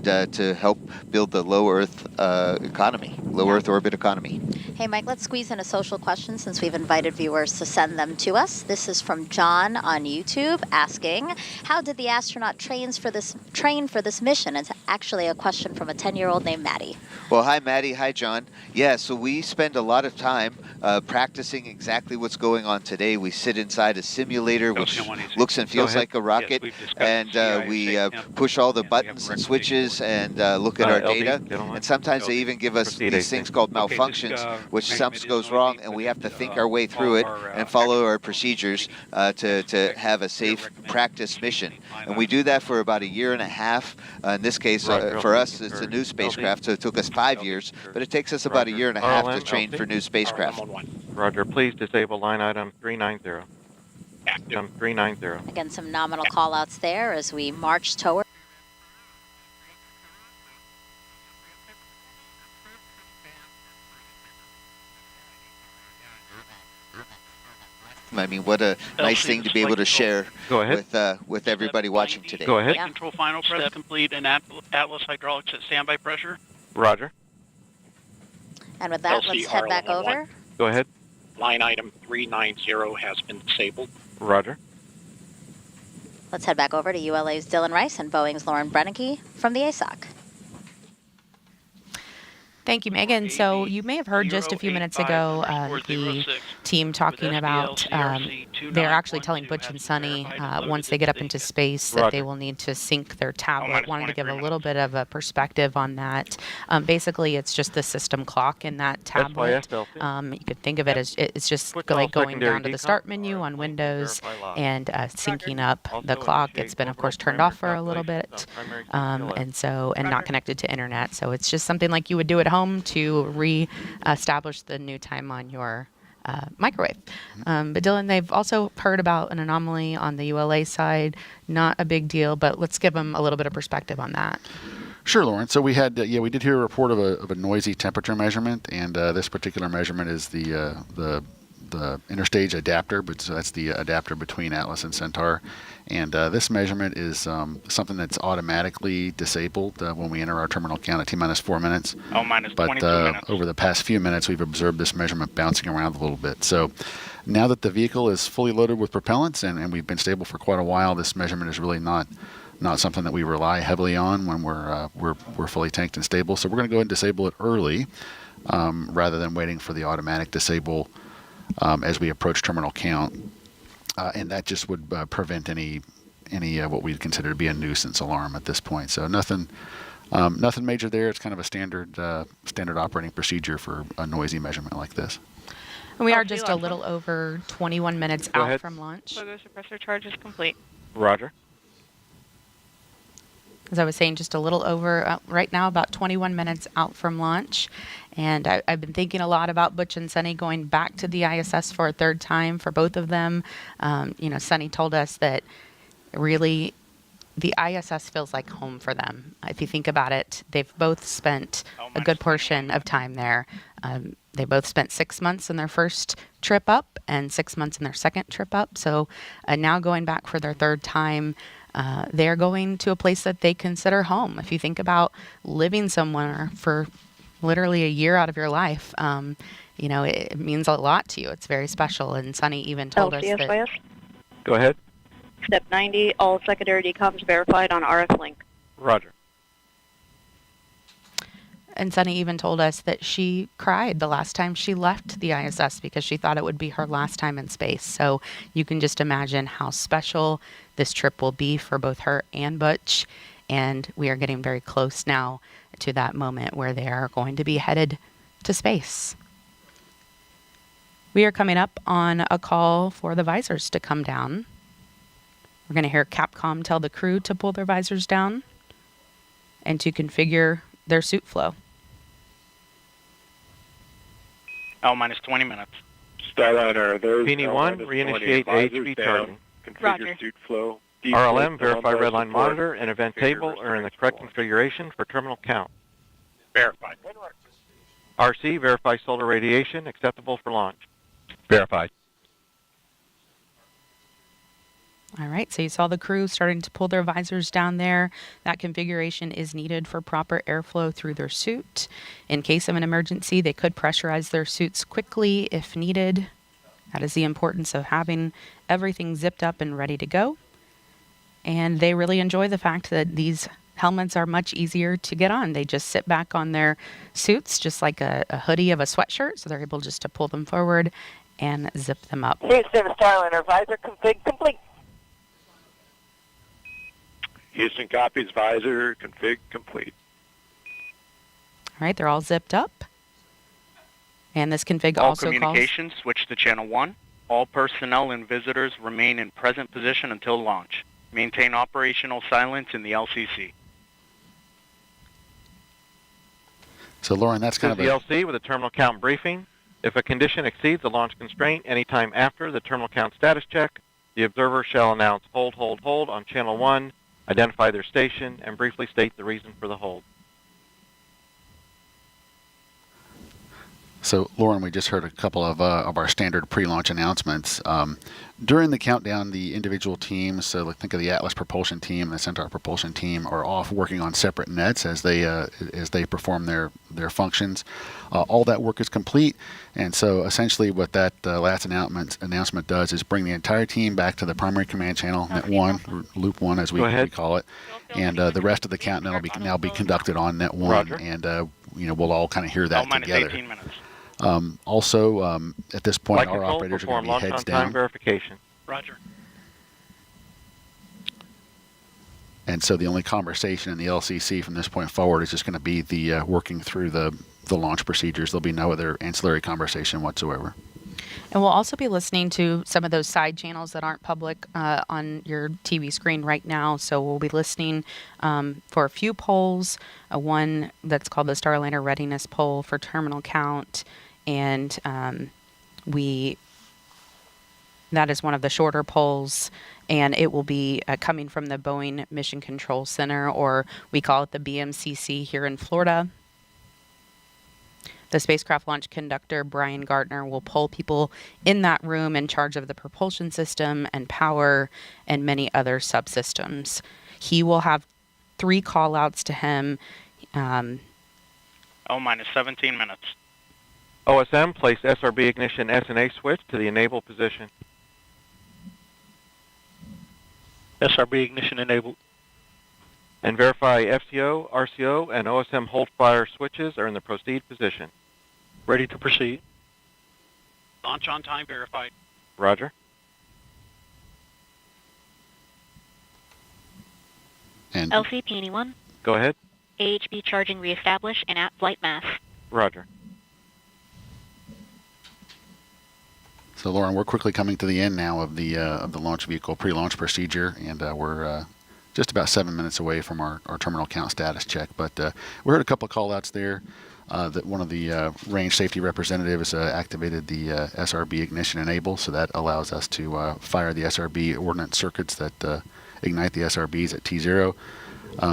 to help build the low Earth economy, low Earth orbit economy. Hey, Mike, let's squeeze in a social question since we've invited viewers to send them to us. This is from John on YouTube asking, how did the astronaut train for this mission? It's actually a question from a 10-year-old named Maddie. Well, hi, Maddie. Hi, John. Yeah, so we spend a lot of time practicing exactly what's going on today. We sit inside a simulator, which looks and feels like a rocket, and we push all the buttons and switches and look at our data. And sometimes they even give us these things called malfunctions, which something goes wrong, and we have to think our way through it and follow our procedures to have a safe practice mission. And we do that for about a year and a half. In this case, for us, it's a new spacecraft, so it took us 5 years, but it takes us about a year and a half to train for new spacecraft. Roger, please disable line item 390. Item 390. Again, some nominal call-outs there as we march toward. I mean, what a nice thing to be able to share with everybody watching today. Go ahead. Control final press complete and Atlas hydraulics at standby pressure. Roger. And with that, let's head back over. Go ahead. Line item 390 has been disabled. Roger. Let's head back over to ULA's Dylan Rice and Boeing's Lauren Brennecke from the ASOC. Thank you, Megan. So you may have heard just a few minutes ago the team talking about they're actually telling Butch and Sunny once they get up into space that they will need to sync their tablet. Wanted to give a little bit of a perspective on that. Basically, it's just the system clock in that tablet. You could think of it as it's just like going down to the start menu on Windows and syncing up the clock. It's been, of course, turned off for a little bit, and not connected to internet. So it's just something like you would do at home to re-establish the new time on your microwave. But Dylan, they've also heard about an anomaly on the ULA side. Not a big deal, but let's give them a little bit of perspective on that. Sure, Lauren. So we had, we did hear a report of a noisy temperature measurement, and this particular measurement is the interstage adapter, but so that's the adapter between Atlas and Centaur. And this measurement is something that's automatically disabled when we enter our terminal count at T-minus 4 minutes. But over the past few minutes, we've observed this measurement bouncing around a little bit. So now that the vehicle is fully loaded with propellants and we've been stable for quite a while, this measurement is really not something that we rely heavily on when we're fully tanked and stable. So we're going to go ahead and disable it early rather than waiting for the automatic disable as we approach terminal count. And that just would prevent any what we'd consider to be a nuisance alarm at this point. So nothing major there. It's kind of a standard operating procedure for a noisy measurement like this. And we are just a little over 21 minutes out from launch. So the suppressor charge is complete. Roger. As I was saying, just a little over, right now, about 21 minutes out from launch. And I've been thinking a lot about Butch and Sunny going back to the ISS for a third time for both of them. Sunny told us that really the ISS feels like home for them. If you think about it, they've both spent a good portion of time there. They both spent 6 months in their first trip up and 6 months in their second trip up. So now going back for their third time, they're going to a place that they consider home. If you think about living somewhere for literally a year out of your life, it means a lot to you. It's very special. And Sunny even told us that Go ahead. Step 90, all secondary decoms verified on RF link. Roger. And Sunny even told us that she cried the last time she left the ISS because she thought it would be her last time in space. So you can just imagine how special this trip will be for both her and Butch. And we are getting very close now to that moment where they are going to be headed to space. We are coming up on a call for the visors to come down. We're going to hear Capcom tell the crew to pull their visors down and to configure their suit flow. L-minus 20 minutes. Starliner, there's P1, reinitiate HB targeting. Configure Roger. suit flow. RLM, verify redline monitor and event table are in the correct configuration for terminal count. Verified. RC, verify solar radiation, acceptable for launch. Verified. All right, so you saw the crew starting to pull their visors down there. That configuration is needed for proper airflow through their suit. In case of an emergency, they could pressurize their suits quickly if needed. That is the importance of having everything zipped up and ready to go. And they really enjoy the fact that these helmets are much easier to get on. They just sit back on their suits, just like a hoodie of a sweatshirt, so they're able just to pull them forward and zip them up. Houston, Starliner, visor config complete. Houston copies, visor config complete. All right, they're all zipped up. And this config All also communications switch to channel 1. All personnel and visitors remain in present position until launch. Maintain operational silence in the LCC. So, Lauren, that's kind of the LC with a terminal count briefing. If a condition exceeds the launch constraint anytime after the terminal count status check, the observer shall announce hold, hold, hold on channel 1, identify their station, and briefly state the reason for the hold. So, Lauren, we just heard a couple of our standard pre-launch announcements. During the countdown, the individual teams, so think of the Atlas propulsion team and the Centaur propulsion team, are off working on separate nets as they perform their functions. All that work is complete, and so essentially what that last announcement does is bring the entire team back to the primary command channel, net 1, loop 1 as we call it, and the rest of the countdown will now be conducted on net 1, Roger. and we'll all kind of hear that together. 18 minutes. Also, at this point, Flight our control, operators are perform going to be launch heads on time down. verification. Roger. And so the only conversation in the LCC from this point forward is just going to be the working through the launch procedures. There'll be no other ancillary conversation whatsoever. And we'll also be listening to some of those side channels that aren't public on your TV screen right now. So we'll be listening for a few polls, one that's called the Starliner readiness poll for terminal count. And that is one of the shorter polls, and it will be coming from the Boeing Mission Control Center, or we call it the BMCC here in Florida. The spacecraft launch conductor, Brian Gardner, will poll people in that room in charge of the propulsion system and power and many other subsystems. He will have 3 call-outs to him. L-minus 17 minutes. OSM, place SRB ignition SNA switch to the enable position. SRB ignition enabled. And verify FCO, RCO, and OSM hold fire switches are in the proceed position. Ready to proceed. Launch on time verified. Roger. And LCP anyone? Go ahead. AHB charging reestablish and at flight mass. Roger. So, Lauren, we're quickly coming to the end now of the launch vehicle pre-launch procedure, and we're just about 7 minutes away from our terminal count status check. But we heard a couple of call-outs there. That one of the range safety representatives activated the SRB ignition enable, so that allows us to fire the SRB ordnance circuits that ignite the SRBs at T0.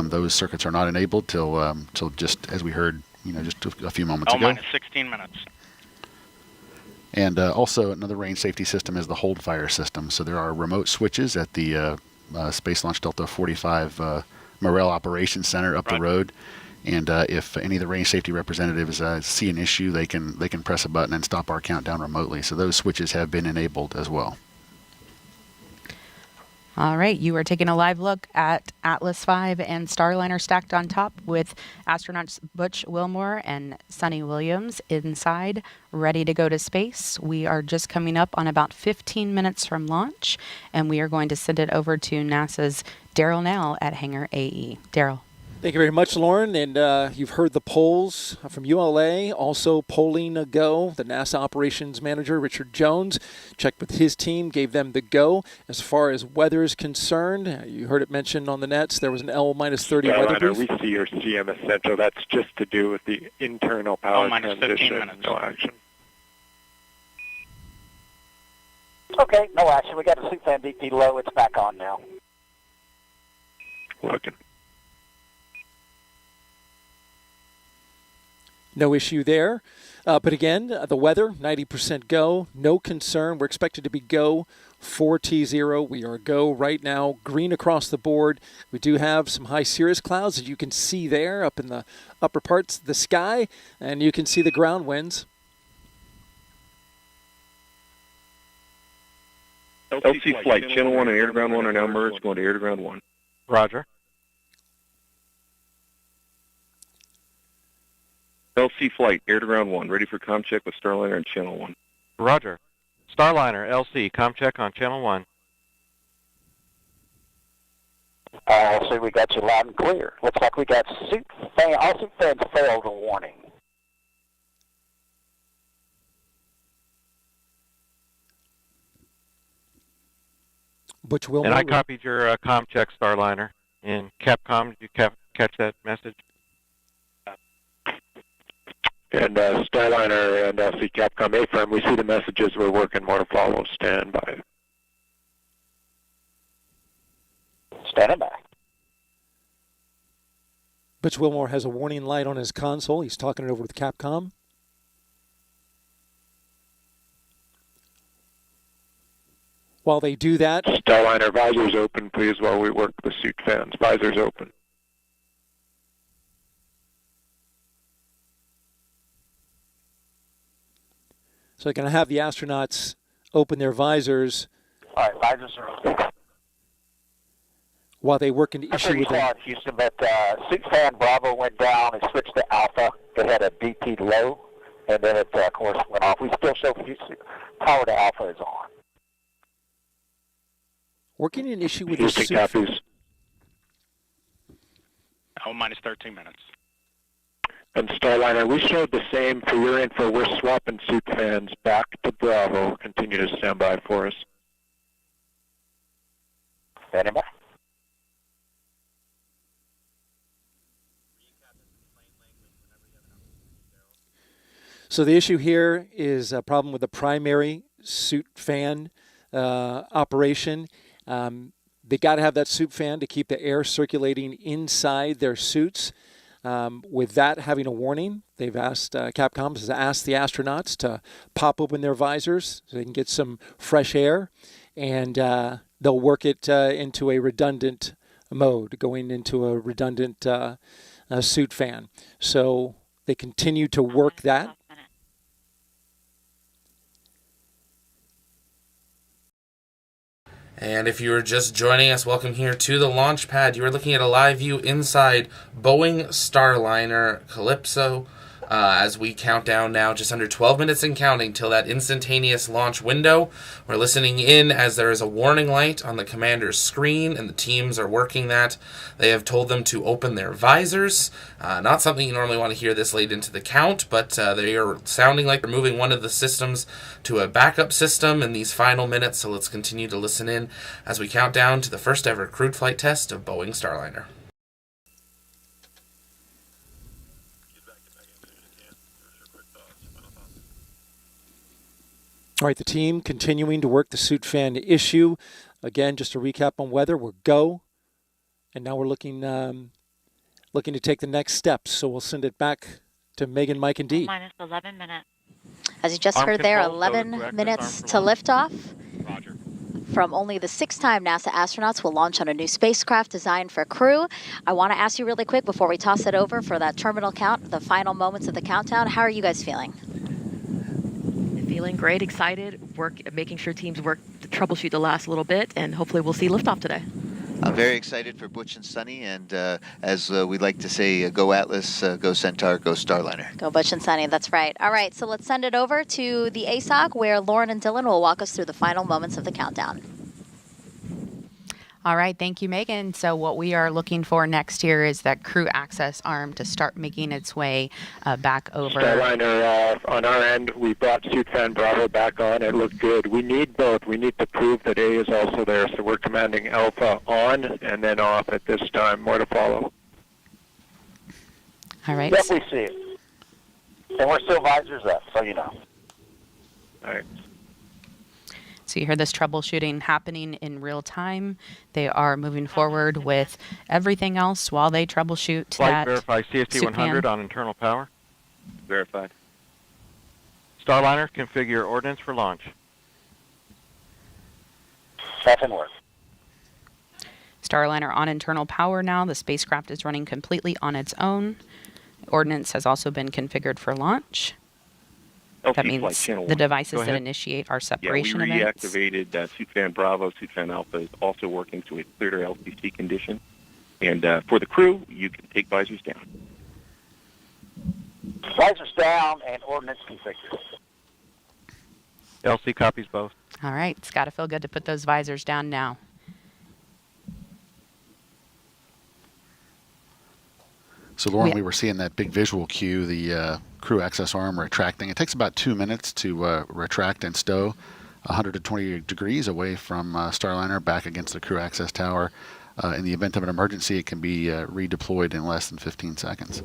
Those circuits are not enabled till just as we heard, just a few moments ago. L-minus 16 minutes. And also another range safety system is the hold fire system. So there are remote switches at the Space Launch Delta 45 Morel Operations Center up the road. And if any of the range safety representatives see an issue, they can press a button and stop our countdown remotely. So those switches have been enabled as well. All right, you are taking a live look at Atlas V and Starliner stacked on top with astronauts Butch Wilmore and Sonny Williams inside, ready to go to space. We are just coming up on about 15 minutes from launch, and we are going to send it over to NASA's Daryl Nell at Hangar AE. Daryl. Thank you very much, Lauren. And you've heard the polls from ULA, also polling a go. The NASA operations manager, Richard Jones, checked with his team, gave them the go. As far as weather is concerned, you heard it mentioned on the nets, there was an L-30 weather brief. We see your CM essential. That's just to do with the internal power transition. No action. Okay, no action. We got a suit fan DP low. It's back on now. Looking. No issue there. But again, the weather, 90% go. No concern. We're expected to be go for T0. We are go right now. Green across the board. We do have some high cirrus clouds that you can see there up in the upper parts of the sky. And you can see the ground winds. LC flight, channel 1 and air to ground 1 are now merged, going to air to ground 1. Roger. LC flight, air to ground 1, ready for comm check with Starliner and channel 1. Roger. Starliner, LC, comm check on channel 1. So we got you loud and clear. Looks like we got suit fan, all suit fans failed a warning. Butch Wilmore. And I copied your comm check, Starliner. In Capcom, did you catch that message? And Starliner and LC Capcom A-Firm, we see the messages. We're working more to follow. Stand by. Standing by. Butch Wilmore has a warning light on his console. He's talking it over with Capcom. While they do that, Starliner, visors open, please, while we work the suit fans. Visors open. so they're going to have the astronauts open their visors. All right, visors are open. While they work into issue with it. Houston, but suit fan Bravo went down and switched to Alpha. It had a DP low, and then it, of course, went off. We still show power to Alpha is on. Working an issue with Houston the copies. minus 13 minutes. And Starliner, we showed the same for your info. We're swapping suit fans back to Bravo. Continue to stand by for us. Standing by. So the issue here is a problem with the primary suit fan operation. They got to have that suit fan to keep the air circulating inside their suits. With that having a warning, they've asked, Capcom has asked the astronauts to pop open their visors so they can get some fresh air, and they'll work it into a redundant mode, going into a redundant suit fan. So they continue to work that. And if you are just joining us, welcome here to the launch pad. You are looking at a live view inside Boeing Starliner Calypso as we count down now just under 12 minutes and counting till that instantaneous launch window. We're listening in as there is a warning light on the commander's screen, and the teams are working that. They have told them to open their visors. Not something you normally want to hear this late into the count, but they are sounding like they're moving one of the systems to a backup system in these final minutes, so let's continue to listen in as we count down to the first ever crewed flight test of Boeing Starliner. All right, the team continuing to work the suit fan issue. Again, just to recap on weather, we're go, and now we're looking to take the next steps. So we'll send it back to Megan, Mike, and Dee. Minus 11 minutes. As you just heard there, 11 minutes to liftoff. Roger. From only the 6th-time NASA astronauts will launch on a new spacecraft designed for crew. I want to ask you really quick before we toss it over for that terminal count, the final moments of the countdown. How are you guys feeling? Feeling great, excited, making sure teams work to troubleshoot the last little bit, and hopefully we'll see liftoff today. I'm very excited for Butch and Sunny, and as we like to say, go Atlas, go Centaur, go Starliner. Go Butch and Sunny, that's right. All right, so let's send it over to the ASOC where Lauren and Dylan will walk us through the final moments of the countdown. All right, thank you, Megan. So what we are looking for next here is that crew access arm to start making its way back over. Starliner, on our end, we brought suit fan Bravo back on. It looked good. We need both. We need to prove that A is also there, so we're commanding Alpha on and then off at this time. More to follow. All right. Yep, we see it. And we're still visors up, so you know. All right. So you hear this troubleshooting happening in real time. They are moving forward with everything else while they troubleshoot Flight that verify CFT suit 100 fan. on internal power. Verified. Starliner, configure ordnance for launch. That's in work. Starliner on internal power now. The spacecraft is running completely on its own. Ordnance has also been configured for launch. That means the devices that initiate our separation events. events. We reactivated suit fan Bravo. Suit fan Alpha is also working to a cleared LCC condition. And for the crew, you can take visors down. Visors down and ordnance configured. LC copies both. All right, it's got to feel good to put those visors down now. So, Lauren, we were seeing that big visual cue, the crew access arm retracting. It takes about 2 minutes to retract and stow 120 degrees away from Starliner back against the crew access tower. In the event of an emergency, it can be redeployed in less than 15 seconds.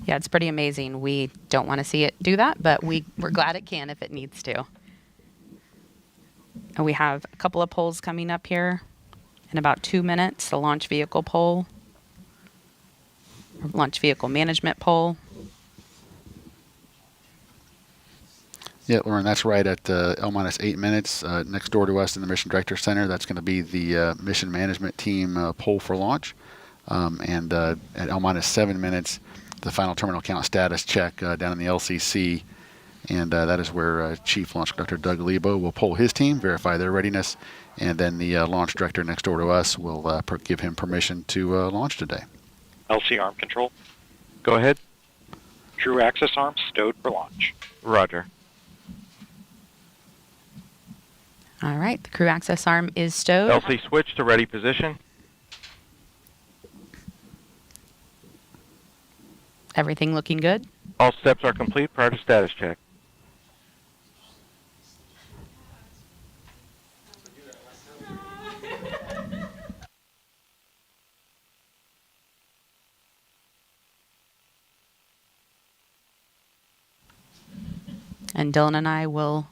Yeah, it's pretty amazing. We don't want to see it do that, but we're glad it can if it needs to. And we have a couple of polls coming up here in about 2 minutes. The launch vehicle poll, launch vehicle management poll. Yeah, Lauren, that's right at L-8 minutes. Next door to us in the Mission Director Center, that's going to be the mission management team poll for launch. And at L-7 minutes, the final terminal count status check down in the LCC. And that is where Chief Launch Conductor Doug Lebo will poll his team, verify their readiness, and then the launch director next door to us will give him permission to launch today. LC arm control. Go ahead. Crew access arm stowed for launch. Roger. All right, the crew access arm is stowed. LC switch to ready position. Everything looking good? All steps are complete prior to status check. And Dylan and I will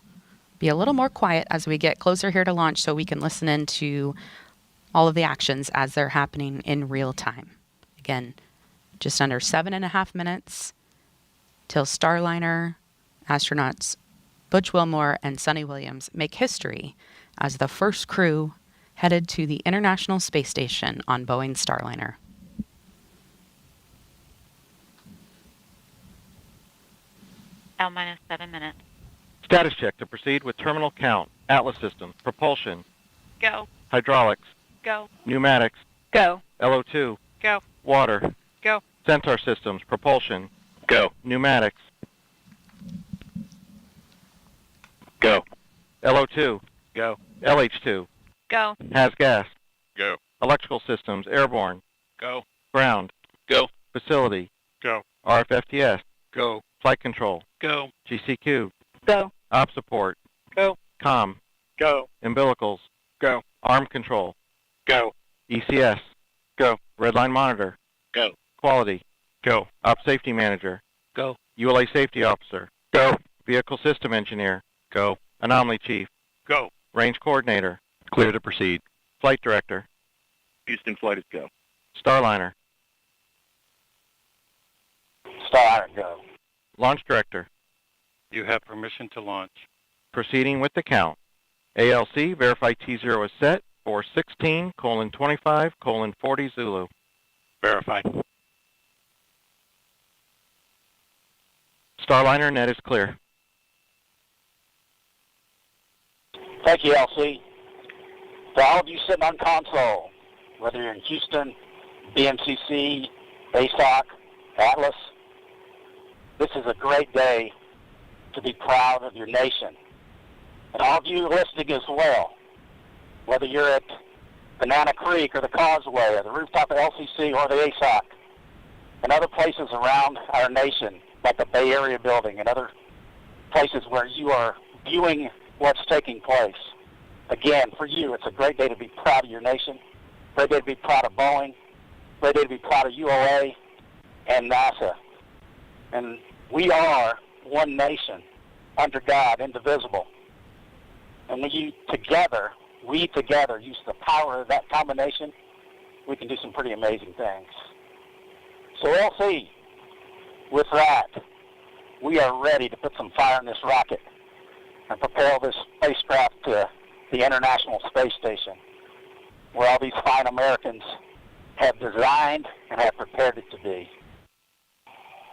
be a little more quiet as we get closer here to launch so we can listen into all of the actions as they're happening in real time. Again, just under 7.5 minutes till Starliner astronauts Butch Wilmore and Sunny Williams make history as the first crew headed to the International Space Station on Boeing Starliner. L-7 minutes. Status check to proceed with terminal count, Atlas systems, propulsion, Go. hydraulics, Go. pneumatics, Go. LO2, Go. water, Go. Centaur systems, propulsion, Go. pneumatics, Go. LO2, Go. LH2, Go. has gas, Go. electrical systems, airborne, Go. ground, Go. facility, Go. RFFTS, Go. flight control, Go. GCQ, Go. op support, Go. comm, Go. umbilicals, Go. arm control, Go. ECS, Go. redline monitor, Go. quality, Go. op safety manager, Go. ULA safety officer, Go. vehicle system engineer, Go. anomaly chief, Go. range coordinator, Clear to proceed. flight director, Houston flight is go. Starliner, Starliner, go. launch director, You have permission to launch. proceeding with the count. ALC, verify T0 is set for 16:25:40 Zulu. Verified. Starliner net is clear. Thank you, LC. To all of you sitting on console, whether you're in Houston, BMCC, ASOC, Atlas, this is a great day to be proud of your nation. And all of you listening as well, whether you're at Banana Creek or the Causeway or the rooftop at LCC or the ASOC and other places around our nation, like the Bay Area building and other places where you are viewing what's taking place. Again, for you, it's a great day to be proud of your nation, great day to be proud of Boeing, great day to be proud of ULA and NASA. And we are one nation under God, indivisible. And when we together use the power of that combination, we can do some pretty amazing things. So LC, with that, we are ready to put some fire in this rocket and propel this spacecraft to the International Space Station, where all these fine Americans have designed and have prepared it to be.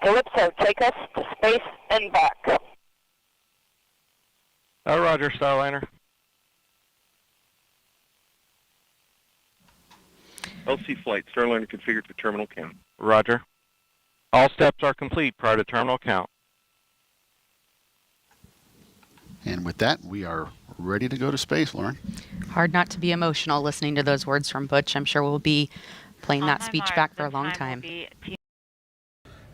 Calypso, take us to space and back. Roger, Starliner. LC flight, Starliner configured for terminal count. Roger. All steps are complete prior to terminal count. And with that, we are ready to go to space, Lauren. Hard not to be emotional listening to those words from Butch. I'm sure we'll be playing that speech back for a long time.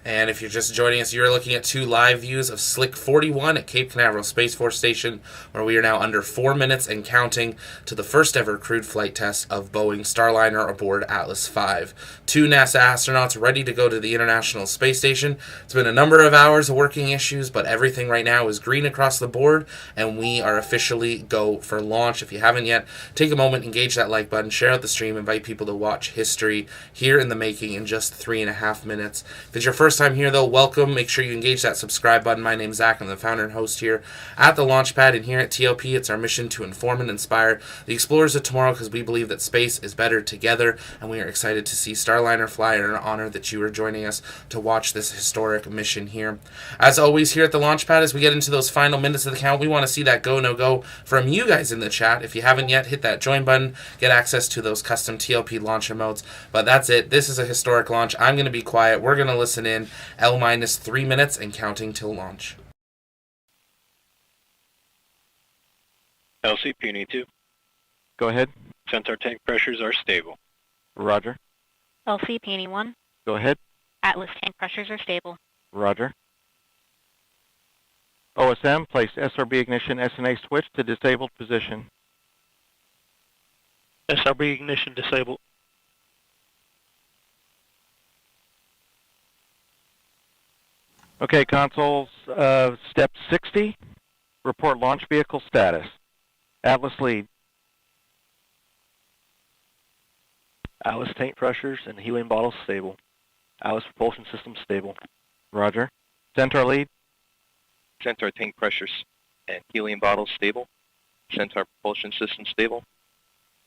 And if you're just joining us, you're looking at 2 live views of Slick 41 at Cape Canaveral Space Force Station, where we are now under 4 minutes and counting to the first ever crewed flight test of Boeing Starliner aboard Atlas V. 2 NASA astronauts ready to go to the International Space Station. It's been a number of hours of working issues, but everything right now is green across the board, and we are officially go for launch. If you haven't yet, take a moment, engage that like button, share out the stream, invite people to watch history here in the making in just 3.5 minutes. If it's your first time here, though, welcome. Make sure you engage that subscribe button. My name's Zach. I'm the founder and host here at the Launchpad, and here at TOP, it's our mission to inform and inspire the explorers of tomorrow, because we believe that space is better together, and we are excited to see Starliner fly, and are honored that you are joining us to watch this historic mission here. As always, here at the Launchpad, as we get into those final minutes of the count, we want to see that go, no go from you guys in the chat. If you haven't yet, hit that join button, get access to those custom TOP launch emotes. But that's it. This is a historic launch. I'm going to be quiet. We're going to listen in. L-3 minutes and counting till launch. LC Peony 2. Go ahead. Centaur tank pressures are stable. Roger. LC Peony 1. Go ahead. Atlas tank pressures are stable. Roger. OSM, place SRB ignition SNA switch to disabled position. SRB ignition disabled. Okay, consoles, step 60, report launch vehicle status. Atlas lead. Atlas tank pressures and helium bottles stable. Atlas propulsion system stable. Roger. Centaur lead. Centaur tank pressures and helium bottles stable. Centaur propulsion system stable.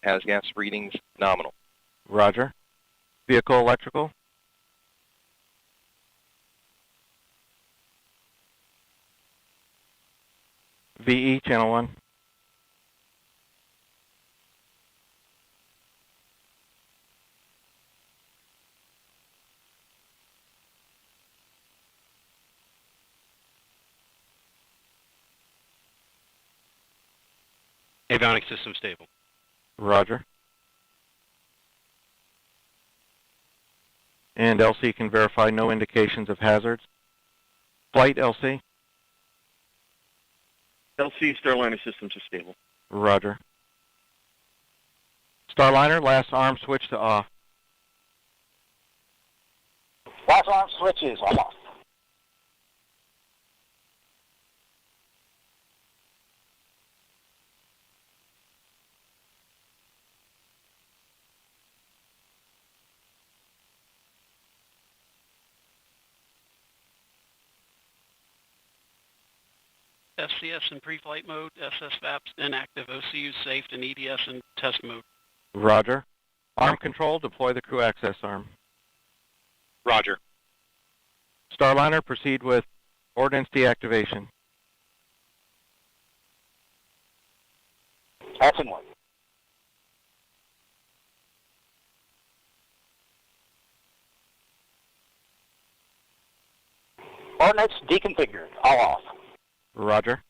Has gas readings nominal. Roger. Vehicle electrical. VE channel 1. Avionics system stable. Roger. And LC can verify no indications of hazards. Flight LC. LC Starliner systems are stable. Roger. Starliner, last arm switch to off. Last arm switch is off. FCS in pre-flight mode, SSVAPs inactive, OCU safe, and EDS in test mode. Roger. Arm control, deploy the crew access arm. Roger. Starliner, proceed with ordnance deactivation. Passing 1. Ordnance deconfigured. All off. Roger.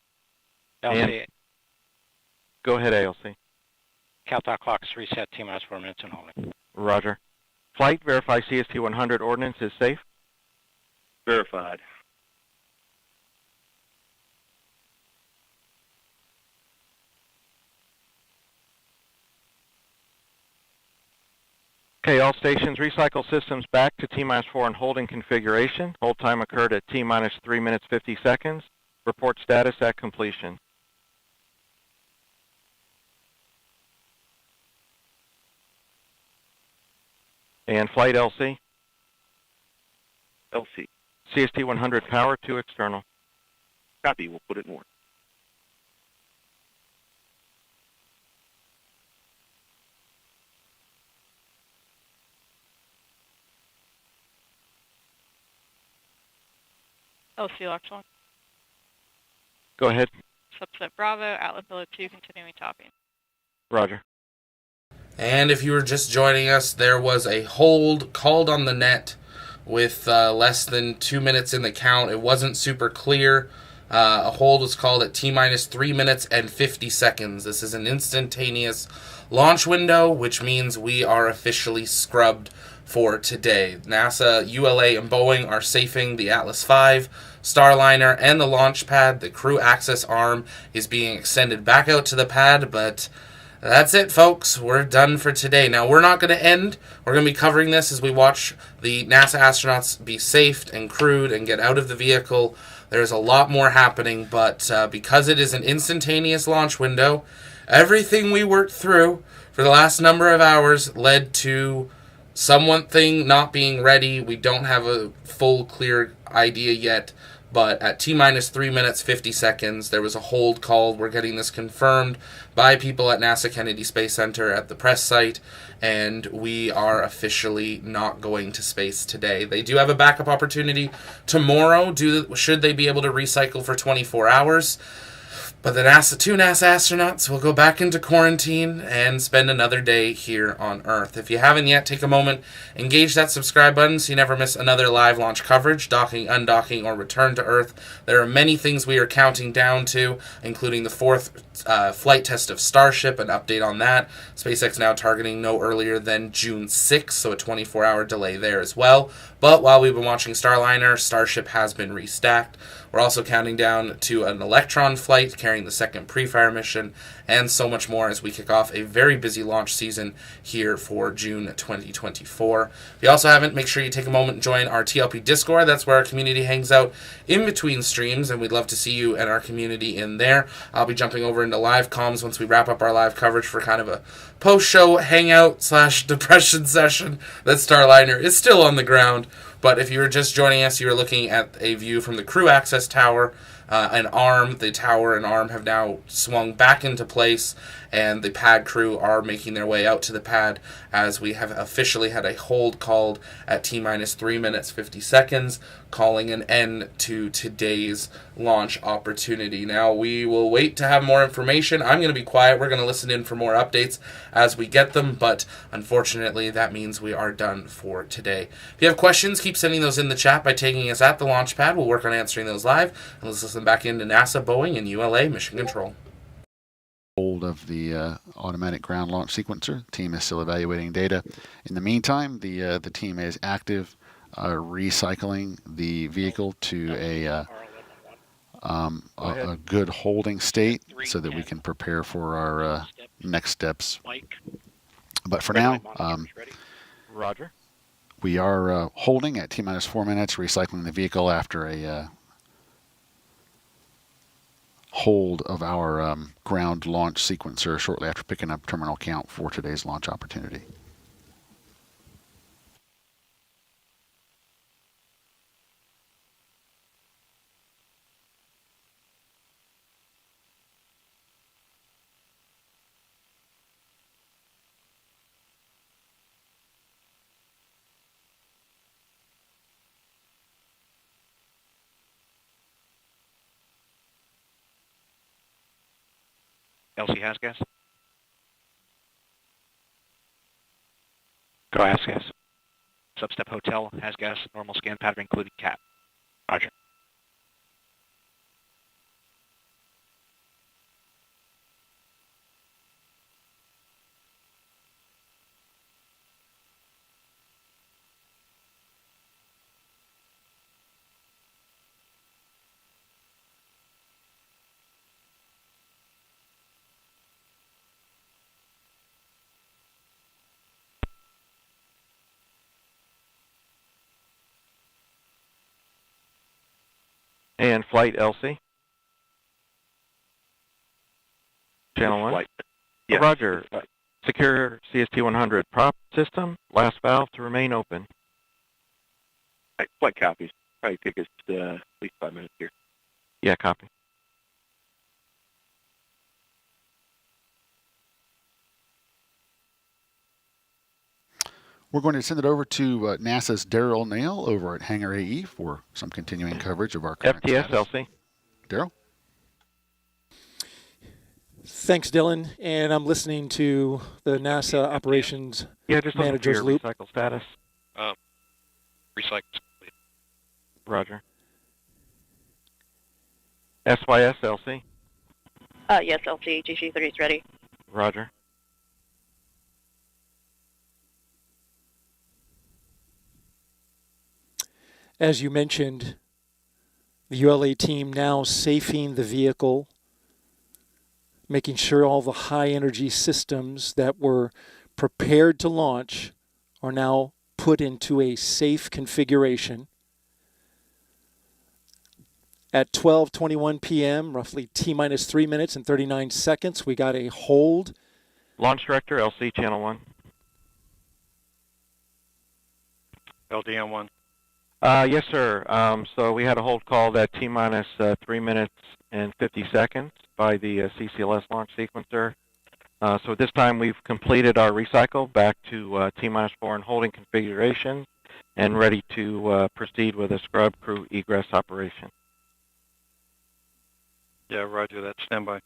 LC, And go ahead, ALC. countdown clock is reset, T-minus 4 minutes and holding. Roger. Flight, verify CST 100 ordnance is safe. Verified. Okay, all stations, recycle systems back to T-minus 4 and holding configuration. Hold time occurred at T-minus 3 minutes 50 seconds. Report status at completion. And flight LC. LC. CST 100 power to external. Copy. We'll put it in work. LC locks on. Go ahead. Subset Bravo, Atlas Pillar 2, continuing topping. Roger. And if you were just joining us, there was a hold called on the net with less than 2 minutes in the count. It wasn't super clear. A hold was called at T-minus 3 minutes and 50 seconds. This is an instantaneous launch window, which means we are officially scrubbed for today. NASA, ULA, and Boeing are safing the Atlas V, Starliner, and the launch pad. The crew access arm is being extended back out to the pad, but that's it, folks. We're done for today. Now, we're not going to end. We're going to be covering this as we watch the NASA astronauts be safed and crewed and get out of the vehicle. There's a lot more happening, but because it is an instantaneous launch window, everything we worked through for the last number of hours led to something not being ready. We don't have a full, clear idea yet, but at T-minus 3 minutes, 50 seconds, there was a hold called. We're getting this confirmed by people at NASA Kennedy Space Center at the press site, and we are officially not going to space today. They do have a backup opportunity tomorrow, should they be able to recycle for 24 hours. But the two NASA astronauts will go back into quarantine and spend another day here on Earth. If you haven't yet, take a moment, engage that subscribe button so you never miss another live launch coverage, docking, undocking, or return to Earth. There are many things we are counting down to, including the 4th flight test of Starship, an update on that. SpaceX now targeting no earlier than June 6th, so a 24-hour delay there as well. But while we've been watching Starliner, Starship has been restacked. We're also counting down to an Electron flight carrying the 2nd pre-fire mission, and so much more as we kick off a very busy launch season here for June 2024. If you also haven't, make sure you take a moment and join our TLP Discord. That's where our community hangs out in between streams, and we'd love to see you and our community in there. I'll be jumping over into live comms once we wrap up our live coverage for kind of a post-show hangout / depression session. That Starliner is still on the ground. But if you were just joining us, you were looking at a view from the crew access tower. The tower and arm have now swung back into place, and the pad crew are making their way out to the pad as we have officially had a hold called at T-minus 3 minutes 50 seconds, calling an end to today's launch opportunity. Now, we will wait to have more information. I'm going to be quiet. We're going to listen in for more updates as we get them, but unfortunately, that means we are done for today. If you have questions, keep sending those in the chat by tagging us at the launch pad. We'll work on answering those live, and let's listen back into NASA, Boeing, and ULA Mission Control. Hold of the automatic ground launch sequencer. The team is still evaluating data. In the meantime, the team is active recycling the vehicle to a good holding state so that we can prepare for our next steps. But for now, Roger. We are holding at T-minus 4 minutes, recycling the vehicle after a hold of our ground launch sequencer shortly after picking up terminal count for today's launch opportunity. LC has gas. Go has gas. Substep Hotel has gas, normal scan pattern including CAT. Roger. And flight LC. Channel 1. Flight. Yes. Roger. Secure CST-100 prop system. Last valve to remain open. Right, flight copies. Probably take us at least 5 minutes here. Yeah, copy. We're going to send it over to NASA's Daryl Nail over at Hangar AE for some continuing coverage of our current FTS status. LC. Daryl? Thanks, Dylan. And I'm listening to the NASA operations manager's loop. Recycle status. Recycle. Roger. SYS LC. Yes, LC, GC30 is ready. Roger. As you mentioned, the ULA team now safing the vehicle, making sure all the high-energy systems that were prepared to launch are now put into a safe configuration. At 12:21 p.m., roughly T-minus 3 minutes and 39 seconds, we got a hold. Launch Director, LC, Channel 1. LDM1. Yes, sir. So we had a hold call at T-minus 3 minutes and 50 seconds by the CCLS launch sequencer. So at this time we've completed our recycle back to T-minus 4 and holding configuration and ready to proceed with a scrub crew egress operation. Yeah, roger that. Standby.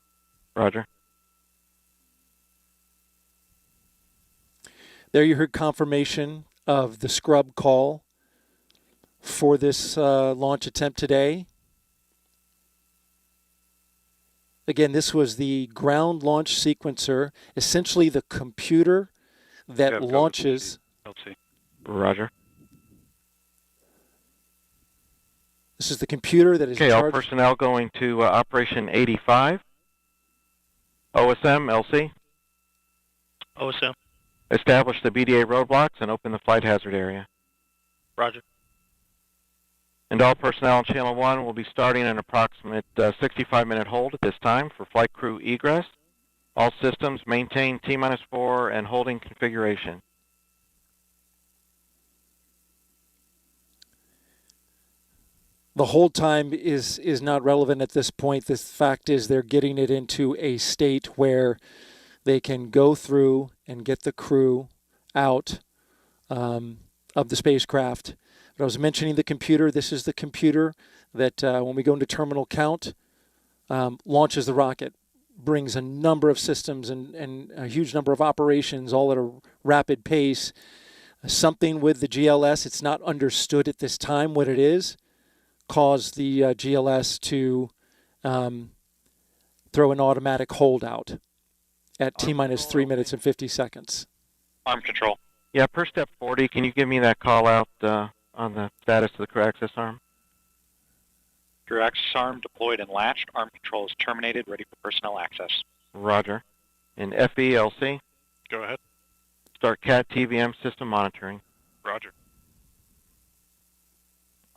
Roger. There you heard confirmation of the scrub call for this launch attempt today. Again, this was the ground launch sequencer, essentially the computer that launches. LC. Roger. This is the computer that is Okay, all charged. personnel going to Operation 85. OSM, LC. OSM. Establish the BDA roadblocks and open the flight hazard area. Roger. And all personnel on Channel 1 will be starting an approximate 65-minute hold at this time for flight crew egress. All systems maintain T-minus 4 and holding configuration. The hold time is not relevant at this point. The fact is they're getting it into a state where they can go through and get the crew out of the spacecraft. But I was mentioning the computer. This is the computer that when we go into terminal count, launches the rocket, brings a number of systems and a huge number of operations all at a rapid pace. Something with the GLS, it's not understood at this time what it is, caused the GLS to throw an automatic holdout at T-minus 3 minutes and 50 seconds. Arm control. Yeah, per step 40, can you give me that call out on the status of the crew access arm? Crew access arm deployed and latched. Arm control is terminated, ready for personnel access. Roger. And FELC? Go ahead. Start CAT TVM system monitoring. Roger.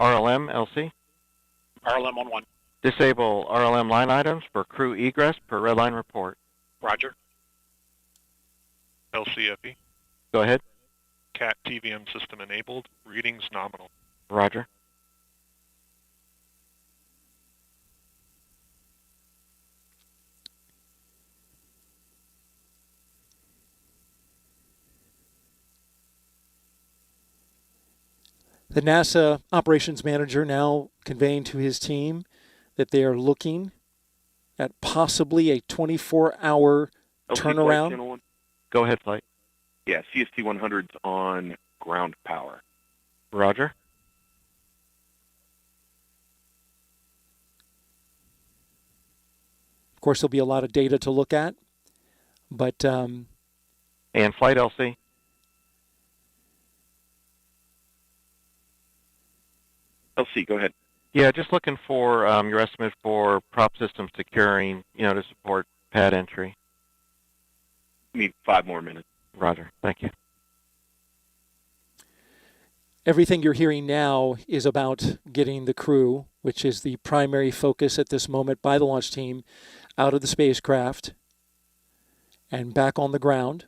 RLM LC? RLM on 1. Disable RLM line items for crew egress per red line report. Roger. LCFE. Go ahead. CAT TVM system enabled. Readings nominal. Roger. The NASA operations manager now conveying to his team that they are looking at possibly a 24-hour turnaround. Go ahead, flight. Yeah, CST 100's on ground power. Roger. Of course, there'll be a lot of data to look at, but and flight LC. LC, go ahead. Yeah, just looking for your estimate for prop system securing, to support pad entry. Need 5 more minutes. Roger. Thank you. everything you're hearing now is about getting the crew, which is the primary focus at this moment by the launch team, out of the spacecraft and back on the ground.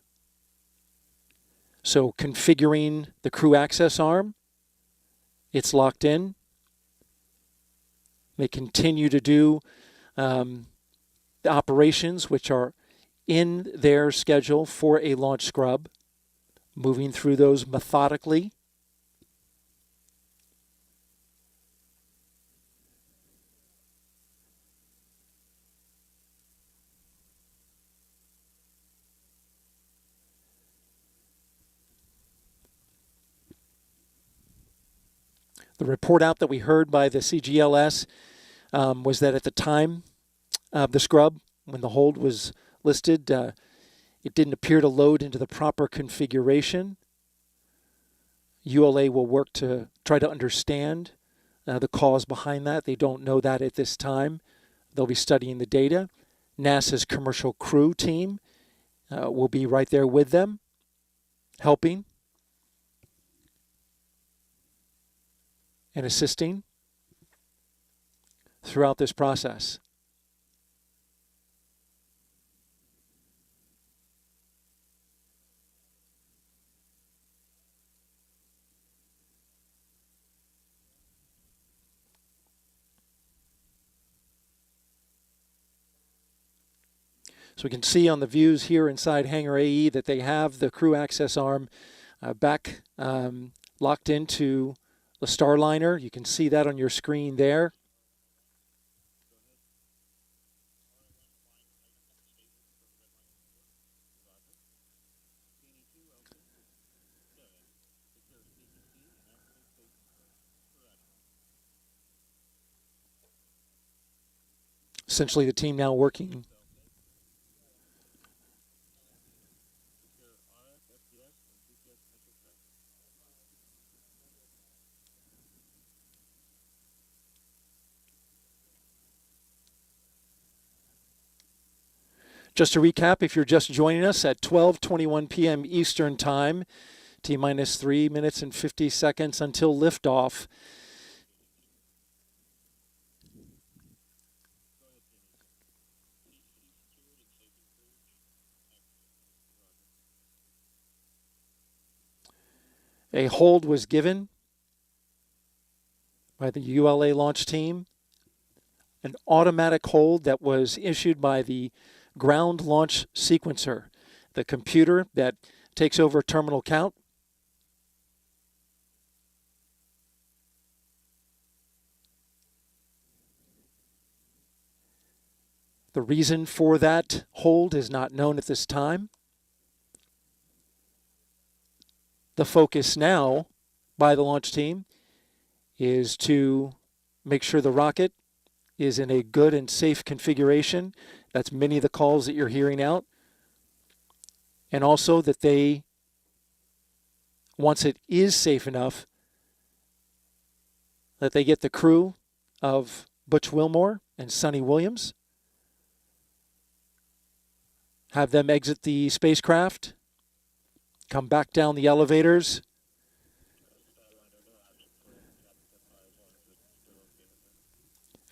So configuring the crew access arm, it's locked in. They continue to do the operations which are in their schedule for a launch scrub, moving through those methodically. The report out that we heard by the CGLS was that at the time of the scrub, when the hold was listed, it didn't appear to load into the proper configuration. ULA will work to try to understand the cause behind that. They don't know that at this time. They'll be studying the data. NASA's commercial crew team will be right there with them, helping and assisting throughout this process. So we can see on the views here inside Hangar AE that they have the crew access arm back locked into the Starliner. You can see that on your screen there. Essentially the team now working Just to recap, if you're just joining us at 12:21 p.m. Eastern Time, T-minus 3 minutes and 50 seconds until liftoff. A hold was given by the ULA launch team, an automatic hold that was issued by the ground launch sequencer, the computer that takes over terminal count. The reason for that hold is not known at this time. The focus now by the launch team is to make sure the rocket is in a good and safe configuration. That's many of the calls that you're hearing out. And also that they, once it is safe enough, that they get the crew of Butch Wilmore and Sonny Williams, have them exit the spacecraft, come back down the elevators,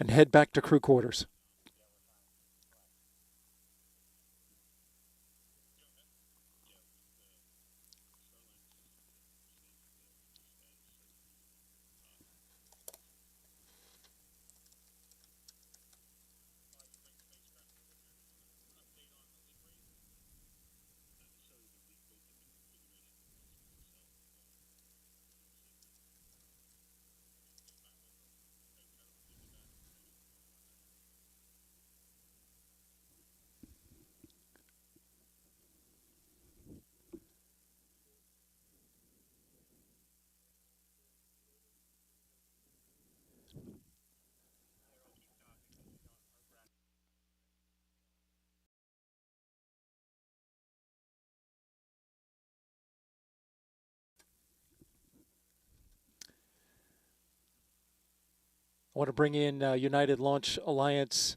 and head back to crew quarters. I want to bring in United Launch Alliance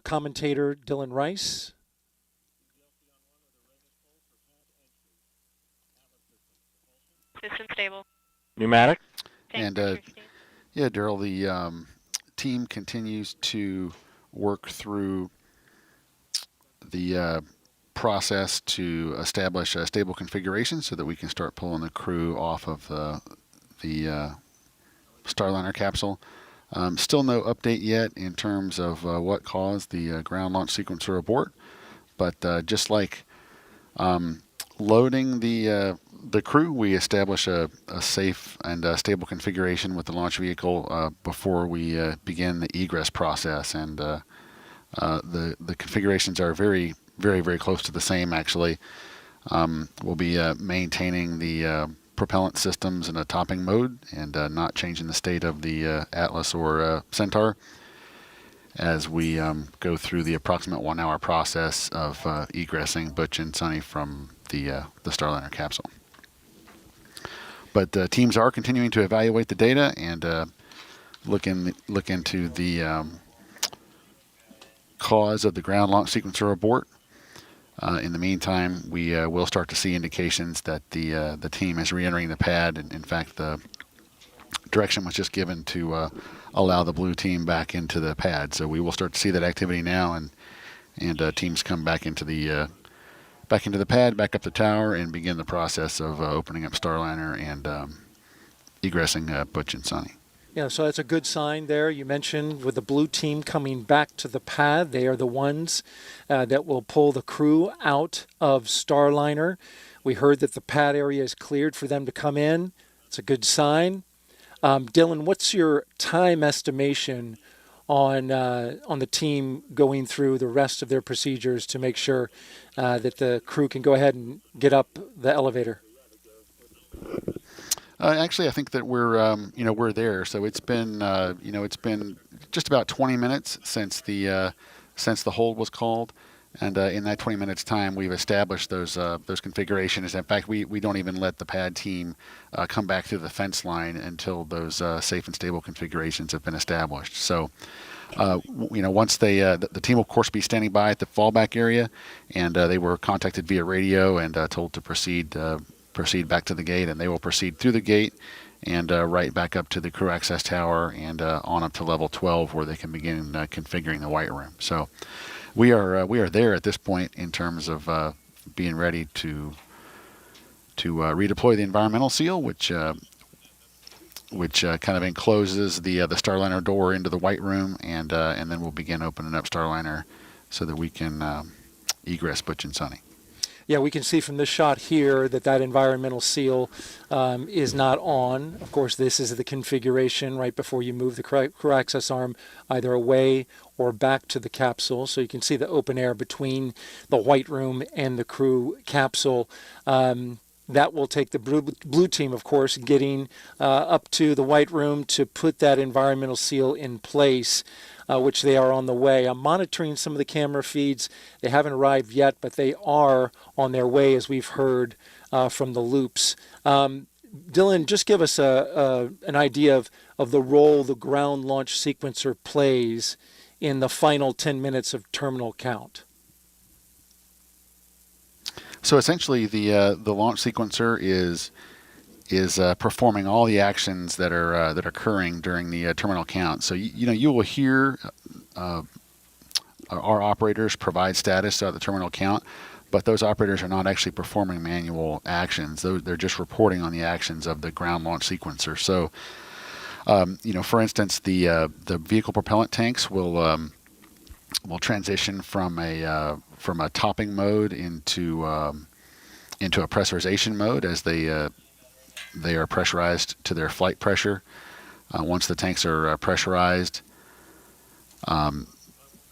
commentator Dylan Rice. System stable. Pneumatic. And yeah, Daryl, the team continues to work through the process to establish a stable configuration so that we can start pulling the crew off of the Starliner capsule. Still no update yet in terms of what caused the ground launch sequencer abort, but just like loading the crew, we establish a safe and stable configuration with the launch vehicle before we begin the egress process, and the configurations are very, very close to the same, actually. We'll be maintaining the propellant systems in a topping mode and not changing the state of the Atlas or Centaur as we go through the approximate 1 hour process of egressing Butch and Sunny from the Starliner capsule. But teams are continuing to evaluate the data and look into the cause of the ground launch sequencer abort. In the meantime, we will start to see indications that the team is re-entering the pad. And in fact, the direction was just given to allow the blue team back into the pad. So we will start to see that activity now, and teams come back into the pad, back up the tower, and begin the process of opening up Starliner and egressing Butch and Sunny. Yeah, so that's a good sign there. You mentioned with the blue team coming back to the pad, they are the ones that will pull the crew out of Starliner. We heard that the pad area is cleared for them to come in. It's a good sign. Dylan, what's your time estimation on the team going through the rest of their procedures to make sure that the crew can go ahead and get up the elevator? Actually, I think that we're there. So it's been just about 20 minutes since the hold was called, and in that 20 minutes time, we've established those configurations. In fact, we don't even let the pad team come back through the fence line until those safe and stable configurations have been established. So, once the team will of course be standing by at the fallback area, and they were contacted via radio and told to proceed back to the gate, and they will proceed through the gate and right back up to the crew access tower and on up to level 12 where they can begin configuring the white room. So we are there at this point in terms of being ready to redeploy the environmental seal, which kind of encloses the Starliner door into the white room, and then we'll begin opening up Starliner so that we can egress Butch and Sunny. Yeah, we can see from this shot here that environmental seal is not on. Of course, this is the configuration right before you move the crew access arm either away or back to the capsule. So you can see the open air between the white room and the crew capsule. That will take the blue team, of course, getting up to the white room to put that environmental seal in place, which they are on the way. I'm monitoring some of the camera feeds. They haven't arrived yet, but they are on their way, as we've heard from the loops. Dylan, just give us an idea of the role the ground launch sequencer plays in the final 10 minutes of terminal count. So essentially, the launch sequencer is performing all the actions that are occurring during the terminal count. So you will hear our operators provide status throughout the terminal count, but those operators are not actually performing manual actions. They're just reporting on the actions of the ground launch sequencer. So for instance, the vehicle propellant tanks will transition from a topping mode into a pressurization mode as they are pressurized to their flight pressure. Once the tanks are pressurized,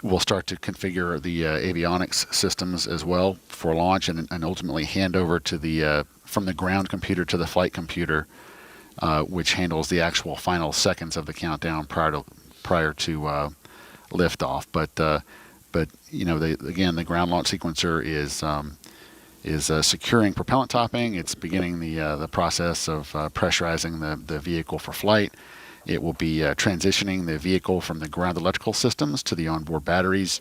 we'll start to configure the avionics systems as well for launch, and ultimately hand over to from the ground computer to the flight computer, which handles the actual final seconds of the countdown prior to liftoff. But the ground launch sequencer is securing propellant topping. It's beginning the process of pressurizing the vehicle for flight, It will be transitioning the vehicle from the ground electrical systems to the onboard batteries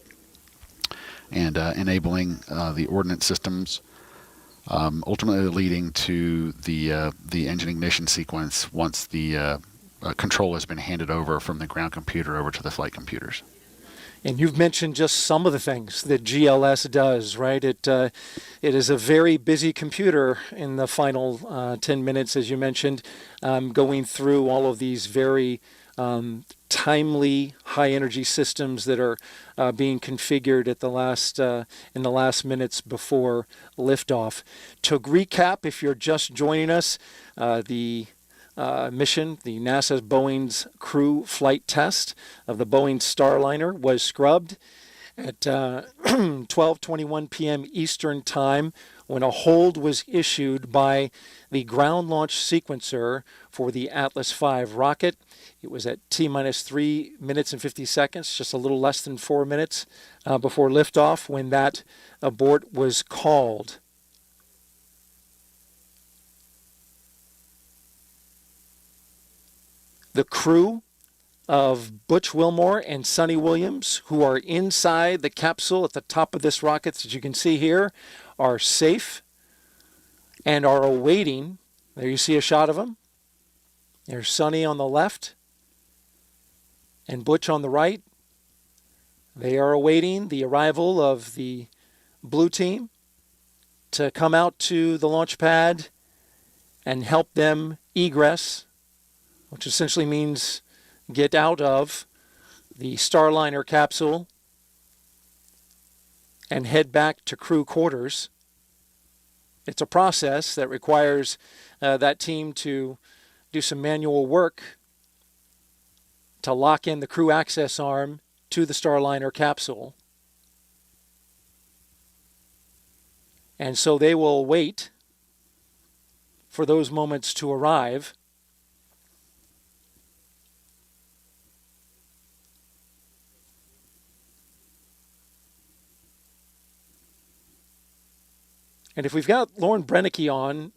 and enabling the ordnance systems, ultimately leading to the engine ignition sequence once the control has been handed over from the ground computer over to the flight computers. And you've mentioned just some of the things that GLS does, right? It is a very busy computer in the final 10 minutes, as you mentioned, going through all of these very timely high-energy systems that are being configured at the last in the last minutes before liftoff. To recap, if you're just joining us, the mission, the NASA Boeing's crew flight test of the Boeing Starliner was scrubbed at 12:21 p.m. Eastern Time when a hold was issued by the ground launch sequencer for the Atlas V rocket. It was at T-minus 3 minutes and 50 seconds, just a little less than 4 minutes before liftoff when that abort was called. The crew of Butch Wilmore and Sonny Williams, who are inside the capsule at the top of this rocket, as you can see here, are safe and are awaiting. There you see a shot of them. There's Sonny on the left and Butch on the right. They are awaiting the arrival of the blue team to come out to the launch pad and help them egress, which essentially means get out of the Starliner capsule and head back to crew quarters. It's a process that requires that team to do some manual work to lock in the crew access arm to the Starliner capsule. And so they will wait for those moments to arrive. And if we've got Lauren Brennicke on,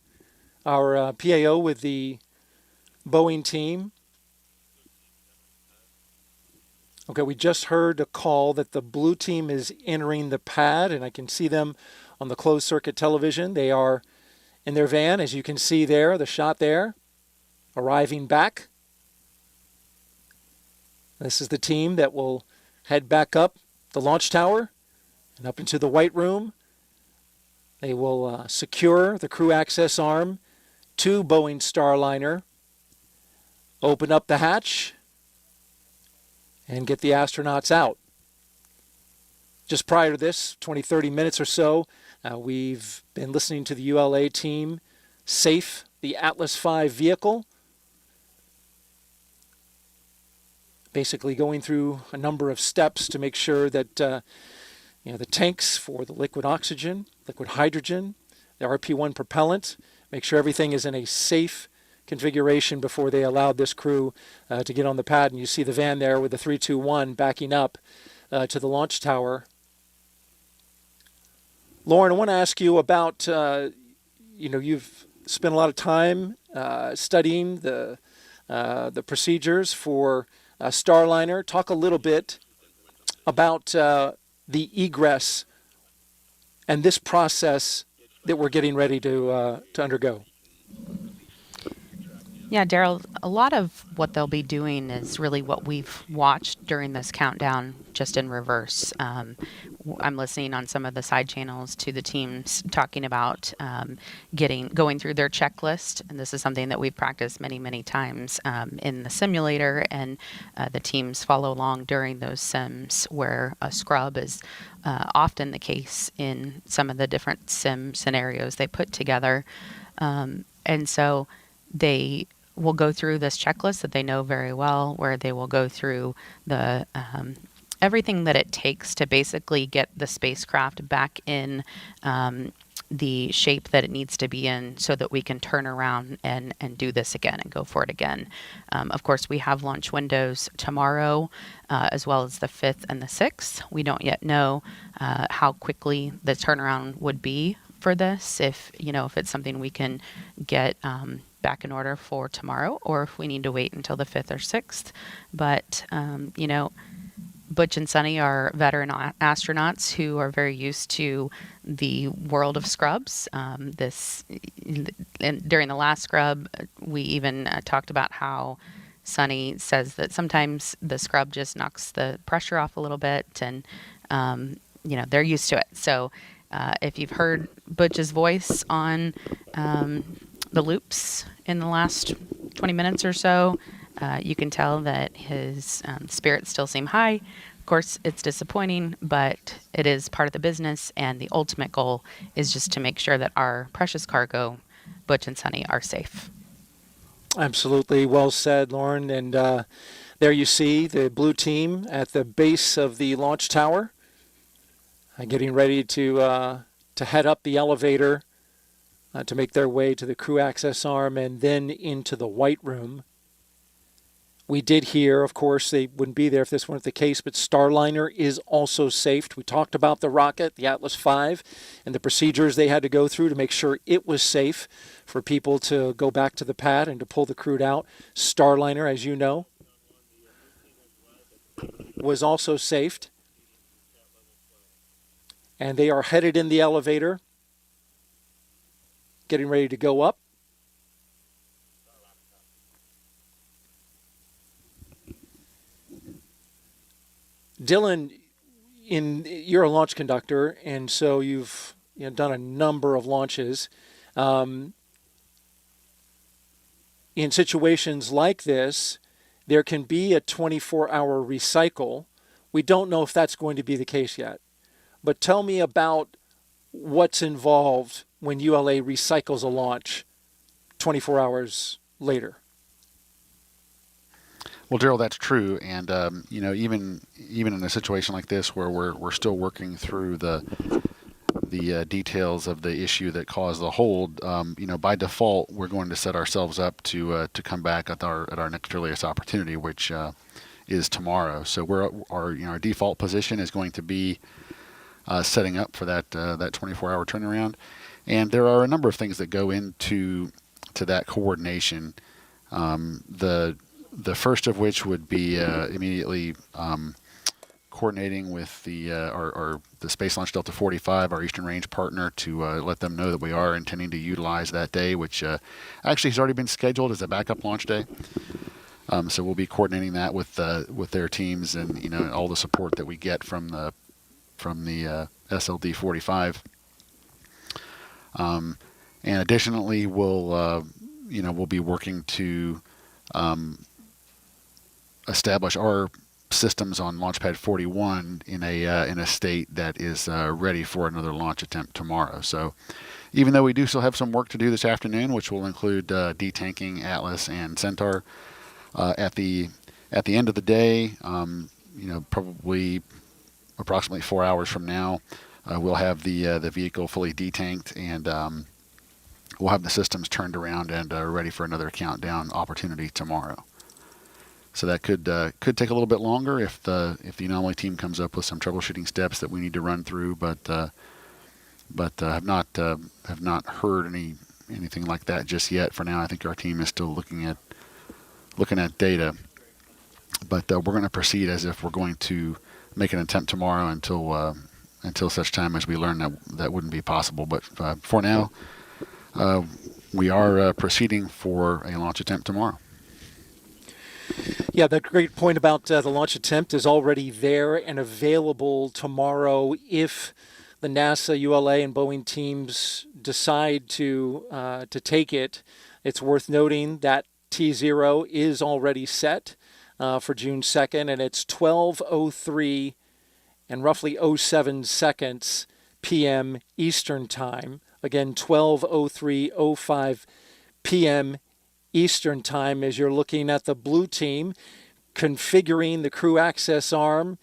our PAO with the Boeing team. Okay, we just heard a call that the blue team is entering the pad, and I can see them on the closed circuit television. They are in their van, as you can see there, the shot there, arriving back. This is the team that will head back up the launch tower and up into the white room. They will secure the crew access arm to Boeing Starliner, open up the hatch, and get the astronauts out. Just prior to this, 20-30 minutes or so, we've been listening to the ULA team safe the Atlas V vehicle, basically going through a number of steps to make sure that the tanks for the liquid oxygen, liquid hydrogen, the RP-1 propellant, make sure everything is in a safe configuration before they allowed this crew to get on the pad. And you see the van there with the 321 backing up to the launch tower. Lauren, I want to ask you about, you've spent a lot of time studying the procedures for Starliner. Talk a little bit about the egress and this process that we're getting ready to undergo. Yeah, Daryl, a lot of what they'll be doing is really what we've watched during this countdown, just in reverse. I'm listening on some of the side channels to the teams talking about going through their checklist, and this is something that we've practiced many, many times in the simulator, and the teams follow along during those sims where a scrub is often the case in some of the different sim scenarios they put together. And so they will go through this checklist that they know very well, where they will go through the everything that it takes to basically get the spacecraft back in the shape that it needs to be in so that we can turn around and do this again and go for it again. Of course, we have launch windows tomorrow, as well as the 5th and the 6th. We don't yet know how quickly the turnaround would be for this, if it's something we can get back in order for tomorrow, or if we need to wait until the 5th or 6th. But, Butch and Sunny are veteran astronauts who are very used to the world of scrubs. And during the last scrub, we even talked about how Sunny says that sometimes the scrub just knocks the pressure off a little bit, and they're used to it. So if you've heard Butch's voice on the loops in the last 20 minutes or so, you can tell that his spirits still seem high. Of course, it's disappointing, but it is part of the business, and the ultimate goal is just to make sure that our precious cargo, Butch and Sunny, are safe. Absolutely. Well said, Lauren. And there you see the blue team at the base of the launch tower, getting ready to head up the elevator to make their way to the crew access arm and then into the white room. We did hear, of course, they wouldn't be there if this weren't the case, but Starliner is also safe. We talked about the rocket, the Atlas V, and the procedures they had to go through to make sure it was safe for people to go back to the pad and to pull the crew out. Starliner, as you know, was also safed. And they are headed in the elevator, getting ready to go up. Dylan, you're a launch conductor, and so you've done a number of launches. In situations like this, there can be a 24-hour recycle. We don't know if that's going to be the case yet. But tell me about what's involved when ULA recycles a launch 24 hours later. Well, Daryl, that's true, and even in a situation like this where we're still working through the details of the issue that caused the hold, by default we're going to set ourselves up to come back at our next earliest opportunity, which is tomorrow. So our default position is going to be setting up for that 24-hour turnaround, and there are a number of things that go into that coordination. The first of which would be immediately coordinating with the Space Launch Delta 45, our Eastern Range partner, to let them know that we are intending to utilize that day, which actually has already been scheduled as a backup launch day. So we'll be coordinating that with their teams and all the support that we get from the SLD 45. And additionally, we'll be working to establish our systems on Launchpad 41 in a state that is ready for another launch attempt tomorrow. So even though we do still have some work to do this afternoon, which will include detanking Atlas and Centaur, at the end of the day, probably approximately 4 hours from now, we'll have the vehicle fully detanked, and we'll have the systems turned around and ready for another countdown opportunity tomorrow. So that could take a little bit longer if the anomaly team comes up with some troubleshooting steps that we need to run through, but have not heard anything like that just yet. For now, I think our team is still looking at data, but we're going to proceed as if we're going to make an attempt tomorrow until such time as we learn that wouldn't be possible. But for now, we are proceeding for a launch attempt tomorrow. Yeah, the great point about the launch attempt is already there and available tomorrow if the NASA, ULA, and Boeing teams decide to take it. It's worth noting that T0 is already set for June 2nd, and it's 12:03 and roughly 07 seconds p.m. Eastern Time. Again, 12:03:05 p.m. Eastern Time, as you're looking at the blue team configuring the crew access arm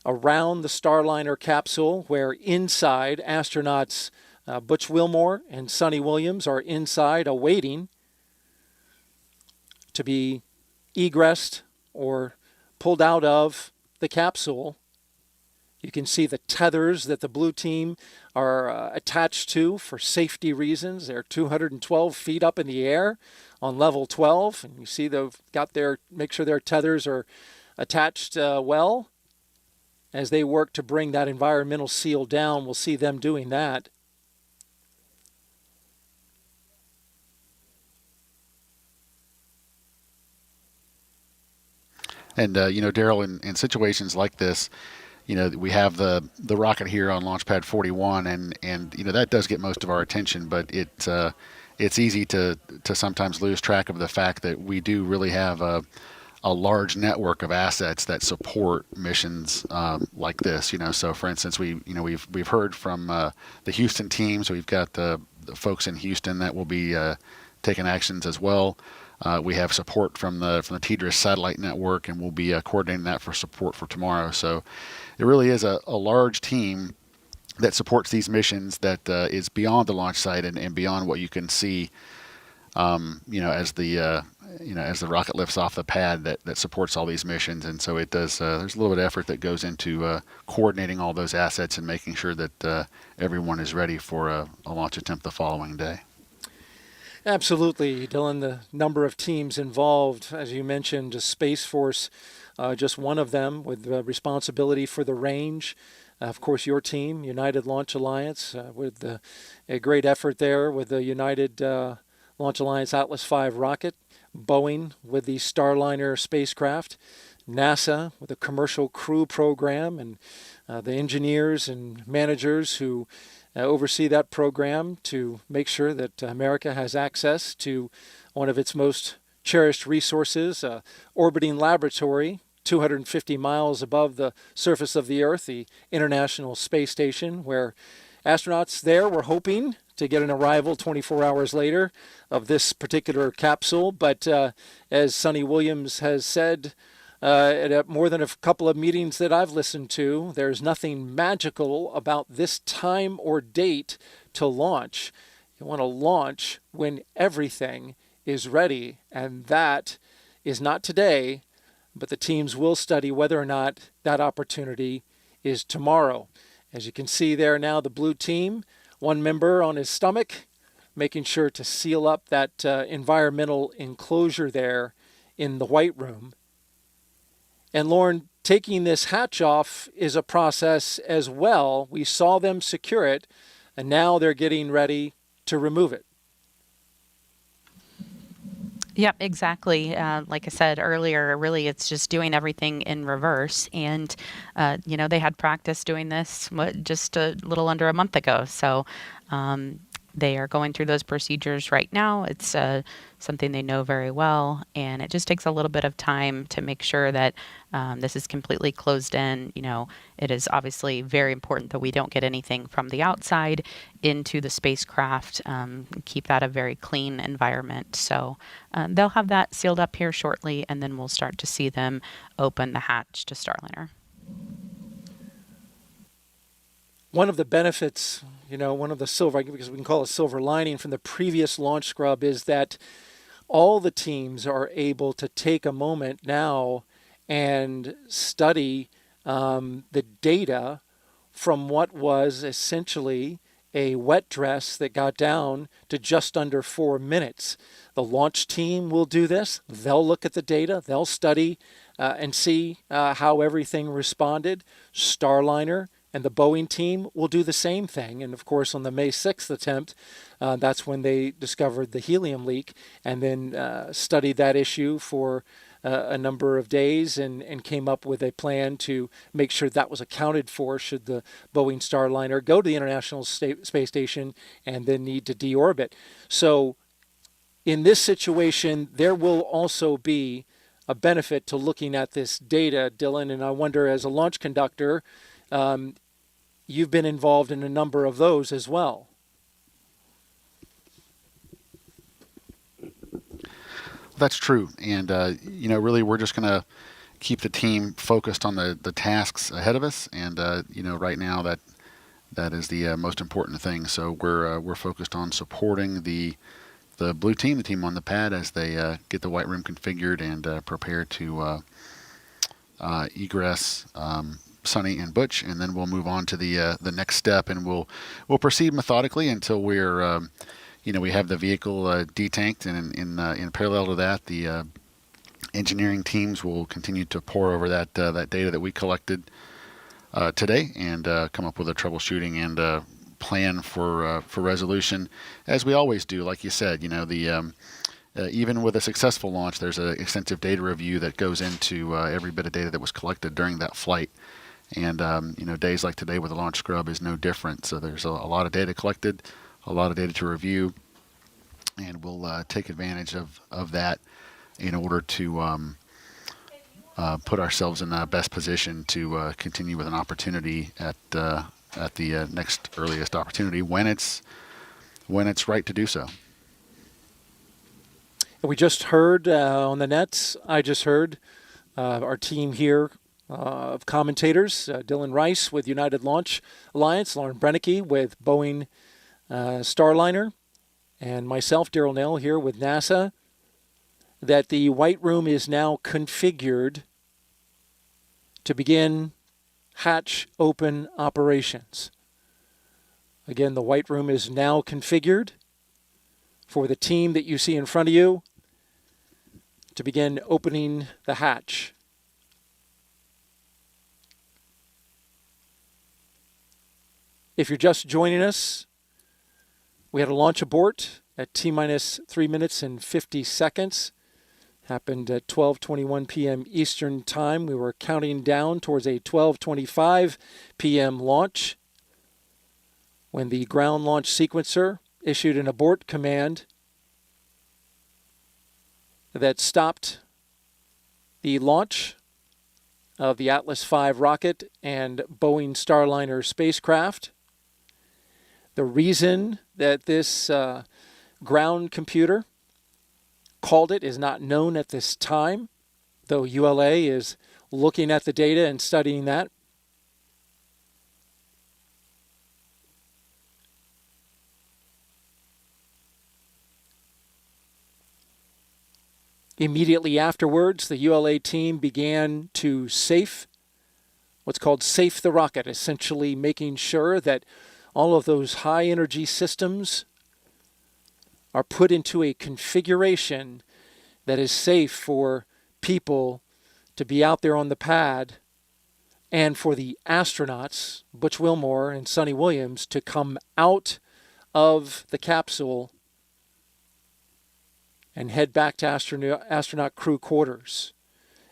around the Starliner capsule, where inside astronauts Butch Wilmore and Sonny Williams are inside awaiting to be egressed or pulled out of the capsule. You can see the tethers that the blue team are attached to for safety reasons. They're 212 feet up in the air on level 12. And you see they've got make sure their tethers are attached well. As they work to bring that environmental seal down, we'll see them doing that. And, Daryl, in situations like this, we have the rocket here on Launch Pad 41, and that does get most of our attention, but it's easy to sometimes lose track of the fact that we do really have a large network of assets that support missions like this. So for instance, we've heard from the Houston team, so we've got the folks in Houston that will be taking actions as well. We have support from the TDRS satellite network, and we'll be coordinating that for support for tomorrow. So it really is a large team that supports these missions that is beyond the launch site and beyond what you can see, as the rocket lifts off the pad that supports all these missions. And so it does. There's a little bit of effort that goes into coordinating all those assets and making sure that everyone is ready for a launch attempt the following day. Absolutely, Dylan. The number of teams involved, as you mentioned, Space Force, just one of them with responsibility for the range. Of course, your team, United Launch Alliance, with a great effort there with the United Launch Alliance Atlas V rocket, Boeing with the Starliner spacecraft, NASA with a commercial crew program, and the engineers and managers who oversee that program to make sure that America has access to one of its most cherished resources, orbiting laboratory 250 miles above the surface of the Earth, the International Space Station, where astronauts there were hoping to get an arrival 24 hours later of this particular capsule. But as Sonny Williams has said, at more than a couple of meetings that I've listened to, there's nothing magical about this time or date to launch. You want to launch when everything is ready, and that is not today, but the teams will study whether or not that opportunity is tomorrow. As you can see there now, the blue team, one member on his stomach, making sure to seal up that environmental enclosure there in the white room. And Lauren, taking this hatch off is a process as well. We saw them secure it, and now they're getting ready to remove it. Yep, exactly. Like I said earlier, really it's just doing everything in reverse. And, they had practice doing this just a little under a month ago. So they are going through those procedures right now. It's something they know very well, and it just takes a little bit of time to make sure that this is completely closed in. It is obviously very important that we don't get anything from the outside into the spacecraft, keep that a very clean environment. So they'll have that sealed up here shortly, and then we'll start to see them open the hatch to Starliner. One of the benefits, one of the silver, because we can call it silver lining from the previous launch scrub, is that all the teams are able to take a moment now and study the data from what was essentially a wet dress that got down to just under 4 minutes. The launch team will do this. They'll look at the data. They'll study and see how everything responded. Starliner and the Boeing team will do the same thing. And of course, on the May 6th attempt, that's when they discovered the helium leak and then studied that issue for a number of days and came up with a plan to make sure that was accounted for should the Boeing Starliner go to the International Space Station and then need to deorbit. So in this situation, there will also be a benefit to looking at this data, Dylan, and I wonder, as a launch conductor, you've been involved in a number of those as well. That's true. And, really we're just going to keep the team focused on the tasks ahead of us. And, right now that is the most important thing. So we're focused on supporting the blue team, the team on the pad, as they get the white room configured and prepare to egress Sonny and Butch, and then we'll move on to the next step, and we'll proceed methodically until we're we have the vehicle detanked, and in parallel to that, the engineering teams will continue to pore over that data that we collected today and come up with a troubleshooting and plan for resolution, as we always do. Like you said, even with a successful launch, there's an extensive data review that goes into every bit of data that was collected during that flight. And days like today with the launch scrub is no different. So there's a lot of data collected, a lot of data to review, and we'll take advantage of that in order to put ourselves in the best position to continue with an opportunity at the next earliest opportunity when it's right to do so. We just heard on the nets, I just heard our team here of commentators, Dylan Rice with United Launch Alliance, Lauren Brennicke with Boeing Starliner, and myself, Daryl Nell, here with NASA, that the White Room is now configured to begin hatch open operations. Again, the White Room is now configured for the team that you see in front of you to begin opening the hatch. If you're just joining us, we had a launch abort at T-minus 3 minutes and 50 seconds. Happened at 12:21 p.m. Eastern Time. We were counting down towards a 12:25 p.m. launch when the ground launch sequencer issued an abort command that stopped the launch of the Atlas V rocket and Boeing Starliner spacecraft. The reason that this ground computer called it is not known at this time, though ULA is looking at the data and studying that. Immediately afterwards, the ULA team began to what's called safe the rocket, essentially making sure that all of those high energy systems are put into a configuration that is safe for people to be out there on the pad and for the astronauts, Butch Wilmore and Sonny Williams, to come out of the capsule and head back to astronaut crew quarters.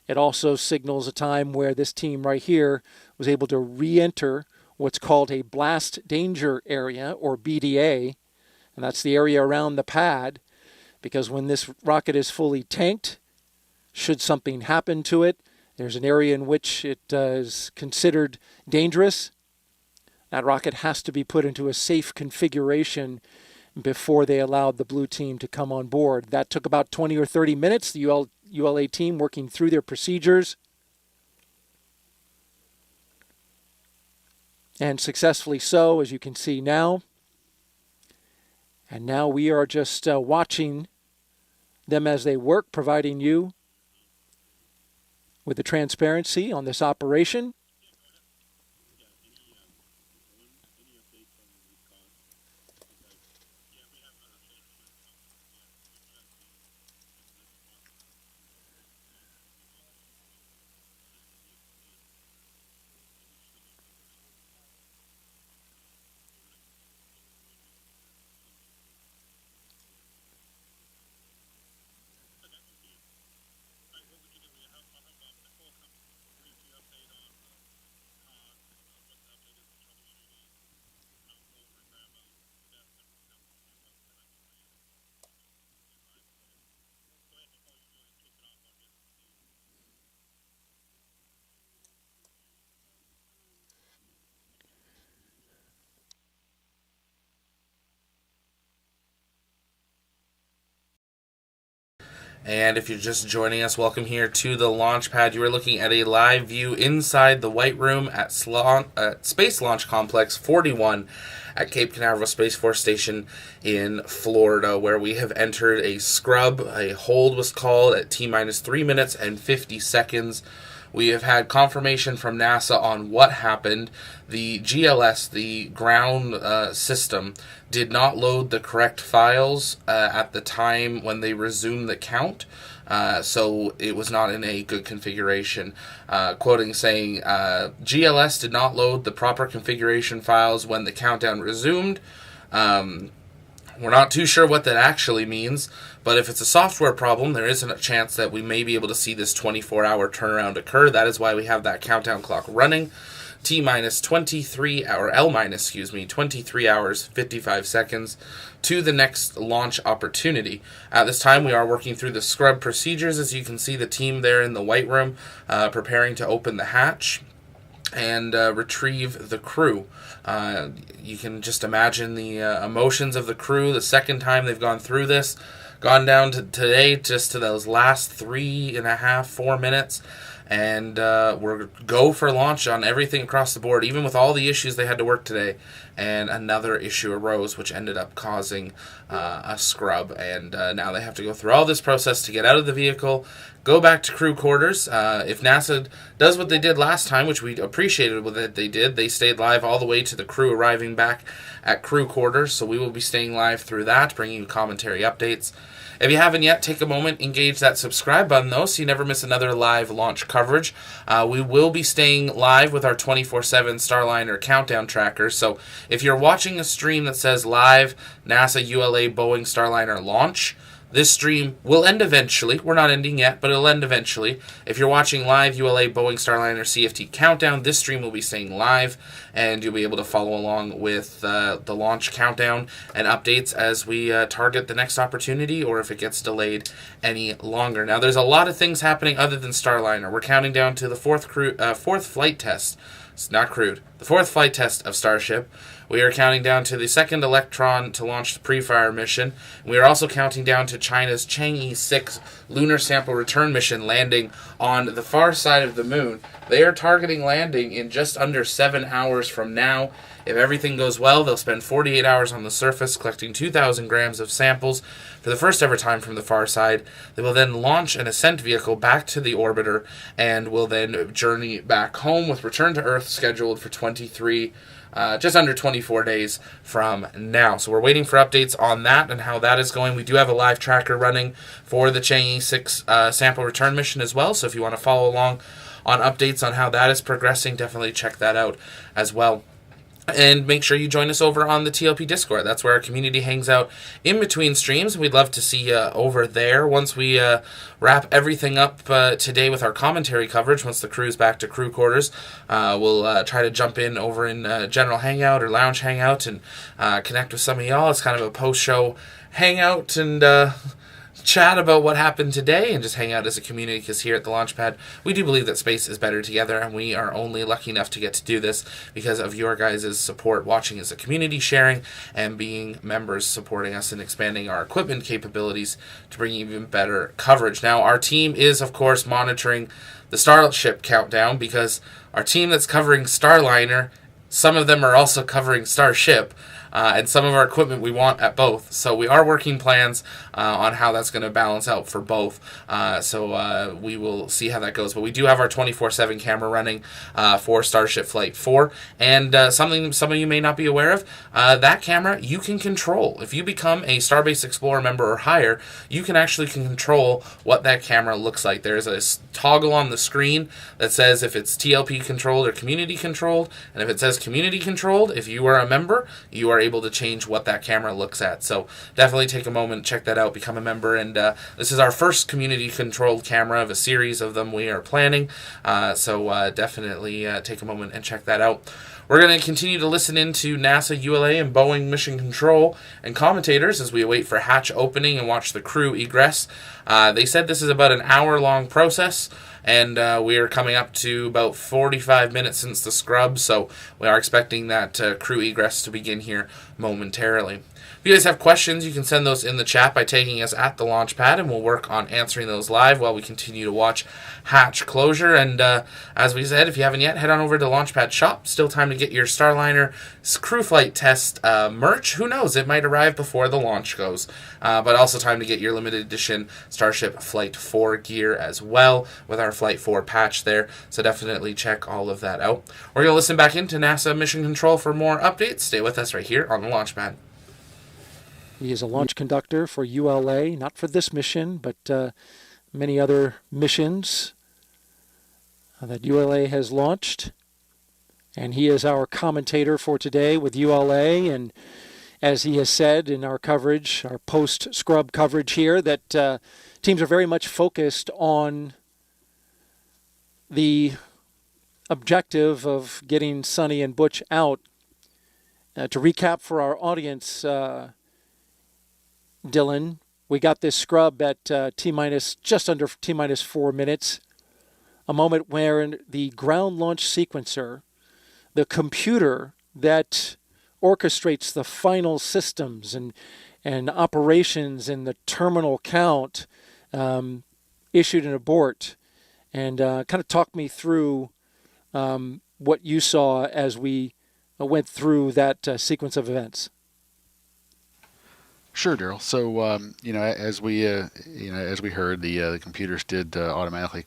It also signals a time where this team right here was able to re-enter what's called a blast danger area, or BDA, and that's the area around the pad, because when this rocket is fully tanked, should something happen to it, there's an area in which it is considered dangerous. That rocket has to be put into a safe configuration before they allowed the blue team to come on board. That took about 20 or 30 minutes, the ULA team working through their procedures and successfully so, as you can see now. And now we are just watching them as they work, providing you with the transparency on this operation. And if you're just joining us, welcome here to the launch pad. You are looking at a live view inside the White Room at Space Launch Complex 41 at Cape Canaveral Space Force Station in Florida, where we have entered a scrub. A hold was called at T-minus 3 minutes and 50 seconds We have had confirmation from NASA on what happened. The GLS, the ground system, did not load the correct files at the time when they resumed the count. So it was not in a good configuration. Quoting saying, GLS did not load the proper configuration files when the countdown resumed. We're not too sure what that actually means, but if it's a software problem, there isn't a chance that we may be able to see this 24-hour turnaround occur. That is why we have that countdown clock running. T-minus 23, or L-minus, 23 hours, 55 seconds to the next launch opportunity. At this time, we are working through the scrub procedures. As you can see, the team there in the white room preparing to open the hatch and retrieve the crew. You can just imagine the emotions of the crew the second time they've gone through this. Gone down to today just to those last 4 minutes. And we're go for launch on everything across the board, even with all the issues they had to work today. And another issue arose, which ended up causing a scrub. And now they have to go through all this process to get out of the vehicle, go back to crew quarters. If NASA does what they did last time, which we appreciated what they did, they stayed live all the way to the crew arriving back at crew quarters. So we will be staying live through that, bringing you commentary updates. If you haven't yet, take a moment, engage that subscribe button, though, so you never miss another live launch coverage. We will be staying live with our 24/7 Starliner countdown tracker. So if you're watching a stream that says live NASA ULA Boeing Starliner launch, this stream will end eventually. We're not ending yet, but it'll end eventually. If you're watching live ULA Boeing Starliner CFT countdown, this stream will be staying live, and you'll be able to follow along with the launch countdown and updates as we target the next opportunity, or if it gets delayed any longer. Now, there's a lot of things happening other than Starliner. We're counting down to the fourth flight test. It's not crewed. The fourth flight test of Starship. We are counting down to the second Electron to launch the pre-fire mission. We are also counting down to China's Chang'e 6 lunar sample return mission landing on the far side of the moon. They are targeting landing in just under 7 hours from now. If everything goes well, they'll spend 48 hours on the surface collecting 2,000 grams of samples for the first ever time from the far side. They will then launch an ascent vehicle back to the orbiter and will then journey back home with return to Earth scheduled for just under 24 days from now. So we're waiting for updates on that and how that is going. We do have a live tracker running for the Chang'e 6 sample return mission as well. So if you want to follow along on updates on how that is progressing, definitely check that out as well. And make sure you join us over on the TLP Discord. That's where our community hangs out in between streams. We'd love to see you over there. Once we wrap everything up today with our commentary coverage, once the crew's back to crew quarters, we'll try to jump in over in General Hangout or Lounge Hangout and connect with some of y'all. It's kind of a post-show hangout and chat about what happened today and just hang out as a community, because here at the Launchpad we do believe that space is better together, and we are only lucky enough to get to do this because of your guys' support, watching as a community, sharing, and being members supporting us and expanding our equipment capabilities to bring even better coverage. Now, our team is, of course, monitoring the Starship countdown, because our team that's covering Starliner, some of them are also covering Starship. And some of our equipment we want at both. So we are working plans on how that's going to balance out for both. So we will see how that goes. But we do have our 24/7 camera running for Starship Flight 4. And something some of you may not be aware of, that camera you can control. If you become a Starbase Explorer member or higher, you can actually control what that camera looks like. There's a toggle on the screen that says if it's TLP controlled or community controlled. And if it says community controlled, if you are a member, you are able to change what that camera looks at. So definitely take a moment, check that out, become a member. And this is our first community controlled camera of a series of them we are planning. So definitely take a moment and check that out. We're going to continue to listen into NASA, ULA, and Boeing mission control and commentators as we wait for hatch opening and watch the crew egress. They said this is about an hour-long process, and we are coming up to about 45 minutes since the scrub, so we are expecting that crew egress to begin here momentarily. If you guys have questions, you can send those in the chat by tagging us at the Launchpad, and we'll work on answering those live while we continue to watch hatch closure. And as we said, if you haven't yet, head on over to Launchpad Shop. Still time to get your Starliner crew flight test merch. Who knows? It might arrive before the launch goes. But also time to get your limited edition Starship Flight 4 gear as well with our our Flight 4 patch there, so definitely check all of that out. We're going to listen back into NASA Mission Control for more updates. Stay with us right here on the launch pad. He is a launch conductor for ULA, not for this mission, but many other missions that ULA has launched. And he is our commentator for today with ULA. And as he has said in our coverage, our post-scrub coverage here, that teams are very much focused on the objective of getting Sonny and Butch out. To recap for our audience, Dylan, we got this scrub at just under T-minus 4 minutes, a moment where the ground launch sequencer, the computer that orchestrates the final systems and operations in the terminal count, issued an abort. And kind of talk me through what you saw as we went through that sequence of events. Sure, Daryl. So, as we heard, the computers did automatically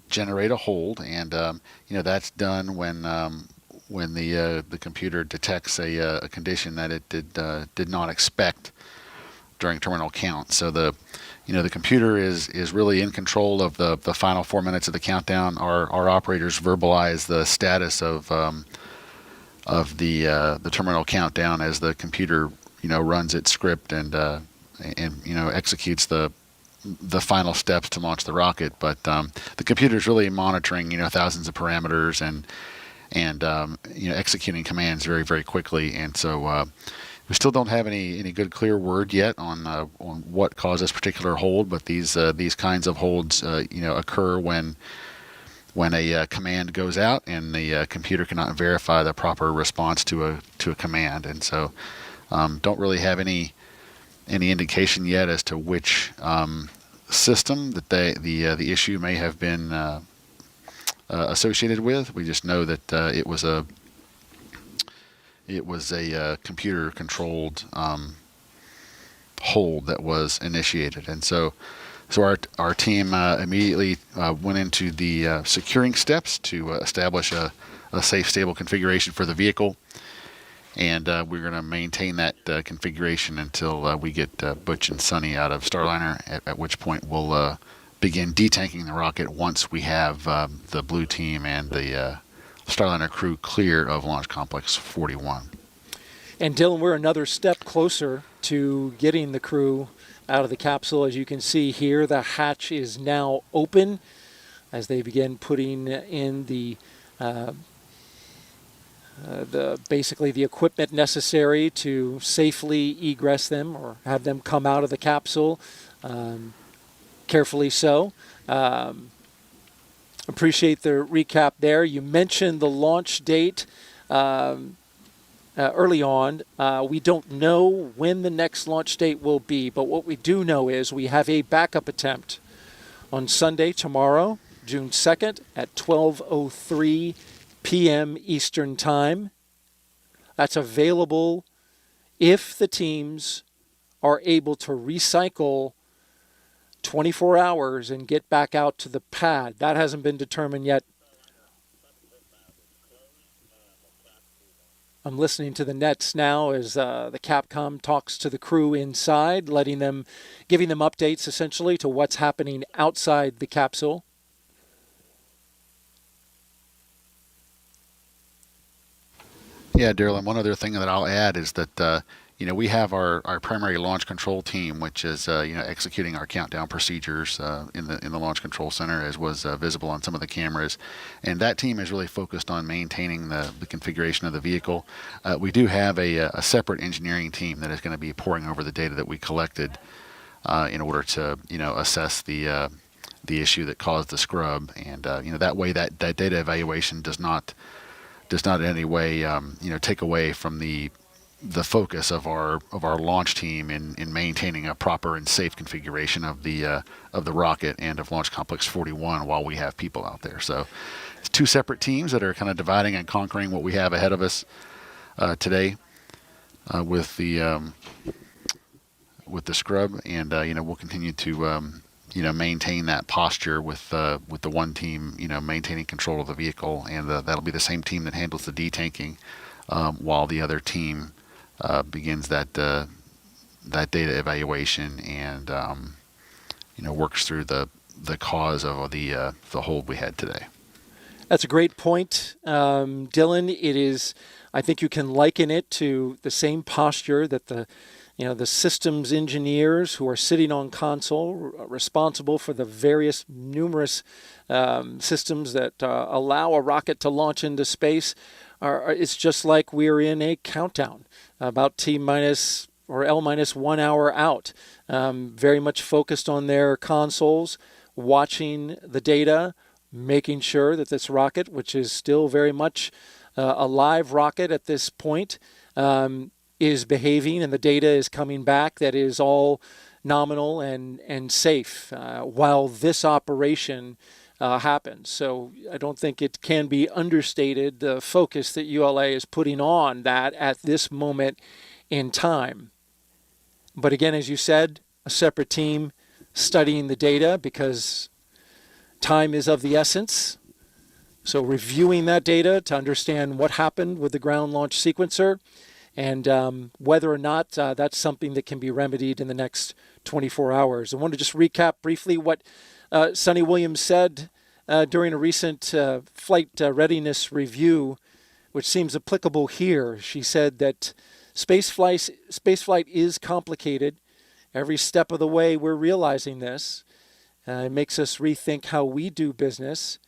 generate a hold, and that's done when the computer detects a condition that it did not expect during terminal count. So the computer is really in control of the final 4 minutes of the countdown. Our operators verbalize the status of the terminal countdown as the computer runs its script and executes the final steps to launch the rocket. But the computer is really monitoring thousands of parameters and executing commands very, very quickly. And so we still don't have any good clear word yet on what caused this particular hold. But these kinds of holds occur when a command goes out and the computer cannot verify the proper response to a command. And so don't really have any indication yet as to which system that the issue may have been associated with. We just know that it was a computer controlled hold that was initiated. And so our team immediately went into the securing steps to establish a safe, stable configuration for the vehicle. And we're going to maintain that configuration until we get Butch and Sonny out of Starliner, at which point we'll begin detanking the rocket once we have the blue team and the Starliner crew clear of Launch Complex 41. And Dylan, we're another step closer to getting the crew out of the capsule. As you can see here, the hatch is now open as they begin putting in basically the equipment necessary to safely egress them or have them come out of the capsule, carefully so. Appreciate the recap there. You mentioned the launch date early on. We don't know when the next launch date will be, but what we do know is we have a backup attempt on Sunday, tomorrow, June 2nd at 12:03 p.m. Eastern Time. That's available if the teams are able to recycle 24 hours and get back out to the pad. That hasn't been determined yet. I'm listening to the nets now as the Capcom talks to the crew inside, giving them updates essentially to what's happening outside the capsule. Yeah, Daryl, and one other thing that I'll add is that we have our primary launch control team, which is executing our countdown procedures in the launch control center, as was visible on some of the cameras, and that team is really focused on maintaining the configuration of the vehicle. We do have a separate engineering team that is going to be poring over the data that we collected in order to assess the issue that caused the scrub, and that way that data evaluation does not in any way take away from the focus of our launch team in maintaining a proper and safe configuration of the rocket and of Launch Complex 41 while we have people out there. So it's two separate teams that are kind of dividing and conquering what we have ahead of us today with the scrub, and we'll continue to maintain that posture with the one team, maintaining control of the vehicle, and that'll be the same team that handles the detanking, while the other team begins that data evaluation and works through the cause of the hold we had today. That's a great point, Dylan. It is. I think you can liken it to the same posture that the systems engineers who are sitting on console, responsible for the various numerous systems that allow a rocket to launch into space. It's just like we're in a countdown, about T- or L-1 hour out. Very much focused on their consoles, watching the data, making sure that this rocket, which is still very much a live rocket at this point, is behaving and the data is coming back that is all nominal and safe while this operation happens. So I don't think it can be understated, the focus that ULA is putting on that at this moment in time. But again, as you said, a separate team studying the data because time is of the essence. So reviewing that data to understand what happened with the ground launch sequencer and whether or not that's something that can be remedied in the next 24 hours. I want to just recap briefly what Sunny Williams said during a recent flight readiness review, which seems applicable here. She said that spaceflight is complicated. Every step of the way we're realizing this. It makes us rethink how we do business.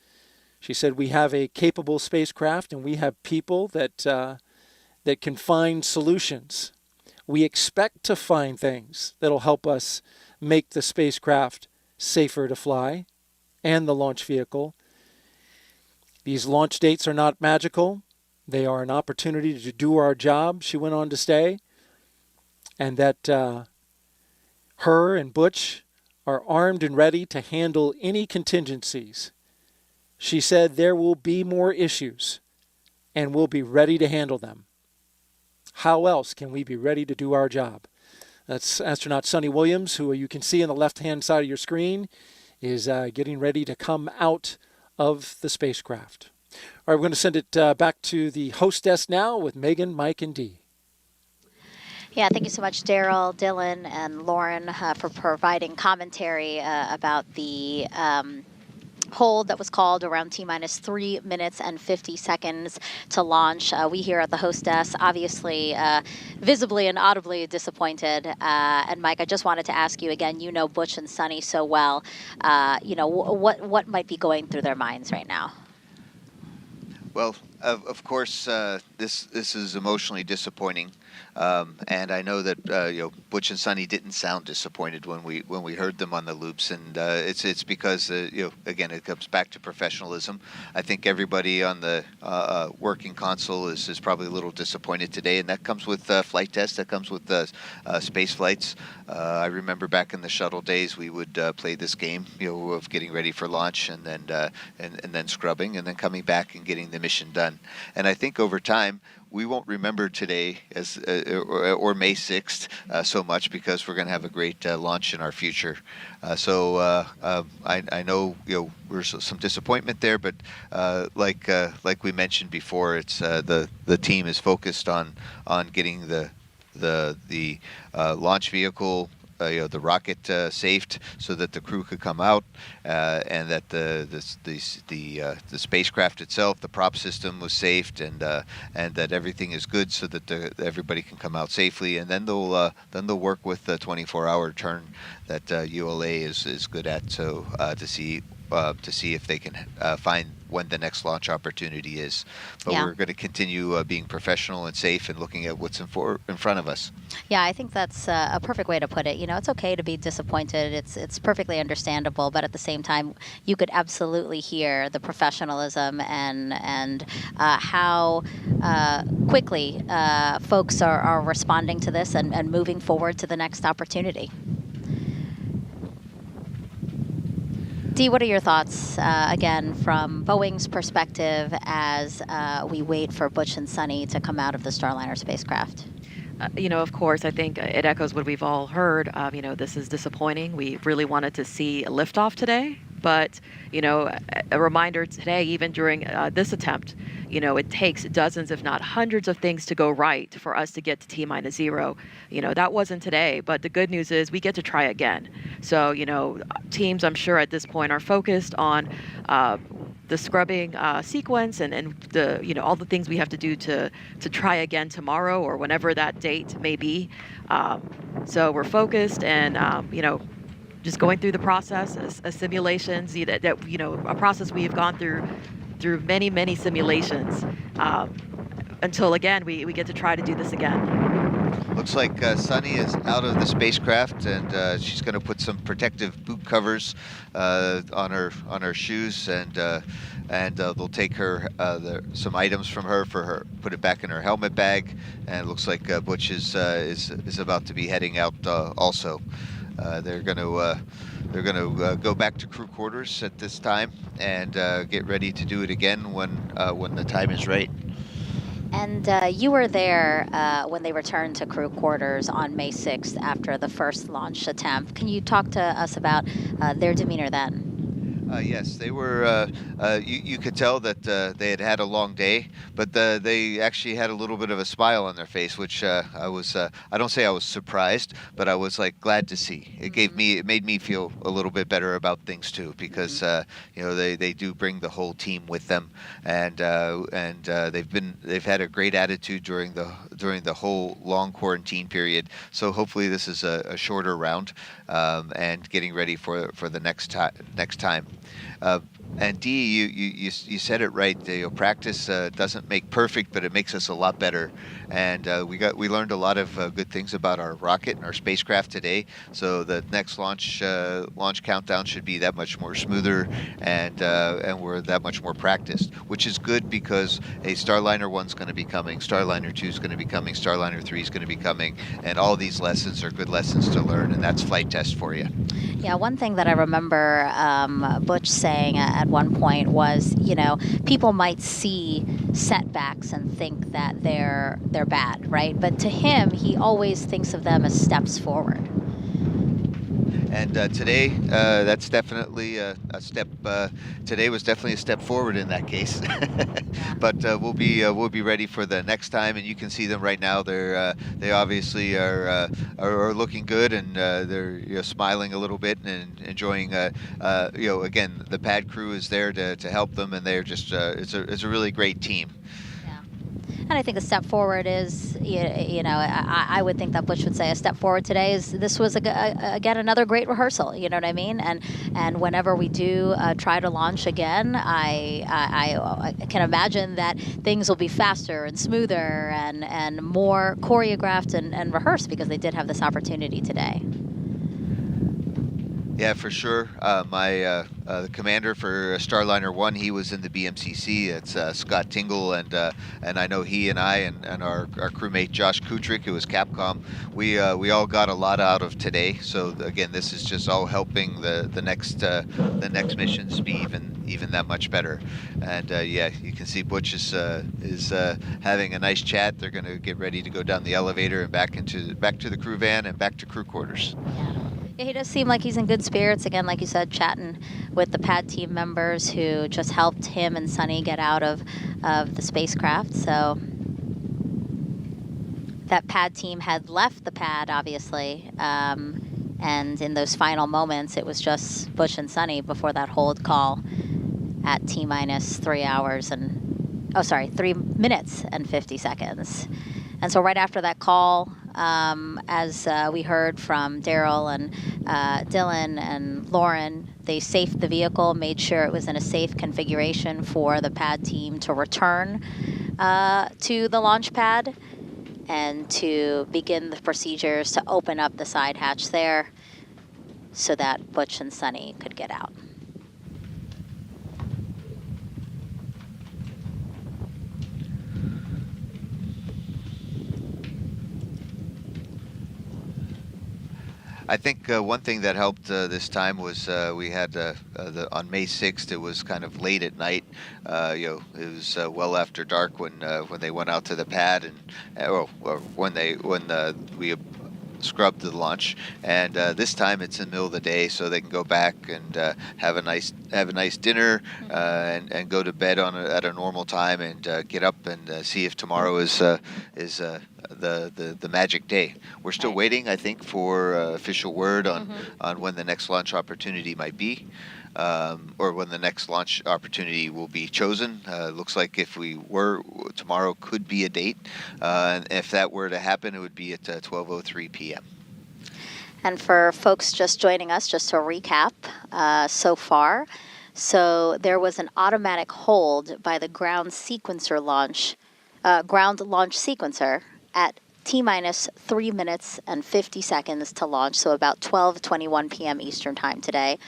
She said we have a capable spacecraft and we have people that can find solutions. We expect to find things that'll help us make the spacecraft safer to fly and the launch vehicle. These launch dates are not magical. They are an opportunity to do our job, she went on to say, and that her and Butch are armed and ready to handle any contingencies. She said there will be more issues, and we'll be ready to handle them. How else can we be ready to do our job? That's astronaut Sunny Williams, who you can see on the left-hand side of your screen, is getting ready to come out of the spacecraft. All right, we're going to send it back to the host desk now with Megan, Mike, and Dee. Yeah, thank you so much, Daryl, Dylan, and Lauren for providing commentary about the hold that was called around T-minus 3 minutes and 50 seconds to launch. We here at the host desk, obviously, visibly and audibly disappointed. And Mike, I just wanted to ask you again, you know Butch and Sunny so well, what might be going through their minds right now? Well, of course, this is emotionally disappointing, and I know that Butch and Sunny didn't sound disappointed when we heard them on the loops, and it's because again, it comes back to professionalism. I think everybody on the working console is probably a little disappointed today, and that comes with flight tests. That comes with space flights. I remember back in the shuttle days, we would play this game, of getting ready for launch, and then scrubbing, and then coming back and getting the mission done. And I think over time, we won't remember today as or May 6th so much because we're going to have a great launch in our future. So I know there's some disappointment there, but like we mentioned before, it's the team is focused on getting the launch vehicle, the rocket safed so that the crew could come out, and that the spacecraft itself, the prop system was safed, and that everything is good so that everybody can come out safely, and then they'll work with the 24-hour turn that ULA is good at, so to see if they can find when the next launch opportunity is. But we're going to continue being professional and safe and looking at what's in front of us. Yeah, I think that's a perfect way to put it. It's okay to be disappointed. It's perfectly understandable, but at the same time, you could absolutely hear the professionalism and how quickly folks are responding to this and moving forward to the next opportunity. Dee, what are your thoughts, again, from Boeing's perspective as we wait for Butch and Sunny to come out of the Starliner spacecraft? Of course, I think it echoes what we've all heard. This is disappointing. We really wanted to see a liftoff today, but a reminder today, even during this attempt, it takes dozens, if not hundreds, of things to go right for us to get to T-0. That wasn't today, but the good news is we get to try again. So, teams, I'm sure at this point, are focused on the scrubbing sequence and the all the things we have to do to try again tomorrow or whenever that date may be. So we're focused and just going through the process as simulations that a process we have gone through many simulations until again we get to try to do this again. Looks like Sunny is out of the spacecraft, and she's going to put some protective boot covers on her shoes, and they'll take her some items from her, put it back in her helmet bag, and it looks like Butch is about to be heading out also. They're going to go back to crew quarters at this time and get ready to do it again when the time is right. And you were there when they returned to crew quarters on May 6th after the first launch attempt. Can you talk to us about their demeanor then? Yes, they were. You could tell that they had had a long day, but they actually had a little bit of a smile on their face, which I was. I don't say I was surprised, but I was like glad to see. It made me feel a little bit better about things too, because they do bring the whole team with them, and they've had a great attitude during the whole long quarantine period. So hopefully this is a shorter round, and getting ready for the next time. And Dee, you said it right. Practice doesn't make perfect, but it makes us a lot better. And we learned a lot of good things about our rocket and our spacecraft today. So the next launch countdown should be that much more smoother, and we're that much more practiced, which is good because Starliner 1's going to be coming, Starliner 2 is going to be coming, Starliner 3 is going to be coming, and all these lessons are good lessons to learn, and that's flight test for you. Yeah, one thing that I remember Butch saying at one point was, people might see setbacks and think that they're bad, right? But to him, he always thinks of them as steps forward. And today, that's definitely a step. Today was definitely a step forward in that case. But we'll be ready for the next time, and you can see them right now. They obviously are looking good, and they're smiling a little bit and enjoying. Again, the pad crew is there to help them, and they're just it's a really great team. And I think a step forward is, I would think that Butch would say a step forward today is this was, again, another great rehearsal, you know what I mean? And whenever we do try to launch again, I can imagine that things will be faster and smoother and more choreographed and rehearsed because they did have this opportunity today. Yeah, for sure. The commander for Starliner 1, he was in the BMCC. It's Scott Tingle, and I know he and I and our crewmate Josh Kudrick, who was Capcom, we all got a lot out of today. So again, this is just all helping the next missions be even that much better. And you can see Butch is having a nice chat. They're going to get ready to go down the elevator and back to the crew van and back to crew quarters. Yeah, he does seem like he's in good spirits. Again, like you said, chatting with the pad team members who just helped him and Sunny get out of the spacecraft. So that pad team had left the pad, obviously. And in those final moments, it was just Butch and Sunny before that hold call at T-minus 3 minutes and 50 seconds. And so right after that call, as we heard from Daryl and Dylan and Lauren, they safed the vehicle, made sure it was in a safe configuration for the pad team to return to the launch pad and to begin the procedures to open up the side hatch there so that Butch and Sunny could get out. I think one thing that helped this time was we had on May 6th. It was kind of late at night. It was well after dark when they went out to the pad, and or when we scrubbed the launch. And this time it's in the middle of the day, so they can go back and have a nice dinner and go to bed at a normal time and get up and see if tomorrow is the magic day. We're still waiting, I think, for official word on when the next launch opportunity might be, or when the next launch opportunity will be chosen. Looks like tomorrow could be a date, and if that were to happen, it would be at 12:03 p.m. And for folks just joining us, just to recap so far, so there was an automatic hold by the ground launch sequencer at T-minus 3 minutes and 50 seconds to launch, so about 12:21 p.m. Eastern Time today.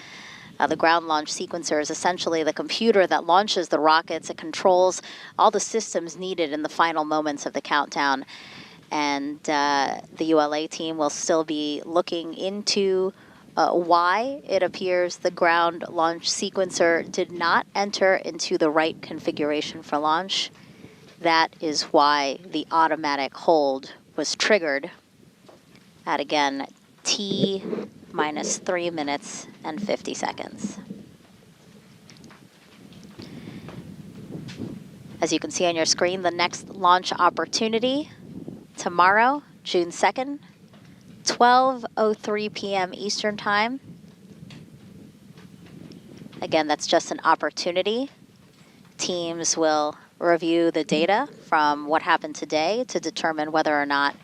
The ground launch sequencer is essentially the computer that launches the rockets. It controls all the systems needed in the final moments of the countdown. And the ULA team will still be looking into why it appears the ground launch sequencer did not enter into the right configuration for launch. That is why the automatic hold was triggered at, again, T-minus 3 minutes and 50 seconds. As you can see on your screen, the next launch opportunity tomorrow, June 2nd, 12:03 p.m. Eastern Time. Again, that's just an opportunity. Teams will review the data from what happened today to determine whether or not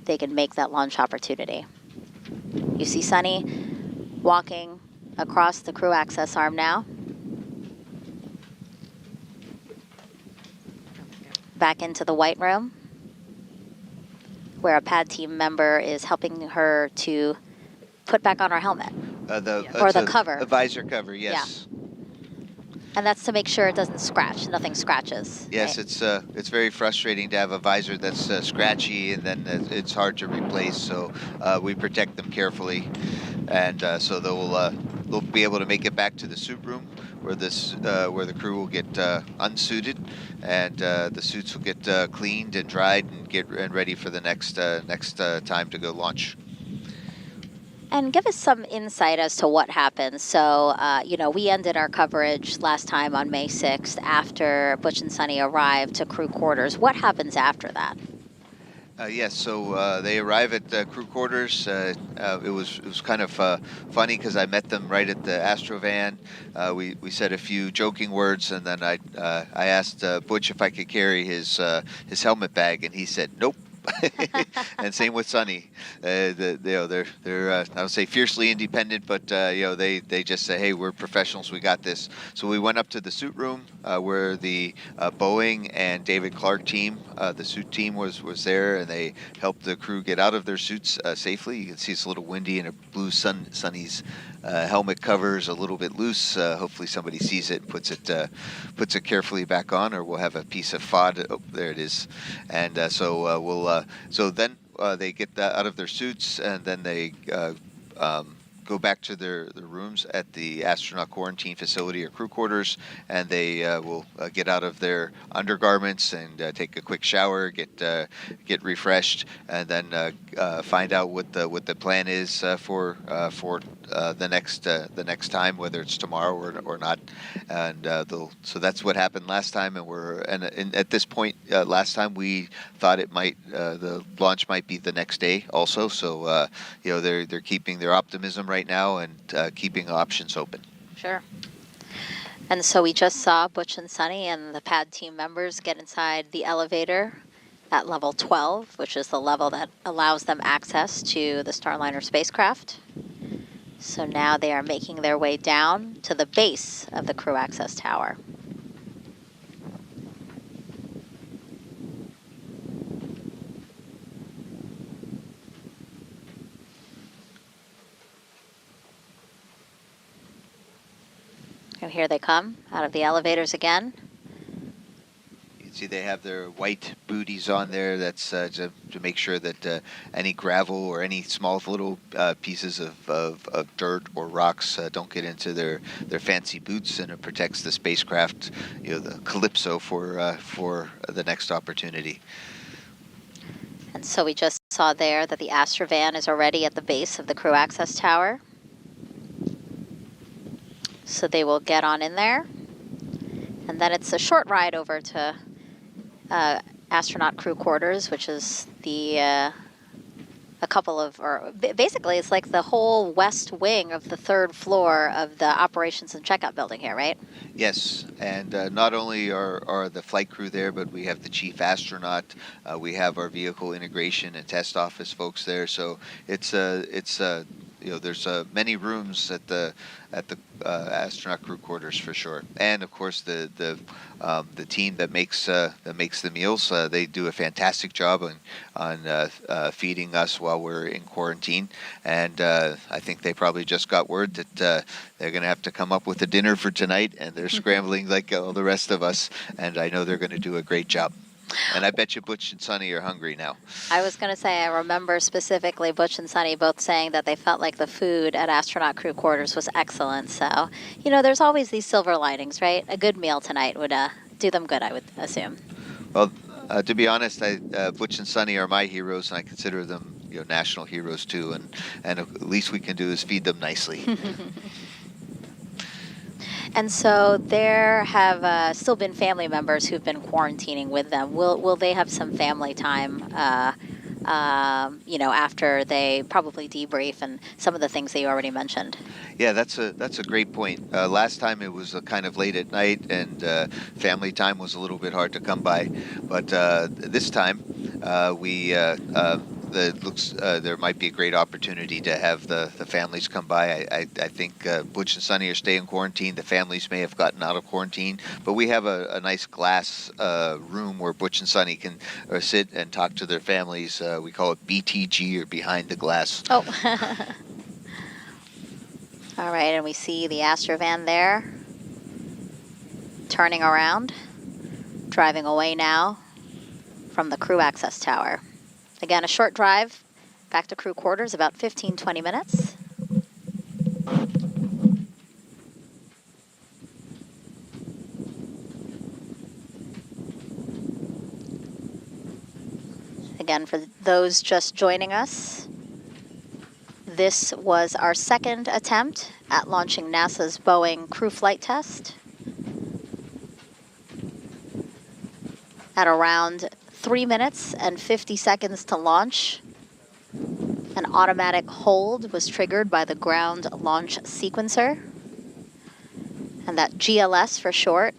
they can make that launch opportunity. You see Sunny walking across the crew access arm now. Back into the white room, where a pad team member is helping her to put back on her helmet. The cover. A visor cover, yes. Yeah. And that's to make sure it doesn't scratch, nothing scratches. Yes, right? It's very frustrating to have a visor that's scratchy and then it's hard to replace, so we protect them carefully. And so they'll be able to make it back to the suit room where the crew will get unsuited, and the suits will get cleaned and dried and ready for the next time to go launch. And give us some insight as to what happened. So, we ended our coverage last time on May 6th after Butch and Sunny arrived to crew quarters. What happens after that? Yes, so they arrive at crew quarters. It was kind of funny because I met them right at the Astrovan. We said a few joking words, and then I asked Butch if I could carry his helmet bag, and he said nope. And same with Sunny. They're I don't say fiercely independent, but they just say, hey, we're professionals, we got this. So we went up to the suit room where the Boeing and David Clark team, the suit team was there, and they helped the crew get out of their suits safely. You can see it's a little windy, and a blue Sunny's helmet cover is a little bit loose. Hopefully somebody sees it and puts it carefully back on, or we'll have a piece of FOD. Oh, there it is. And so then they get out of their suits, and then they go back to their rooms at the astronaut quarantine facility or crew quarters, and they will get out of their undergarments and take a quick shower, get refreshed, and then find out what the plan is for the next time, whether it's tomorrow or not. And so that's what happened last time, and at this point last time we thought the launch might be the next day also. So they're keeping their optimism right now and keeping options open. Sure. And so we just saw Butch and Sunny and the pad team members get inside the elevator at level 12, which is the level that allows them access to the Starliner spacecraft. So now they are making their way down to the base of the crew access tower. And here they come out of the elevators again. can see they have their white booties on there. That's to make sure that any gravel or any small little pieces of dirt or rocks don't get into their fancy boots, and it protects the spacecraft, the Calypso, for the next opportunity. And so we just saw there that the Astrovan is already at the base of the crew access tower. So they will get on in there. And then it's a short ride over to astronaut crew quarters, which is basically it's like the whole west wing of the third floor of the operations and checkout building here, right? Yes, and not only are the flight crew there, but we have the chief astronaut. We have our vehicle integration and test office folks there. So it's there's many rooms at the astronaut crew quarters for sure. And of course the team that makes the meals, they do a fantastic job on feeding us while we're in quarantine. And I think they probably just got word that they're going to have to come up with a dinner for tonight, and they're scrambling like all the rest of us. And I know they're going to do a great job. And I bet you Butch and Sonny are hungry now. I was going to say, I remember specifically Butch and Sonny both saying that they felt like the food at astronaut crew quarters was excellent. So, there's always these silver linings, right? A good meal tonight would do them good, I would assume. Well, to be honest, Butch and Sonny are my heroes, and I consider them national heroes too. And at least we can do is feed them nicely. And so there have still been family members who've been quarantining with them. Will they have some family time, after they probably debrief and some of the things that you already mentioned? Yeah, that's a great point. Last time it was kind of late at night, and family time was a little bit hard to come by. But this time, it looks there might be a great opportunity to have the families come by. I think Butch and Sonny are staying quarantined. The families may have gotten out of quarantine, but we have a nice glass room where Butch and Sonny can sit and talk to their families. We call it BTG, or behind the glass. Oh. All right, and we see the Astrovan there, turning around, driving away now from the crew access tower. Again, a short drive back to crew quarters, about 15-20 minutes. Again, for those just joining us, this was our second attempt at launching NASA's Boeing crew flight test. At around 3 minutes and 50 seconds to launch, an automatic hold was triggered by the ground launch sequencer. And that GLS for short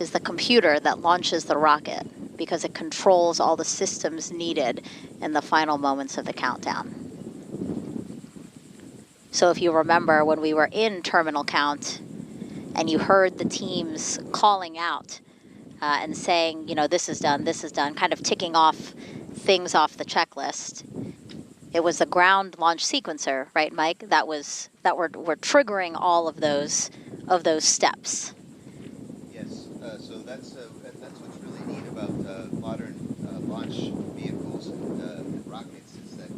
is the computer that launches the rocket, because it controls all the systems needed in the final moments of the countdown. So if you remember when we were in terminal count and you heard the teams calling out and saying, this is done, kind of ticking off things off the checklist, it was the ground launch sequencer, right, Mike? That were triggering all of those steps. Yes. So that's what's really neat about modern launch vehicles and rockets, is that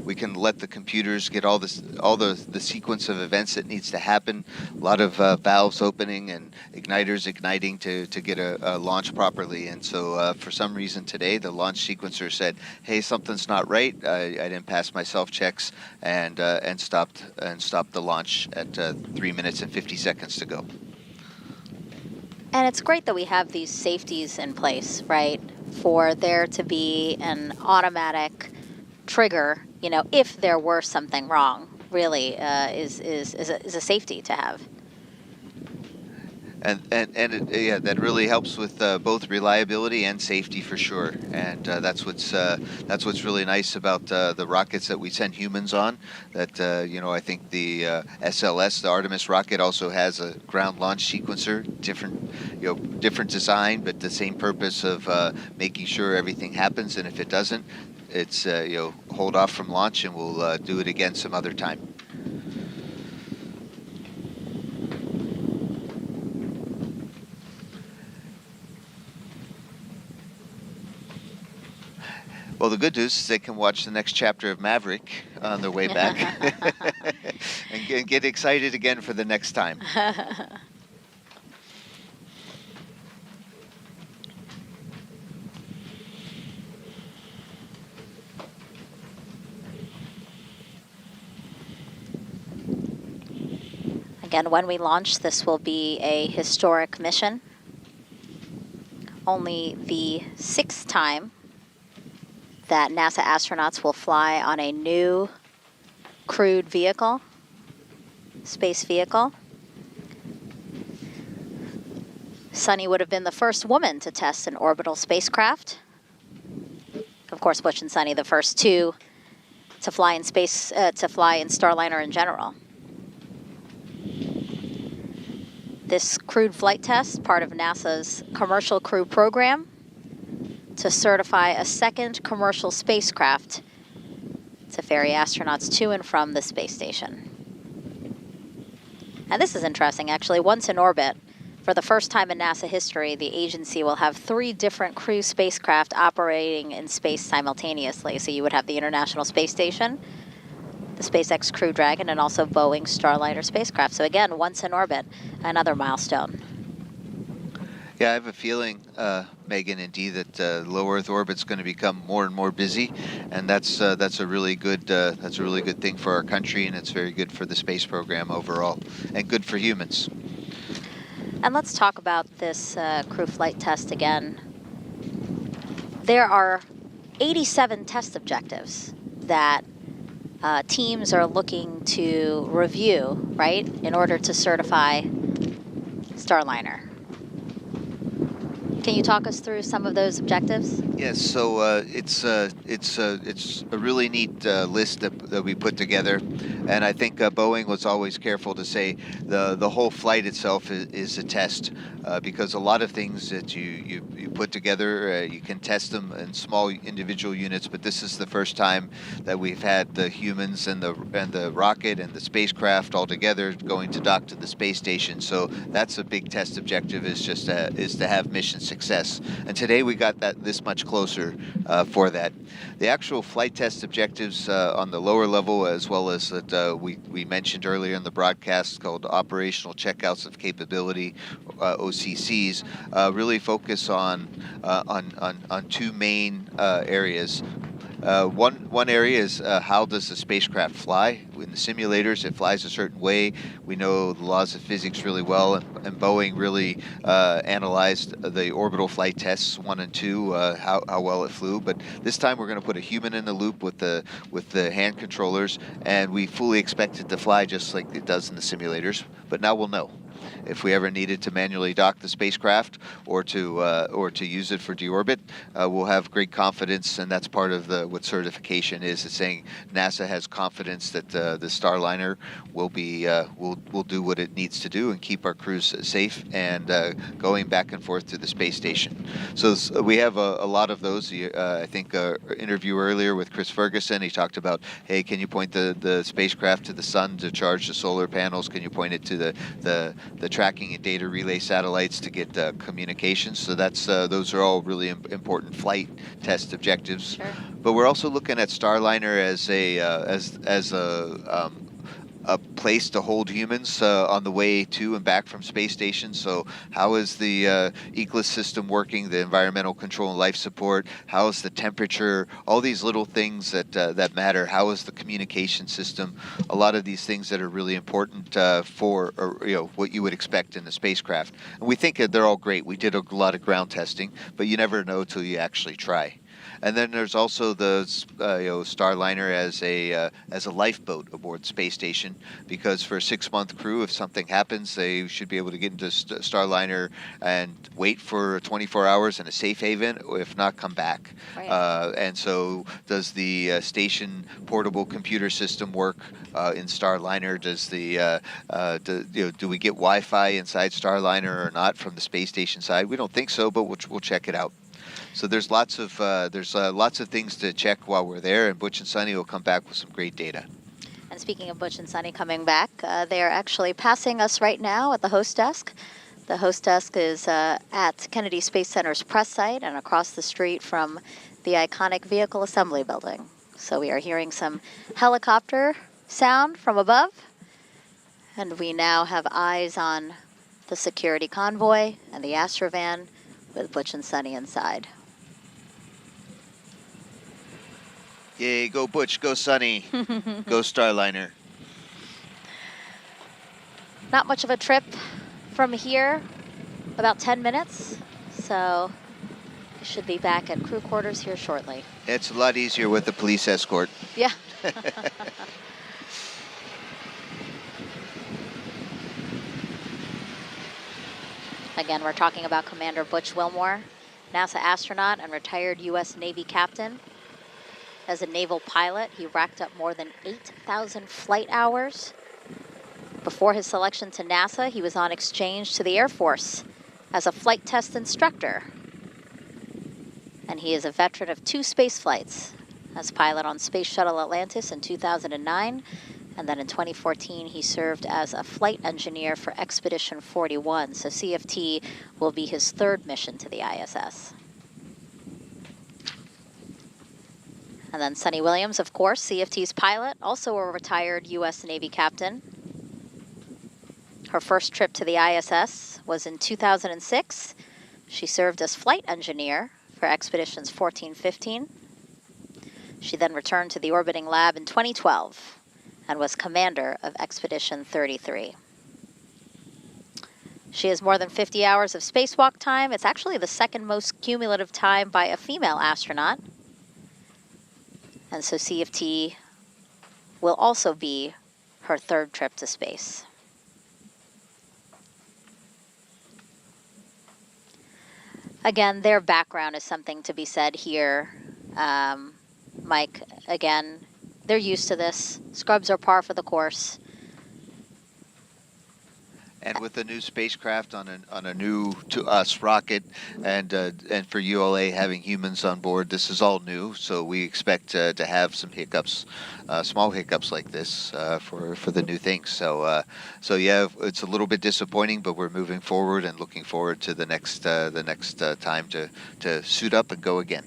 we can let the computers get all the sequence of events that needs to happen. A lot of valves opening and igniters igniting to get a launch properly. And so for some reason today, the launch sequencer said, "Hey, something's not right. I didn't pass my self checks," and stopped the launch at 3 minutes and 50 seconds to go. And it's great that we have these safeties in place, right? For there to be an automatic trigger, if there were something wrong, really is a safety to have. And that really helps with both reliability and safety for sure. And that's what's really nice about the rockets that we send humans on. That I think the SLS, the Artemis rocket, also has a ground launch sequencer, different design, but the same purpose of making sure everything happens. And if it doesn't, it's hold off from launch, and we'll do it again some other time. Well, the good news is they can watch the next chapter of Maverick on their way back and get excited again for the next time. Again, when we launch, this will be a historic mission. Only the 6th time that NASA astronauts will fly on a new crewed vehicle, space vehicle. Sunny would have been the first woman to test an orbital spacecraft. Of course, Butch and Sunny, the first two to fly in space, to fly in Starliner in general. This crewed flight test, part of NASA's commercial crew program to certify a second commercial spacecraft to ferry astronauts to and from the space station. And this is interesting, actually. Once in orbit, for the first time in NASA history, the agency will have 3 different crew spacecraft operating in space simultaneously. So you would have the International Space Station, the SpaceX Crew Dragon, and also Boeing Starliner spacecraft. So again, once in orbit, another milestone. Yeah, I have a feeling, Megan and Dee, that low Earth orbit's going to become more and more busy, and that's a really good thing for our country, and it's very good for the space program overall, and good for humans. And let's talk about this crew flight test again. There are 87 test objectives that teams are looking to review, right, in order to certify Starliner. Can you talk us through some of those objectives? Yes, so it's a really neat list that we put together, and I think Boeing was always careful to say the whole flight itself is a test, because a lot of things that you put together, you can test them in small individual units, but this is the first time that we've had the humans and the rocket and the spacecraft all together going to dock to the space station. So that's a big test objective, is to have mission success. And today we got this much closer for that. The actual flight test objectives on the lower level, as well as that we mentioned earlier in the broadcast, called operational checkouts of capability, OCCs, really focus on 2 main areas. One area is how does the spacecraft fly? In the simulators, it flies a certain way. We know the laws of physics really well, and Boeing really analyzed the orbital flight tests 1 and 2, how well it flew. But this time we're going to put a human in the loop with the hand controllers, and we fully expect it to fly just like it does in the simulators. But now we'll know. If we ever needed to manually dock the spacecraft or to use it for deorbit, we'll have great confidence, and that's part of what certification is. It's saying NASA has confidence that the Starliner will do what it needs to do and keep our crews safe and going back and forth to the space station. So we have a lot of those. I think interview earlier with Chris Ferguson, he talked about, hey, can you point the spacecraft to the sun to charge the solar panels? Can you point it to the tracking and data relay satellites to get communications? So those are all really important flight test objectives. Sure. But we're also looking at Starliner as a place to hold humans on the way to and back from space stations. So how is the egress system working, the environmental control and life support? How is the temperature? All these little things that matter. How is the communication system? A lot of these things that are really important for what you would expect in the spacecraft. And we think they're all great. We did a lot of ground testing, but you never know till you actually try. And then there's also the Starliner as a lifeboat aboard the space station, because for a 6-month crew, if something happens, they should be able to get into Starliner and wait for 24 hours in a safe haven, or if not, come back. Right. And so does the station portable computer system work in Starliner? Do we get Wi-Fi inside Starliner or not from the space station side? We don't think so, but we'll check it out. So there's lots of things to check while we're there, and Butch and Sunny will come back with some great data. And speaking of Butch and Sunny coming back, they are actually passing us right now at the host desk. The host desk is at Kennedy Space Center's press site and across the street from the iconic vehicle assembly building. So we are hearing some helicopter sound from above, and we now have eyes on the security convoy and the Astrovan with Butch and Sunny inside. Yay, go Butch, go Sunny, go Starliner. Not much of a trip from here, about 10 minutes. So we should be back at crew quarters here shortly. It's a lot easier with the police escort. Yeah. Again, we're talking about Commander Butch Wilmore, NASA astronaut and retired U.S. Navy captain. As a naval pilot, he racked up more than 8,000 flight hours. Before his selection to NASA, he was on exchange to the Air Force as a flight test instructor. And he is a veteran of 2 space flights as pilot on Space Shuttle Atlantis in 2009. And then in 2014, he served as a flight engineer for Expedition 41. So CFT will be his 3rd mission to the ISS. And then Sunny Williams, of course, CFT's pilot, also a retired U.S. Navy captain. Her first trip to the ISS was in 2006. She served as flight engineer for Expeditions 14-15. She then returned to the orbiting lab in 2012 and was commander of Expedition 33. She has more than 50 hours of spacewalk time. It's actually the 2nd most cumulative time by a female astronaut. And so CFT will also be her 3rd trip to space. Again, their background is something to be said here. Mike, again, they're used to this. Scrubs are par for the course. And with the new spacecraft on a new to us rocket, and for ULA having humans on board, this is all new. So we expect to have some hiccups, small hiccups like this for the new things. So yeah, it's a little bit disappointing, but we're moving forward and looking forward to the next time to suit up and go again.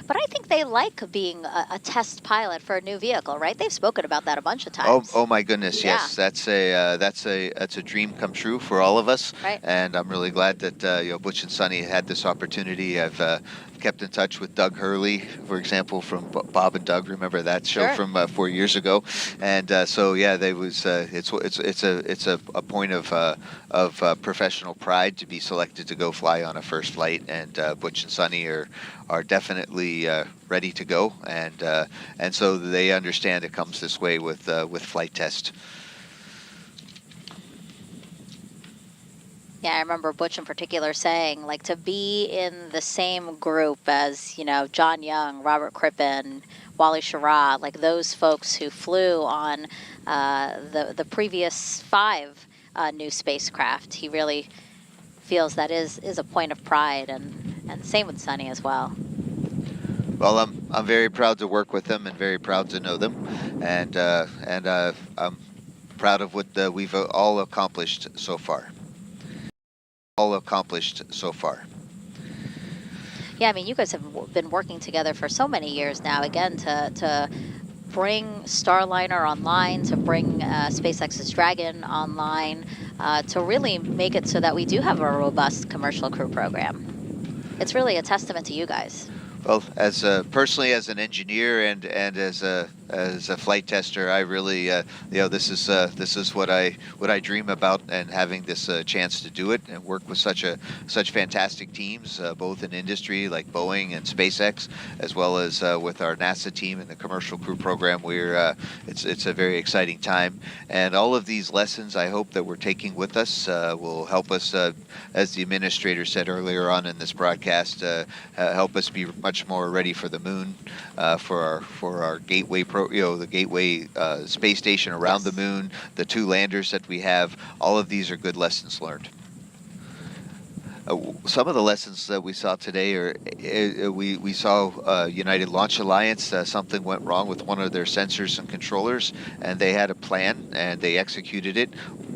But I think they like being a test pilot for a new vehicle, right? They've spoken about that a bunch of times. Oh my goodness, Yeah. yes, that's a dream come true for all of us. Right. And I'm really glad that Butch and Sunny had this opportunity. I've kept in touch with Doug Hurley, for example, from Bob and Doug. Remember that show Sure. from 4 years ago? And so yeah, they was it's a point of professional pride to be selected to go fly on a first flight. And Butch and Sunny are definitely ready to go, and so they understand it comes this way with flight test. Yeah, I remember Butch in particular saying, like, to be in the same group as, John Young, Robert Crippen, Wally Schirra, like those folks who flew on the previous 5 new spacecraft. He really feels that is a point of pride, and same with Sunny as well. Well, I'm very proud to work with them and very proud to know them, and I'm proud of what we've all accomplished so far. Yeah, I mean, you guys have been working together for so many years now, again, to bring Starliner online, to bring SpaceX's Dragon online, to really make it so that we do have a robust commercial crew program. It's really a testament to you guys. Well, as personally as an engineer and as a flight tester, I really this is what I dream about, and having this chance to do it and work with such fantastic teams, both in industry like Boeing and SpaceX, as well as with our NASA team and the commercial crew program. It's a very exciting time, and all of these lessons I hope that we're taking with us will help us, as the administrator said earlier on in this broadcast, help us be much more ready for the moon, for our gateway the gateway space station around the moon, the 2 landers that we have. All of these are good lessons learned. Some of the lessons that we saw today are we saw United Launch Alliance. Something went wrong with one of their sensors and controllers, and they had a plan and they executed it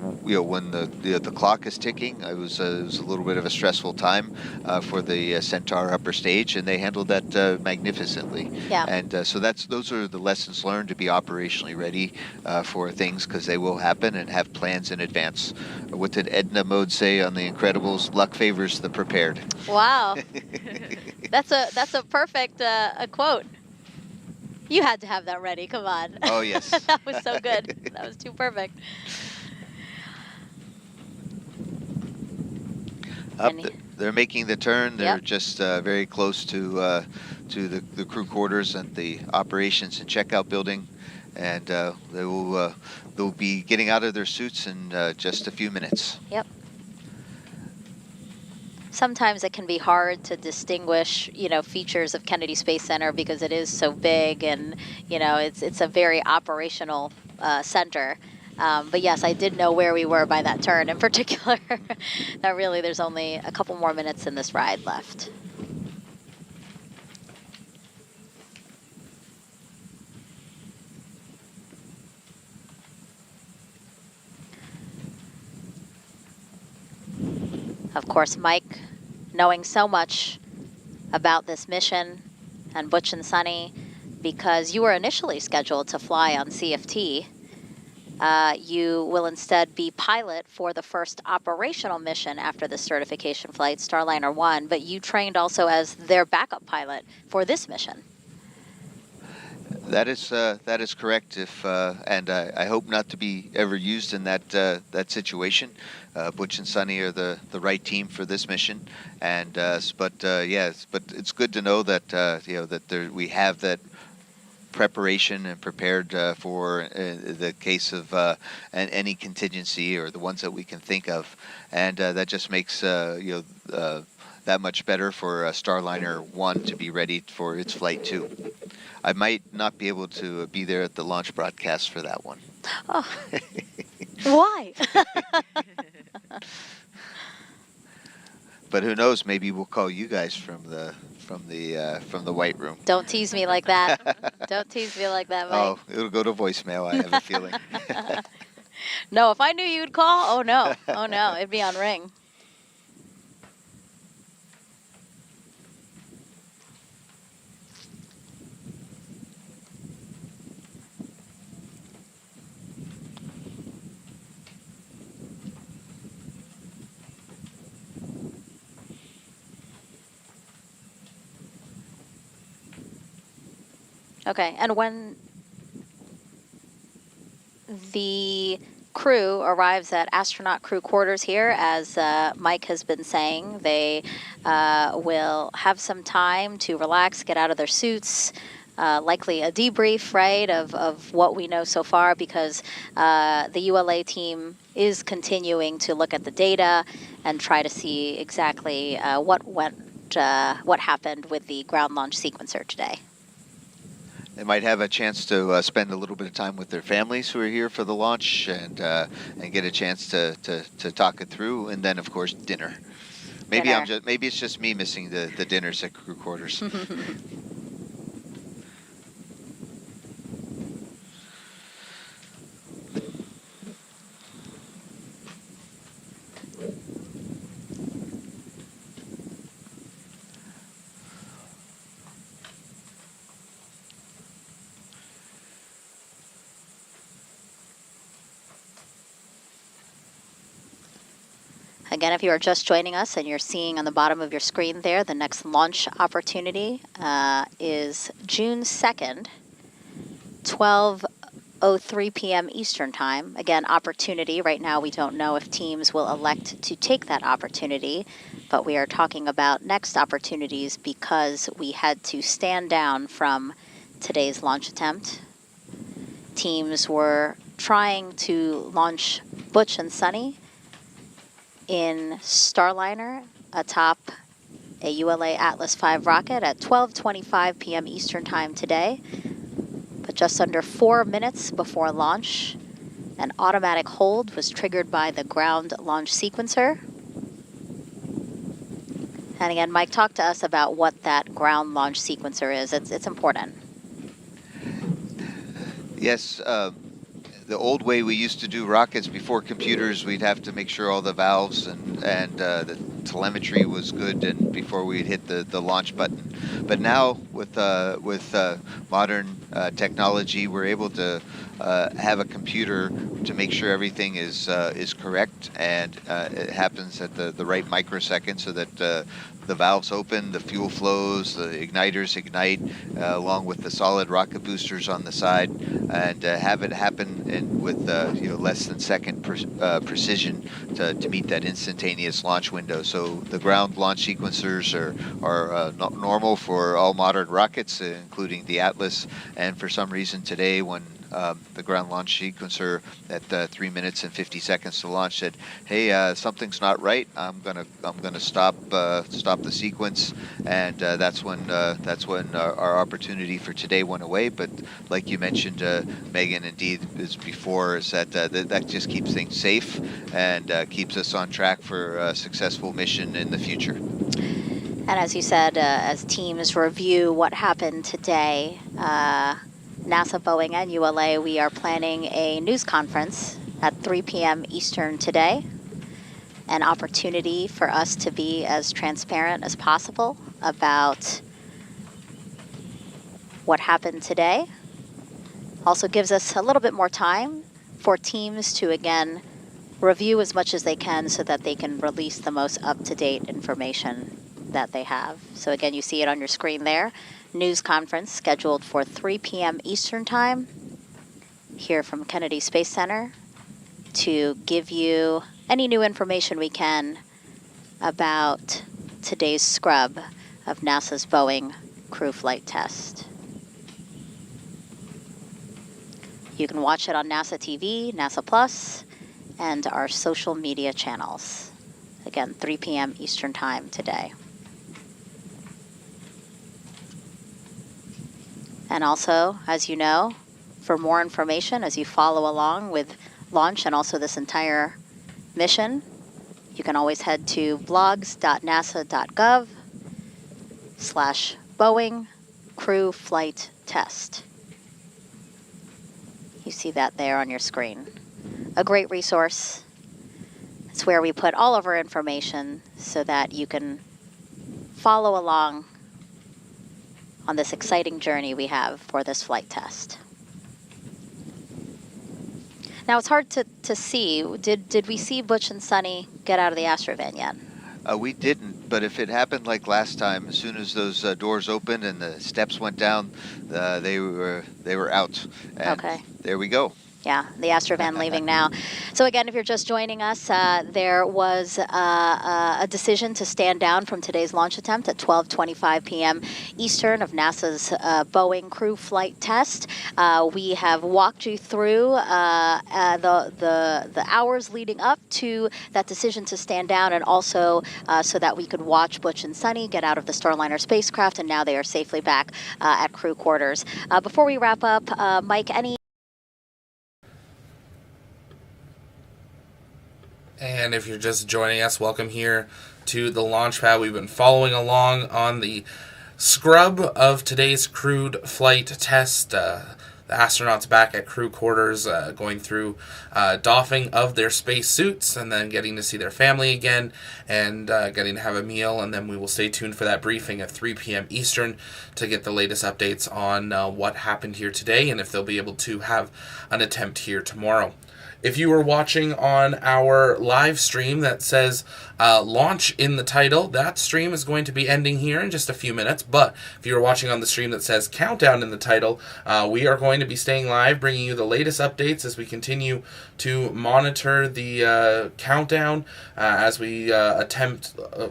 when the clock is ticking, it was a little bit of a stressful time for the Centaur upper stage, and they handled that magnificently. Yeah. And so those are the lessons learned, to be operationally ready for things, because they will happen, and have plans in advance. What did Edna Mode say on The Incredibles? Luck favors the prepared. Wow. That's a perfect a quote. You had to have that ready. Come on. Oh, yes. That was so good. That was too perfect. They're making the turn. They're Yep. just very close to the crew quarters and the operations and checkout building, and they'll be getting out of their suits in just a few minutes. Yep. Sometimes it can be hard to distinguish, features of Kennedy Space Center because it is so big, and it's a very operational center. But yes, I did know where we were by that turn in particular. That really, there's only a couple more minutes in this ride left. Of course, Mike, knowing so much about this mission, and Butch and Sunny, because you were initially scheduled to fly on CFT, you will instead be pilot for the first operational mission after the certification flight, Starliner 1, but you trained also as their backup pilot for this mission. That is correct. And I hope not to be ever used in that situation. Butch and Sunny are the right team for this mission, and but it's good to know that that we have that preparation and prepared for the case of any contingency, or the ones that we can think of, and that just makes that much better for Starliner 1 to be ready for its flight 2. I might not be able to be there at the launch broadcast for that one. Oh. Why? But who knows? Maybe we'll call you guys from the White Room. Don't tease me like that. Don't tease me like that, Mike. Oh, it'll go to voicemail, I have a feeling. No, if I knew you'd call, oh no, it'd be on ring. Okay, and when the crew arrives at astronaut crew quarters here, as Mike has been saying, they will have some time to relax, get out of their suits, likely a debrief, right, of what we know so far, because the ULA team is continuing to look at the data and try to see exactly what happened with the ground launch sequencer today. They might have a chance to spend a little bit of time with their families who are here for the launch, and get a chance to talk it through, and then of course dinner. Maybe maybe it's just me missing the dinners at crew quarters. Again, if you are just joining us and you're seeing on the bottom of your screen there, the next launch opportunity is June 2nd, 12:03 p.m. Eastern Time. Again, opportunity. Right now, we don't know if teams will elect to take that opportunity, but we are talking about next opportunities because we had to stand down from today's launch attempt. Teams were trying to launch Butch and Sunny in Starliner atop a ULA Atlas V rocket at 12:25 p.m. Eastern Time today. But just under 4 minutes before launch, an automatic hold was triggered by the ground launch sequencer. And again, Mike, talk to us about what that ground launch sequencer is. It's important. Yes. the old way we used to do rockets before computers, we'd have to make sure all the valves and the telemetry was good and before we'd hit the launch button. But now with modern technology, we're able to have a computer to make sure everything is correct, and it happens at the right microsecond, so that the valves open, the fuel flows, the igniters ignite, along with the solid rocket boosters on the side, and have it happen with less than second precision to meet that instantaneous launch window. So the ground launch sequencers are normal for all modern rockets, including the Atlas, and for some reason today, when the ground launch sequencer at 3 minutes and 50 seconds to launch said, "Hey, something's not right. I'm gonna stop the sequence," and that's when our opportunity for today went away. But like you mentioned, Megan, indeed, is that just keeps things safe and keeps us on track for a successful mission in the future. And as you said, as teams review what happened today, NASA, Boeing, and ULA, we are planning a news conference at 3 p.m. Eastern today. An opportunity for us to be as transparent as possible about what happened today. Also gives us a little bit more time for teams to, again, review as much as they can so that they can release the most up-to-date information that they have. So again, you see it on your screen there. News conference scheduled for 3 p.m. Eastern Time here from Kennedy Space Center to give you any new information we can about today's scrub of NASA's Boeing crew flight test. You can watch it on NASA TV, NASA Plus, and our social media channels. Again, 3 p.m. Eastern Time today. And also, as you know, for more information as you follow along with launch and also this entire mission, you can always head to blogs.nasa.gov/Boeing Crew Flight Test. You see that there on your screen. A great resource. It's where we put all of our information so that you can follow along on this exciting journey we have for this flight test. Now, it's hard to see. Did we see Butch and Sunny get out of the Astrovan yet? We didn't, but if it happened like last time, as soon as those doors opened and the steps went down, they were out. And okay. There we go. Yeah, the Astrovan leaving now. So again, if you're just joining us, there was a decision to stand down from today's launch attempt at 12:25 p.m. Eastern of NASA's Boeing crew flight test. We have walked you through the hours leading up to that decision to stand down, and also so that we could watch Butch and Sunny get out of the Starliner spacecraft, and now they are safely back at crew quarters. Before we wrap up, Mike, any... And if you're just joining us, welcome here to the launch pad. We've been following along on the scrub of today's crewed flight test. The astronauts back at crew quarters, going through doffing of their space suits and then getting to see their family again and getting to have a meal. And then we will stay tuned for that briefing at 3 p.m. Eastern to get the latest updates on what happened here today and if they'll be able to have an attempt here tomorrow. If you were watching on our live stream that says launch in the title, that stream is going to be ending here in just a few minutes. But if you were watching on the stream that says countdown in the title, we are going to be staying live, bringing you the latest updates as we continue to monitor the countdown as we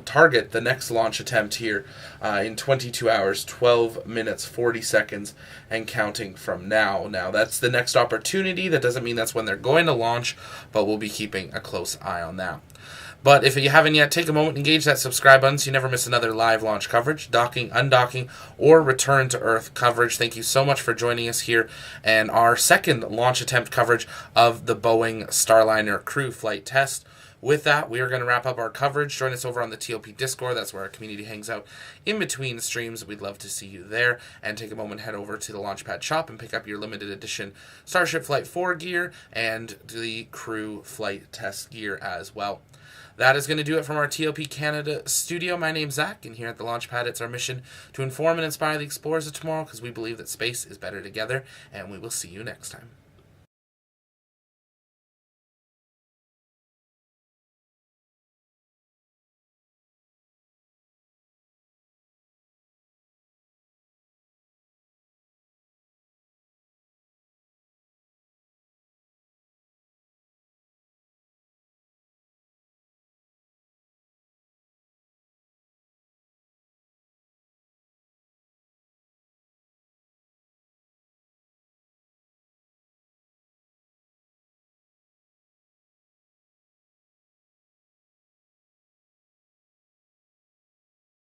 target the next launch attempt here in 22 hours, 12 minutes, 40 seconds, and counting from now. Now, that's the next opportunity. That doesn't mean that's when they're going to launch, but we'll be keeping a close eye on that. But if you haven't yet, take a moment and engage that subscribe button so you never miss another live launch coverage, docking, undocking, or return to Earth coverage. Thank you so much for joining us here and our second launch attempt coverage of the Boeing Starliner crew flight test. With that, we are going to wrap up our coverage. Join us over on the TLP Discord. That's where our community hangs out in between streams. We'd love to see you there. And take a moment, head over to the Launchpad shop and pick up your limited edition Starship Flight 4 gear and the crew flight test gear as well. That is going to do it from our TLP Canada studio. My name's Zach, and here at the Launchpad, it's our mission to inform and inspire the explorers of tomorrow, because we believe that space is better together, and we will see you next time.